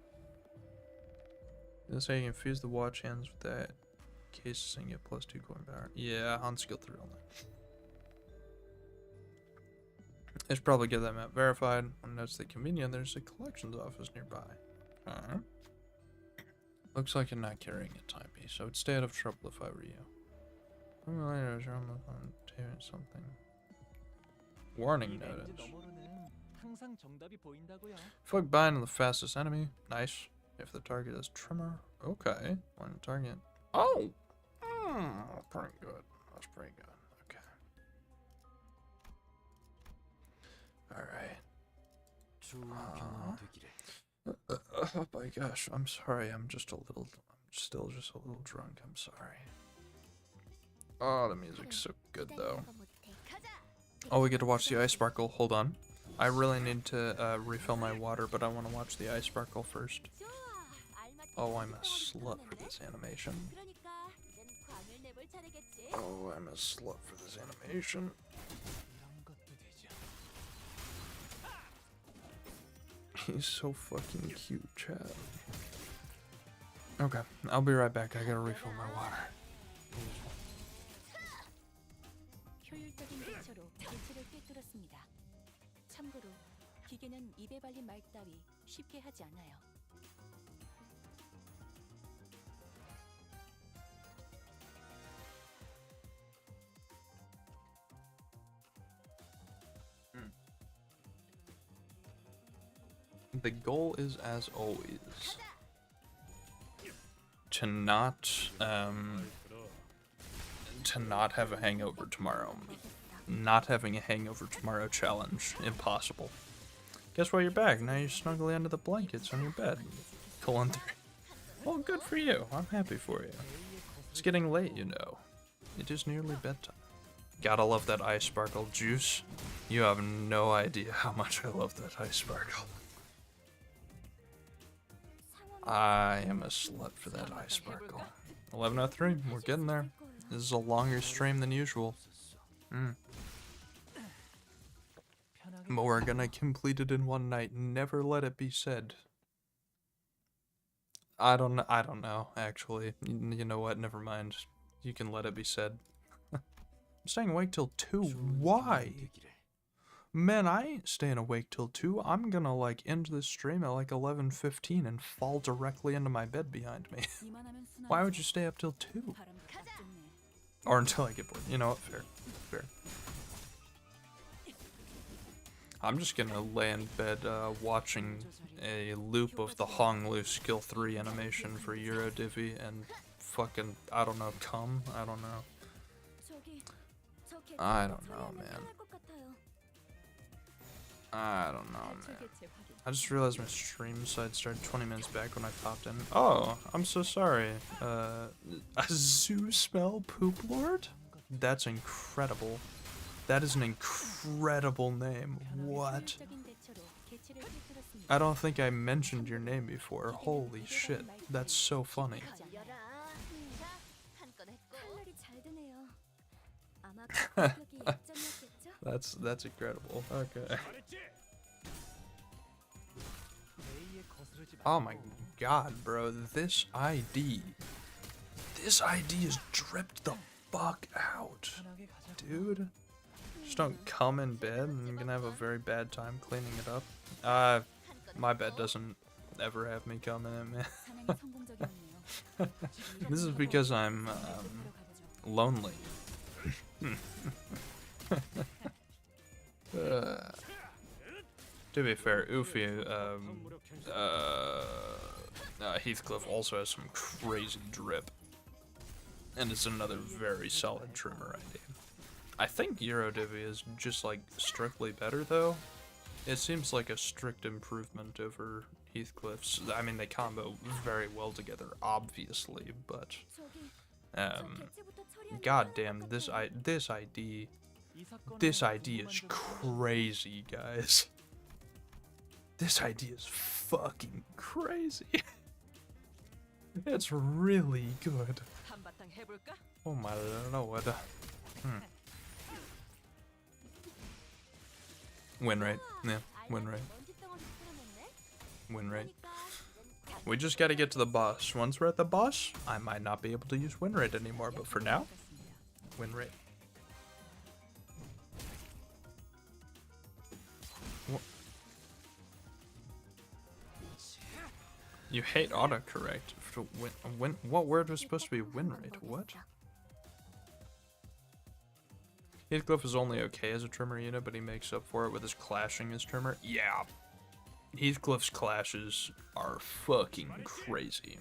This how you can fuse the watch hands with that case and get +2 coin power. Yeah, on skill 3 only. I should probably get that map verified. When notes the convenient, there's a collections office nearby. Looks like you're not carrying a timepiece, so I would stay out of trouble if I were you. Something. Warning notice. Fuck bind the fastest enemy. Nice. If the target is trimmer. Okay. When the target. Oh! Pretty good. That's pretty good. Okay. Alright. Oh my gosh. I'm sorry. I'm still just a little drunk. I'm sorry. Oh, the music's so good though. Oh, we get to watch the ice sparkle. Hold on. I really need to refill my water, but I want to watch the ice sparkle first. Oh, I'm a slut for this animation. Oh, I'm a slut for this animation. He's so fucking cute, Chad. Okay, I'll be right back. I gotta refill my water. 효율적인 대처로 대체를 꿰뚫었습니다. 참고로 기계는 입에 발린 말 따위 쉽게 하지 않아요. The goal is, as always, to not have a hangover tomorrow. Not having a hangover tomorrow challenge. Impossible. Guess why you're back? Now you're snugly under the blankets on your bed. Colon 3. Well, good for you. I'm happy for you. It's getting late, you know. It is nearly bedtime. Gotta love that ice sparkle juice. You have no idea how much I love that ice sparkle. I am a slut for that ice sparkle. 11:03, we're getting there. This is a longer stream than usual. But we're gonna complete it in one night. Never let it be said. I don't know, actually. You know what? Never mind. You can let it be said. I'm staying awake till 2. Why? Man, I ain't staying awake till 2. I'm gonna, like, end this stream at, like, 11:15 and fall directly into my bed behind me. Why would you stay up till 2? Or until I get bored. You know what? Fair. Fair. I'm just gonna lay in bed watching a loop of the Hong Lu skill 3 animation for Eurodivvy and fucking, I don't know, cum? I don't know. I don't know, man. I don't know, man. I just realized my stream side started 20 minutes back when I popped in. Oh, I'm so sorry. A zoo smell poop lord? That's incredible. That is an incredible name. What? 효율적인 대처로 개체를 꿰뚫었습니다. I don't think I mentioned your name before. Holy shit. That's so funny. 칼날이 잘 드네요. 아마 공격이 약점이었겠죠? That's incredible. Okay. Oh my god, bro. This ID is dripped the fuck out. Dude. Just don't come in bed and you're gonna have a very bad time cleaning it up. My bed doesn't ever have me coming in, man. 사냥이 성공적이었네요. This is because I'm lonely. To be fair, Heathcliff also has some crazy drip. And it's another very solid trimmer ID. I think Eurodivvy is just like strictly better though. It seems like a strict improvement over Heathcliff's. I mean, they combo very well together, obviously, but goddamn, this ID is crazy, guys. This ID is fucking crazy. It's really good. 한바탕 해볼까? Oh my lord. Win rate. Yeah, win rate. Win rate. We just gotta get to the boss. Once we're at the boss, I might not be able to use win rate anymore, but for now, win rate. What? You hate autocorrect. What word was supposed to be win rate? What? Heathcliff is only okay as a trimmer unit, but he makes up for it with his clashing as trimmer. Yeah. Heathcliff's clashes are fucking crazy.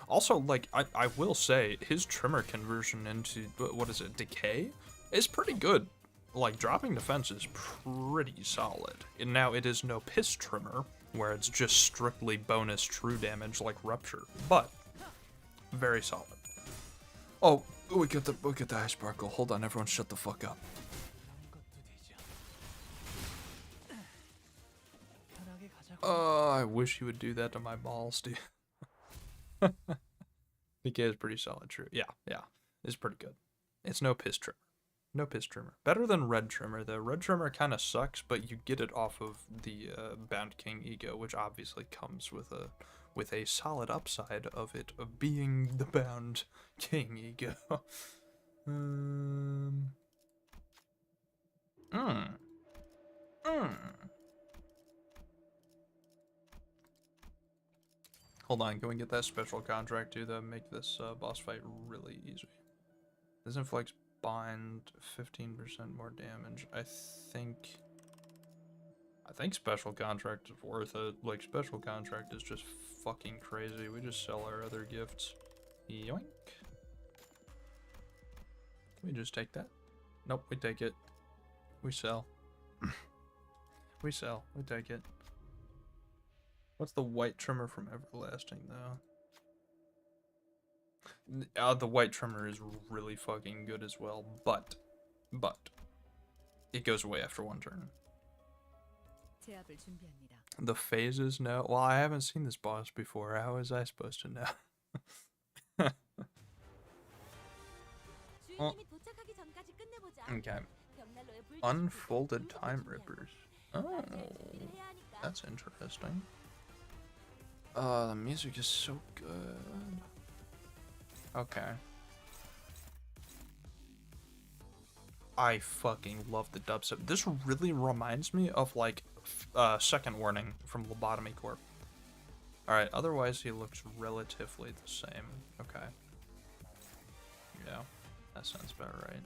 Also, like, I will say, his trimmer conversion into, what is it, decay? Is pretty good. Like, dropping defense is pretty solid. And now it is no piss trimmer, where it's just strictly bonus true damage like rupture. But, very solid. Oh, we got the eye sparkle. Hold on, everyone shut the fuck up. I wish you would do that to my balls, dude. DK is pretty solid, true. Yeah, it's pretty good. It's no piss trimmer. No piss trimmer. Better than red trimmer, though. Red trimmer kind of sucks, but you get it off of the Bound King ego, which obviously comes with a solid upside of it being the Bound King ego. Hold on, can we get that special contract too, though? Make this boss fight really easy. This inflicts bind 15% more damage. I think special contract is worth it. Like, special contract is just fucking crazy. We just sell our other gifts. Yoink. We just take that? Nope, we take it. We sell. We sell. We take it. What's the white trimmer from Everlasting, though? The white trimmer is really fucking good as well, but it goes away after one turn. 제압을 준비합니다. The phases, no. Well, I haven't seen this boss before. How was I supposed to know? 주인님이 도착하기 전까지 끝내보자. Okay. 벽난로에 불 Unfolded time rippers. Oh, that's interesting. The music is so good. Okay. I fucking love the dubstep. This really reminds me of, like, Second Warning from Lobotomy Corp. Alright, otherwise he looks relatively the same. Okay. Yeah, that sounds about right.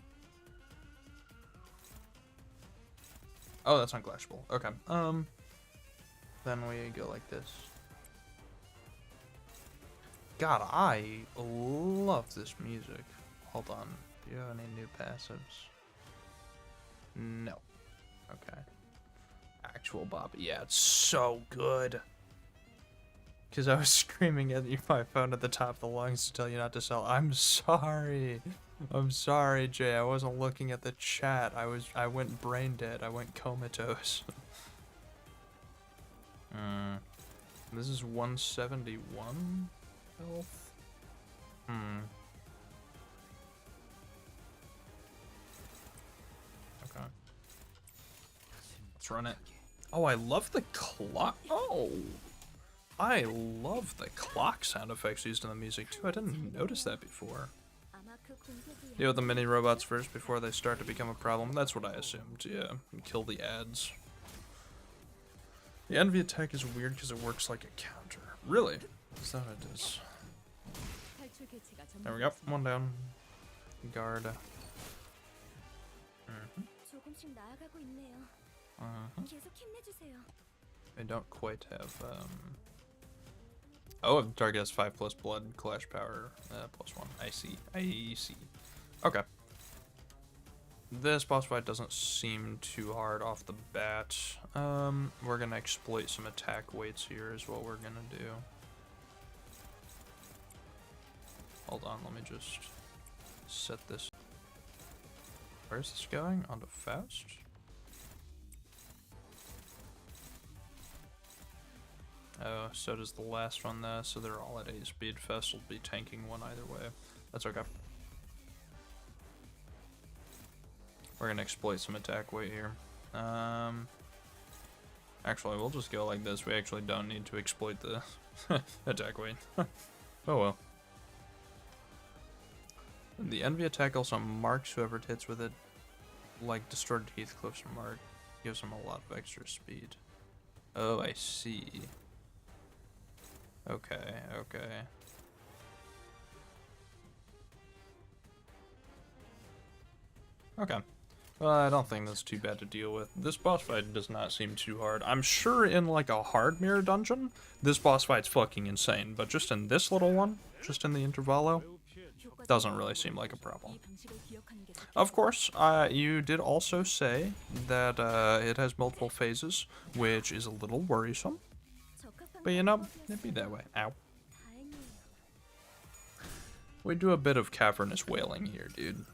Oh, that's unclashable. Okay. Then we go like this. God, I love this music. Hold on. Do you have any new passives? No. Okay. Actual Bobby. Yeah, it's so good. Because I was screaming at my phone at the top of the lungs to tell you not to sell. I'm sorry. I'm sorry, Jay. I wasn't looking at the chat. I went brain dead. I went comatose. This is 171 health. Okay. Let's run it. Oh, I love the clock. Oh, I love the clock sound effects used in the music too. I didn't notice that before. Deal with the mini robots first before they start to become a problem. That's what I assumed. Yeah, kill the ads. The envy attack is weird because it works like a counter. Really? Is that what it is? There we go. One down. Guard. I don't quite have, Oh, the target has 5+ blood, clash power, +1. I see. I see. Okay. This boss fight doesn't seem too hard off the bat. We're gonna exploit some attack weights here is what we're gonna do. Hold on, let me just set this. Where's this going? Onto fast? Oh, so does the last one there, so they're all at 8 speed. Fast will be tanking one either way. That's okay. We're gonna exploit some attack weight here. Actually, we'll just go like this. We actually don't need to exploit the attack weight. Oh well. The envy attack also marks whoever it hits with it, like distorted Heathcliff's mark. Gives him a lot of extra speed. Oh, I see. Okay, okay. Okay. Well, I don't think that's too bad to deal with. This boss fight does not seem too hard. I'm sure in like a hard mirror dungeon, this boss fight's fucking insane, but just in this little one, just in the Intervallo, doesn't really seem like a problem. Of course, you did also say that it has multiple phases, which is a little worrisome. But you know, it'd be that way. Ow. We do a bit of cavernous wailing here, dude.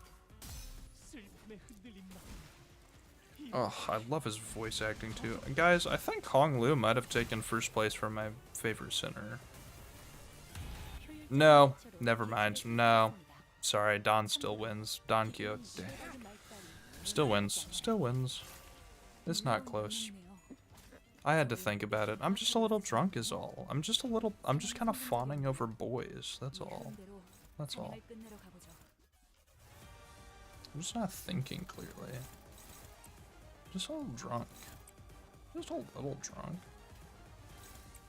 Oh, I love his voice acting too. Guys, I think Hong Lu might have taken first place for my favorite sinner. No, never mind. No. Sorry, Don still wins. Don Quixote. Still wins. Still wins. It's not close. I had to think about it. I'm just a little drunk is all. I'm just kind of fawning over boys. That's all. That's all. I'm just not thinking clearly. Just a little drunk. Just a little drunk.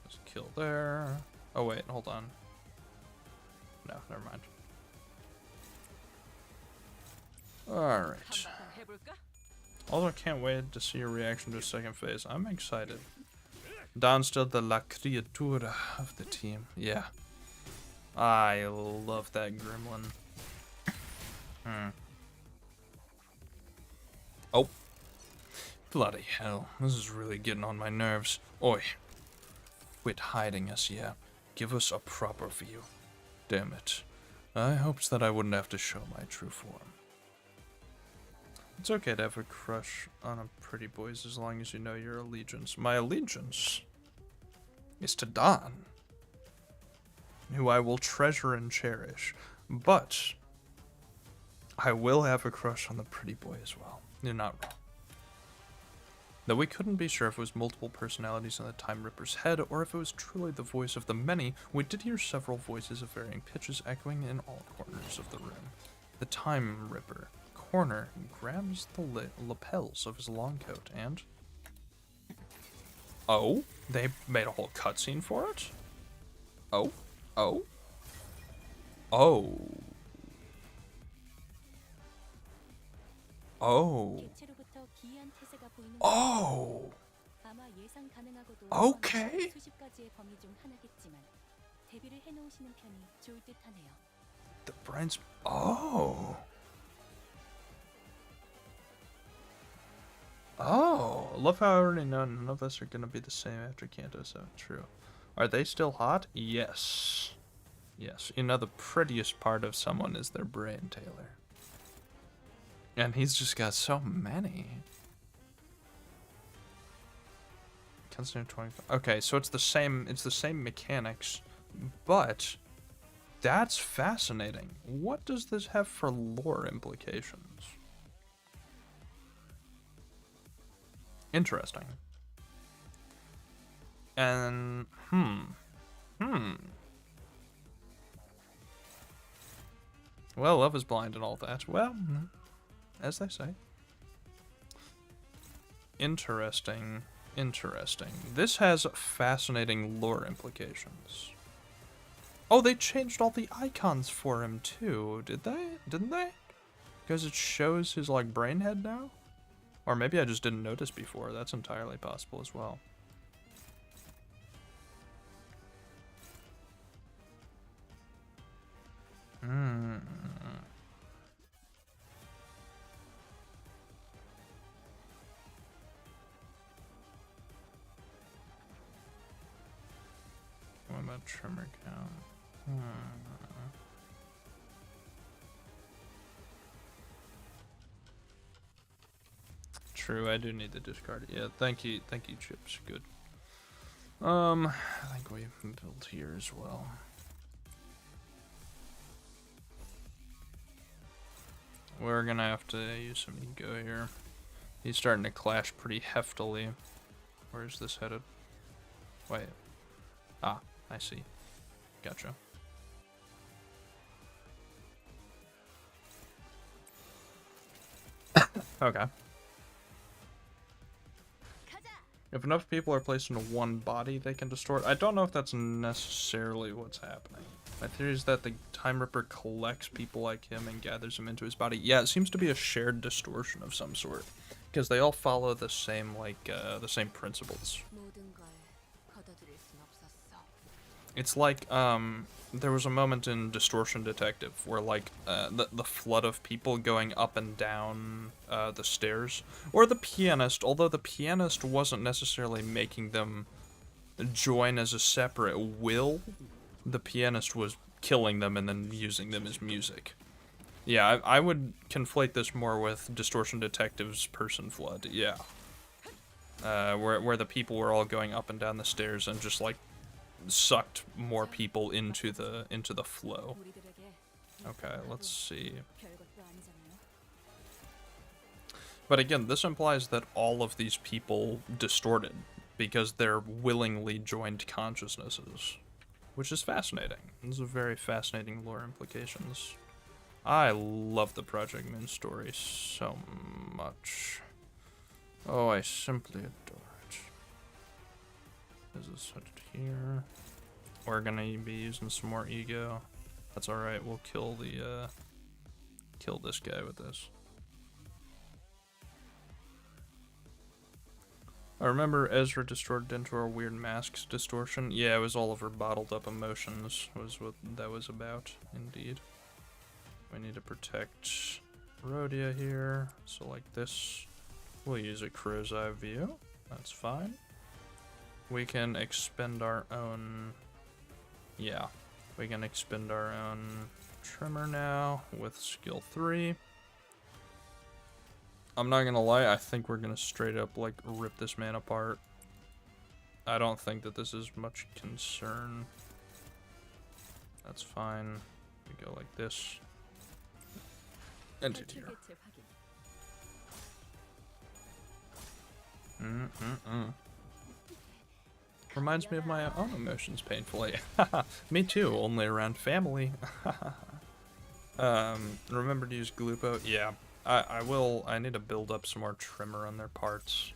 Just kill there. Oh wait, hold on. No, never mind. Alright. Also, can't wait to see your reaction to second phase. I'm excited. Don's still the la criatura of the team. Yeah. I love that gremlin. Oh. Bloody hell. This is really getting on my nerves. Oi. Quit hiding us, yeah. Give us a proper view. Damn it. I hoped that I wouldn't have to show my true form. It's okay to have a crush on a pretty boys as long as you know your allegiance. My allegiance is to Don, who I will treasure and cherish. But I will have a crush on the pretty boy as well. You're not wrong. Though we couldn't be sure if it was multiple personalities in the Time Ripper's head or if it was truly the voice of the many, we did hear several voices of varying pitches echoing in all corners of the room. The Time Ripper corner grabs the lapels of his long coat and... Oh? They made a whole cutscene for it? Oh? Oh? Oh. Oh. Oh. Okay. The brains. Oh. Oh. I love how I already know none of us are gonna be the same after Kanto 7. True. Are they still hot? Yes. Yes. You know, the prettiest part of someone is their brain, Taylor. And he's just got so many. Consider 25. Okay, so it's the same mechanics, but that's fascinating. What does this have for lore implications? Interesting. And well, love is blind and all that. Well, as they say. Interesting. Interesting. This has fascinating lore implications. Oh, they changed all the icons for him too, did they? Didn't they? Because it shows his like brain head now? Or maybe I just didn't notice before. That's entirely possible as well. What about trimmer count? True, I do need to discard it. Yeah, thank you, Chips. Good. I think we've built here as well. We're gonna have to use some ego here. He's starting to clash pretty heftily. Where's this headed? Wait. Ah, I see. Gotcha. Okay. If enough people are placed into one body, they can distort. I don't know if that's necessarily what's happening. My theory is that the Time Ripper collects people like him and gathers them into his body. Yeah, it seems to be a shared distortion of some sort. Because they all follow the same, like, the same principles. It's like, there was a moment in Distortion Detective where, like, the flood of people going up and down the stairs, or the pianist, although the pianist wasn't necessarily making them join as a separate will, the pianist was killing them and then using them as music. Yeah, I would conflate this more with Distortion Detective's person flood, yeah. Where the people were all going up and down the stairs and just, like, sucked more people into the flow. Okay, let's see. But again, this implies that all of these people distorted because they're willingly joined consciousnesses, which is fascinating. These are very fascinating lore implications. I love the Project Moon story so much. Oh, I simply adore it. Is this set here? We're gonna be using some more ego. That's alright, we'll kill the kill this guy with this. I remember Ezra distorted into our weird masks distortion. Yeah, it was all of her bottled up emotions was what that was about, indeed. We need to protect Rhodia here, so like this. We'll use a crow's eye view, that's fine. We can expend our own, yeah, we can expend our own trimmer now with skill 3. I'm not gonna lie, I think we're gonna straight up like rip this man apart. I don't think that this is much concern. That's fine. We go like this. Entity here. Reminds me of my own emotions painfully. Me too, only around family. Remember to use Glupo? Yeah, I will. I need to build up some more trimmer on their parts.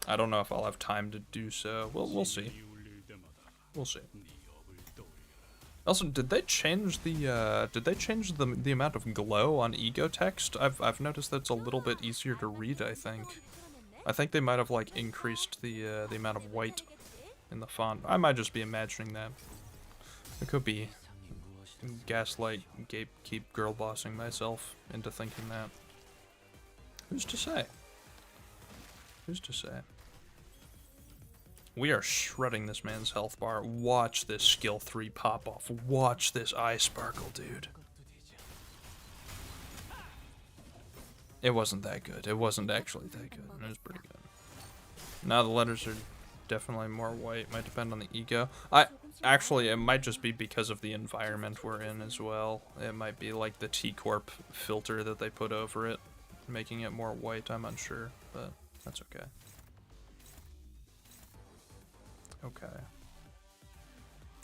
I don't know if I'll have time to do so. We'll see. We'll see. Also, did they change the amount of glow on ego text? I've noticed that it's a little bit easier to read, I think. I think they might have like increased the amount of white in the font. I might just be imagining that. It could be gaslight, gatekeep, girl bossing myself into thinking that. Who's to say? Who's to say? We are shredding this man's health bar. Watch this skill 3 pop off. Watch this eye sparkle, dude. It wasn't that good. It wasn't actually that good. It was pretty good. Now the letters are definitely more white. Might depend on the ego. Actually, it might just be because of the environment we're in as well. It might be like the T-Corp filter that they put over it, making it more white. I'm unsure, but that's okay. Okay.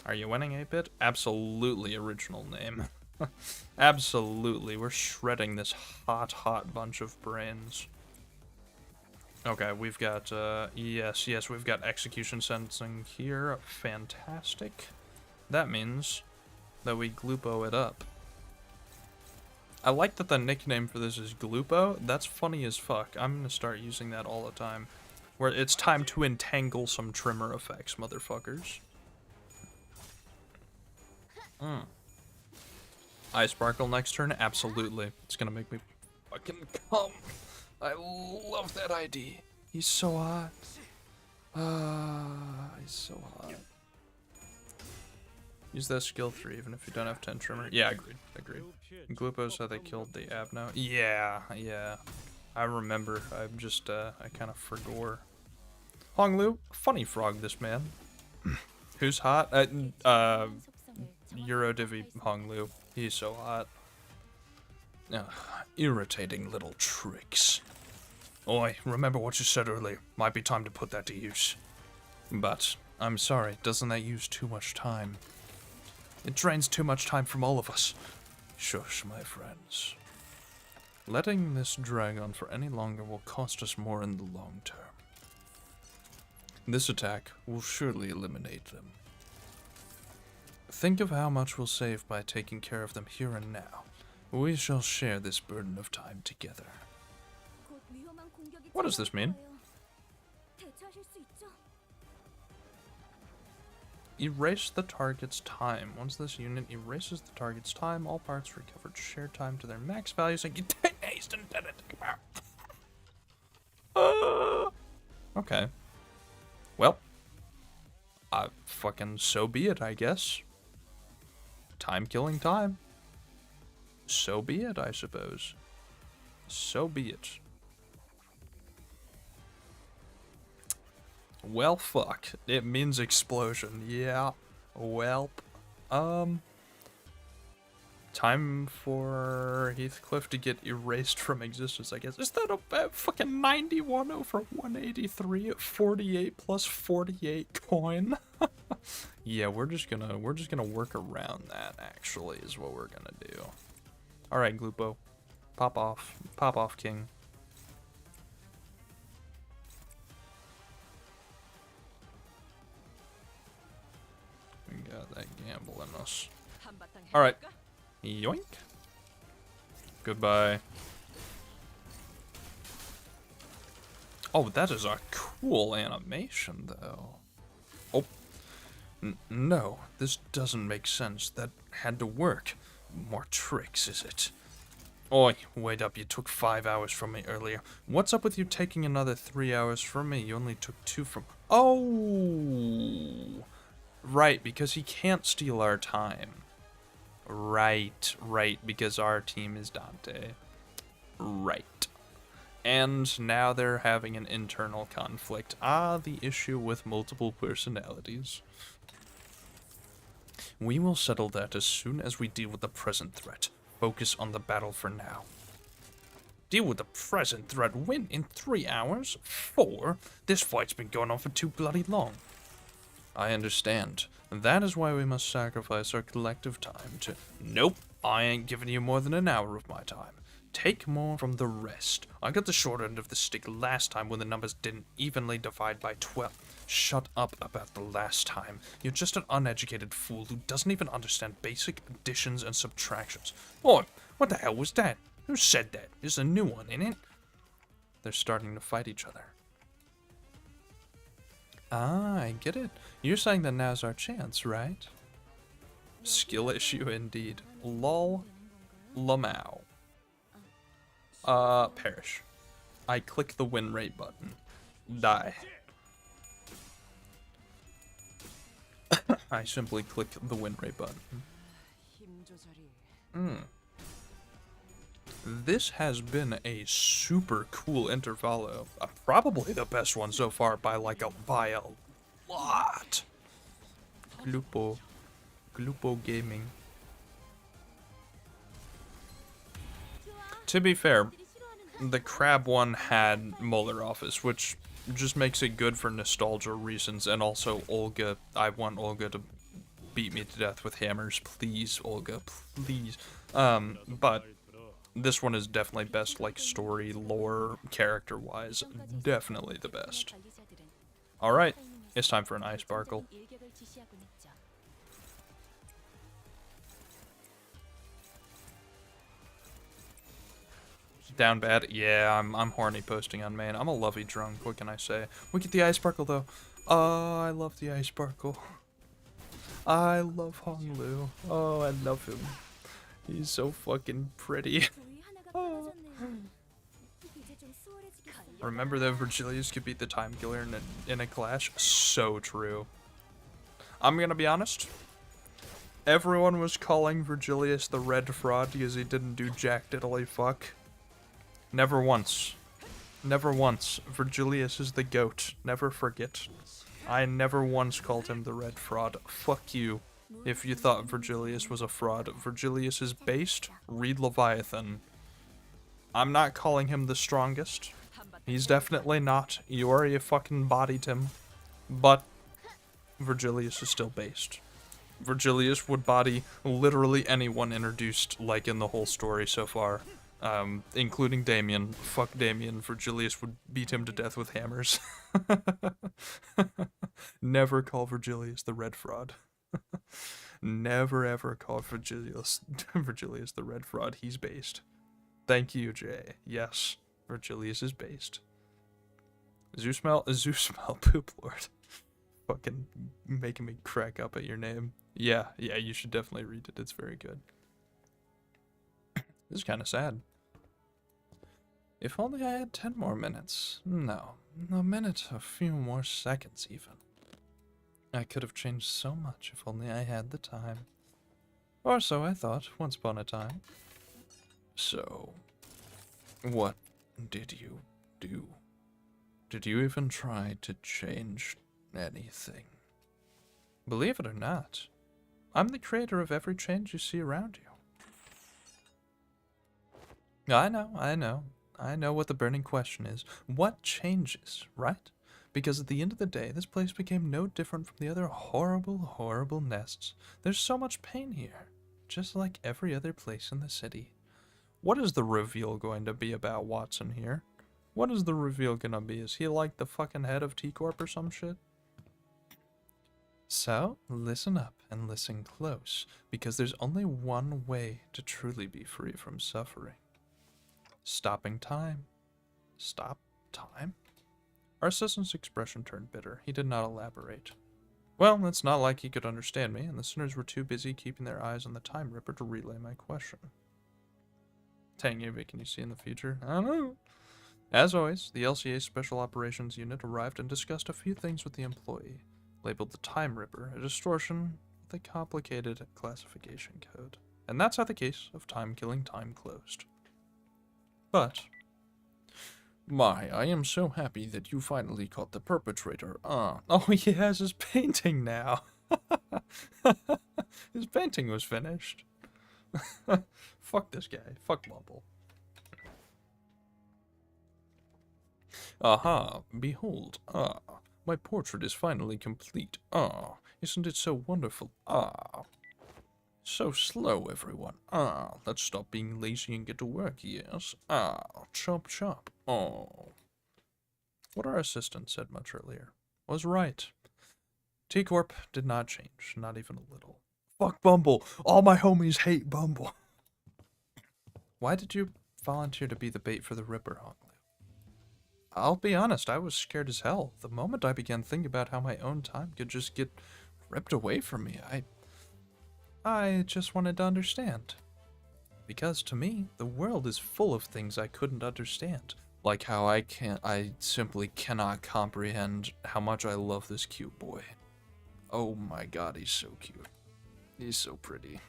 Are you winning 8-bit? Absolutely original name. Absolutely. We're shredding this hot, hot bunch of brains. Okay, we've got, yes, we've got execution sensing here. Fantastic. That means that we gloopo it up. I like that the nickname for this is Gloopo. That's funny as fuck. I'm gonna start using that all the time. Where it's time to entangle some trimmer effects, motherfuckers. Eye sparkle next turn? Absolutely. It's gonna make me fucking come. I love that ID. He's so hot. He's so hot. Use that skill 3 even if you don't have 10 trimmer. Yeah, agreed. Glupos how they killed the Abno. Yeah. I remember. I'm just, I kind of forgot. Honglu, funny frog this man. Who's hot? Eurodivvy Honglu. He's so hot. Irritating little tricks. Oi, remember what you said earlier. Might be time to put that to use. But, I'm sorry, doesn't that use too much time? It drains too much time from all of us. Shush, my friends. Letting this drag on for any longer will cost us more in the long term. This attack will surely eliminate them. Think of how much we'll save by taking care of them here and now. We shall share this burden of time together. What does this mean? Erase the target's time. Once this unit erases the target's time, all parts recovered share time to their max values and get haste and okay. Well, fucking so be it, I guess. Time killing time. So be it, I suppose. So be it. Well, fuck. It means explosion. Yeah. Well. Time for Heathcliff to get erased from existence, I guess. Is that a fucking 91 over 183 at 48 plus 48 coin? Yeah, we're just gonna work around that, actually, is what we're gonna do. Alright, Gloopo. Pop off. Pop off, King. We got that gamble in us. Alright. Yoink. Goodbye. Oh, that is a cool animation, though. Oh. No, this doesn't make sense. That had to work. More tricks, is it? Oi, wait up, you took 5 hours from me earlier. What's up with you taking another 3 hours from me? You only took 2 from... Oh! Right, because he can't steal our time. Right, because our team is Dante. Right. And now they're having an internal conflict. The issue with multiple personalities. We will settle that as soon as we deal with the present threat. Focus on the battle for now. Deal with the present threat. Win in 3 hours? 4? This fight's been going on for too bloody long. I understand. That is why we must sacrifice our collective time to... Nope, I ain't giving you more than an hour of my time. Take more from the rest. I got the short end of the stick last time when the numbers didn't evenly divide by 12. Shut up about the last time. You're just an uneducated fool who doesn't even understand basic additions and subtractions. Oi, what the hell was that? Who said that? There's a new one, in it? They're starting to fight each other. I get it. You're saying that now's our chance, right? Skill issue indeed. Lol. Lamau. Perish. I click the win rate button. Die. I simply click the win rate button. This has been a super cool Intervallo. Probably the best one so far by by a lot. Glupo Gaming. To be fair, the crab one had Molar Office, which just makes it good for nostalgia reasons, and also Olga. I want Olga to beat me to death with hammers, please, Olga, please. But this one is definitely best, like, story, lore, character-wise. Definitely the best. Alright, it's time for an ice sparkle. Down bad? Yeah, I'm horny posting on main. I'm a lovey drunk, what can I say? We get the ice sparkle, though. Oh, I love the ice sparkle. I love Honglu. Oh, I love him. He's so fucking pretty. Oh. Remember that Virgilius could beat the Time Killer in a clash? So true. I'm gonna be honest. Everyone was calling Virgilius the Red Fraud because he didn't do jack diddly fuck. Never once. Never once. Virgilius is the GOAT. Never forget. I never once called him the Red Fraud. Fuck you. If you thought Virgilius was a fraud. Virgilius is based. Read Leviathan. I'm not calling him the strongest. He's definitely not. You already fucking bodied him. But Virgilius is still based. Virgilius would body literally anyone introduced, like, in the whole story so far. Including Damien. Fuck Damien. Virgilius would beat him to death with hammers. Never call Virgilius the Red Fraud. Never ever call Virgilius the Red Fraud. He's based. Thank you, Jay. Yes, Virgilius is based. Zeusmel, Poop Lord. Fucking making me crack up at your name. Yeah, you should definitely read it. It's very good. This is kind of sad. If only I had 10 more minutes. No, a minute, a few more seconds even. I could have changed so much if only I had the time. Or so I thought, once upon a time. So, what did you do? Did you even try to change anything? Believe it or not, I'm the creator of every change you see around you. I know what the burning question is. What changes, right? Because at the end of the day, this place became no different from the other horrible, horrible nests. There's so much pain here, just like every other place in the city. What is the reveal going to be about Watson here? What is the reveal gonna be? Is he like the fucking head of T-Corp or some shit? So, listen up and listen close, because there's only one way to truly be free from suffering. Stopping time. Stop time? Our assistant's expression turned bitter. He did not elaborate. Well, it's not like he could understand me, and the sinners were too busy keeping their eyes on the Time Ripper to relay my question. Tangyubi, can you see in the future? I don't know. As always, the LCA Special Operations Unit arrived and discussed a few things with the employee, labeled the Time Ripper, a distortion with a complicated classification code. And that's how the case of time killing time closed. But, my, I am so happy that you finally caught the perpetrator. Oh, he has his painting now. His painting was finished. Fuck this guy. Fuck Bumble. Aha, behold. My portrait is finally complete. Isn't it so wonderful? So slow, everyone. Let's stop being lazy and get to work, yes. Chop chop. What our assistant said much earlier was right. T-Corp did not change, not even a little. Fuck Bumble. All my homies hate Bumble. Why did you volunteer to be the bait for the Ripper, Honglu? I'll be honest, I was scared as hell. The moment I began thinking about how my own time could just get ripped away from me, I just wanted to understand. Because to me, the world is full of things I couldn't understand. Like how I simply cannot comprehend how much I love this cute boy. Oh my god, he's so cute. He's so pretty.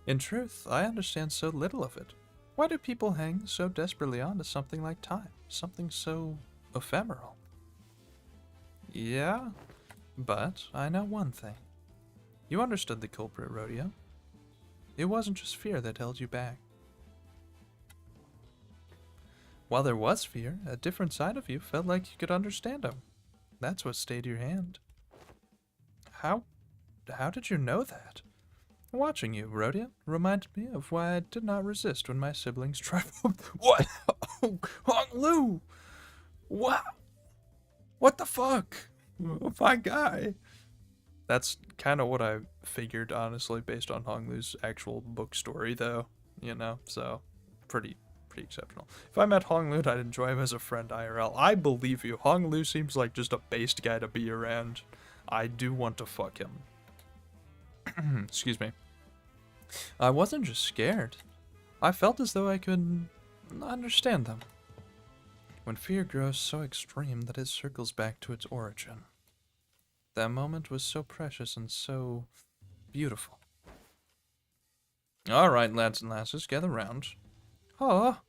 In truth, I understand so little of it. Why do people hang so desperately on to something like time? Something so ephemeral? Yeah, but I know one thing. You understood the culprit, Rodeo. It wasn't just fear that held you back. While there was fear, a different side of you felt like you could understand him. That's what stayed your hand. How did you know that? Watching you, Rodeo, reminded me of why I did not resist when my siblings tried. What? Oh, Hong Lu! Wow! What the fuck? Oh, my guy. That's kind of what I figured, honestly, based on Hong Lu's actual book story, though. You know, so pretty exceptional. If I met Hong Lu, I'd enjoy him as a friend IRL. I believe you. Hong Lu seems like just a based guy to be around. I do want to fuck him. Excuse me. I wasn't just scared. I felt as though I could understand them. When fear grows so extreme that it circles back to its origin. That moment was so precious and so beautiful. Alright, lads and lasses, gather round. We'll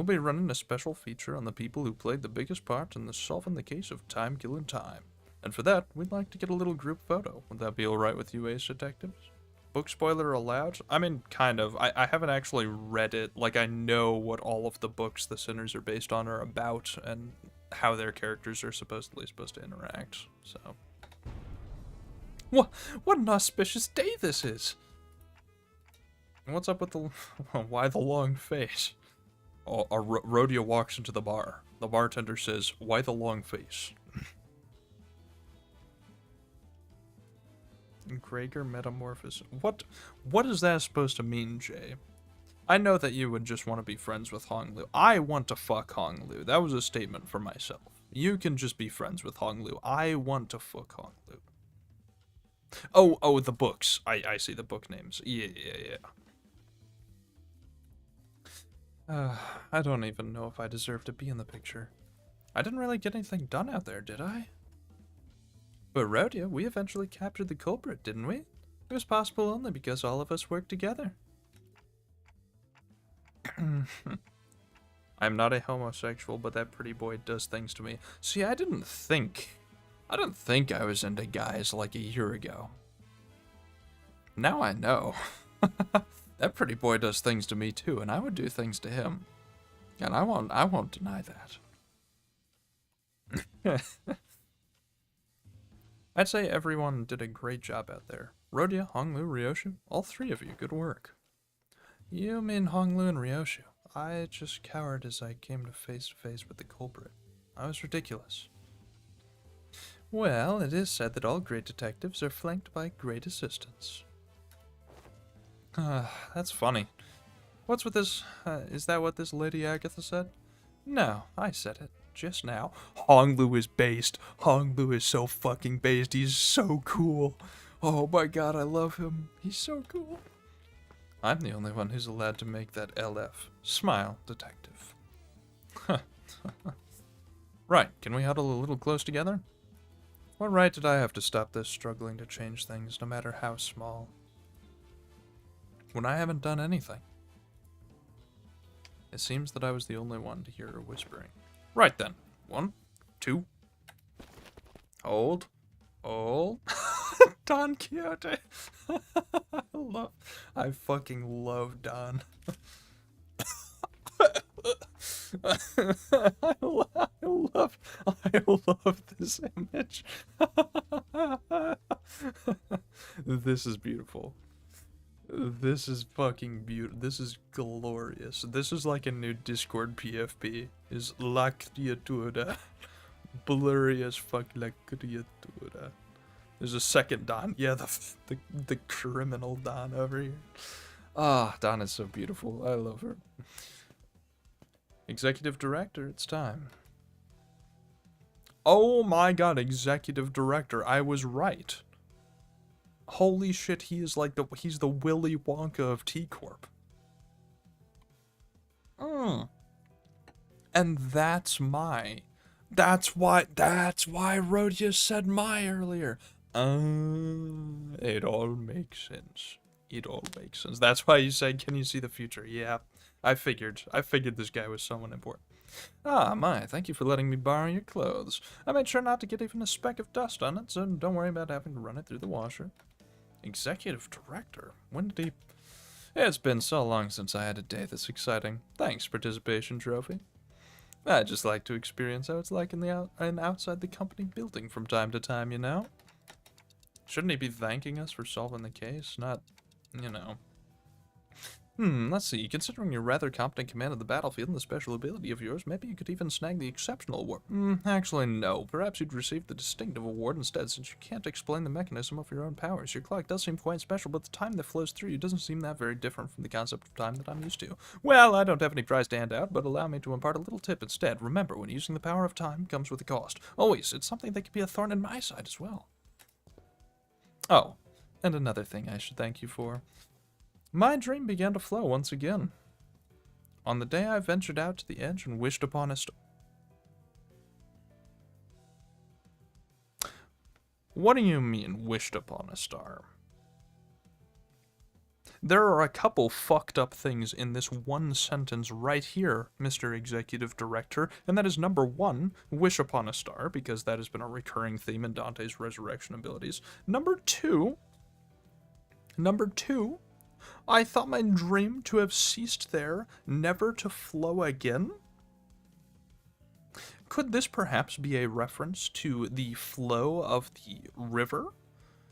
be running a special feature on the people who played the biggest part in the solving the case of Time Killing Time. And for that, we'd like to get a little group photo. Would that be alright with you, Ace Detectives? Book spoiler allowed? I mean, kind of. I haven't actually read it. Like, I know what all of the books the Sinners are based on are about, and how their characters are supposed to interact, so. What an auspicious day this is! What's up with the... why the long face? Oh, Rodeo walks into the bar. The bartender says, why the long face? Gregor metamorphosis. What is that supposed to mean, Jay? I know that you would just want to be friends with Hong Lu. I want to fuck Hong Lu. That was a statement for myself. You can just be friends with Hong Lu. I want to fuck Hong Lu. Oh, the books. I see the book names. Yeah. I don't even know if I deserve to be in the picture. I didn't really get anything done out there, did I? But Rodeo, we eventually captured the culprit, didn't we? It was possible only because all of us worked together. I'm not a homosexual, but that pretty boy does things to me. See, I didn't think I was into guys like a year ago. Now I know. That pretty boy does things to me too, and I would do things to him. And I won't deny that. I'd say everyone did a great job out there. Rodeo, Hong Lu, Ryoshu, all three of you, good work. You mean Hong Lu and Ryoshu. I just cowered as I came to face with the culprit. I was ridiculous. Well, it is said that all great detectives are flanked by great assistants. That's funny. What's with this? Is that what this Lady Agatha said? No, I said it. Just now. Hong Lu is based. Hong Lu is so fucking based. He's so cool. Oh my god, I love him. He's so cool. I'm the only one who's allowed to make that LF. Smile, detective. Right, can we huddle a little close together? What right did I have to stop this struggling to change things, no matter how small? When I haven't done anything. It seems that I was the only one to hear her whispering. Right then. 1, 2. Hold. Don Quixote. I fucking love Don. I love this image. This is beautiful. This is fucking beautiful. This is glorious. This is like a new Discord PFP. Is La Criatura. Blurry as fuck La Criatura. There's a second Don. Yeah, the criminal Don over here. Ah, Don is so beautiful. I love her. Executive Director, it's time. Oh my god, Executive Director. I was right. Holy shit, he is like he's the Willy Wonka of T-Corp. And that's why Rodius said my earlier. It all makes sense. It all makes sense. That's why you said, can you see the future? Yeah, I figured this guy was someone important. Ah, my, thank you for letting me borrow your clothes. I made sure not to get even a speck of dust on it, so don't worry about having to run it through the washer. Executive director? When did he... It's been so long since I had a day this exciting. Thanks, participation trophy. I just like to experience how it's like in outside the company building from time to time, you know? Shouldn't he be thanking us for solving the case? Not, you know... let's see. Considering your rather competent command of the battlefield and the special ability of yours, maybe you could even snag the exceptional award. Actually, no. Perhaps you'd receive the distinctive award instead, since you can't explain the mechanism of your own powers. Your clock does seem quite special, but the time that flows through you doesn't seem that very different from the concept of time that I'm used to. Well, I don't have any prize to hand out, but allow me to impart a little tip instead. Remember, when using the power of time comes with a cost. Always, it's something that could be a thorn in my side as well. Oh, and another thing I should thank you for. My dream began to flow once again. On the day I ventured out to the edge and wished upon a star. What do you mean, wished upon a star? There are a couple fucked up things in this one sentence right here, Mr. Executive Director, and that is number one, wish upon a star, because that has been a recurring theme in Dante's resurrection abilities. Number two, I thought my dream to have ceased there, never to flow again? Could this perhaps be a reference to the flow of the river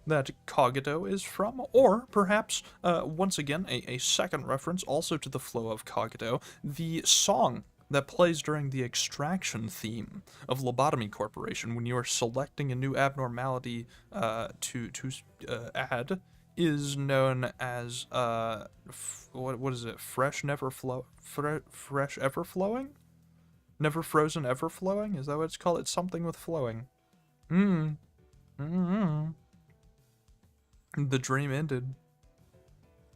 that Cogito is from? Or perhaps, once again, a second reference also to the flow of Cogito, the song that plays during the extraction theme of Lobotomy Corporation when you are selecting a new abnormality to add, is known as what is it? Fresh ever flowing? Never frozen ever flowing? Is that what it's called? It's something with flowing. The dream ended.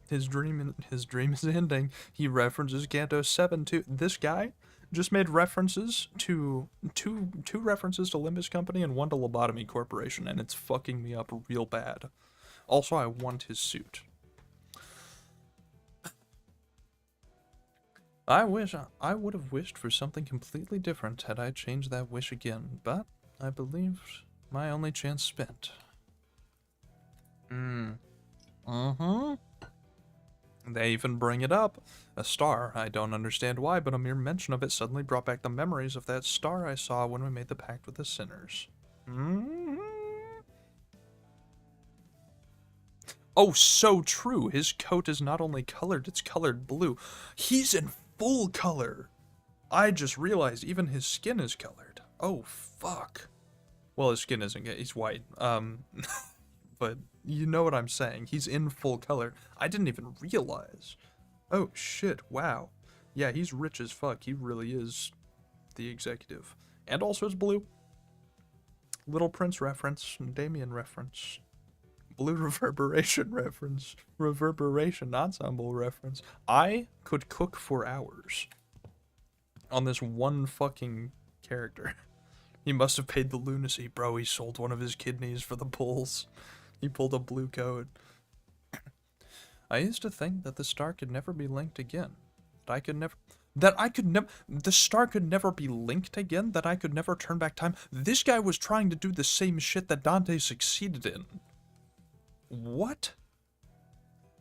His dream is ending. He references Canto 7 to this guy. Just made references to two references to Limbus Company and one to Lobotomy Corporation, and it's fucking me up real bad. Also, I want his suit. I would have wished for something completely different had I changed that wish again, but I believe my only chance spent. They even bring it up. A star. I don't understand why, but a mere mention of it suddenly brought back the memories of that star I saw when we made the pact with the sinners. Oh, so true. His coat is not only colored, it's colored blue. He's in full color. I just realized even his skin is colored. Oh, fuck. Well, his skin isn't, he's white. But you know what I'm saying. He's in full color. I didn't even realize. Oh, shit. Wow. Yeah, he's rich as fuck. He really is the executive. And also it's blue. Little Prince reference. Damien reference. Blue reverberation reference. Reverberation ensemble reference. I could cook for hours on this one fucking character. He must have paid the lunacy, bro. He sold one of his kidneys for the pulls. He pulled a blue coat. I used to think that the star could never be linked again. The star could never be linked again? That I could never turn back time? This guy was trying to do the same shit that Dante succeeded in. What?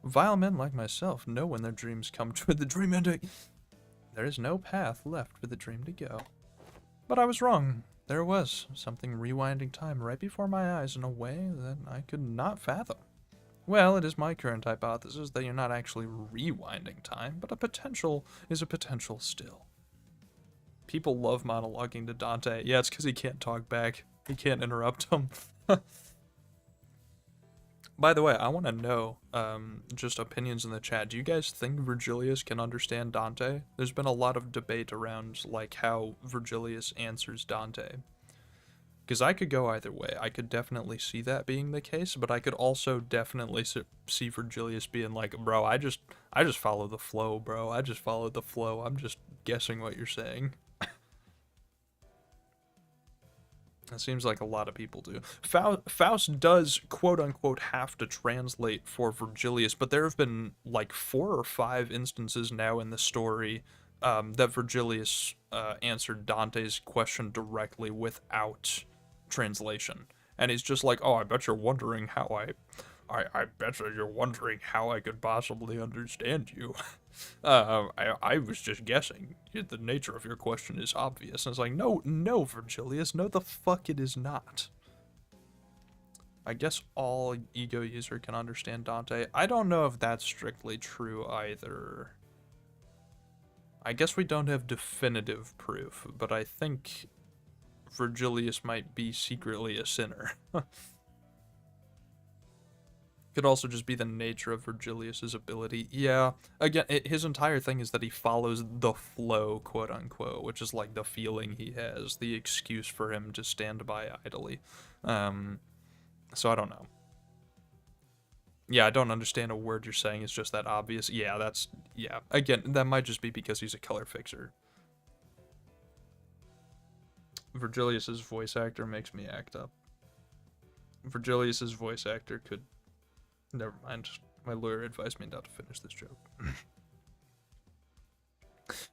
Vile men like myself know when their dreams come to the dream ending. There is no path left for the dream to go. But I was wrong. There was something rewinding time right before my eyes in a way that I could not fathom. Well, it is my current hypothesis that you're not actually rewinding time, but a potential is a potential still. People love monologuing to Dante. Yeah, it's because he can't talk back. He can't interrupt him. By the way, I want to know, just opinions in the chat. Do you guys think Virgilius can understand Dante? There's been a lot of debate around, like, how Virgilius answers Dante. Because I could go either way. I could definitely see that being the case, but I could also definitely see Virgilius being like, bro, I just follow the flow, bro. I just follow the flow. I'm just guessing what you're saying. It seems like a lot of people do. Faust does, quote-unquote, have to translate for Virgilius, but there have been, like, 4 or 5 instances now in the story that Virgilius answered Dante's question directly without translation. And he's just like, oh, I bet you're wondering how I bet you're wondering how I could possibly understand you. I was just guessing. The nature of your question is obvious. And it's like, no, Virgilius, no the fuck it is not. I guess all ego user can understand Dante. I don't know if that's strictly true either. I guess we don't have definitive proof, but I think Virgilius might be secretly a sinner. Could also just be the nature of Virgilius's ability. Yeah, again, his entire thing is that he follows the flow, quote-unquote, which is like the feeling he has, the excuse for him to stand by idly. So I don't know. Yeah, I don't understand a word you're saying, it's just that obvious. Yeah, yeah. Again, that might just be because he's a color fixer. Virgilius's voice actor makes me act up. Virgilius's voice actor could... Never mind. My lawyer advised me not to finish this joke.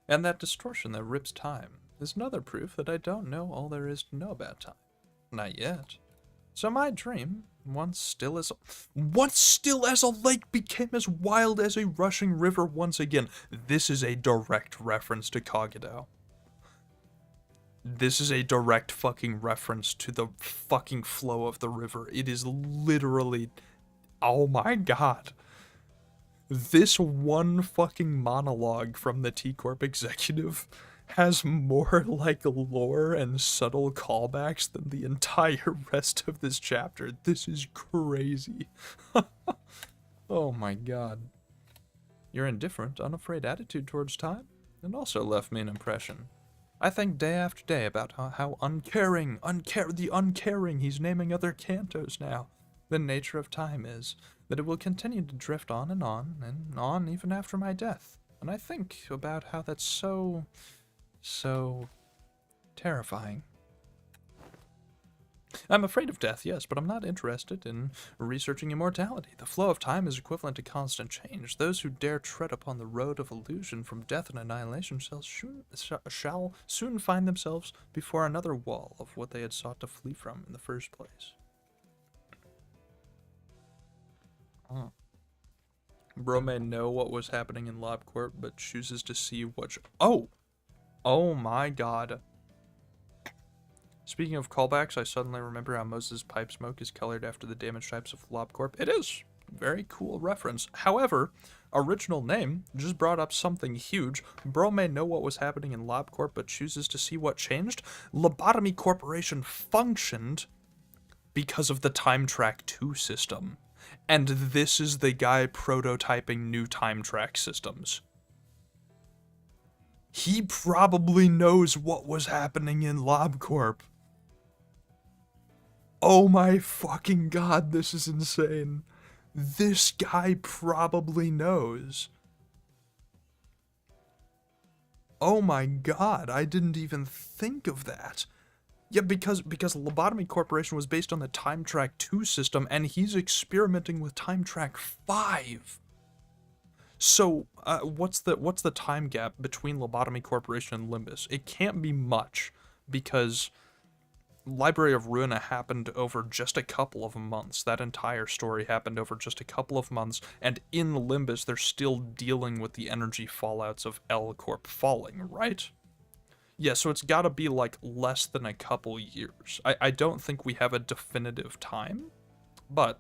And that distortion that rips time is another proof that I don't know all there is to know about time. Not yet. So my dream, once still as a lake, became as wild as a rushing river once again. This is a direct reference to Cogito. This is a direct fucking reference to the fucking flow of the river. It is literally... Oh my god. This one fucking monologue from the T-Corp executive has more, like, lore and subtle callbacks than the entire rest of this chapter. This is crazy. Oh my god. Your indifferent, unafraid attitude towards time, and also left me an impression. I think day after day about how the uncaring, he's naming other cantos now. The nature of time is that it will continue to drift on and on even after my death. And I think about how that's so terrifying. I'm afraid of death, yes, but I'm not interested in researching immortality. The flow of time is equivalent to constant change. Those who dare tread upon the road of illusion from death and annihilation shall soon find themselves before another wall of what they had sought to flee from in the first place. Bro may know what was happening in LobCorp, but chooses to see what... Oh my god. Speaking of callbacks, I suddenly remember how Moses' pipe smoke is colored after the damage types of LobCorp. It is. Very cool reference. However, original name just brought up something huge. Bro may know what was happening in LobCorp, but chooses to see what changed. Lobotomy Corporation functioned because of the Time Track 2 system. And this is the guy prototyping new time track systems. He probably knows what was happening in LobCorp. Oh my fucking god, this is insane. This guy probably knows. Oh my god, I didn't even think of that. Yeah, because Lobotomy Corporation was based on the Time Track 2 system, and he's experimenting with Time Track 5. So, what's the time gap between Lobotomy Corporation and Limbus? It can't be much, because Library of Ruina happened over just a couple of months. That entire story happened over just a couple of months, and in Limbus, they're still dealing with the energy fallouts of L Corp falling, right? Yeah, so it's gotta be, like, less than a couple years. I don't think we have a definitive time, but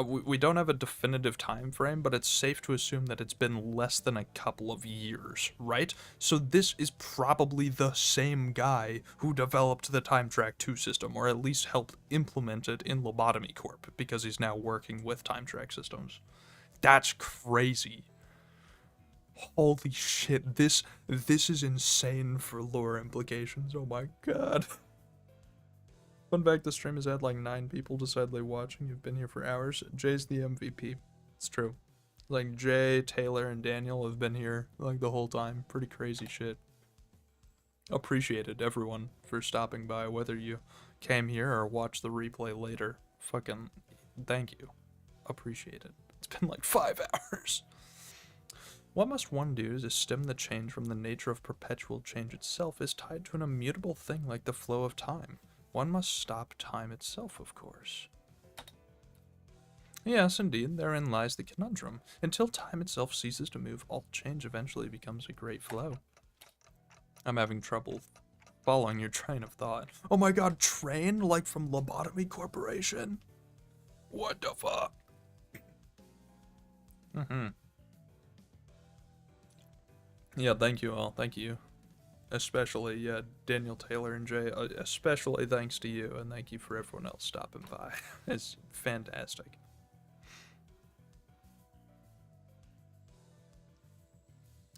we don't have a definitive time frame, but it's safe to assume that it's been less than a couple of years, right? So this is probably the same guy who developed the Time Track 2 system, or at least helped implement it in Lobotomy Corp, because he's now working with Time Track systems. That's crazy. Holy shit, this is insane for lore implications, oh my god. Fun fact, the stream has had like 9 people decidedly watching who've been here for hours. Jay's the MVP. It's true. Like, Jay, Taylor, and Daniel have been here like the whole time. Pretty crazy shit. Appreciated everyone for stopping by, whether you came here or watched the replay later. Fucking thank you. Appreciate it. It's been like 5 hours. What must one do to stem the change from the nature of perpetual change itself is tied to an immutable thing like the flow of time. One must stop time itself, of course. Yes, indeed, therein lies the conundrum. Until time itself ceases to move, all change eventually becomes a great flow. I'm having trouble following your train of thought. Oh my god, train? Like from Lobotomy Corporation? What the fuck? Yeah, thank you all. Thank you. Especially, yeah, Daniel Taylor and Jay. Especially thanks to you, and thank you for everyone else stopping by. It's fantastic.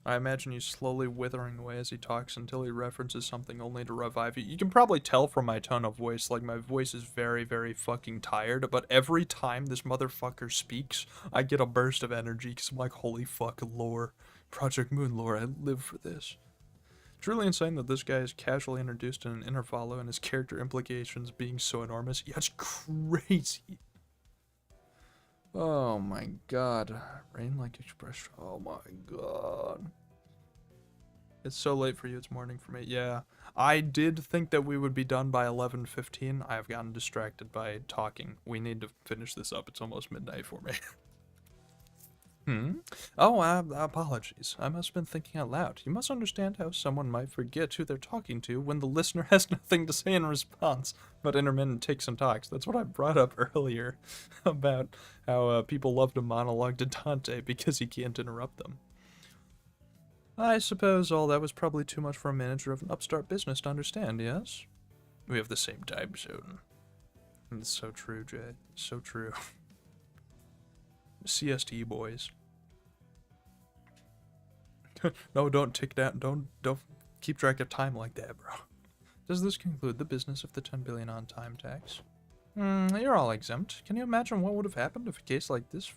I imagine you slowly withering away as he talks until he references something only to revive you. You can probably tell from my tone of voice, like my voice is very, very fucking tired, but every time this motherfucker speaks, I get a burst of energy because I'm like, holy fuck, lore. Project Moon lore, I live for this. Truly insane that this guy is casually introduced in an Intervallo and his character implications being so enormous. Yeah, it's crazy. Oh my god. Rain-like expression. Oh my god. It's so late for you, it's morning for me. Yeah. I did think that we would be done by 11:15. I have gotten distracted by talking. We need to finish this up. It's almost midnight for me. Oh, apologies. I must have been thinking out loud. You must understand how someone might forget who they're talking to when the listener has nothing to say in response but intermittent ticks and talks. That's what I brought up earlier about how people love to monologue to Dante because he can't interrupt them. I suppose all that was probably too much for a manager of an upstart business to understand, yes? We have the same time zone. It's so true, Jay. So true. CST boys. No, don't tick down. Don't keep track of time like that, bro. Does this conclude the business of the 10 billion on time tax? You're all exempt. Can you imagine what would have happened if a case like this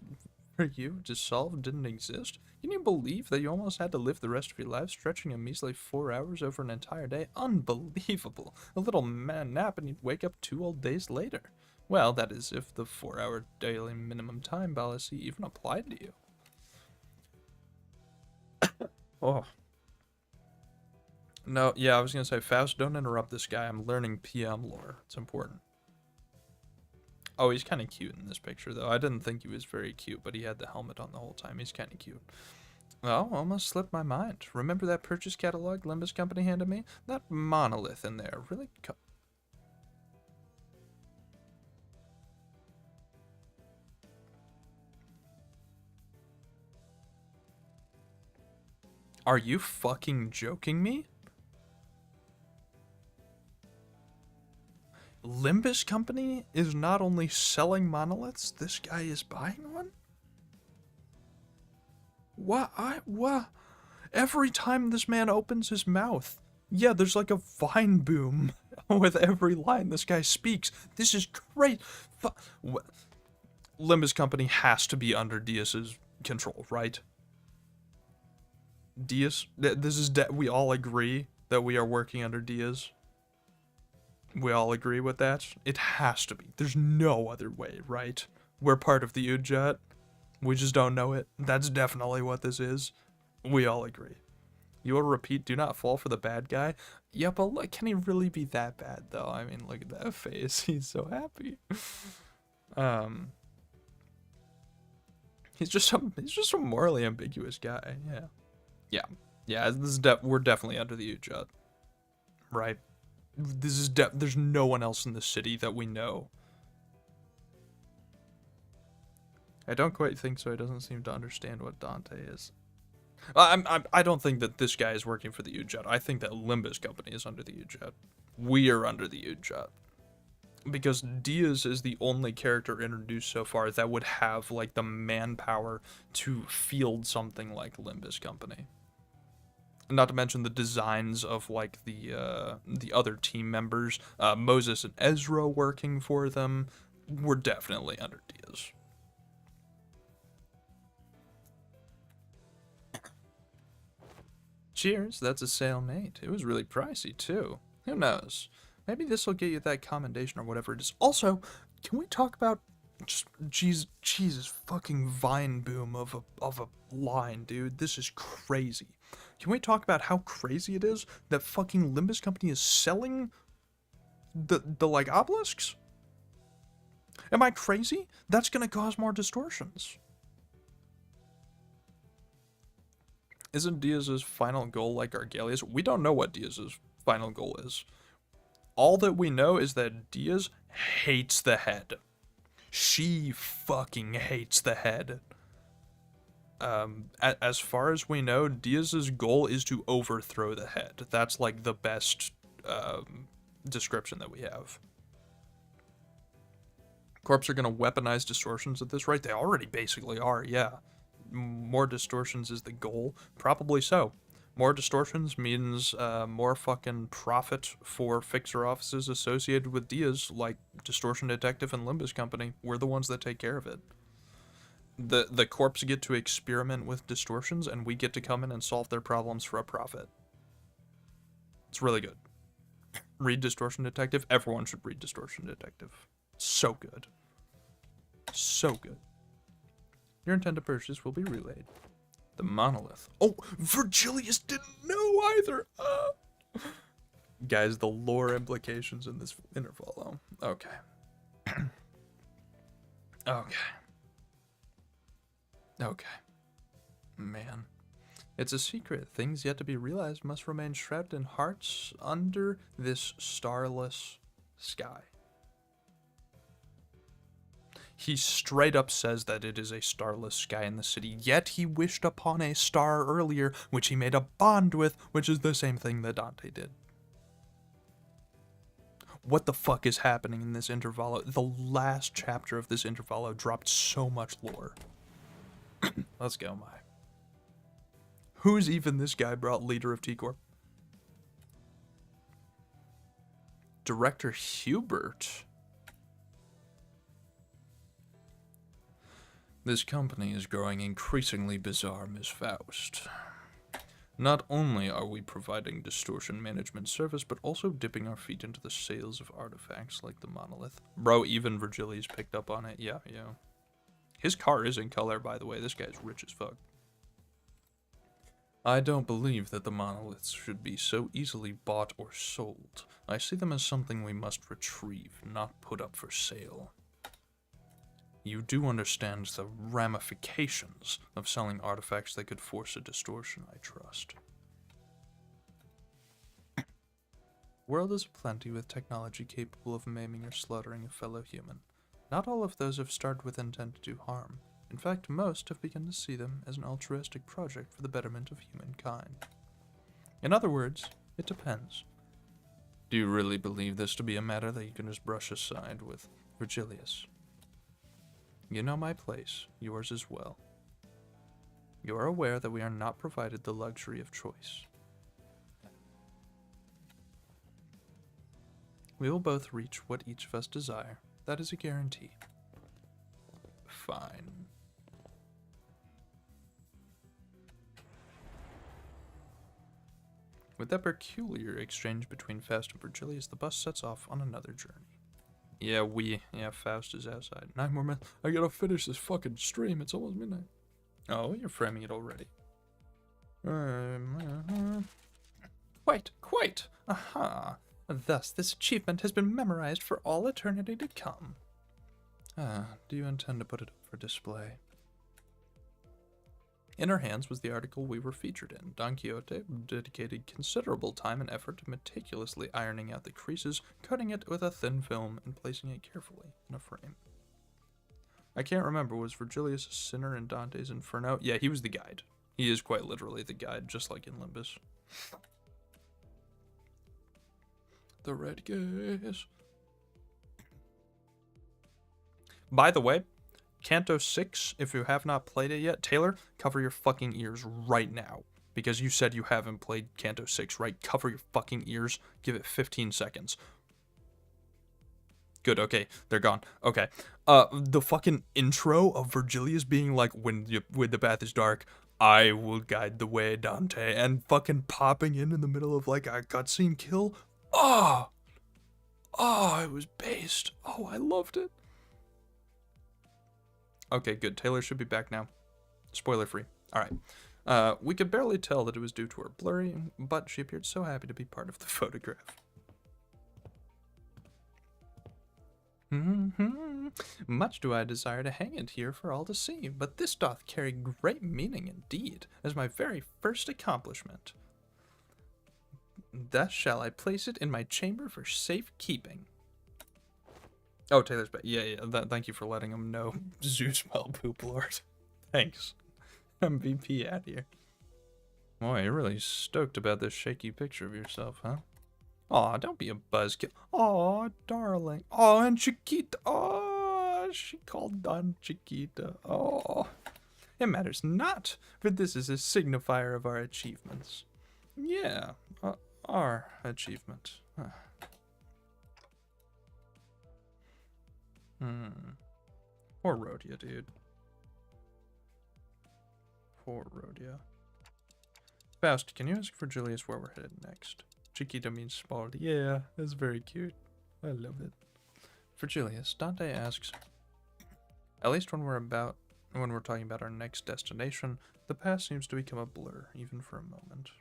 for you to solve didn't exist? Can you believe that you almost had to live the rest of your life stretching a measly 4 hours over an entire day? Unbelievable. A little nap and you'd wake up 2 whole days later. Well, that is if the 4-hour daily minimum time policy even applied to you. Oh. No, yeah, I was gonna say, Faust, don't interrupt this guy. I'm learning PM lore. It's important. Oh, he's kind of cute in this picture, though. I didn't think he was very cute, but he had the helmet on the whole time. He's kind of cute. Oh, almost slipped my mind. Remember that purchase catalog Limbus Company handed me? That monolith in there really... Are you fucking joking me? Limbus Company is not only selling monoliths, this guy is buying one? What? Every time this man opens his mouth, yeah, there's like a vine boom with every line this guy speaks. This is great. Limbus Company has to be under Diaz's control, right? Diaz, we all agree that we are working under Diaz. We all agree with that. It has to be. There's no other way, right? We're part of the Udjat. We just don't know it. That's definitely what this is. We all agree. You will repeat, do not fall for the bad guy. Yeah, but look, can he really be that bad though? I mean, look at that face. He's so happy. He's just a morally ambiguous guy. Yeah. We're definitely under the Udjat, right? There's no one else in the city that we know. I don't quite think so. He doesn't seem to understand what Dante is. I don't think that this guy is working for the Udjat. I think that Limbus Company is under the Udjat. We are under the Udjat. Because Diaz is the only character introduced so far that would have, like, the manpower to field something like Limbus Company. Not to mention the designs of, like, the other team members. Moses and Ezra working for them. We're definitely under Diaz. Cheers, that's a sale made. It was really pricey, too. Who knows? Maybe this will get you that commendation or whatever it is. Also, can we talk about just Jesus fucking Vine boom of a line, dude? This is crazy. Can we talk about how crazy it is that fucking Limbus Company is selling the like obelisks? Am I crazy? That's gonna cause more distortions. Isn't Diaz's final goal like Argalia's? We don't know what Diaz's final goal is. All that we know is that Diaz hates the head. She fucking hates the head. As far as we know, Diaz's goal is to overthrow the head. That's like the best description that we have. Corps are gonna weaponize distortions at this rate. They already basically are, yeah. More distortions is the goal. Probably so. More distortions means more fucking profit for fixer offices associated with Diaz, like Distortion Detective and Limbus Company. We're the ones that take care of it. The corps get to experiment with distortions, and we get to come in and solve their problems for a profit. It's really good. Read Distortion Detective. Everyone should read Distortion Detective. So good. So good. Your intended purchase will be relayed. The monolith. Oh, Virgilius didn't know either. Guys, the lore implications in this Intervallo. Okay. Okay. Okay. Man. It's a secret. Things yet to be realized must remain shrouded in hearts under this starless sky. He straight up says that it is a starless sky in the city, yet he wished upon a star earlier, which he made a bond with, which is the same thing that Dante did. What the fuck is happening in this Intervallo? The last chapter of this Intervallo dropped so much lore. Let's go, my. Who's even this guy brought leader of T-Corp? Director Hubert. This company is growing increasingly bizarre, Miss Faust. Not only are we providing distortion management service, but also dipping our feet into the sales of artifacts like the monolith. Bro, even Virgilius picked up on it. Yeah. His car is in color, by the way. This guy's rich as fuck. I don't believe that the monoliths should be so easily bought or sold. I see them as something we must retrieve, not put up for sale. You do understand the ramifications of selling artifacts that could force a distortion, I trust. World is aplenty with technology capable of maiming or slaughtering a fellow human. Not all of those have started with intent to do harm. In fact, most have begun to see them as an altruistic project for the betterment of humankind. In other words, it depends. Do you really believe this to be a matter that you can just brush aside with Virgilius? You know my place, yours as well. You are aware that we are not provided the luxury of choice. We will both reach what each of us desire. That is a guarantee. Fine. With that peculiar exchange between Faust and Virgilius, the bus sets off on another journey. Yeah, Faust is outside. 9 more minutes. I gotta finish this fucking stream. It's almost midnight. Oh, you're framing it already. Quite. Aha. Thus, this achievement has been memorized for all eternity to come. Do you intend to put it up for display? In her hands was the article we were featured in. Don Quixote dedicated considerable time and effort to meticulously ironing out the creases, cutting it with a thin film, and placing it carefully in a frame. I can't remember, was Virgilius a sinner in Dante's Inferno? Yeah, he was the guide. He is quite literally the guide, just like in Limbus. The red gas. By the way, Canto 6, if you have not played it yet, Taylor, cover your fucking ears right now. Because you said you haven't played Canto 6, right? Cover your fucking ears. Give it 15 seconds. Good, okay, they're gone. Okay. The fucking intro of Virgilius being like, when the path is dark, I will guide the way, Dante, and fucking popping in the middle of like a cutscene kill. Oh, it was based. Oh, I loved it. Okay, good. Taylor should be back now. Spoiler free. All right. We could barely tell that it was due to her blurring, but she appeared so happy to be part of the photograph. Much do I desire to hang it here for all to see, but this doth carry great meaning indeed, as my very first accomplishment. Thus shall I place it in my chamber for safe keeping. Oh, Taylor's back. Yeah. Thank you for letting him know. Zeus smell poop lord. Thanks. MVP out here. Boy, you're really stoked about this shaky picture of yourself, huh? Aw, don't be a buzzkill. Aw, darling. Aw, and Chiquita. Aw, she called Don Chiquita. Oh, it matters not, for this is a signifier of our achievements. Yeah, our achievement. Poor Rhodia, dude. Poor Rhodia. Faust, can you ask for Julius where we're headed next? Chiquita means spoiled. Yeah, that's very cute. I love it. For Julius, Dante asks, at least when we're talking about our next destination, the past seems to become a blur, even for a moment.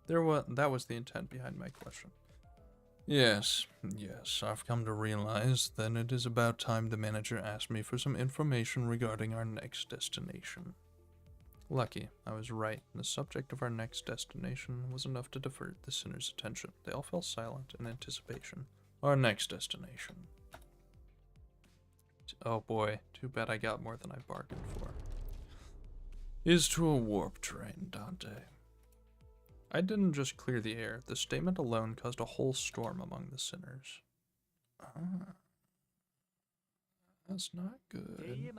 That was the intent behind my question. Yes, I've come to realize that it is about time the manager asked me for some information regarding our next destination. Lucky, I was right. The subject of our next destination was enough to divert the sinner's attention. They all fell silent in anticipation. Our next destination. Oh boy, too bad I got more than I bargained for. Is to a warp train, Dante. I didn't just clear the air. The statement alone caused a whole storm among the sinners. That's not good.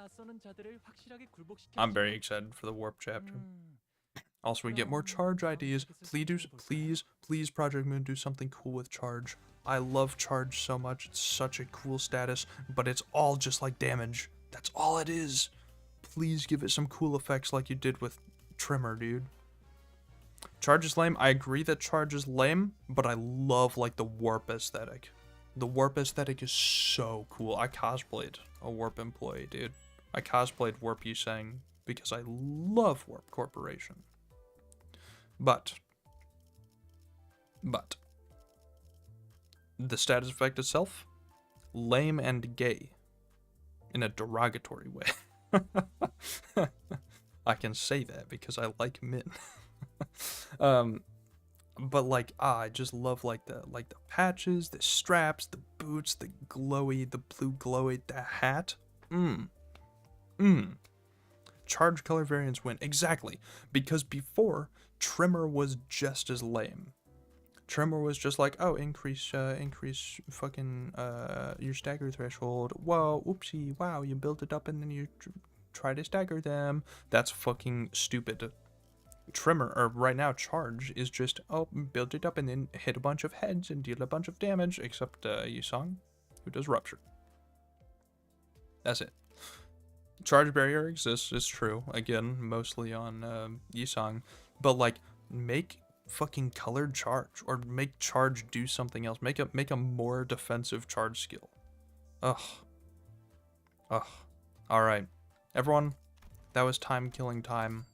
I'm very excited for the warp chapter. Also, we get more charge IDs. Please, Project Moon, do something cool with charge. I love charge so much. It's such a cool status, but it's all just like damage. That's all it is. Please give it some cool effects like you did with Trimmer, dude. Charge is lame. I agree that charge is lame, but I love like the warp aesthetic. The warp aesthetic is so cool. I cosplayed a warp employee, dude. I cosplayed Warp Yusang because I love Warp Corporation. But the status effect itself, lame and gay in a derogatory way. I can say that because I like Min. But like, I just love like the patches, the straps, the boots, the glowy, the blue glowy, the hat. Charge color variants win. Exactly. Because before, Trimmer was just as lame. Trimmer was just like, oh, increase fucking your stagger threshold. Whoa, oopsie, wow, you build it up and then you try to stagger them. That's fucking stupid. Trimmer, or right now, charge is just, oh, build it up and then hit a bunch of heads and deal a bunch of damage, except Yusong, who does rupture. That's it. Charge barrier exists, it's true. Again, mostly on Yusong. But like, make fucking colored charge, or make charge do something else. Make a more defensive charge skill. Ugh. Alright. Everyone, that was time killing time.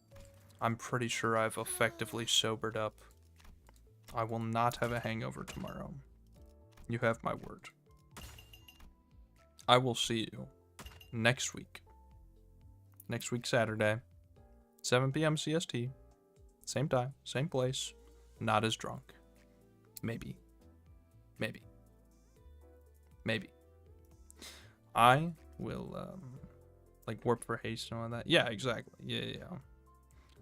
I'm pretty sure I've effectively sobered up. I will not have a hangover tomorrow. You have my word. I will see you next week. Next week, Saturday, 7 p.m. CST. Same time, same place. Not as drunk. Maybe. I will, like, warp for haste and all that. Yeah, exactly. Yeah.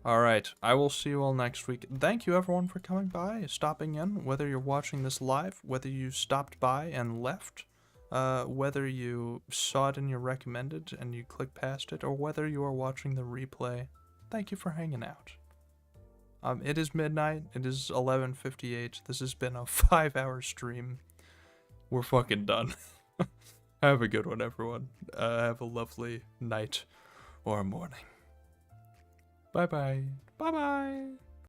Alright, I will see you all next week. Thank you everyone for coming by, stopping in, whether you're watching this live, whether you stopped by and left, whether you saw it in your recommended and you clicked past it, or whether you are watching the replay. Thank you for hanging out. It is midnight, it is 11:58, this has been a 5-hour stream. We're fucking done. Have a good one, everyone. Have a lovely night, or morning. Bye bye. Bye bye.